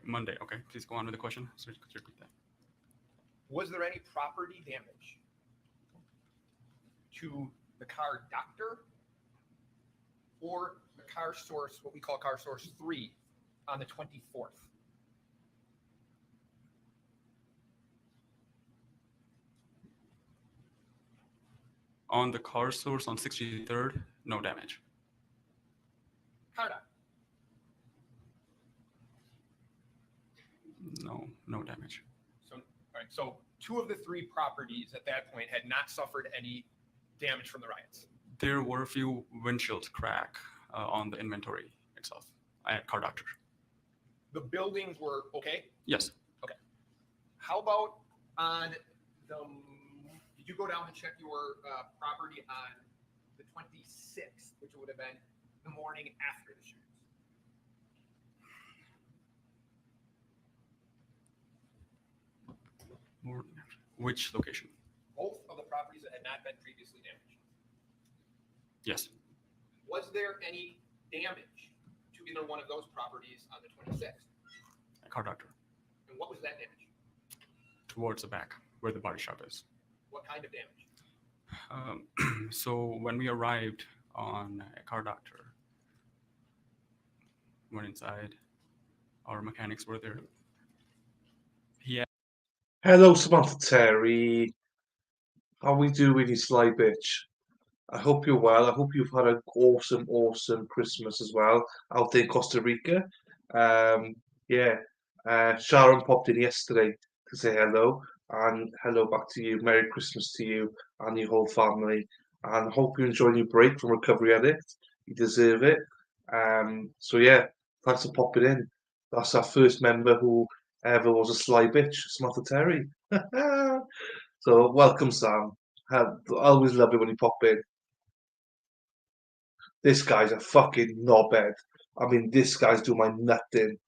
Monday. Okay, please go on with the question. So could you repeat that? Was there any property damage to the car doctor or the Car Source, what we call Car Source 3, on the 24th? On the car source on 63rd, no damage. Car doctor. No damage. So, all right. So 2 of the 3 properties at that point had not suffered any damage from the riots. There were a few windshields crack on the inventory itself at car doctor. The buildings were okay. Yes, How about on the? Did you go down and check your property on the 26th, which would have been the morning after the shootings? which location? Both of the properties that had not been previously damaged. Yes, Was there any damage to either one of those properties on the 26th? at car doctor. And what was that damage? Towards the back where the body shop is. What kind of damage? So when we arrived on a car doctor, went inside, our mechanics were there. He Hello, Samantha Terry. How we doing, you sly bitch? I hope you're well. I hope you've had an awesome Christmas as well out there in Costa Rica. Um, yeah, Sharon popped in yesterday to say hello, and hello back to you. Merry Christmas to you and your whole family, and hope you enjoy your break from Recovery Addict. You deserve it. So yeah, thanks for popping in. That's our first member who ever was a sly bitch, Samantha Terry. So welcome, Sam. I always love it when you pop in. This guy's a fucking knobhead. I mean, this guy's doing my nutting.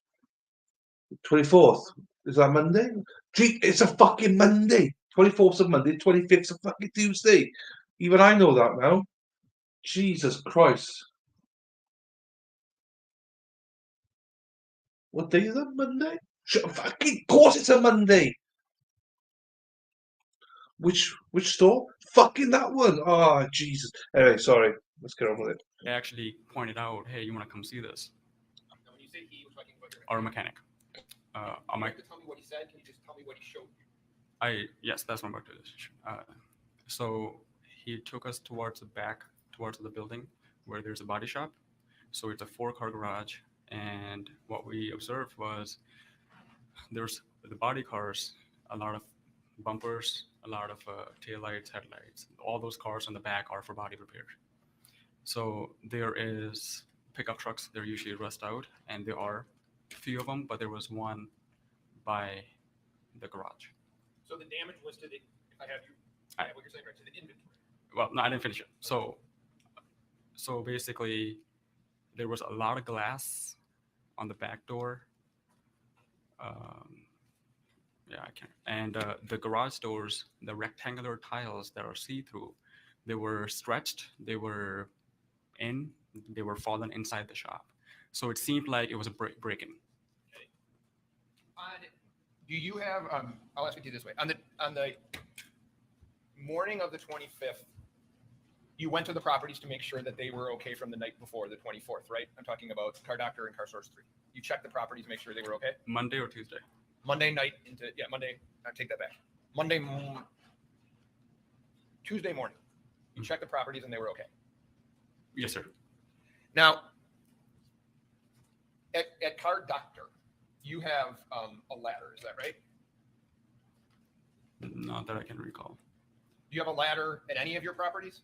24th. Is that Monday? Gee, it's a fucking Monday. 24th of Monday, 25th of fucking Tuesday. Even I know that now. Jesus Christ. What day is that? Monday? Fucking course it's a Monday. Which store? Fucking that one. Oh, Jesus. Anyway, sorry. Let's get on with it. actually pointed out, hey, you want to come see this? Now, when you say he was talking about your Our mechanic. you don't have to tell me what he said. Can you just tell me what he showed you? Yes, that's what I'm about to. So he took us towards the back, towards the building where there's a body shop. So it's a 4-car garage, and what we observed was there's the body cars, a lot of bumpers, a lot of taillights, headlights. All those cars on the back are for body repair. So there is pickup trucks. They're usually rust out, and there are a few of them, but there was one by the garage. So the damage was to the, if I have you, I have what you're saying, right, to the inventory. Well, no, I didn't finish it. So basically, there was a lot of glass on the back door. Yeah, I can't. And the garage doors, the rectangular tiles that are see-through, they were stretched. They were fallen inside the shop. So it seemed like it was a break-in. Do you have? I'll ask it to you this way: on the morning of the 25th, you went to the properties to make sure that they were okay from the night before, the 24th, right? I'm talking about Car Doctor and Car Source 3. You checked the properties, make sure they were okay. Monday or Tuesday? Monday night into Monday. I take that back. Tuesday morning, you checked the properties and they were okay. Yes, sir. Now, at Car Doctor, you have a ladder, is that right? Not that I can recall. Do you have a ladder at any of your properties?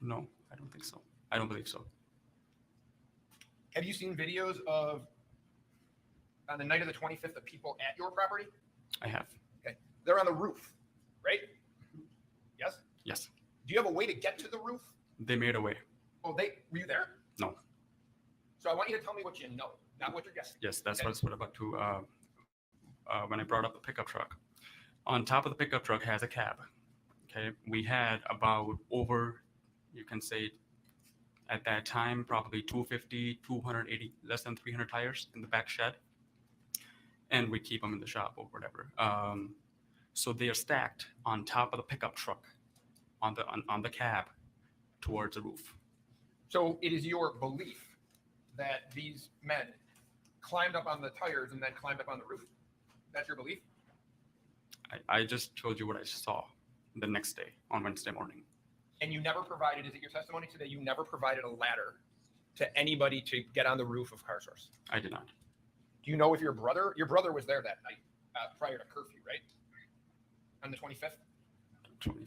No, I don't think so. I don't believe so. Have you seen videos of, on the night of the 25th, of people at your property? I have. Okay. They're on the roof, right? Yes? Yes. Do you have a way to get to the roof? They made a way. Oh, were you there? No. So I want you to tell me what you know, not what you're guessing. Yes, that's what I'm about to, when I brought up the pickup truck. On top of the pickup truck has a cab. Okay. We had about you can say at that time, probably 250, 280, less than 300 tires in the back shed. And we keep them in the shop or whatever. So they are stacked on top of the pickup truck on the cab towards the roof. So it is your belief that these men climbed up on the tires and then climbed up on the roof? That's your belief? I just told you what I saw the next day on Wednesday morning. And you never provided, is it your testimony today, you never provided a ladder to anybody to get on the roof of Car Source? I did not. Do you know if your brother was there that night prior to curfew, right? On the 25th? 25th.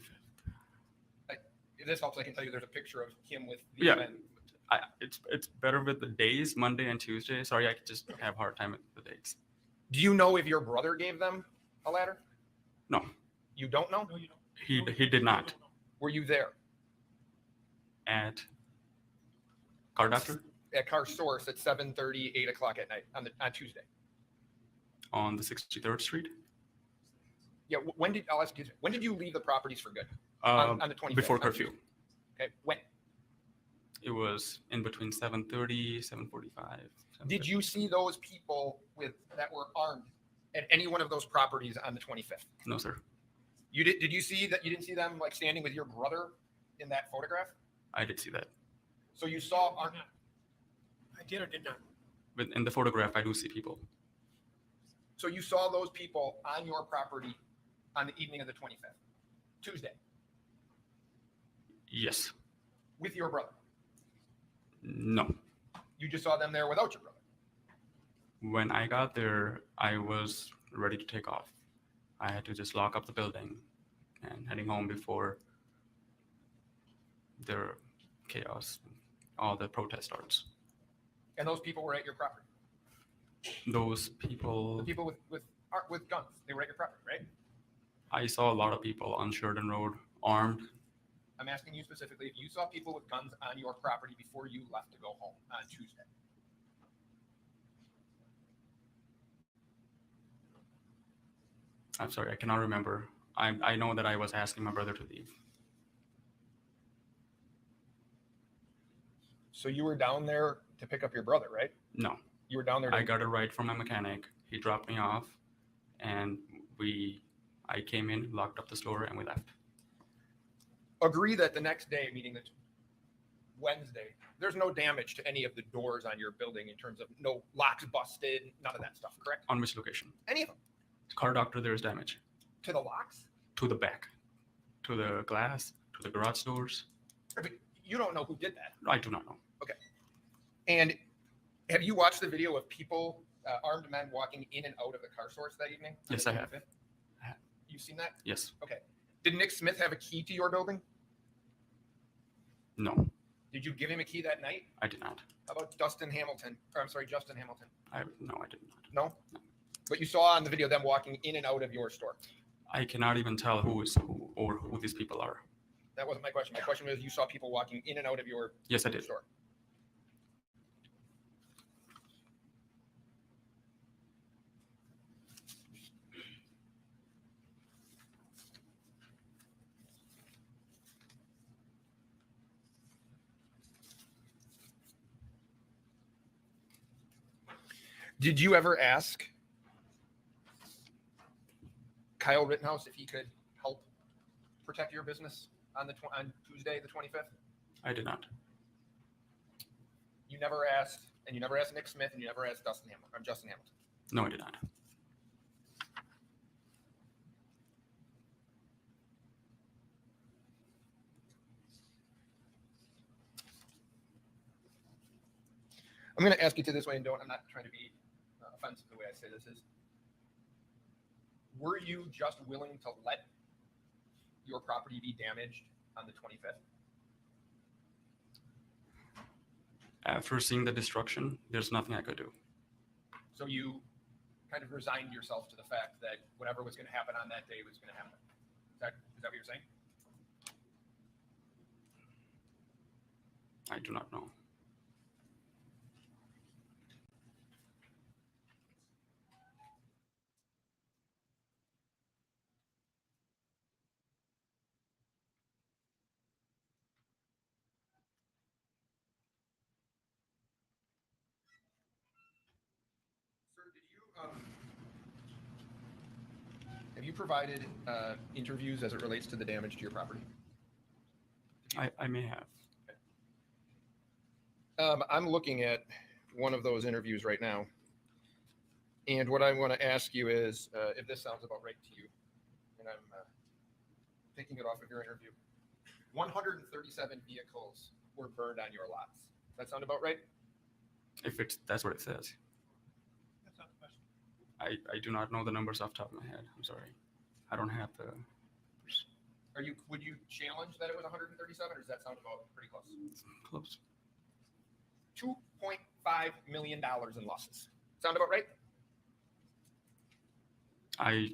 If this helps, I can tell you there's a picture of him with these men. It's better with the days, Monday and Tuesday. Sorry, I just have a hard time with the dates. Do you know if your brother gave them a ladder? No. You don't know? No, you don't. He did not. Were you there? At Car Doctor? At Car Source at 7:30, 8 o'clock at night on Tuesday. On the 63rd Street? Yeah. I'll ask you, when did you leave the properties for good? On the 25th. Before curfew. Okay. When? It was in between 7:30, 7:45. Did you see those people that were armed at any one of those properties on the 25th? No, sir. You did you see that? You didn't see them like standing with your brother in that photograph? I did see that. So you saw I did or did not? But in the photograph, I do see people. so you saw those people on your property on the evening of the 25th, Tuesday, Yes. with your brother. No. You just saw them there without your brother. When I got there, I was ready to take off. I had to just lock up the building and heading home before the chaos, all the protest starts. And those people were at your property. Those The people, people with guns, they were at your property, right? I saw a lot of people on Sheridan Road armed. I'm asking you specifically if you saw people with guns on your property before you left to go home on Tuesday. I'm sorry, I cannot remember. I know that I was asking my brother to leave. So you were down there to pick up your brother, right? No, You were down there. To, I got a ride from my mechanic. He dropped me off, and I came in, locked up the store, and we left. agree that the next day, meaning the Wednesday, there's no damage to any of the doors on your building in terms of no locks busted, none of that stuff, correct? On which location? Any of them Car doctor, there is damage to the locks? to the back, to the glass, to the garage doors. But you don't know who did that. I do not know. And have you watched the video of people, armed men walking in and out of the car source that evening? Yes, I have. You've seen that? Yes. Okay. Did Nick Smith have a key to your building? No, Did you give him a key that night? I did not. How about Justin Hamilton? No, I did not. No? But you saw on the video them walking in and out of your store. I cannot even tell who is who or who these people are. That wasn't my question. My question was you saw people walking in and out of your Yes, I did. store. Did you ever ask Kyle Rittenhouse if he could help protect your business on on Tuesday, the 25th? I did not. You never asked, and you never asked Nick Smith, and you never asked Justin Hamilton. No, I did not. I'm going to ask you to this way, and I'm not trying to be offensive the way I say this is. Were you just willing to let your property be damaged on the 25th? After seeing the destruction, there's nothing I could do. So you kind of resigned yourself to the fact that whatever was going to happen on that day was going to happen. Is that what you're saying? I do not know. Sir, have you provided interviews as it relates to the damage to your property? I may have. I'm looking at one of those interviews right now. And what I want to ask you is if this sounds about right to you. And I'm taking it off of your interview. 137 vehicles were burned on your lots. Does that sound about right? If that's what it says. That's not the question. I do not know the numbers off the top of my head. I'm sorry. I don't have the. Would you challenge that it was 137, or does that sound about pretty close? Close. $2.5 million in losses. Sound about right? I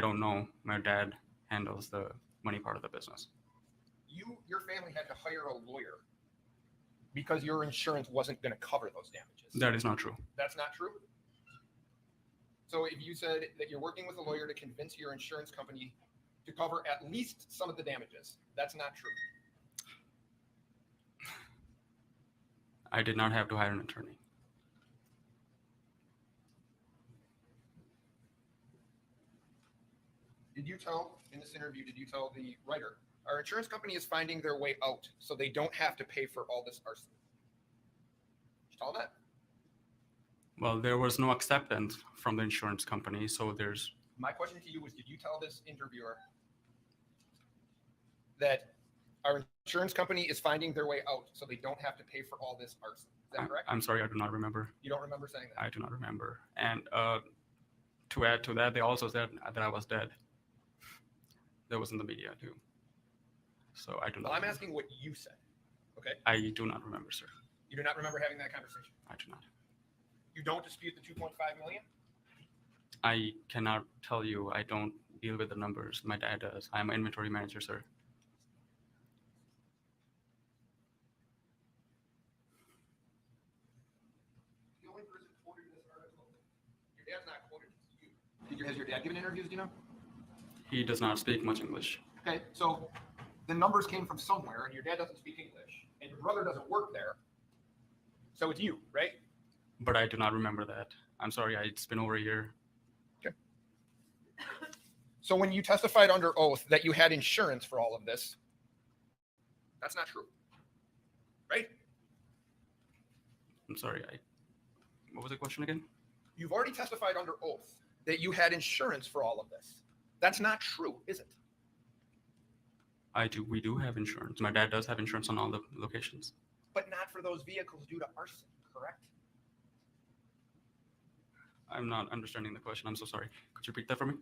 don't know. My dad handles the money part of the business. Your family had to hire a lawyer because your insurance wasn't going to cover those damages. That is not true. That's not true? So if you said that you're working with a lawyer to convince your insurance company to cover at least some of the damages, that's not true. I did not have to hire an attorney. did you tell, in this interview, did you tell the writer, our insurance company is finding their way out so they don't have to pay for all this arson? Did you tell that? Well, there was no acceptance from the insurance company, so there's. My question to you was, did you tell this interviewer that our insurance company is finding their way out so they don't have to pay for all this arson? Is that correct? I'm sorry, I do not remember. You don't remember saying that? I do not remember. And to add to that, they also said that I was dead. That was in the media too. So I do not. Well, I'm remember. asking what you said. Okay. I do not remember, sir. You do not remember having that conversation. I do not. You don't dispute the 2.5 million? I cannot tell you. I don't deal with the numbers. My dad does. I'm an inventory manager, sir. The only person quoted in this article, your dad's not quoted, it's you. Has your dad given interviews, do you know? He does not speak much English. Okay, so the numbers came from somewhere, and your dad doesn't speak English, and your brother doesn't work there. So it's you, right? But I do not remember that. I'm sorry. It's been over a year. Okay. So when you testified under oath that you had insurance for all of this, that's not true, right? I'm sorry. What was the question again? You've already testified under oath that you had insurance for all of this. That's not true, is it? I do. We do have insurance. My dad does have insurance on all the locations. But not for those vehicles due to arson, correct? I'm not understanding the question. I'm so sorry. Could you repeat that for me?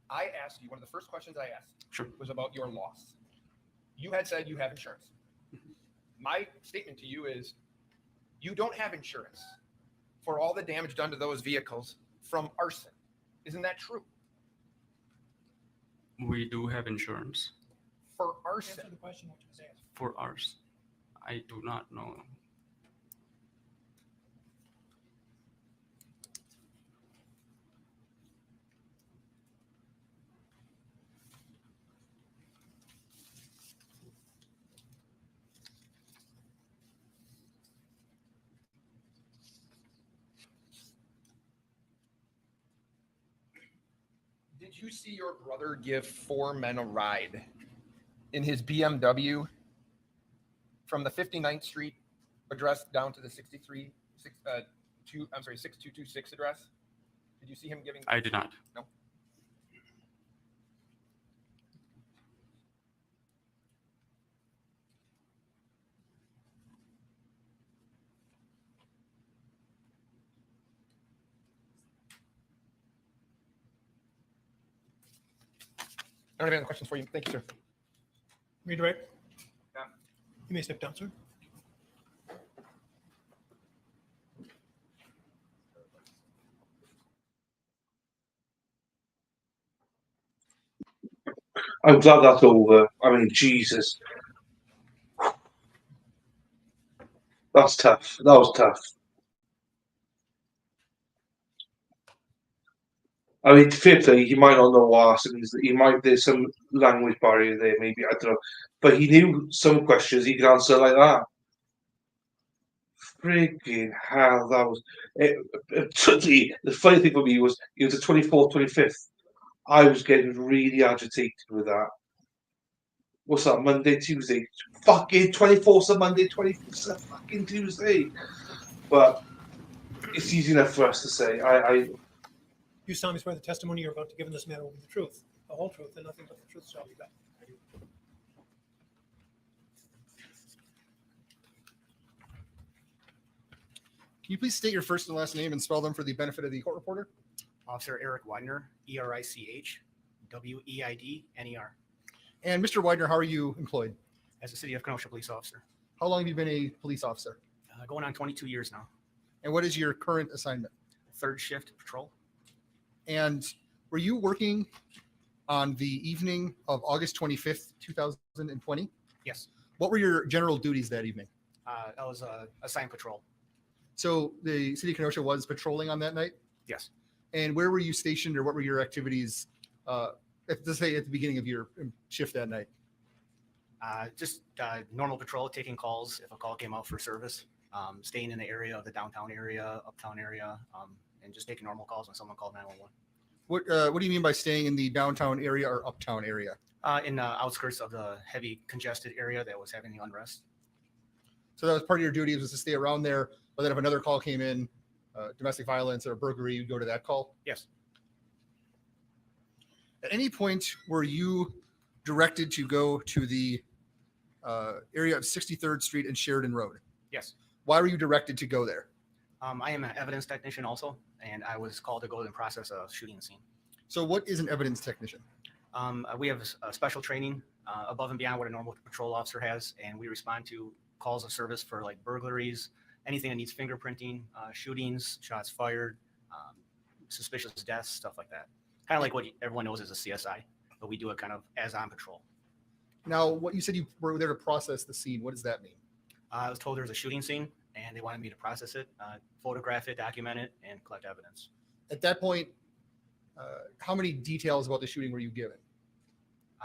I asked you, one of the first questions I asked Sure. was about your loss. You had said you have insurance. My statement to you is you don't have insurance for all the damage done to those vehicles from arson. Isn't that true? We do have insurance For arson. Answer the question which was asked. for ours. I do not know. Did you see your brother give 4 men a ride in his BMW from the 59th Street address down to the 6226 address? Did you see him giving? I did not. No. I don't have any other questions for you. Thank you, sir. Redirect. Yeah. You may step down, sir. I'm glad that's over. I mean, Jesus. That's tough. That was tough. I mean, fair play, he might not know what arson is. There's some language barrier there, maybe, I don't know. But he knew some questions he could answer like that. Freaking hell, that was. The funny thing for me was, it was the 24th, 25th. I was getting really agitated with that. What's that, Monday, Tuesday? Fucking 24th of Monday, 25th of fucking Tuesday. But it's easy enough for us to say. You solemnly swear the testimony you're about to give in this matter will be the truth, the whole truth, and nothing but the truth shall be done. Can you please state your first and last name and spell them for the benefit of the court reporter? Officer Eric Widener, ERICH, WEIDNER, And Mr. Widener, how are you employed? as a City of Kenosha police officer. How long have you been a police officer? Going on 22 years now. And what is your current assignment? Third shift patrol. And were you working on the evening of August 25th, 2020? Yes. What were your general duties that evening? I was assigned patrol. So the city of Kenosha was patrolling on that night? Yes. And where were you stationed, or what were your activities, let's say at the beginning of your shift that night? Just normal patrol, taking calls if a call came out for service, staying in the area of the downtown area, uptown area, and just taking normal calls when someone called 911. What do you mean by staying in the downtown area or uptown area? In the outskirts of the heavy congested area that was having the unrest. So that was part of your duties, was to stay around there, but then if another call came in, domestic violence or burglary, you'd go to that call? Yes. At any point were you directed to go to the area of 63rd Street and Sheridan Road? Yes. Why were you directed to go there? I am an evidence technician also, and I was called to go to the process of shooting scene. So what is an evidence technician? We have a special training above and beyond what a normal patrol officer has, and we respond to calls of service for like burglaries, anything that needs fingerprinting, shootings, shots fired, suspicious deaths, stuff like that. Kind of like what everyone knows as a CSI, but we do it kind of as on patrol. Now, what you said you were there to process the scene. What does that mean? I was told there was a shooting scene, and they wanted me to process it, photograph it, document it, and collect evidence. At that point, how many details about the shooting were you given?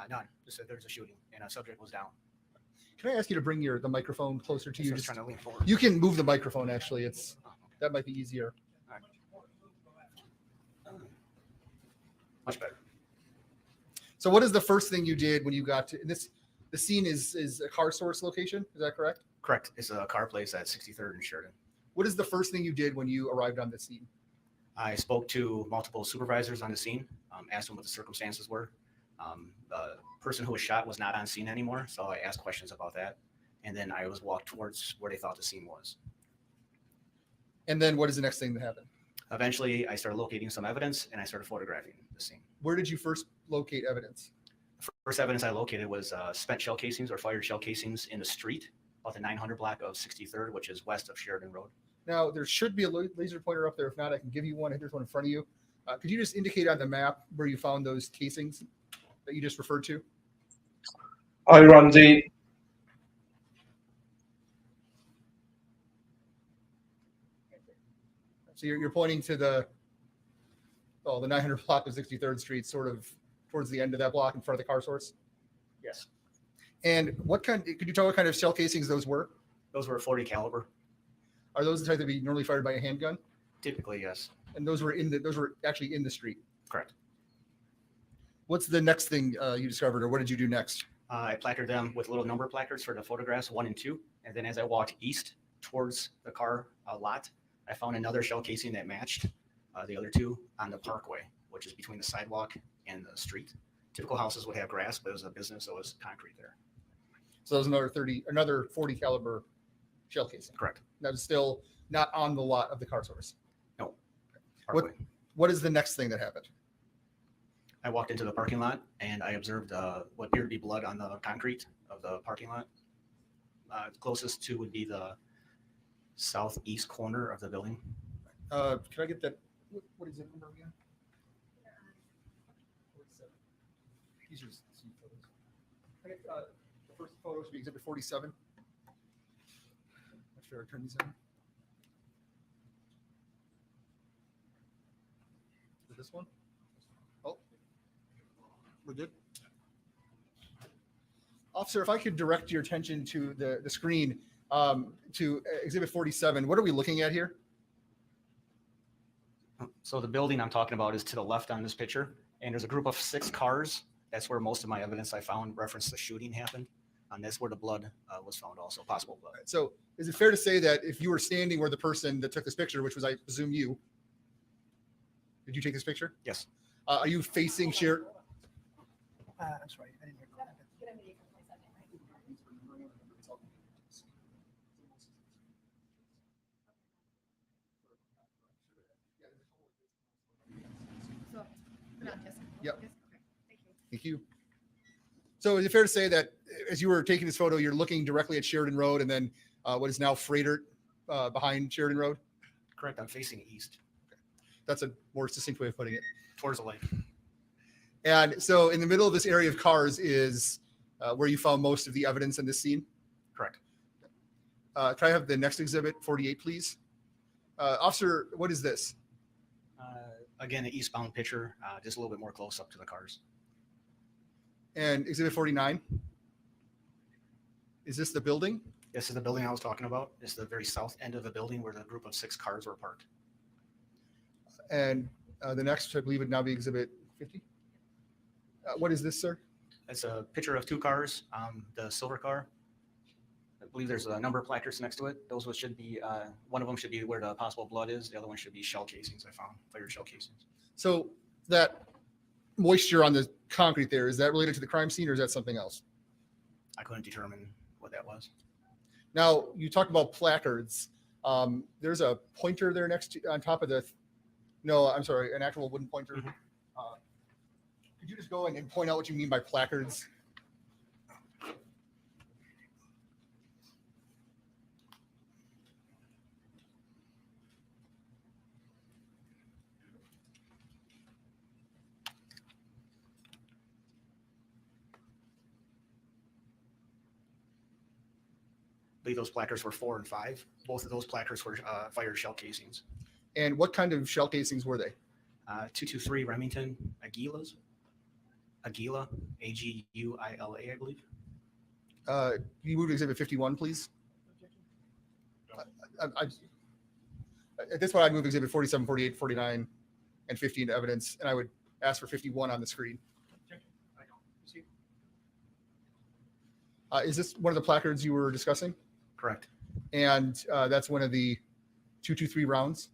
None. Just said there's a shooting, and a subject was down. Can I ask you to bring the microphone closer to So you? I was Just, trying to lean forward. you can move the microphone, actually. That might be easier. Much better. So what is the first thing you did when you got to this? The scene is a car source location. Is that correct? Correct. It's a car place at 63rd and Sheridan. What is the first thing you did when you arrived on the scene? I spoke to multiple supervisors on the scene, asked them what the circumstances were. The person who was shot was not on scene anymore, so I asked questions about that. And then I was walked towards where they thought the scene was. And then what is the next thing that happened? Eventually, I started locating some evidence, and I started photographing the scene. Where did you first locate evidence? The first evidence I located was spent shell casings or fired shell casings in the street, about the 900 block of 63rd, which is west of Sheridan Road. Now, there should be a laser pointer up there. If not, I can give you one. There's one in front of you. Could you just indicate on the map where you found those casings that you just referred to? Hi, Randy. So you're pointing to the 900 block of 63rd Street, sort of towards the end of that block in front of the car source. Yes. And could you tell what kind of shell casings those were? Those were 40 caliber. Are those the type that be normally fired by a handgun? Typically, yes. And those were actually in the street. Correct. What's the next thing you discovered, or what did you do next? I placarded them with little number placards for the photographs 1 and 2. And then as I walked east towards the car lot, I found another shell casing that matched the other two on the parkway, which is between the sidewalk and the street. Typical houses would have grass, but it was a business, so it was concrete there. So that was another 40 caliber shell casing. Correct. That is still not on the lot of the car source. No. What What is the next thing that happened? I walked into the parking lot and I observed what appeared to be blood on the concrete of the parking lot. Closest to would be the southeast corner of the building. Can I get that? What is it number again? These are some photos. Can I get, the first photo should be exhibit 47. Make sure I turn these in. Is it this one? Oh, we're good. Officer, if I could direct your attention to the screen to exhibit 47, what are we looking at here? So the building I'm talking about is to the left on this picture, and there's a group of 6 cars. That's where most of my evidence I found reference the shooting happened, and that's where the blood was found also, possible blood. So is it fair to say that if you were standing where the person that took this picture, which was, I presume, you, did you take this picture? Yes. Are you facing Sheridan? I'm sorry, I didn't hear. Yep. Thank you. So is it fair to say that as you were taking this photo, you're looking directly at Sheridan Road and then what is now Freighter behind Sheridan Road? Correct. I'm facing east. That's a more succinct way of putting it. Towards the lake. And so in the middle of this area of cars is where you found most of the evidence in this scene? Correct. Can I have the next exhibit, 48, please? Officer, what is this? Again, an eastbound picture, just a little bit more close up to the cars. And exhibit 49? Is this the building? This is the building I was talking about. It's the very south end of the building where the group of 6 cars were parked. And The next, I believe, would now be Exhibit 50. What is this, sir? It's a picture of two cars. The silver car, I believe there's a number of placards next to it. Those should be, one of them should be where the possible blood is. The other one should be shell casings I found, fired shell casings. So that moisture on the concrete there, is that related to the crime scene or is that something else? I couldn't determine what that was. Now, you talked about placards. There's a pointer there next to, on top of the, no, I'm sorry, an actual wooden pointer. Mhm. Could you just go and point out what you mean by placards? I believe those placards were 4 and 5. Both of those placards were fired shell casings. And what kind of shell casings were they? 223 Remington Aguilas. Aguila, Aguila, I believe. Can you move to Exhibit 51, please? At this point, I'd move Exhibit 47, 48, 49, and 50 into evidence, and I would ask for 51 on the screen. Is this one of the placards you were discussing? Correct. And that's one of the 223 rounds?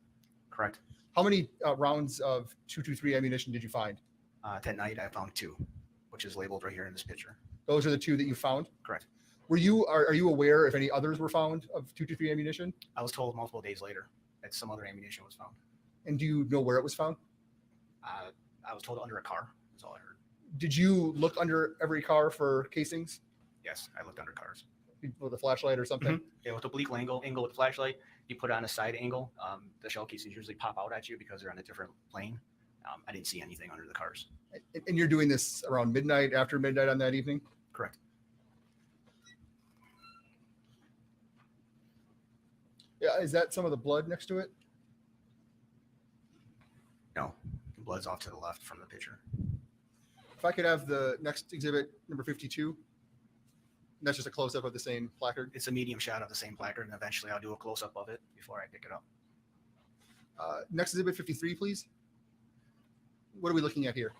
Correct. How many rounds of 223 ammunition did you find? That night I found 2, which is labeled right here in this picture. Those are the 2 that you found? Correct. Are you aware if any others were found of 223 ammunition? I was told multiple days later that some other ammunition was found. And do you know where it was found? I was told under a car. That's all I heard. Did you look under every car for casings Yes, I looked under cars. with a flashlight or something? Yeah, with a oblique angle with the flashlight, you put it on a side angle. The shell casings usually pop out at you because they're on a different plane. I didn't see anything under the cars. And you're doing this around midnight, after midnight on that evening? Correct. Yeah, is that some of the blood next to it? No, the blood's off to the left from the picture. If I could have the next exhibit, number 52. That's just a close-up of the same placard. It's a medium shot of the same placard, and eventually I'll do a close-up of it before I pick it up. Next exhibit 53, please. What are we looking at here?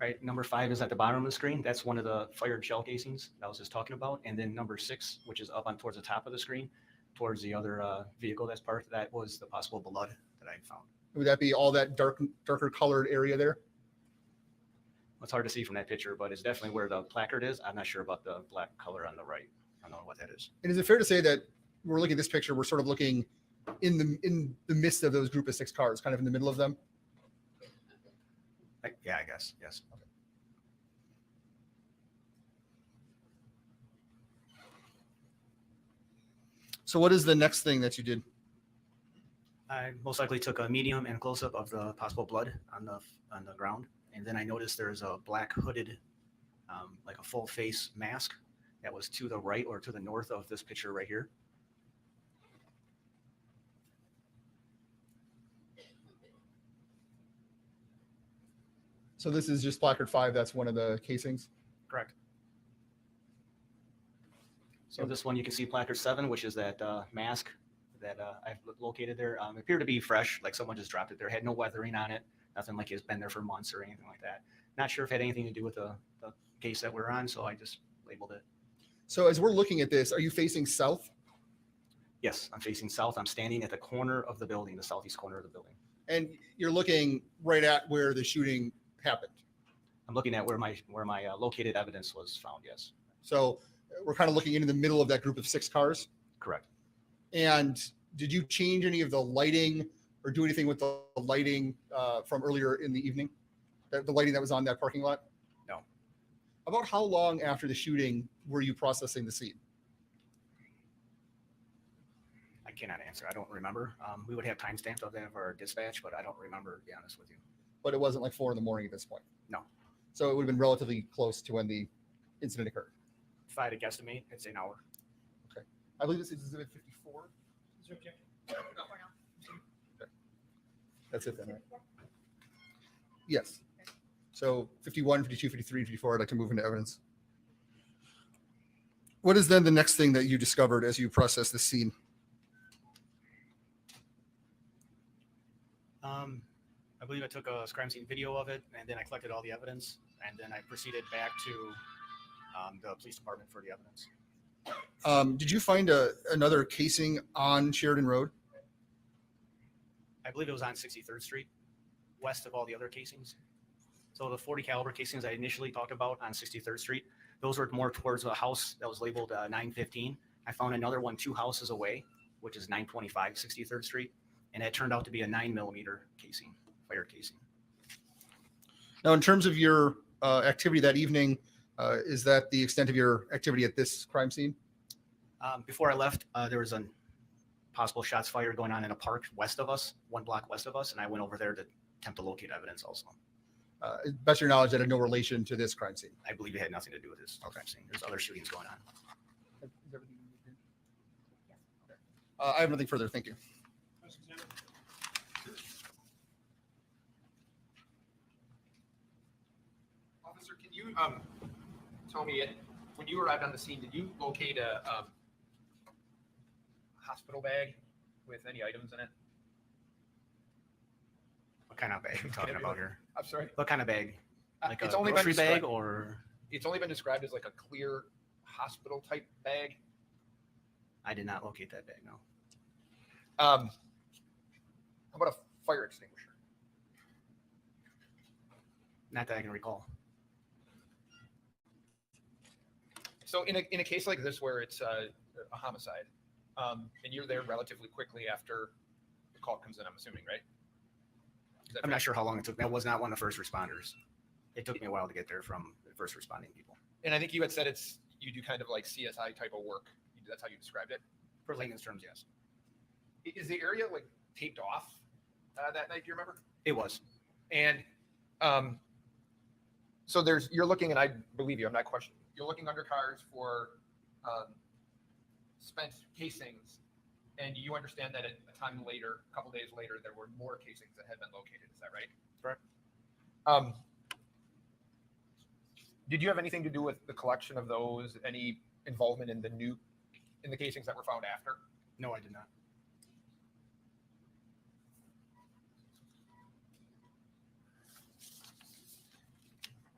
Right, number 5 is at the bottom of the screen. That's one of the fired shell casings that I was just talking about. And then number 6, which is up on towards the top of the screen, towards the other vehicle that's parked, that was the possible blood that I found. Would that be all that darker colored area there? It's hard to see from that picture, but it's definitely where the placard is. I'm not sure about the black color on the right. I don't know what that is. And is it fair to say that we're looking at this picture, we're sort of looking in the midst of those group of 6 cars, kind of in the middle of them? Yeah, I guess, yes. So what is the next thing that you did? I most likely took a medium and close-up of the possible blood on the ground. And then I noticed there's a black hooded, like a full face mask that was to the right or to the north of this picture right here. So this is just placard 5. That's one of the casings. Correct. So this one, you can see placard 7, which is that mask that I've located there. Appeared to be fresh, like someone just dropped it there. Had no weathering on it. Nothing like it's been there for months or anything like that. Not sure if it had anything to do with the case that we're on, so I just labeled it. So as we're looking at this, are you facing south? Yes, I'm facing south. I'm standing at the corner of the building, the southeast corner of the building. And you're looking right at where the shooting happened. I'm looking at where my located evidence was found. Yes. So we're kind of looking into the middle of that group of 6 cars. Correct. And did you change any of the lighting or do anything with the lighting from earlier in the evening? The lighting that was on that parking lot? No. About how long after the shooting were you processing the scene? I cannot answer. I don't remember. We would have timestamps of that of our dispatch, but I don't remember, to be honest with you. But it wasn't like 4 a.m. at this point? No. So it would have been relatively close to when the incident occurred? If I had to guesstimate, it's an hour. Okay. I believe this is exhibit 54. That's it then, right? Yes. So 51, 52, 53, 54, I'd like to move into evidence. What is then the next thing that you discovered as you process the scene? I believe I took a crime scene video of it, and then I collected all the evidence, and then I proceeded back to the police department for the evidence. Did you find another casing on Sheridan Road? I believe it was on 63rd Street, west of all the other casings. So the 40 caliber casings I initially talked about on 63rd Street, those were more towards a house that was labeled 915. I found another one 2 houses away, which is 925 63rd Street, and it turned out to be a 9mm casing, fire casing. Now, in terms of your activity that evening, is that the extent of your activity at this crime scene? Before I left, there was a possible shots fired going on in a park west of us, 1 block west of us, and I went over there to attempt to locate evidence also. Best of your knowledge, that had no relation to this crime scene. I believe it had nothing to do with this crime scene. There's other shootings going on. I have nothing further. Thank you. Officer, can you tell me, when you arrived on the scene, did you locate a hospital bag with any items in it? What kind of bag are you talking about here? I'm sorry. What kind of bag? Like It's a only been grocery bag described- or? It's only been described as like a clear hospital type bag. I did not locate that bag, no. How about a fire extinguisher? Not that I can recall. So in a case like this where it's a homicide, and you're there relatively quickly after the call comes in, I'm assuming, right? I'm not sure how long it took. That was not one of the first responders. It took me a while to get there from the first responding people. And I think you had said you do kind of like CSI type of work. That's how you described it. For layman's terms, yes. Is the area like taped off that night? Do you remember? It was. And so you're looking, and I believe you, I'm not questioning. You're looking under cars for spent casings, and you understand that a time later, a couple days later, there were more casings that had been located. Is that right? Correct. Did you have anything to do with the collection of those? Any involvement in the casings that were found after? No, I did not.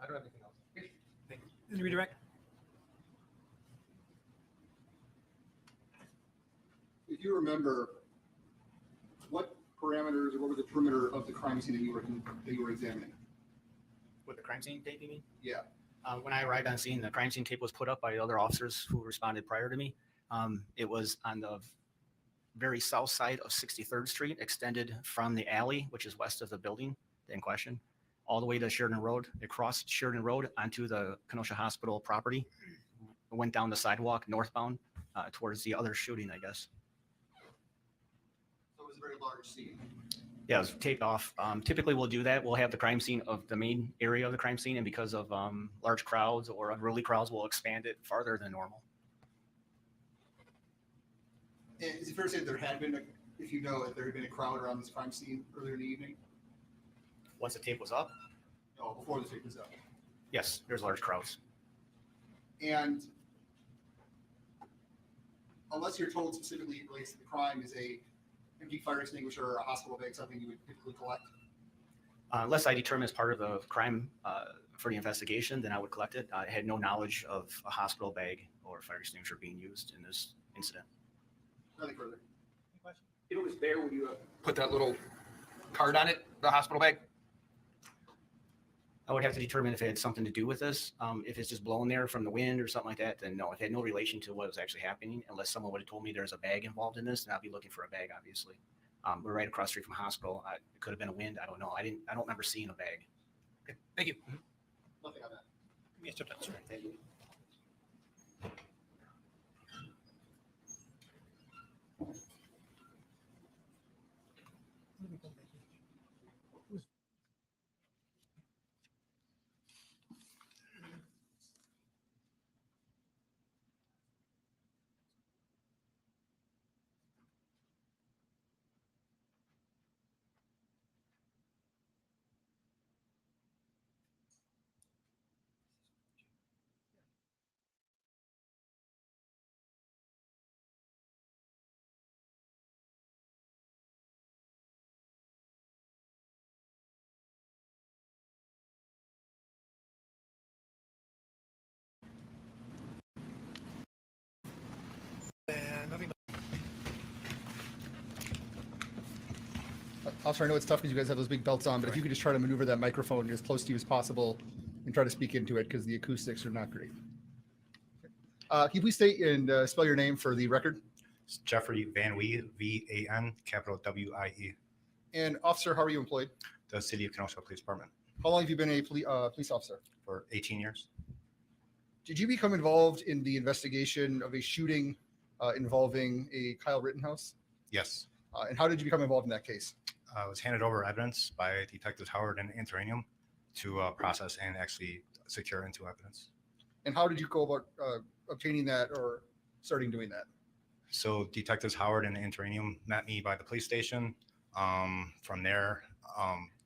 I don't have anything else. Okay. Thank you. Redirect. If you remember, what parameters or what was the perimeter of the crime scene that you were examining? With the crime scene tape, you mean? Yeah. When I arrived on scene, the crime scene tape was put up by other officers who responded prior to me. It was on the very south side of 63rd Street, extended from the alley, which is west of the building in question, all the way to Sheridan Road. It crossed Sheridan Road onto the Kenosha Hospital property, went down the sidewalk northbound towards the other shooting, I guess. So it was a very large scene. Yeah, it was taped off. Typically, we'll do that. We'll have the crime scene of the main area of the crime scene, and because of large crowds or unruly crowds, we'll expand it farther than normal. And is it fair to say that there had been, if you know, if there had been a crowd around this crime scene earlier in the evening? Once the tape was up, No, before the tape was up. yes, there's large crowds. And unless you're told specifically it relates to the crime, is a empty fire extinguisher or a hospital bag something you would typically collect? Unless I determine as part of the crime for the investigation, then I would collect it. I had no knowledge of a hospital bag or fire extinguisher being used in this incident. Nothing further. If it was there, would you have put that little card on it, the hospital bag? I would have to determine if it had something to do with this. If it's just blown there from the wind or something like that, then no. If it had no relation to what was actually happening, unless someone would have told me there's a bag involved in this, then I'd be looking for a bag, obviously. We're right across the street from a hospital. It could have been a wind. I don't know. I don't remember seeing a bag. Okay. Thank you. Nothing on that. Yes, Dr. Sir. Thank you. Officer, I know it's tough because you guys have those big belts on, but if you could just try to maneuver that microphone as close to you as possible and try to speak into it because the acoustics are not great. Can you please state and spell your name for the record? It's Jeffrey Van Wee, V-A-N, capital W-I-E, And officer, how are you employed? the City of Kenosha Police Department, How long have you been a police officer? for 18 years. Did you become involved in the investigation of a shooting involving a Kyle Rittenhouse? Yes. And how did you become involved in that case? I was handed over evidence by Detectives Howard and Antoranium to process and actually secure into evidence. And how did you go about obtaining that or starting doing that? So Detectives Howard and Antoranium met me by the police station. From there,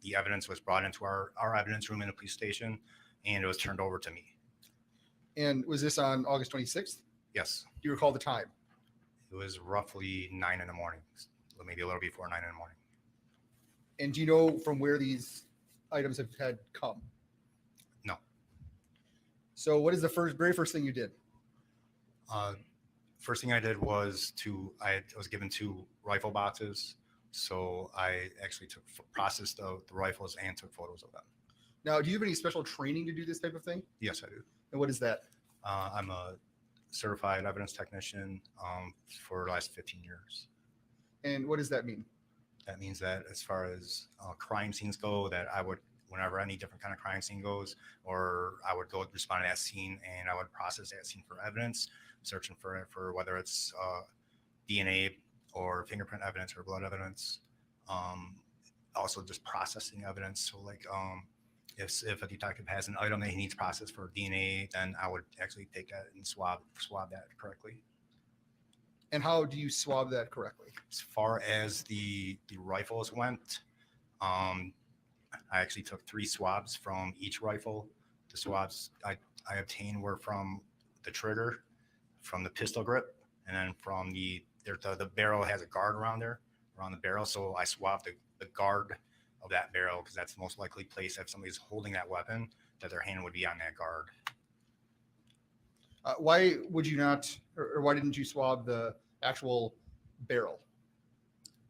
the evidence was brought into our evidence room in the police station, and it was turned over to me. And was this on August 26th? Yes. Do you recall the time? It was roughly 9 in the morning, maybe a little before 9 in the morning. And do you know from where these items have had come? No. So what is the very first thing you did? First thing I did was I was given 2 rifle boxes. So I actually processed the rifles and took photos of them. Now, do you have any special training to do this type of thing? Yes, I do. And what is that? I'm a certified evidence technician for the last 15 years. And what does that mean? That means that as far as crime scenes go, that I would, whenever any different kind of crime scene goes, or I would go respond to that scene and I would process that scene for evidence, searching for whether it's DNA or fingerprint evidence or blood evidence. Also just processing evidence. So like if a detective has an item that he needs processed for DNA, then I would actually take that and swab that correctly. And how do you swab that correctly? As far as the rifles went, I actually took 3 swabs from each rifle. The swabs I obtained were from the trigger, from the pistol grip, and then from the barrel has a guard around the barrel. So I swabbed the guard of that barrel because that's the most likely place if somebody's holding that weapon that their hand would be on that guard. Why would you not, or why didn't you swab the actual barrel?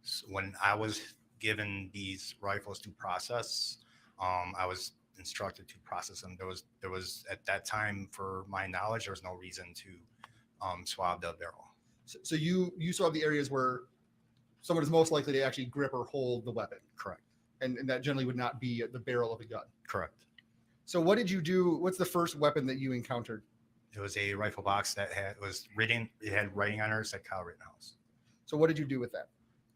So when I was given these rifles to process, I was instructed to process them. There was at that time, for my knowledge, there was no reason to swab the barrel. So you swab the areas where someone is most likely to actually grip or hold the weapon. Correct. And that generally would not be the barrel of a gun. Correct. So what did you do? What's the first weapon that you encountered? It was a rifle box that had writing on it, said Kyle Rittenhouse. So what did you do with that?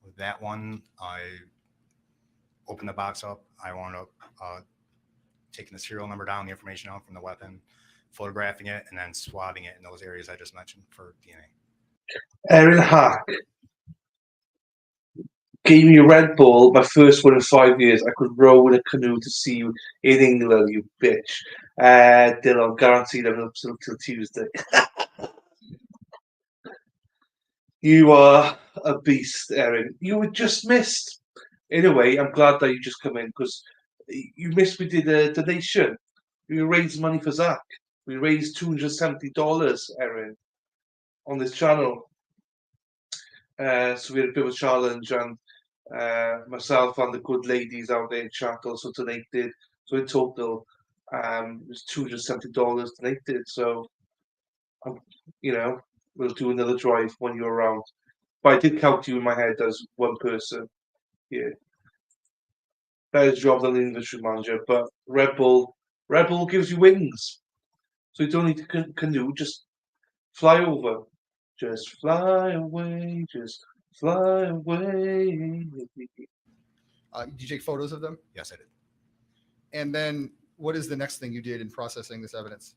With that one, I opened the box up. I wound up taking the serial number down, the information out from the weapon, photographing it, and then swabbing it in those areas I just mentioned for DNA. Aaron Hack gave me a Red Bull, my first one in 5 years. I could row in a canoe to see you in England, you bitch. Dylan, guaranteed I'm up till Tuesday. You are a beast, Aaron. You were just missed. In a way, I'm glad that you just come in because you missed. We did a donation. We raised money for Zach. We raised $270, Aaron, on this channel. So we had a bit of a challenge, and myself and the good ladies out there in chat also donated. So in total, it was $270 donated. So, we'll do another drive when you're around. But I did count you in my head as one person. Yeah. Better job than the industry manager. But Red Bull gives you wings. So you don't need to canoe, just fly over. Just fly away, just fly away. Did you take photos of them? Yes, I did. And then what is the next thing you did in processing this evidence?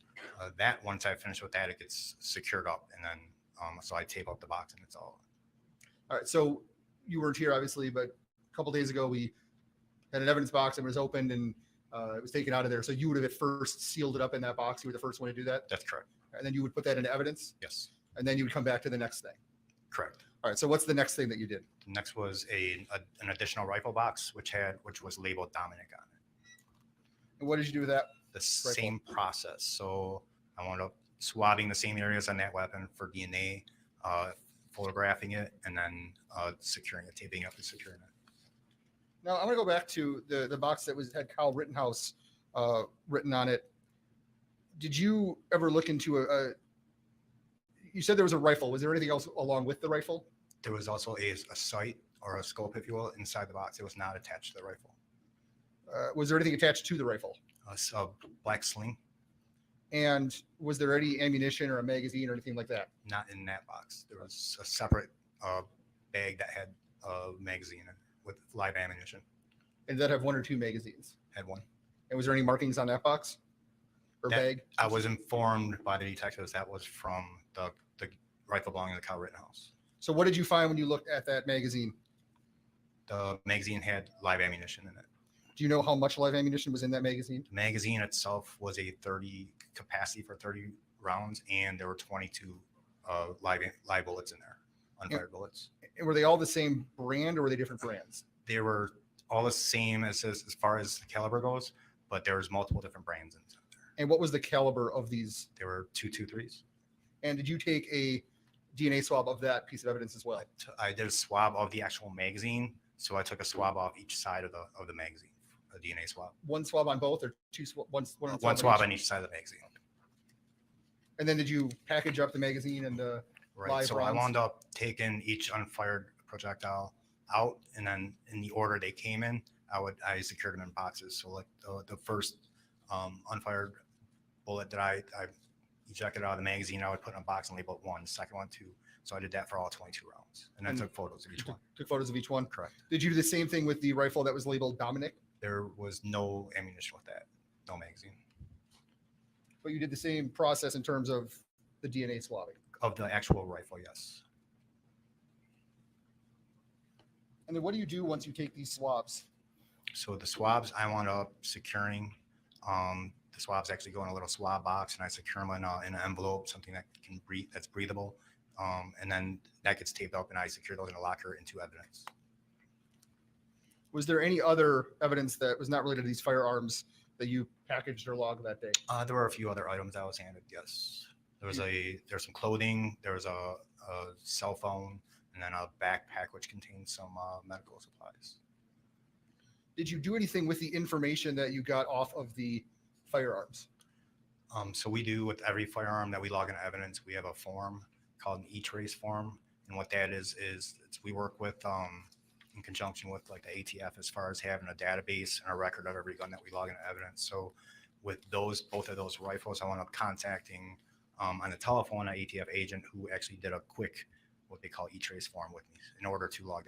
That once I finish with that, it gets secured up, and then so I tape up the box, and it's all. All right. So you weren't here, obviously, but a couple days ago we had an evidence box and it was opened and it was taken out of there. So you would have at first sealed it up in that box. You were the first one to do that. That's correct. And then you would put that into evidence. Yes. And then you would come back to the next thing. Correct. All right. So what's the next thing that you did? The next was an additional rifle box, which was labeled Dominic on it. And what did you do with that? The same process. So I wound up swabbing the same areas on that weapon for DNA, photographing it, and then securing it, taping it up and securing it. Now I'm going to go back to the box that had Kyle Rittenhouse written on it. Did you ever look into you said there was a rifle. Was there anything else along with the rifle? There was also a sight or a scope, if you will, inside the box. It was not attached to the rifle. Was there anything attached to the rifle? A black sling, And was there any ammunition or a magazine or anything like that? not in that box. There was a separate bag that had a magazine in it with live ammunition. And did that have one or two magazines? Had one. And was there any markings on that box or That- bag? I was informed by the detectives that was from the rifle belonging to Kyle Rittenhouse. So what did you find when you looked at that magazine? The magazine had live ammunition in it. Do you know how much live ammunition was in that magazine? The magazine itself was a 30 capacity for 30 rounds, and there were 22 live bullets in there, unfired bullets. And were they all the same brand or were they different brands? They were all the same as far as the caliber goes, but there was multiple different brands in there. And what was the caliber of these? There were 223s. And did you take a DNA swab of that piece of evidence as well? I did a swab of the actual magazine, so I took a swab off each side of the magazine, a DNA swab. One swab on both or two one One swab on each side of the magazine. And then did you package up the magazine and the Right. live So rounds? I wound up taking each unfired projectile out, and then in the order they came in, I secured them in boxes. So like the first unfired bullet that I ejected out of the magazine, I would put in a box and label it 1, the second one 2. So I did that for all 22 rounds, and then took photos of each one. Took photos of each one? Correct. Did you do the same thing with the rifle that was labeled Dominic? There was no ammunition with that, no magazine. But you did the same process in terms of the DNA swabbing? Of the actual rifle, yes. And then what do you do once you take these swabs? So the swabs I wound up securing. The swabs actually go in a little swab box, and I secure them in an envelope, something that can breathe, that's breathable. And then that gets taped up, and I secure those in a locker into evidence. Was there any other evidence that was not related to these firearms that you packaged or logged that day? There were a few other items I was handed. Yes, there's some clothing, there was a cell phone, and then a backpack which contained some medical supplies. Did you do anything with the information that you got off of the firearms? So we do with every firearm that we log into evidence, we have a form called an E-Trace form, and what that is we work with in conjunction with like the ATF as far as having a database and a record of every gun that we log into evidence. So with both of those rifles, I wound up contacting on the telephone an ATF agent who actually did a quick what they call E-Trace form with me in order to log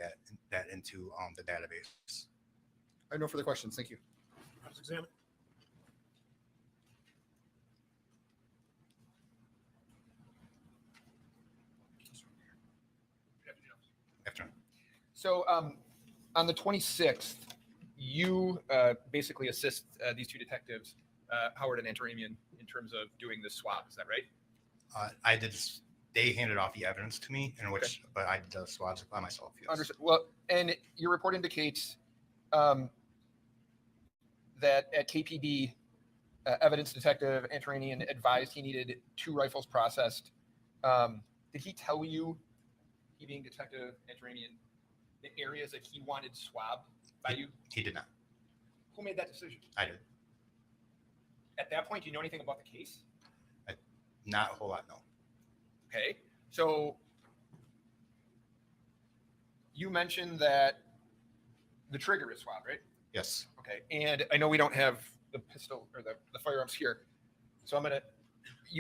that into the database. I have no further questions. Thank you. Let's examine. Afternoon. So on the 26th, you basically assist these two detectives, Howard and Antaramian, in terms of doing this swab. Is that right? I did. They handed off the evidence to me, in which, but I did the swabs by myself. Yes. Understood. Well, and your report indicates that at KPB, evidence detective Antaramian advised he needed 2 rifles processed. Did he tell you, he being Detective Antaramian, the areas that he wanted swabbed by you? He did not. Who made that decision? I did. At that point, do you know anything about the case? Not a whole lot, no. Okay, so you mentioned that the trigger is swabbed, right? Yes. Okay, and I know we don't have the pistol or the firearms here, so I'm gonna.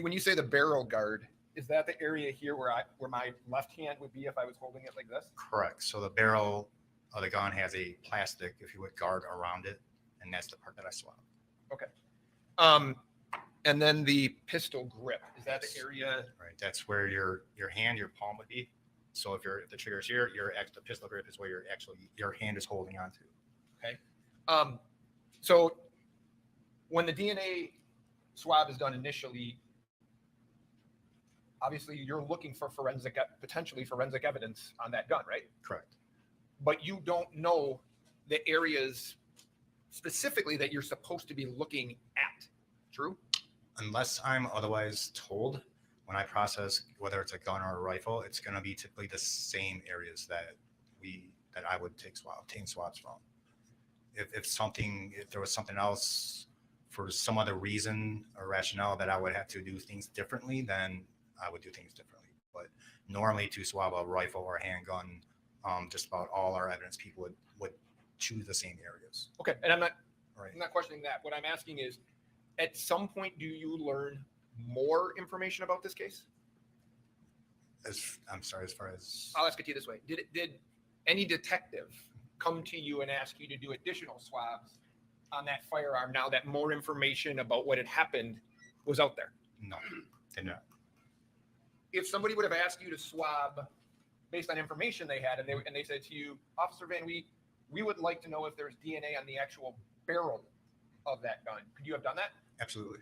When you say the barrel guard, is that the area here where my left hand would be if I was holding it like this? Correct. So the barrel of the gun has a plastic, if you would, guard around it, and that's the part that I swabbed. Okay. And then the pistol grip, is that the area? Right. That's where your hand, your palm would be. So if the trigger is here, the pistol grip is where your hand is holding onto. Okay. So when the DNA swab is done initially, obviously you're looking for potentially forensic evidence on that gun, right? Correct. But you don't know the areas specifically that you're supposed to be looking at. True? Unless I'm otherwise told, when I process, whether it's a gun or a rifle, it's going to be typically the same areas that I would obtain swabs from. if there was something else for some other reason or rationale that I would have to do things differently, then I would do things differently. But normally to swab a rifle or a handgun, just about all our evidence people would choose the same areas. Okay, and I'm not Right. questioning that. What I'm asking is, at some point, do you learn more information about this case? I'm sorry, as far as I'll ask it to you this way: Did any detective come to you and ask you to do additional swabs on that firearm now that more information about what had happened was out there? no, did not. If somebody would have asked you to swab based on information they had, and they said to you, Officer Van Wee, we would like to know if there's DNA on the actual barrel of that gun, could you have done that? Absolutely.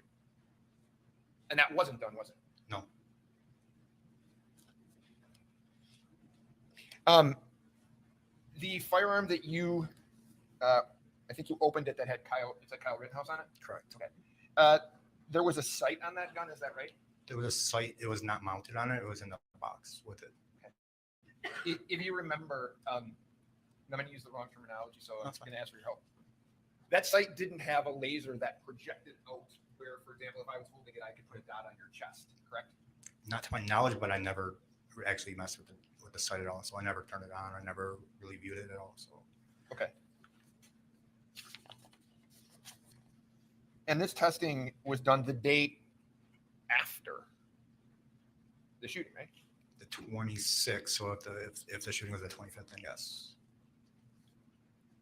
And that wasn't done, was it? No. The firearm that you, I think you opened it that had Kyle Rittenhouse on it? Correct. Okay. There was a sight on that gun, is that right? There was a sight. It was not mounted on it. It was in the box with it. If you remember, I'm going to use the wrong terminology, so I'm That's going to ask for your help. That sight didn't have a laser that projected out where, for example, if I was holding it, I could put a dot on your chest, correct? Not to my knowledge, but I never actually messed with the sight at all. So I never turned it on. I never really viewed it at all. So Okay. And this testing was done the day after the shooting, right? the 26th. So if the shooting was the 25th, then yes.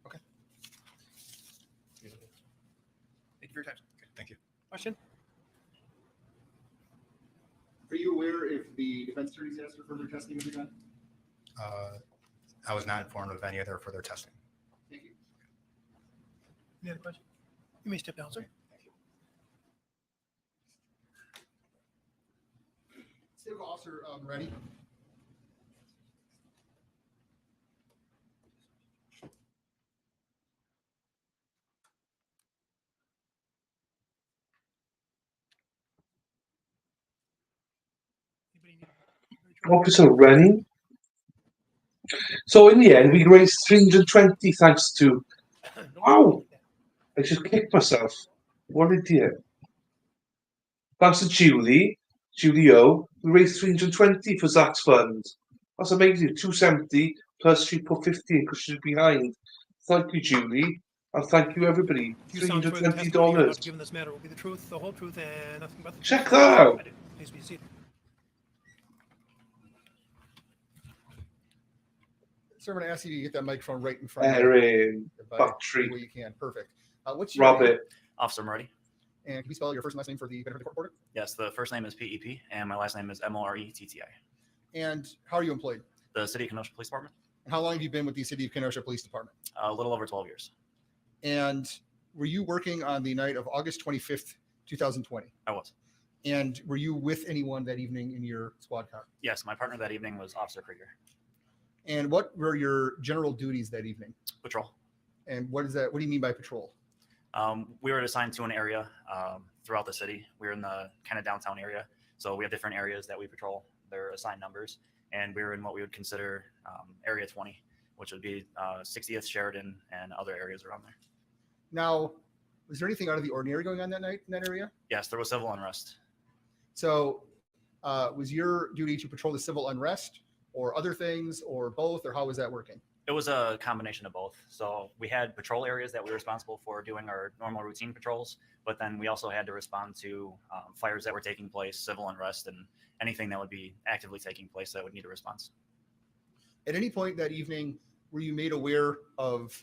Okay. Thank you for your time. Okay, thank you. Question? Are you aware if the defense attorneys asked for further testing of the gun? I was not informed of any other further testing. Thank you. Any other question? You may step down, sir. State Officer ready. Officer Rennie. So in the end, we raised 320 thanks to. Wow! I just kicked myself. What an idiot. Thanks to Julie O, we raised 320 for Zach's fund. That's amazing. 270 plus she put 15 because she's behind. Thank you, Julie. And thank you, everybody. If you sound sure the testimony you're about to $320. give in this matter will be the truth, the whole truth, and nothing but the truth. Check that out. Please be seated. Sir, I'm going to ask you to get that microphone right in front of Erin, you. battery. Way you can. Perfect. What's your name? Rabbit. Officer Moretti. And can you spell your first and last name for the benefit of the court reporter? Yes, the first name is PEP, and my last name is MORETTI. And how are you employed? The City of Kenosha Police Department. And how long have you been with the City of Kenosha Police Department? A little over 12 years. And were you working on the night of August 25th, 2020? I was. And were you with anyone that evening in your squad car? Yes, my partner that evening was Officer Krieger. And what were your general duties that evening? Patrol. And what is that? What do you mean by patrol? We were assigned to an area throughout the city. We were in the kind of downtown area. So we have different areas that we patrol. They're assigned numbers. And we were in what we would consider Area 20, which would be 60th, Sheridan, and other areas around there. Now, was there anything out of the ordinary going on that night in that area? Yes, there was civil unrest. So was your duty to patrol the civil unrest or other things or both, or how was that working? It was a combination of both. So we had patrol areas that we were responsible for doing our normal routine patrols, but then we also had to respond to fires that were taking place, civil unrest, and anything that would be actively taking place that would need a response. At any point that evening, were you made aware of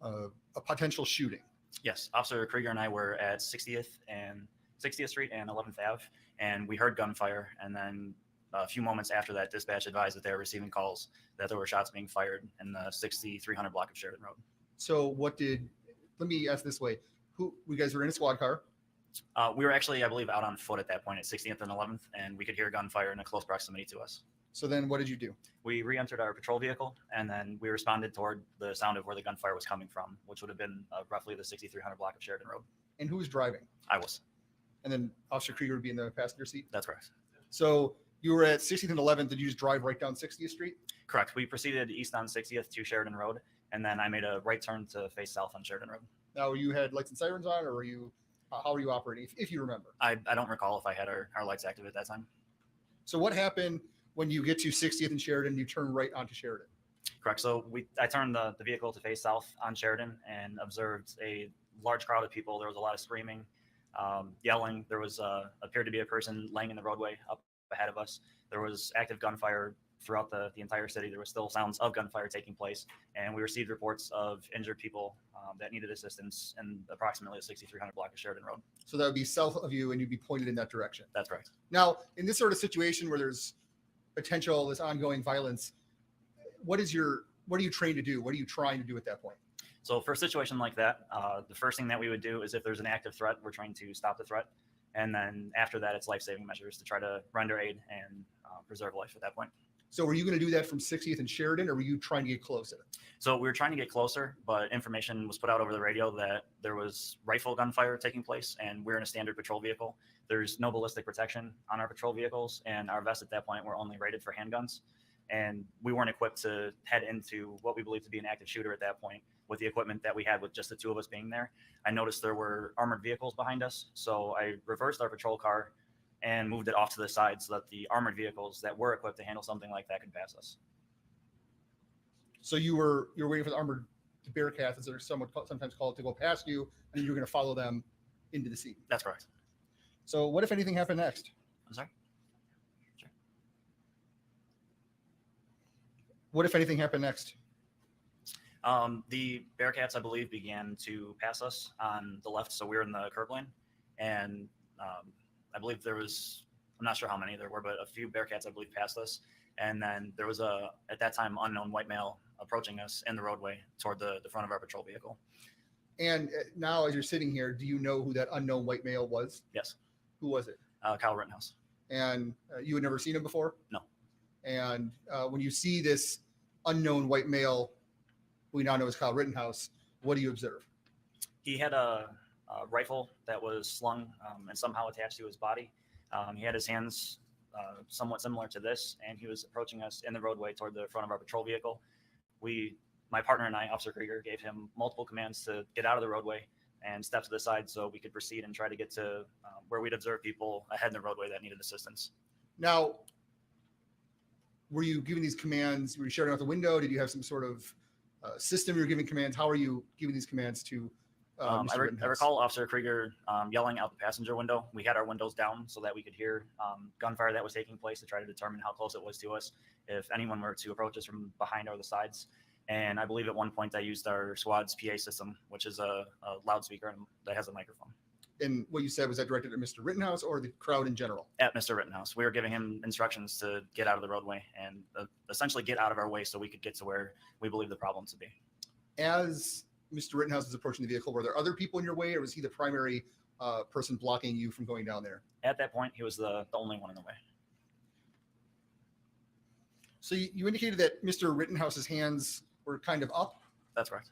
a potential shooting? Yes, Officer Krieger and I were at 60th Street and 11th Ave, and we heard gunfire. And then a few moments after that, dispatch advised that they were receiving calls that there were shots being fired in the 6300 block of Sheridan Road. So let me ask this way. You guys were in a squad car? We were actually, I believe, out on foot at that point at 60th and 11th, and we could hear gunfire in a close proximity to us. So then what did you do? We re-entered our patrol vehicle, and then we responded toward the sound of where the gunfire was coming from, which would have been roughly the 6300 block of Sheridan Road. And who was driving? I was. And then Officer Krieger would be in the passenger seat? That's correct. So You were at 60th and 11th. Did you just drive right down 60th Street? Correct. We proceeded east on 60th to Sheridan Road, and then I made a right turn to face south on Sheridan Road. Now, you had lights and sirens on, or were you? How were you operating, if you remember? I don't recall if I had our lights active at that time. So what happened when you get to 60th and Sheridan? You turn right onto Sheridan. Correct. So I turned the vehicle to face south on Sheridan and observed a large crowd of people. There was a lot of screaming, yelling. There was appeared to be a person laying in the roadway up ahead of us. There was active gunfire throughout the entire city. There was still sounds of gunfire taking place, and we received reports of injured people that needed assistance in approximately the 6300 block of Sheridan Road. So that would be south of you, and you'd be pointed in that direction. That's correct. Now, in this sort of situation where there's potential, this ongoing violence, what are you trained to do? What are you trying to do at that point? So for a situation like that, the first thing that we would do is if there's an active threat, we're trying to stop the threat. And then after that, it's life-saving measures to try to render aid and preserve life at that point. So were you going to do that from 60th and Sheridan, or were you trying to get closer? So we were trying to get closer, but information was put out over the radio that there was rifle gunfire taking place, and we're in a standard patrol vehicle. There's no ballistic protection on our patrol vehicles, and our vests at that point were only rated for handguns. And we weren't equipped to head into what we believe to be an active shooter at that point with the equipment that we had with just the two of us being there. I noticed there were armored vehicles behind us, so I reversed our patrol car and moved it off to the side so that the armored vehicles that were equipped to handle something like that could pass us. So you were waiting for the armored Bearcats, as they're sometimes called, to go past you, and you were going to follow them into the scene. That's correct. So what, if anything, happened next? I'm sorry? What, if anything, happened next? The Bearcats, I believe, began to pass us on the left, so we were in the curb lane, and I believe there was, I'm not sure how many there were, but a few Bearcats, I believe, passed us, and then there was at that time, unknown white male approaching us in the roadway toward the front of our patrol vehicle. And now, as you're sitting here, do you know who that unknown white male was? Yes. Who was it? Kyle Rittenhouse. And you had never seen him before? No. And when you see this unknown white male, who we now know as Kyle Rittenhouse, what do you observe? He had a rifle that was slung and somehow attached to his body. He had his hands somewhat similar to this, and he was approaching us in the roadway toward the front of our patrol vehicle. My partner and I, Officer Krieger, gave him multiple commands to get out of the roadway and step to the side so we could proceed and try to get to where we'd observe people ahead in the roadway that needed assistance. Now, were you giving these commands? Were you shouting out the window? Did you have some sort of system you were giving commands? How are you giving these commands to Mr. Rittenhouse? I recall Officer Krieger yelling out the passenger window. We had our windows down so that we could hear gunfire that was taking place to try to determine how close it was to us if anyone were to approach us from behind or the sides. And I believe at one point I used our SWAT's PA system, which is a loudspeaker that has a microphone. And what you said, was that directed at Mr. Rittenhouse or the crowd in general? At Mr. Rittenhouse. We were giving him instructions to get out of the roadway and essentially get out of our way so we could get to where we believe the problem to be. As Mr. Rittenhouse was approaching the vehicle, were there other people in your way, or was he the primary person blocking you from going down there? At that point, he was the only one in the way. So you indicated that Mr. Rittenhouse's hands were kind of up? That's right.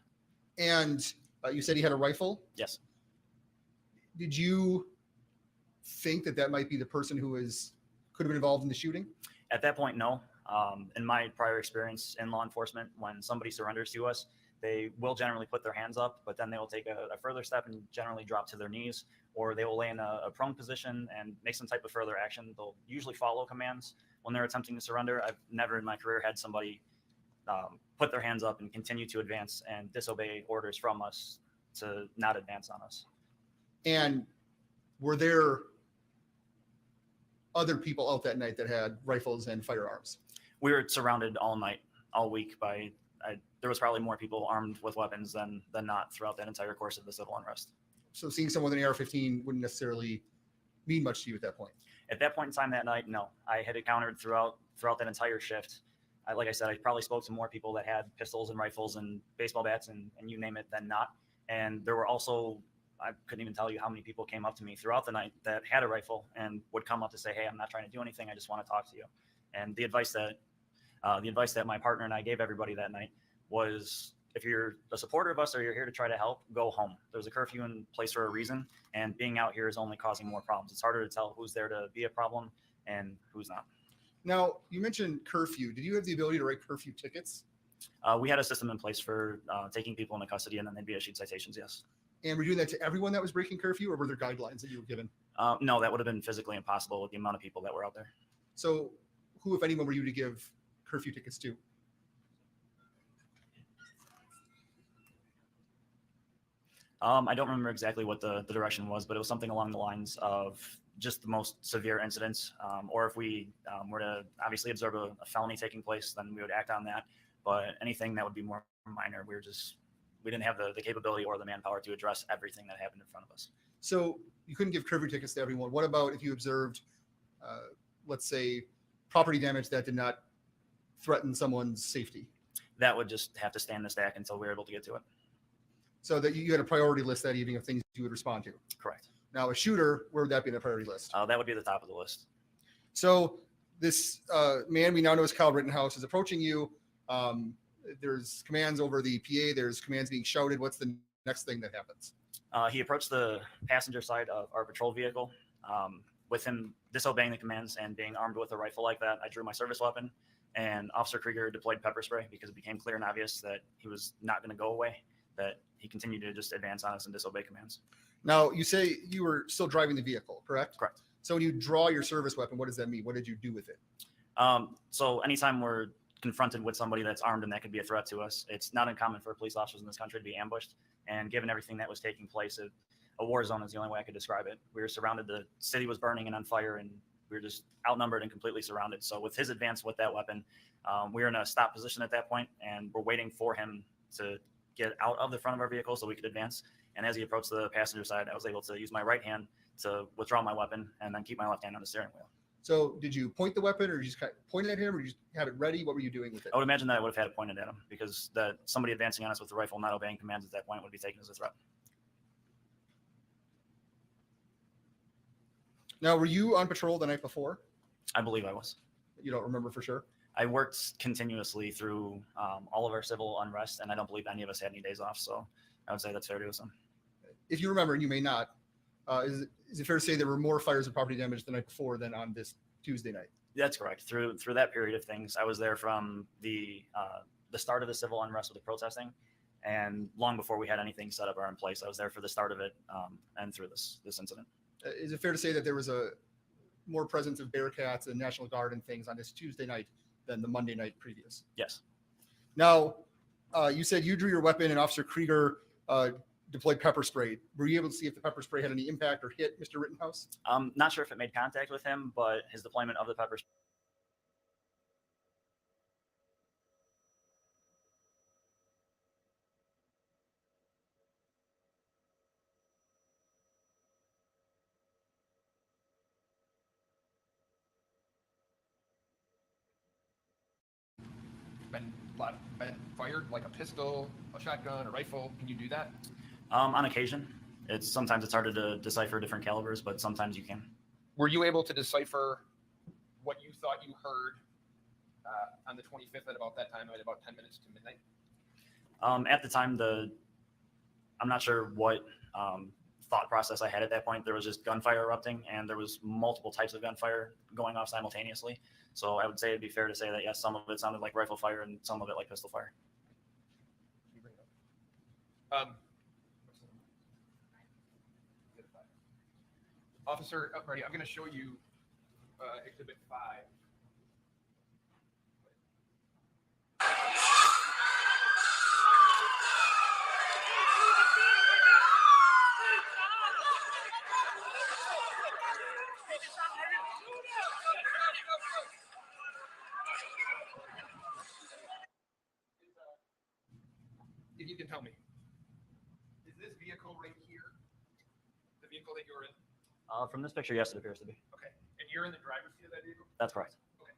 And you said he had a rifle? Yes. Did you think that might be the person who could have been involved in the shooting? At that point, no. In my prior experience in law enforcement, when somebody surrenders to us, they will generally put their hands up, but then they will take a further step and generally drop to their knees, or they will lay in a prone position and make some type of further action. They'll usually follow commands when they're attempting to surrender. I've never in my career had somebody put their hands up and continue to advance and disobey orders from us to not advance on us. And were there other people out that night that had rifles and firearms? We were surrounded all night, all week by, there was probably more people armed with weapons than not throughout that entire course of the civil unrest. So seeing someone with an AR-15 wouldn't necessarily mean much to you at that point? At that point in time that night, no. I had encountered throughout that entire shift, like I said, I probably spoke to more people that had pistols and rifles and baseball bats and you name it than not. And there were also, I couldn't even tell you how many people came up to me throughout the night that had a rifle and would come up to say, hey, I'm not trying to do anything. I just want to talk to you. And the advice that my partner and I gave everybody that night was, if you're a supporter of us or you're here to try to help, go home. There's a curfew in place for a reason, and being out here is only causing more problems. It's harder to tell who's there to be a problem and who's not. Now, you mentioned curfew. Did you have the ability to write curfew tickets? We had a system in place for taking people into custody and then they'd be issued citations, yes. And were you doing that to everyone that was breaking curfew, or were there guidelines that you were given? No, that would have been physically impossible with the amount of people that were out there. So who, if anyone, were you to give curfew tickets to? I don't remember exactly what the direction was, but it was something along the lines of just the most severe incidents. Or if we were to obviously observe a felony taking place, then we would act on that. But anything that would be more minor, we didn't have the capability or the manpower to address everything that happened in front of us. So you couldn't give curfew tickets to everyone. What about if you observed, let's say, property damage that did not threaten someone's safety? That would just have to stand the stack until we were able to get to it. So that you had a priority list that evening of things you would respond to. Correct. Now, a shooter, where would that be in the priority list? That would be the top of the list. So this man we now know as Kyle Rittenhouse is approaching you. There's commands over the PA. There's commands being shouted. What's the next thing that happens? He approached the passenger side of our patrol vehicle. With him disobeying the commands and being armed with a rifle like that, I drew my service weapon, and Officer Krieger deployed pepper spray because it became clear and obvious that he was not going to go away, that he continued to just advance on us and disobey commands. Now, you say you were still driving the vehicle, correct? Correct. So when you draw your service weapon, what does that mean? What did you do with it? So anytime we're confronted with somebody that's armed and that could be a threat to us, it's not uncommon for police officers in this country to be ambushed. And given everything that was taking place, a war zone is the only way I could describe it. We were surrounded, the city was burning and on fire, and we were just outnumbered and completely surrounded. So with his advance with that weapon, we were in a stop position at that point, and we're waiting for him to get out of the front of our vehicle so we could advance. And as he approached the passenger side, I was able to use my right hand to withdraw my weapon and then keep my left hand on the steering wheel. So did you point the weapon, or you just kind of pointed at him, or you just have it ready? What were you doing with it? I would imagine that I would have had it pointed at him, because that somebody advancing on us with a rifle, not obeying commands at that point, would be taken as a threat. Now, were you on patrol the night before? I believe I was. You don't remember for sure? I worked continuously through all of our civil unrest, and I don't believe any of us had any days off. So I would say that's fair to assume. If you remember, and you may not, is it fair to say there were more fires of property damage the night before than on this Tuesday night? That's correct. Through that period of things, I was there from the start of the civil unrest with the protesting, and long before we had anything set up or in place. I was there for the start of it and through this incident. Is it fair to say that there was a more presence of Bearcats and National Guard and things on this Tuesday night than the Monday night previous? Yes. Now, you said you drew your weapon and Officer Krieger deployed pepper spray. Were you able to see if the pepper spray had any impact or hit Mr. Rittenhouse? I'm not sure if it made contact with him, but his deployment of the pepper spray. Been fired like a pistol, a shotgun, a rifle? Can you do that? On occasion. Sometimes it's harder to decipher different calibers, but sometimes you can. Were you able to decipher what you thought you heard on the 25th at about that time, at about 10 minutes to midnight? At the time, I'm not sure what thought process I had at that point. There was just gunfire erupting, and there was multiple types of gunfire going off simultaneously. So I would say it'd be fair to say that, yes, some of it sounded like rifle fire and some of it like pistol fire. Officer, ready. I'm going to show you Exhibit 5. If you can tell me, is this vehicle right here the vehicle that you're in? From this picture, yes, it appears to be. Okay. And you're in the driver's seat of that vehicle? That's correct. Okay.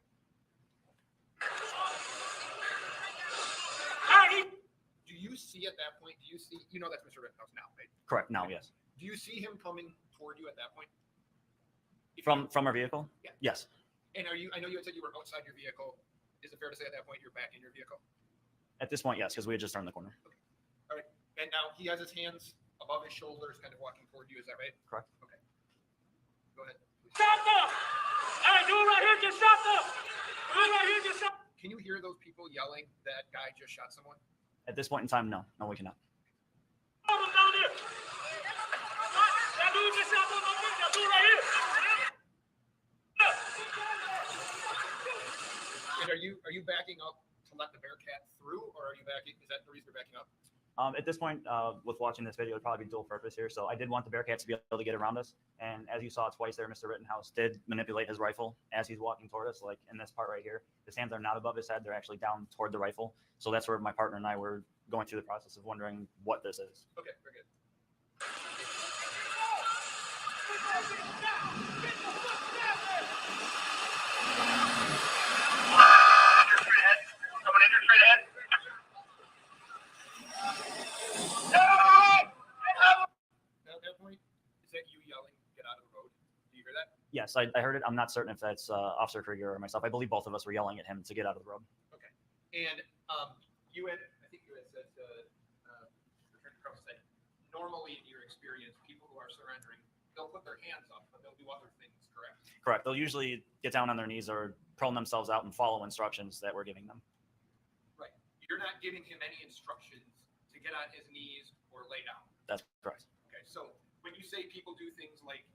Do you see at that point, you know that's Mr. Rittenhouse now, right? Correct. Now, yes. Do you see him coming toward you at that point? From our vehicle? Yeah. Yes. And I know you had said you were outside your vehicle. Is it fair to say at that point you're back in your vehicle? At this point, yes, because we had just turned the corner. Okay. All right. And now he has his hands above his shoulders, kind of walking toward you. Is that right? Correct. Okay. Go ahead. Stop them! Hey, dude right here, just stop them! Can you hear those people yelling that guy just shot someone? At this point in time, no. No, we cannot. And are you backing up to let the Bearcat through, or are you backing? Is that the reason you're backing up? At this point, with watching this video, it'd probably be dual purpose here. So I did want the Bearcat to be able to get around us. And as you saw twice there, Mr. Rittenhouse did manipulate his rifle as he's walking toward us, like in this part right here. His hands are not above his head. They're actually down toward the rifle. So that's where my partner and I were going through the process of wondering what this is. Okay, very good. Now, at that point, is that you yelling, "Get out of the road"? Do you hear that? Yes, I heard it. I'm not certain if that's Officer Krieger or myself. I believe both of us were yelling at him to get out of the road. Okay. And you had, I think you had said, Attorney Crowe said, normally in your experience, people who are surrendering, they'll put their hands up, but they'll do other things, correct? Correct. They'll usually get down on their knees or prone themselves out and follow instructions that we're giving them. Right. You're not giving him any instructions to get on his knees or lay down. That's correct. Okay. So when you say people do things like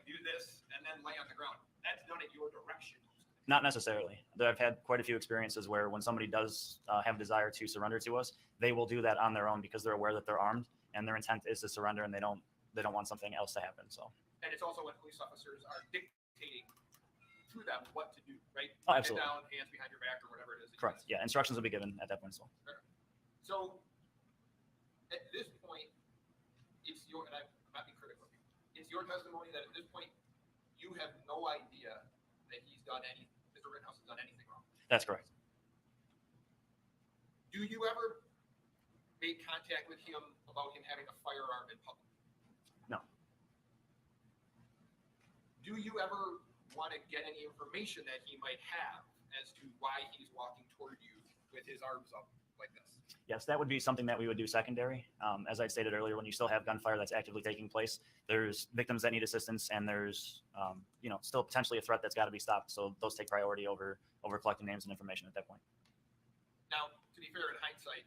do this and then lay on the ground, that's done at your direction. Not necessarily. I've had quite a few experiences where when somebody does have a desire to surrender to us, they will do that on their own because they're aware that they're armed and their intent is to surrender and they don't want something else to happen. So. And it's also when police officers are dictating to them what to do, right? Oh, absolutely. Head down, hands behind your back, or whatever it is. Correct. Yeah, instructions will be given at that point as well. So at this point, it's your, and I'm not being critical of you, it's your testimony that at this point, you have no idea that Mr. Rittenhouse has done anything wrong. That's correct. Do you ever make contact with him about him having a firearm in public? No. Do you ever want to get any information that he might have as to why he's walking toward you with his arms up like this? Yes, that would be something that we would do secondary. As I stated earlier, when you still have gunfire that's actively taking place, there's victims that need assistance, and there's still potentially a threat that's got to be stopped. So those take priority over collecting names and information at that point. Now, to be fair, in hindsight,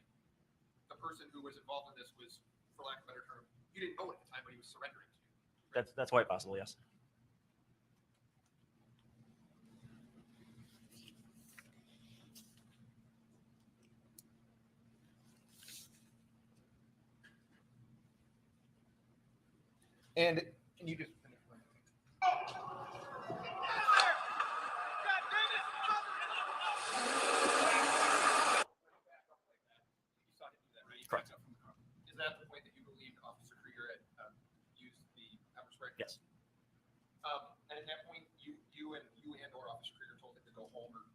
the person who was involved in this was, for lack of a better term, you didn't know at the time, but he was surrendering to you. That's quite possible, yes. And can you just finish? Correct. Is that the point that you believed Officer Krieger had used the pepper spray? Yes. And at that point, you and or Officer Krieger told him to go home or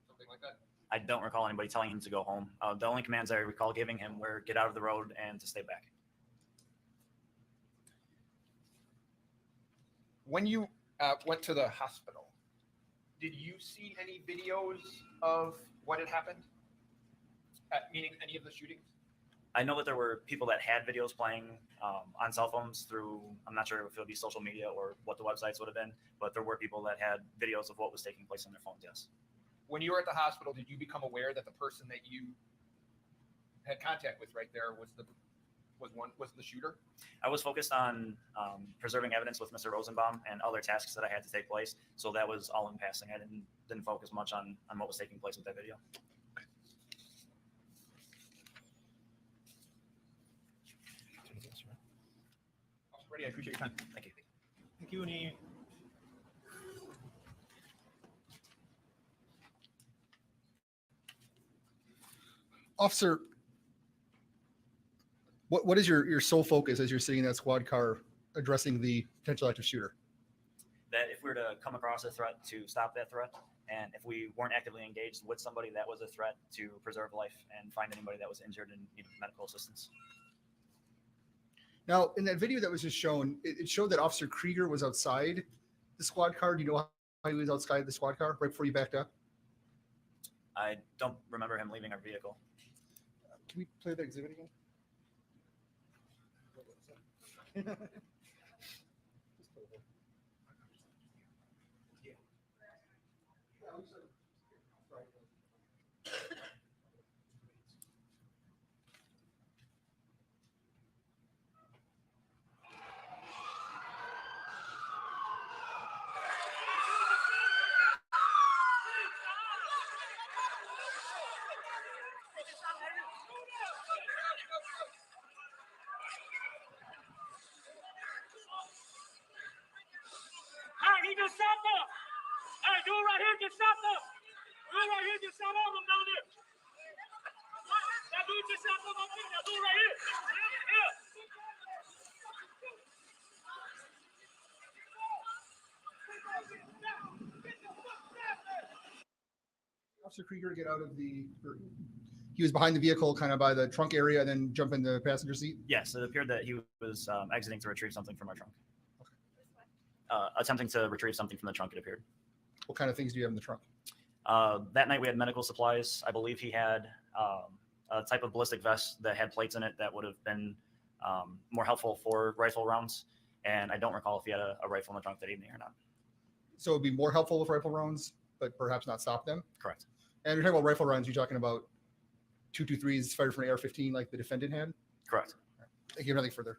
something like that? I don't recall anybody telling him to go home. The only commands I recall giving him were get out of the road and to stay back. When you went to the hospital, did you see any videos of what had happened? Meaning any of the shootings? I know that there were people that had videos playing on cell phones through, I'm not sure if it would be social media or what the websites would have been, but there were people that had videos of what was taking place on their phones, yes. When you were at the hospital, did you become aware that the person that you had contact with right there was the shooter? I was focused on preserving evidence with Mr. Rosenbaum and other tasks that I had to take place. So that was all in passing. I didn't focus much on what was taking place with that video. Ready, I appreciate your time. Thank you. Thank you. Any Officer, what is your sole focus as you're sitting in that squad car addressing the potential active shooter? That if we were to come across a threat, to stop that threat, and if we weren't actively engaged with somebody that was a threat, to preserve life and find anybody that was injured and needed medical assistance. Now, in that video that was just shown, it showed that Officer Krieger was outside the squad car. Do you know how he was outside the squad car right before you backed up? I don't remember him leaving our vehicle. Can we play that exhibit again? just shot up. Hey, dude right here just shot up. Dude right here just shot all of them down there. That dude just shot them up there. That dude right here. Yeah. Officer Krieger get out of the. He was behind the vehicle, kind of by the trunk area, and then jump in the passenger seat. Yes, it appeared that he was exiting to retrieve something from our trunk. Attempting to retrieve something from the trunk, it appeared. What kind of things do you have in the trunk? That night we had medical supplies. I believe he had a type of ballistic vest that had plates in it that would have been more helpful for rifle rounds. And I don't recall if he had a rifle in the trunk that evening or not. So it'd be more helpful with rifle rounds, but perhaps not stop them? Correct. And you're talking about rifle rounds, you're talking about 223s fired from an AR-15 like the defendant had? Correct. Thank you. Nothing further.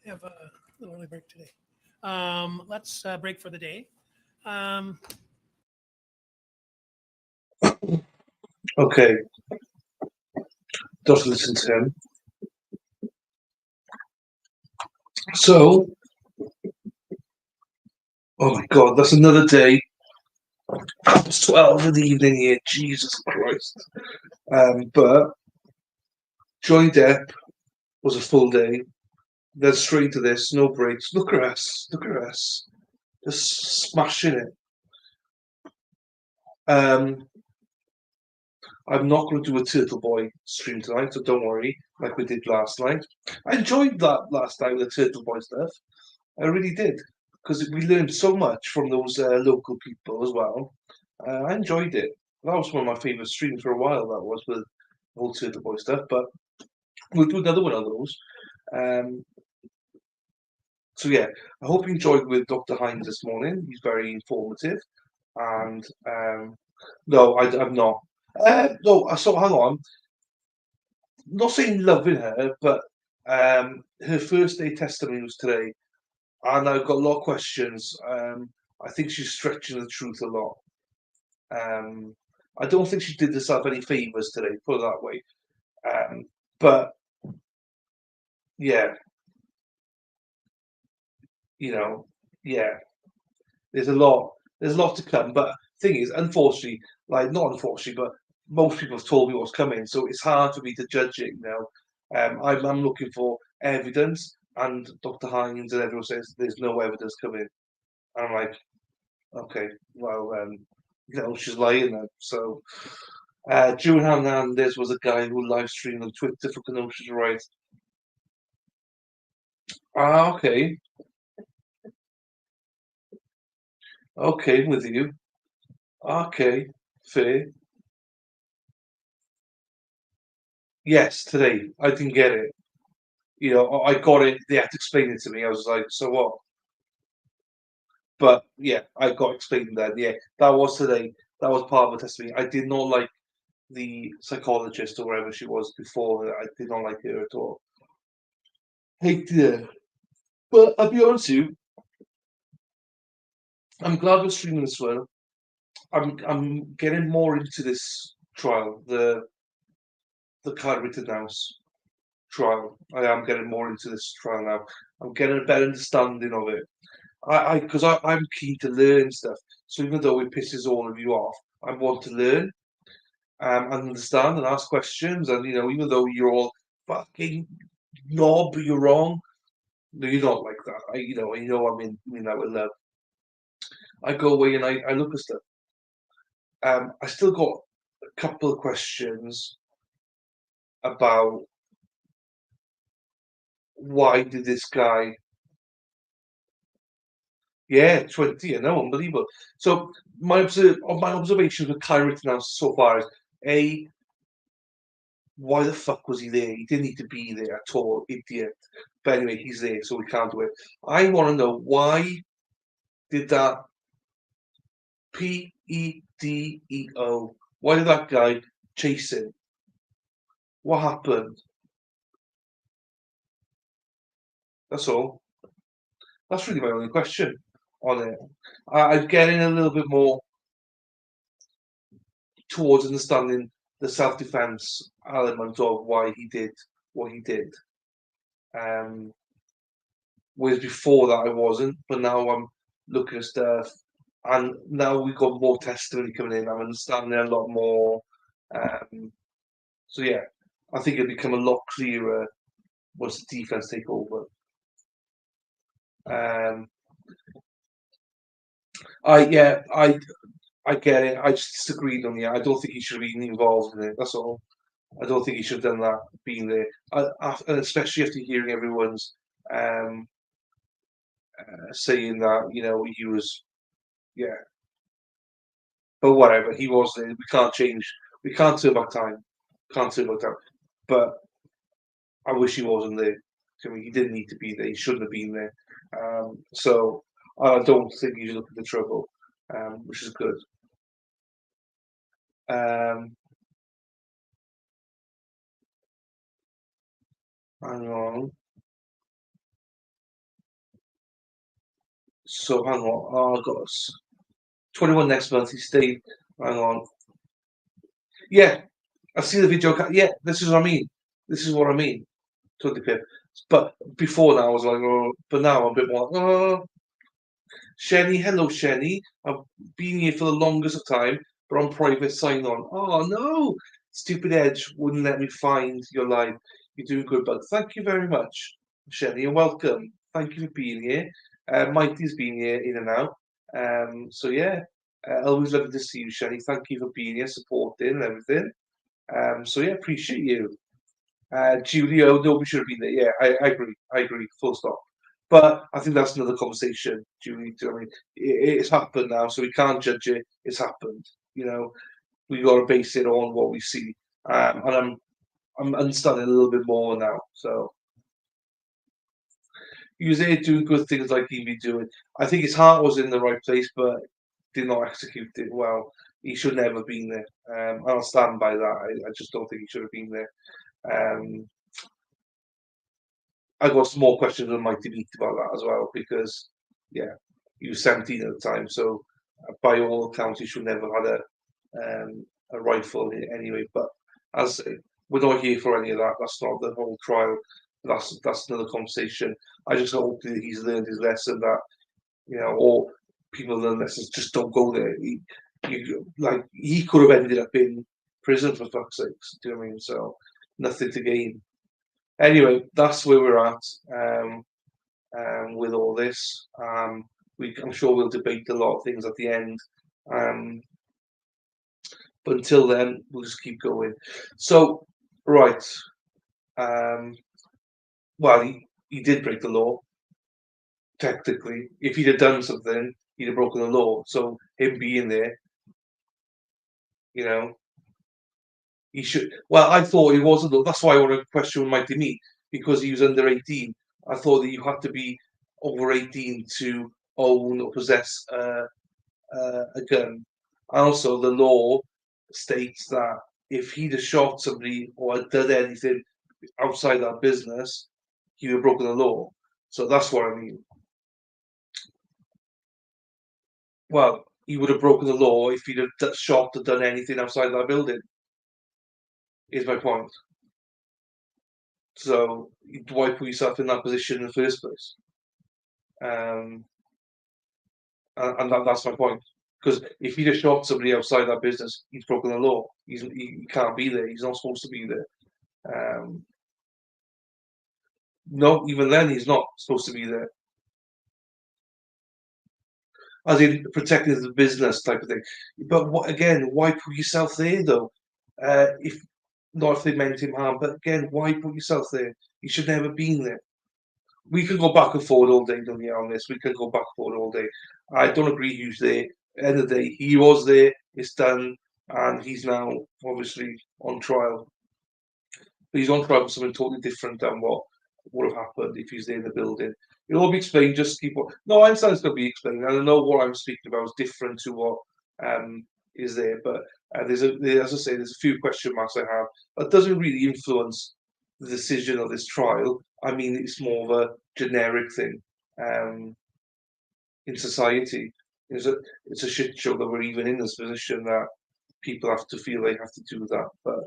Have a little early break today. Let's break for the day. Okay. Just listen to him. So, oh my God, that's another day. It's 12 in the evening here. Jesus Christ. But Johnny Depp was a full day. Then straight to this, no breaks. Look at us. Look at us. Just smashing it. I'm not going to do a Turtle Boy stream tonight, so don't worry, like we did last night. I enjoyed that last night with the Turtle Boy stuff. I really did, because we learned so much from those local people as well. I enjoyed it. That was one of my favourite streams for a while, that was, with the whole Turtle Boy stuff, but we'll do another one of those. So yeah, I hope you enjoyed with Dr. Hines this morning. He's very informative. And no, I'm not. No, so hang on. Not saying loving her, but her first day testimony was today, and I've got a lot of questions. I think she's stretching the truth a lot. I don't think she did herself any favors today, put it that way. But yeah, yeah, there's a lot to come. But thing is, unfortunately, like not unfortunately, but most people have told me what's coming, so it's hard for me to judge it now. I'm looking for evidence, and Dr. Hines and everyone says there's no evidence coming. And I'm like, okay, well, she's lying then. So, June Hernandez was a guy who live streamed on Twitter for Kenosha's right. Ah, okay. Okay, with you. Okay, fair. Yes, today. I didn't get it. I got it. They had to explain it to me. I was like, so what? But yeah, I got explained that. Yeah, that was today. That was part of the testimony. I did not like the psychologist or whatever she was before. I did not like her at all. Hated her. But I'll be honest with you, I'm glad we're streaming this one. I'm getting more into this trial, the Rittenhouse trial. I am getting more into this trial now. I'm getting a better understanding of it. Because I'm keen to learn stuff. So even though it pisses all of you off, I want to learn and understand and ask questions. And even though you're all fucking knob, you're wrong. No, you're not like that. I mean that with love. I go away and I look at stuff. I still got a couple of questions about why did this guy. Yeah, 20, I know, unbelievable. So my observations with Kyle Rittenhouse so far is why the fuck was he there? He didn't need to be there at all, idiot. But anyway, he's there, so we can't do it. I want to know why did that PEDEO? Why did that guy chase him? What happened? That's all. That's really my only question on it. I'm getting a little bit more towards understanding the self-defense element of why he did what he did. Whereas before that I wasn't, but now I'm looking at stuff, and now we've got more testimony coming in. I'm understanding a lot more. So yeah, I think it'll become a lot clearer once the defense take over. I get it. I just disagreed on the. I don't think he should have been involved in it. That's all. I don't think he should have done that. Being there, and especially after hearing everyone's saying that, he was, yeah. But whatever, he was there. We can't change. We can't turn back time. Can't turn back time. But I wish he wasn't there. I mean, he didn't need to be there. He shouldn't have been there. So I don't think he's looking for trouble, which is good. Hang on. So hang on. Oh, I got 21 next month. He stayed. Hang on. Yeah, I see the video. Yeah, this is what I mean. This is what I mean. 25th. But before now, I was like, oh, but now I'm a bit more, oh. Shenny, hello, Shenny. I've been here for the longest of time, but on private sign on. Oh, no. Stupid Edge wouldn't let me find your live. You're doing good, but thank you very much, Shenny, and welcome. Thank you for being here. Mikey's been here in and out. So, yeah, always lovely to see you, Shenny. Thank you for being here, supporting and everything. So, yeah, appreciate you. Julio, nobody should have been there. Yeah, I agree. I agree. Full stop. But I think that's another conversation, Julie. I mean, it's happened now, so we can't judge it. It's happened. We got to base it on what we see, and I'm understanding a little bit more now. So he was there doing good things like he'd be doing. I think his heart was in the right place, but did not execute it well. He should never have been there. I'll stand by that. I just don't think he should have been there. I got some more questions on my debate about that as well because, yeah, he was 17 at the time, so by all accounts, he should never have had a rifle anyway. But as we're not here for any of that. That's not the whole trial. That's another conversation. I just hope that he's learned his lesson that or people learn lessons. Just don't go there. He could have ended up in prison for fuck's sakes. Do you know what I mean? So nothing to gain. Anyway, that's where we're at with all this. I'm sure we'll debate a lot of things at the end. But until then, we'll just keep going. So, right. Well, he did break the law, technically. If he'd have done something, he'd have broken the law. So, him being there, he should. Well, I thought he wasn't. That's why I want to question Mighty Me, because he was under 18. I thought that you had to be over 18 to own or possess a gun. Also, the law states that if he'd have shot somebody or had done anything outside that business, he would have broken the law. So that's what I mean. Well, he would have broken the law if he'd have shot or done anything outside that building, is my point. So why put yourself in that position in the first place? And that's my point. Because if he'd have shot somebody outside that business, he's broken the law. He can't be there. He's not supposed to be there. No, even then, he's not supposed to be there. As in protecting the business type of thing. But again, why put yourself there though? If not if they meant him harm, but again, why put yourself there? You should never been there. We can go back and forward all day, don't you, on this? We can go back and forward all day. I don't agree who's there. End of the day, he was there, it's done, and he's now obviously on trial. But he's on trial for something totally different than what would have happened if he's there in the building. It'll all be explained, just keep on. No, I understand it's going to be explained. I know what I'm speaking about is different to what is there, but as I say, there's a few question marks I have. That doesn't really influence the decision of this trial. I mean, it's more of a generic thing in society. It's a shit show that we're even in this position that people have to feel they have to do that. But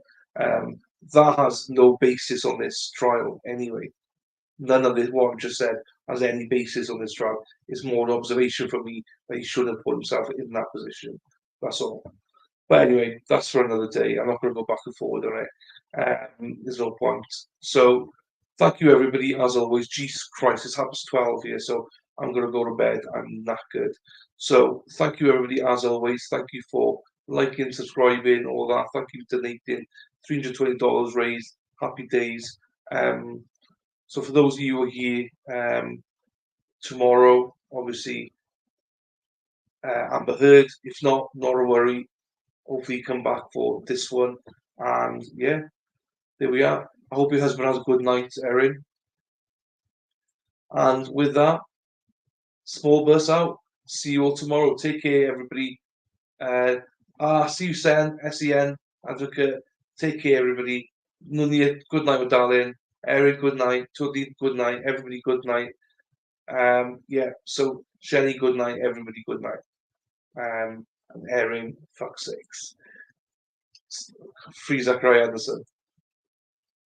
that has no basis on this trial anyway. None of this, what I've just said, has any basis on this trial. It's more an observation from me that he shouldn't have put himself in that position. That's all. But anyway, that's for another day. I'm not going to go back and forward on it. There's no point. So thank you, everybody, as always. Jesus Christ, it's half past 12 here, so I'm going to go to bed. I'm knackered. So thank you, everybody, as always. Thank you for liking, subscribing, all that. Thank you for donating. $320 raised. Happy days. So for those of you who are here tomorrow, obviously, Amber Heard. If not a worry. Hopefully come back for this one. And yeah, there we are. I hope your husband has a good night, Erin. And with that, small bus out. See you all tomorrow. Take care, everybody. See you, Sen, Advocate. Take care, everybody. Nunia, good night, my darling. Erin, good night. Tuddy, good night. Everybody, good night. Yeah, so Shelley, good night. Everybody, good night. And Erin, fuck's sakes. Free Zachariah Anderson.